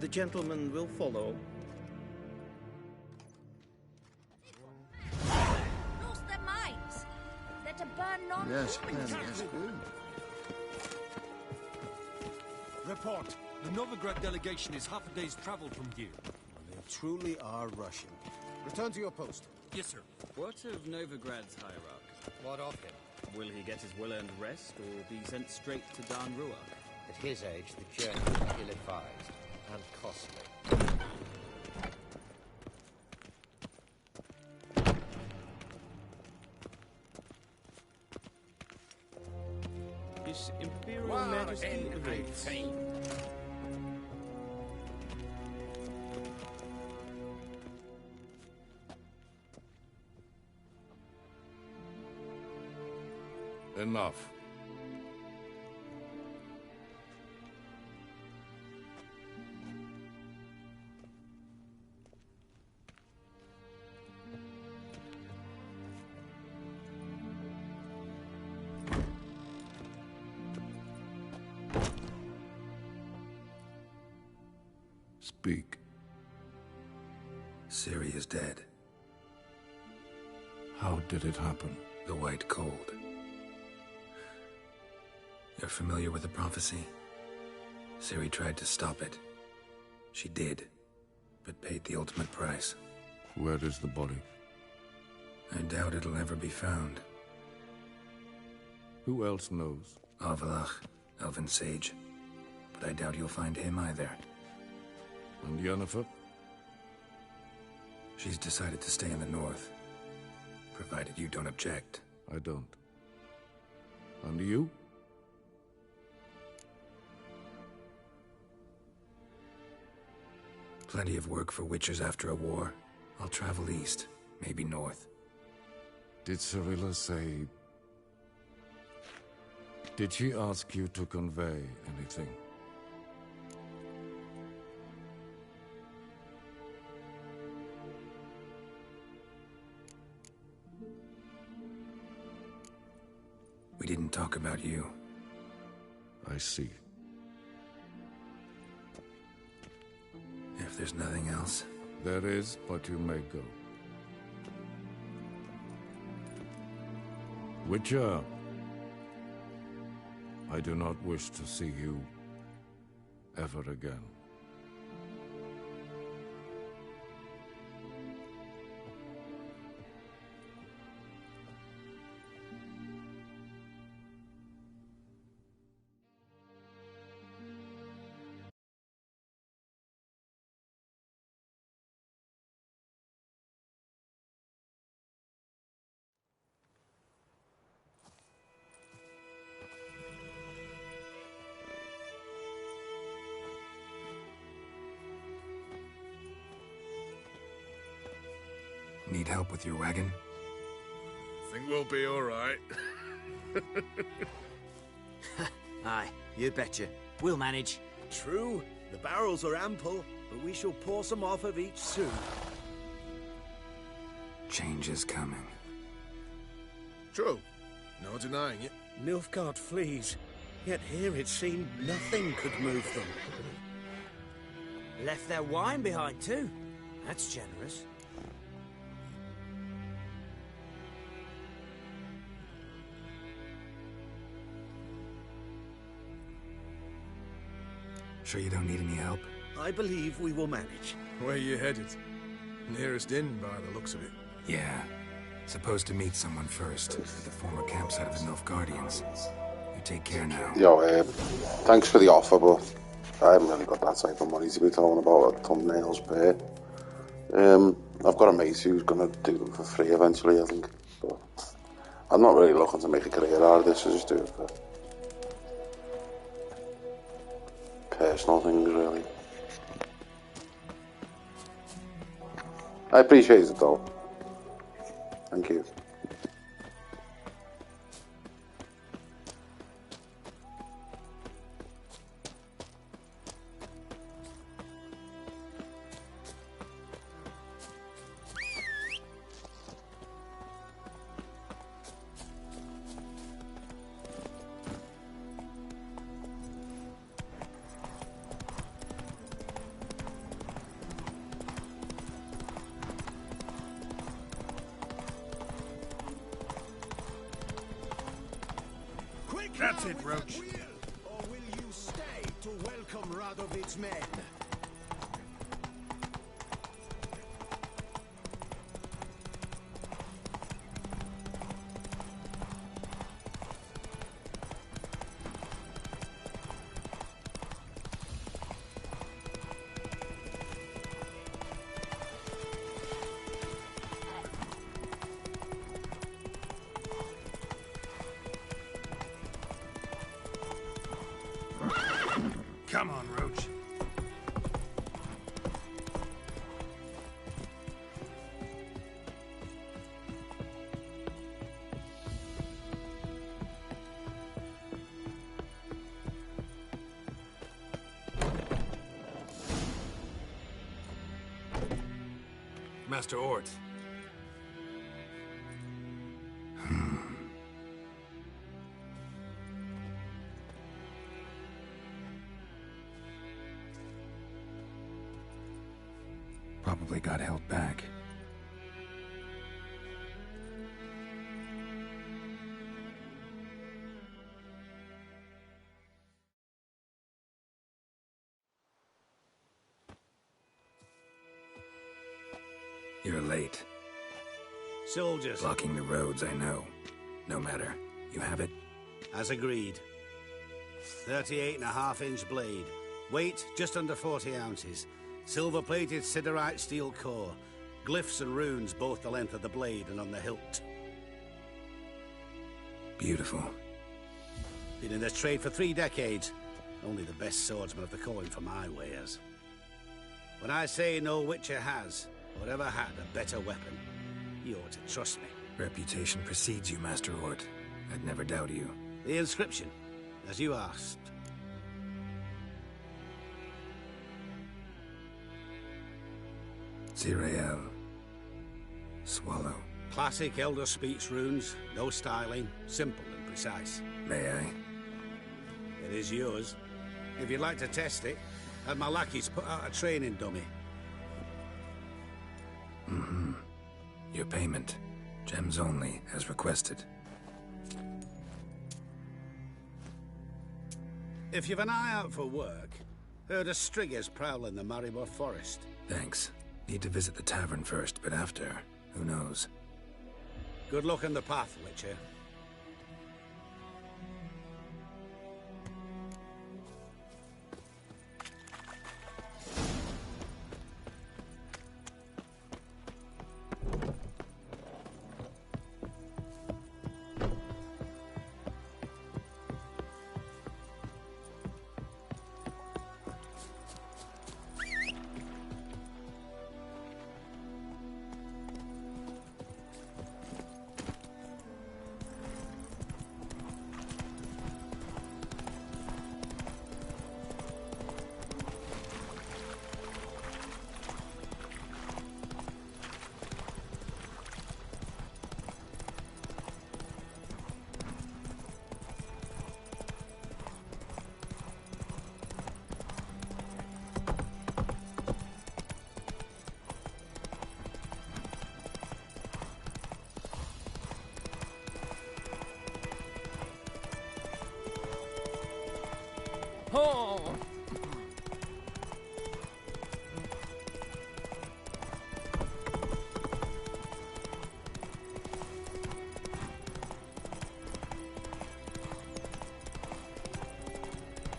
the gentleman will follow. Lost their minds. They're to burn non. Yes, yes, good. Report. The Novigrad delegation is half a day's travel from here. They truly are Russian. Return to your post. Yes, sir. What of Novigrad's hierarch? What of him? Will he get his well-earned rest, or be sent straight to Dan Ruach? At his age, the journey is ill-advised and costly. His Imperial Majesty awaits. Enough. Speak. Ciri is dead. How did it happen? The White Cold. You're familiar with the prophecy? Ciri tried to stop it. She did, but paid the ultimate price. Where is the body? I doubt it'll ever be found. Who else knows? Avallac'h, Elven Sage. But I doubt you'll find him either. And Yennefer? She's decided to stay in the north. Provided you don't object. I don't. And you? Plenty of work for witchers after a war. I'll travel east, maybe north. Did Cirilla say... Did she ask you to convey anything? We didn't talk about you. I see. If there's nothing else... There is, but you may go. Witcher, I do not wish to see you ever again. Need help with your wagon? Think we'll be all right. Aye, you betcha. We'll manage. True, the barrels are ample, but we shall pour some off of each soon. Change is coming. True. No denying it. Nilfgaard flees, yet here it seemed nothing could move them. Left their wine behind too. That's generous. Sure you don't need any help? I believe we will manage. Where you headed? Nearest inn, by the looks of it. Yeah. Supposed to meet someone first, at the former campsite of the Nilfgaardians. You take care now. Yo, thanks for the offer, but I haven't really got that type of money to be throwing about thumbnails per. I've got a mate who's gonna do them for free eventually, I think. But I'm not really looking to make a career out of this, I just do it for personal things, really. I appreciate it, though. Thank you. That's it, Roach. Or will you stay to welcome Radovid's men? Come on, Roach. Master Ort. Probably got held back. You're late. Soldiers. Blocking the roads, I know. No matter. You have it? As agreed. 38.5-inch blade. Weight just under 40 ounces. Silver-plated siderite steel core. Glyphs and runes both the length of the blade and on the hilt. Beautiful. Been in this trade for 3 decades. Only the best swordsman of the calling for my wares. When I say no Witcher has, or ever had, a better weapon, you ought to trust me. Reputation precedes you, Master Ort. I'd never doubt you. The inscription, as you asked. Zirael. Swallow. Classic Elder Speech runes, no styling, simple and precise. May I? It is yours. If you'd like to test it, had my lackeys put out a training dummy. Mm-hmm. Your payment. Gems only, as requested. If you've an eye out for work, heard of Striggers prowling the Maribor Forest. Thanks. Need to visit the tavern first, but after, who knows? Good luck on the path, Witcher. Oh!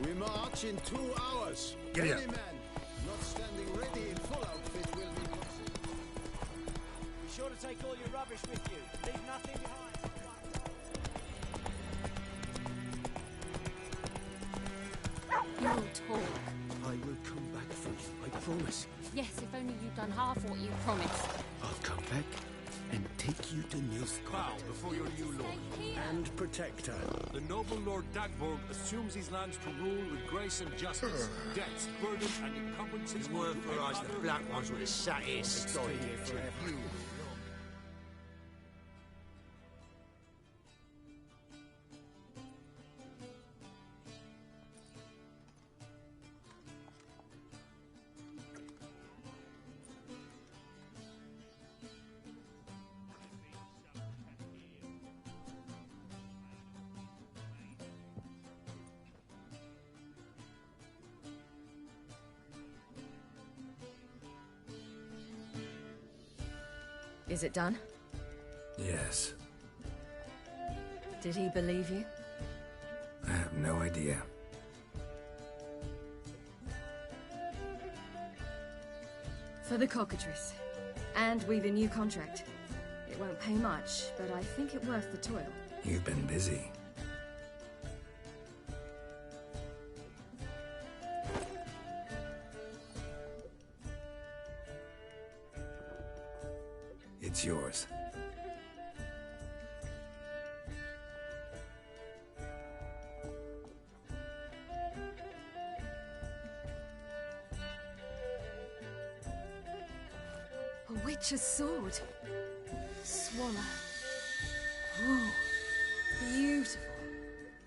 We march in 2 hours. Giddy up. Any man not standing ready in full outfit will be missing. Be sure to take all your rubbish with you. Leave nothing behind. You'll talk. I will come back for you, I promise. Yes, if only you'd done half what you promised. I'll come back and take you to Nilfgaard. Bow before your new lord. And protect her. The noble Lord Dagborg assumes his lands to rule with grace and justice. Debts, burdens, and encumbrances. It weren't for us, the black ones would have sat here stayed here forever. Is it done? Yes. Did he believe you? I have no idea. For the cockatrice. And we've a new contract. It won't pay much, but I think it worth the toil. You've been busy. It's yours. A witch's sword. Swallow. Whoa. Beautiful.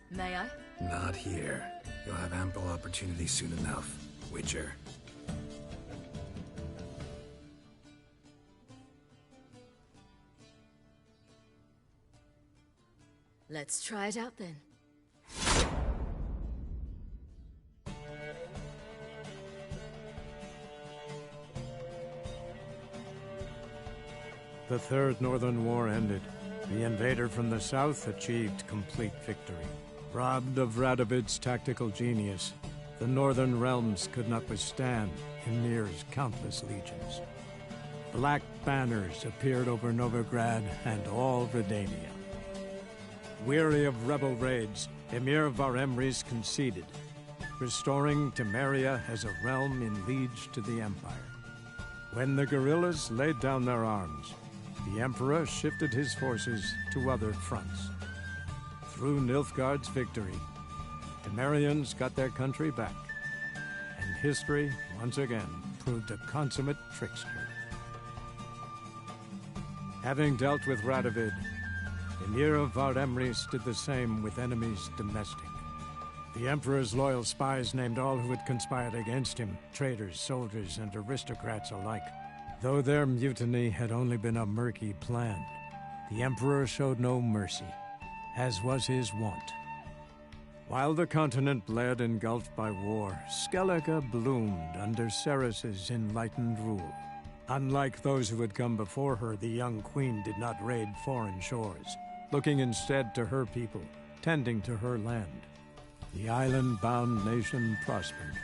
May I? Not here. You'll have ample opportunity soon enough, Witcher. Let's try it out then. The Third Northern War ended. The invader from the south achieved complete victory. Robbed of Radovid's tactical genius, the Northern Realms could not withstand Ymir's countless legions. Black banners appeared over Novigrad and all Redania. Weary of rebel raids, Ymir Varemres conceded, restoring Temeria as a realm in liege to the Empire. When the guerrillas laid down their arms, the Emperor shifted his forces to other fronts. Through Nilfgaard's victory, Temerians got their country back, and history, once again, proved a consummate trickster. Having dealt with Radovid, Ymir of Varemres did the same with enemies domestic. The Emperor's loyal spies named all who had conspired against him, traitors, soldiers, and aristocrats alike. Though their mutiny had only been a murky plan, the Emperor showed no mercy, as was his wont. While the continent bled engulfed by war, Skellige bloomed under Ceres's enlightened rule. Unlike those who had come before her, the young queen did not raid foreign shores, looking instead to her people, tending to her land. The island-bound nation prospered,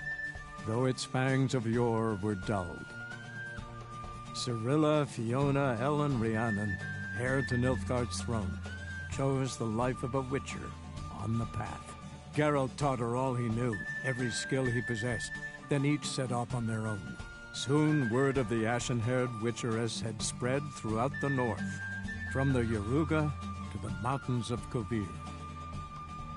though its fangs of yore were dulled. Cirilla, Fiona, Ellen, Rhiannon, heir to Nilfgaard's throne, chose the life of a witcher on the path. Geralt taught her all he knew, every skill he possessed, then each set off on their own. Soon word of the ashen-haired witcheress had spread throughout the north, from the Yaruga to the mountains of Kovir.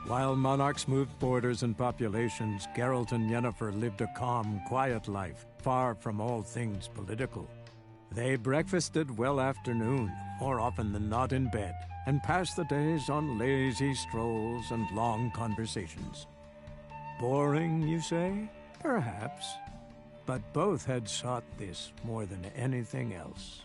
While monarchs moved borders and populations, Geralt and Yennefer lived a calm, quiet life, far from all things political. They breakfasted well after noon, more often than not in bed, and passed the days on lazy strolls and long conversations. Boring, you say? Perhaps. But both had sought this more than anything else.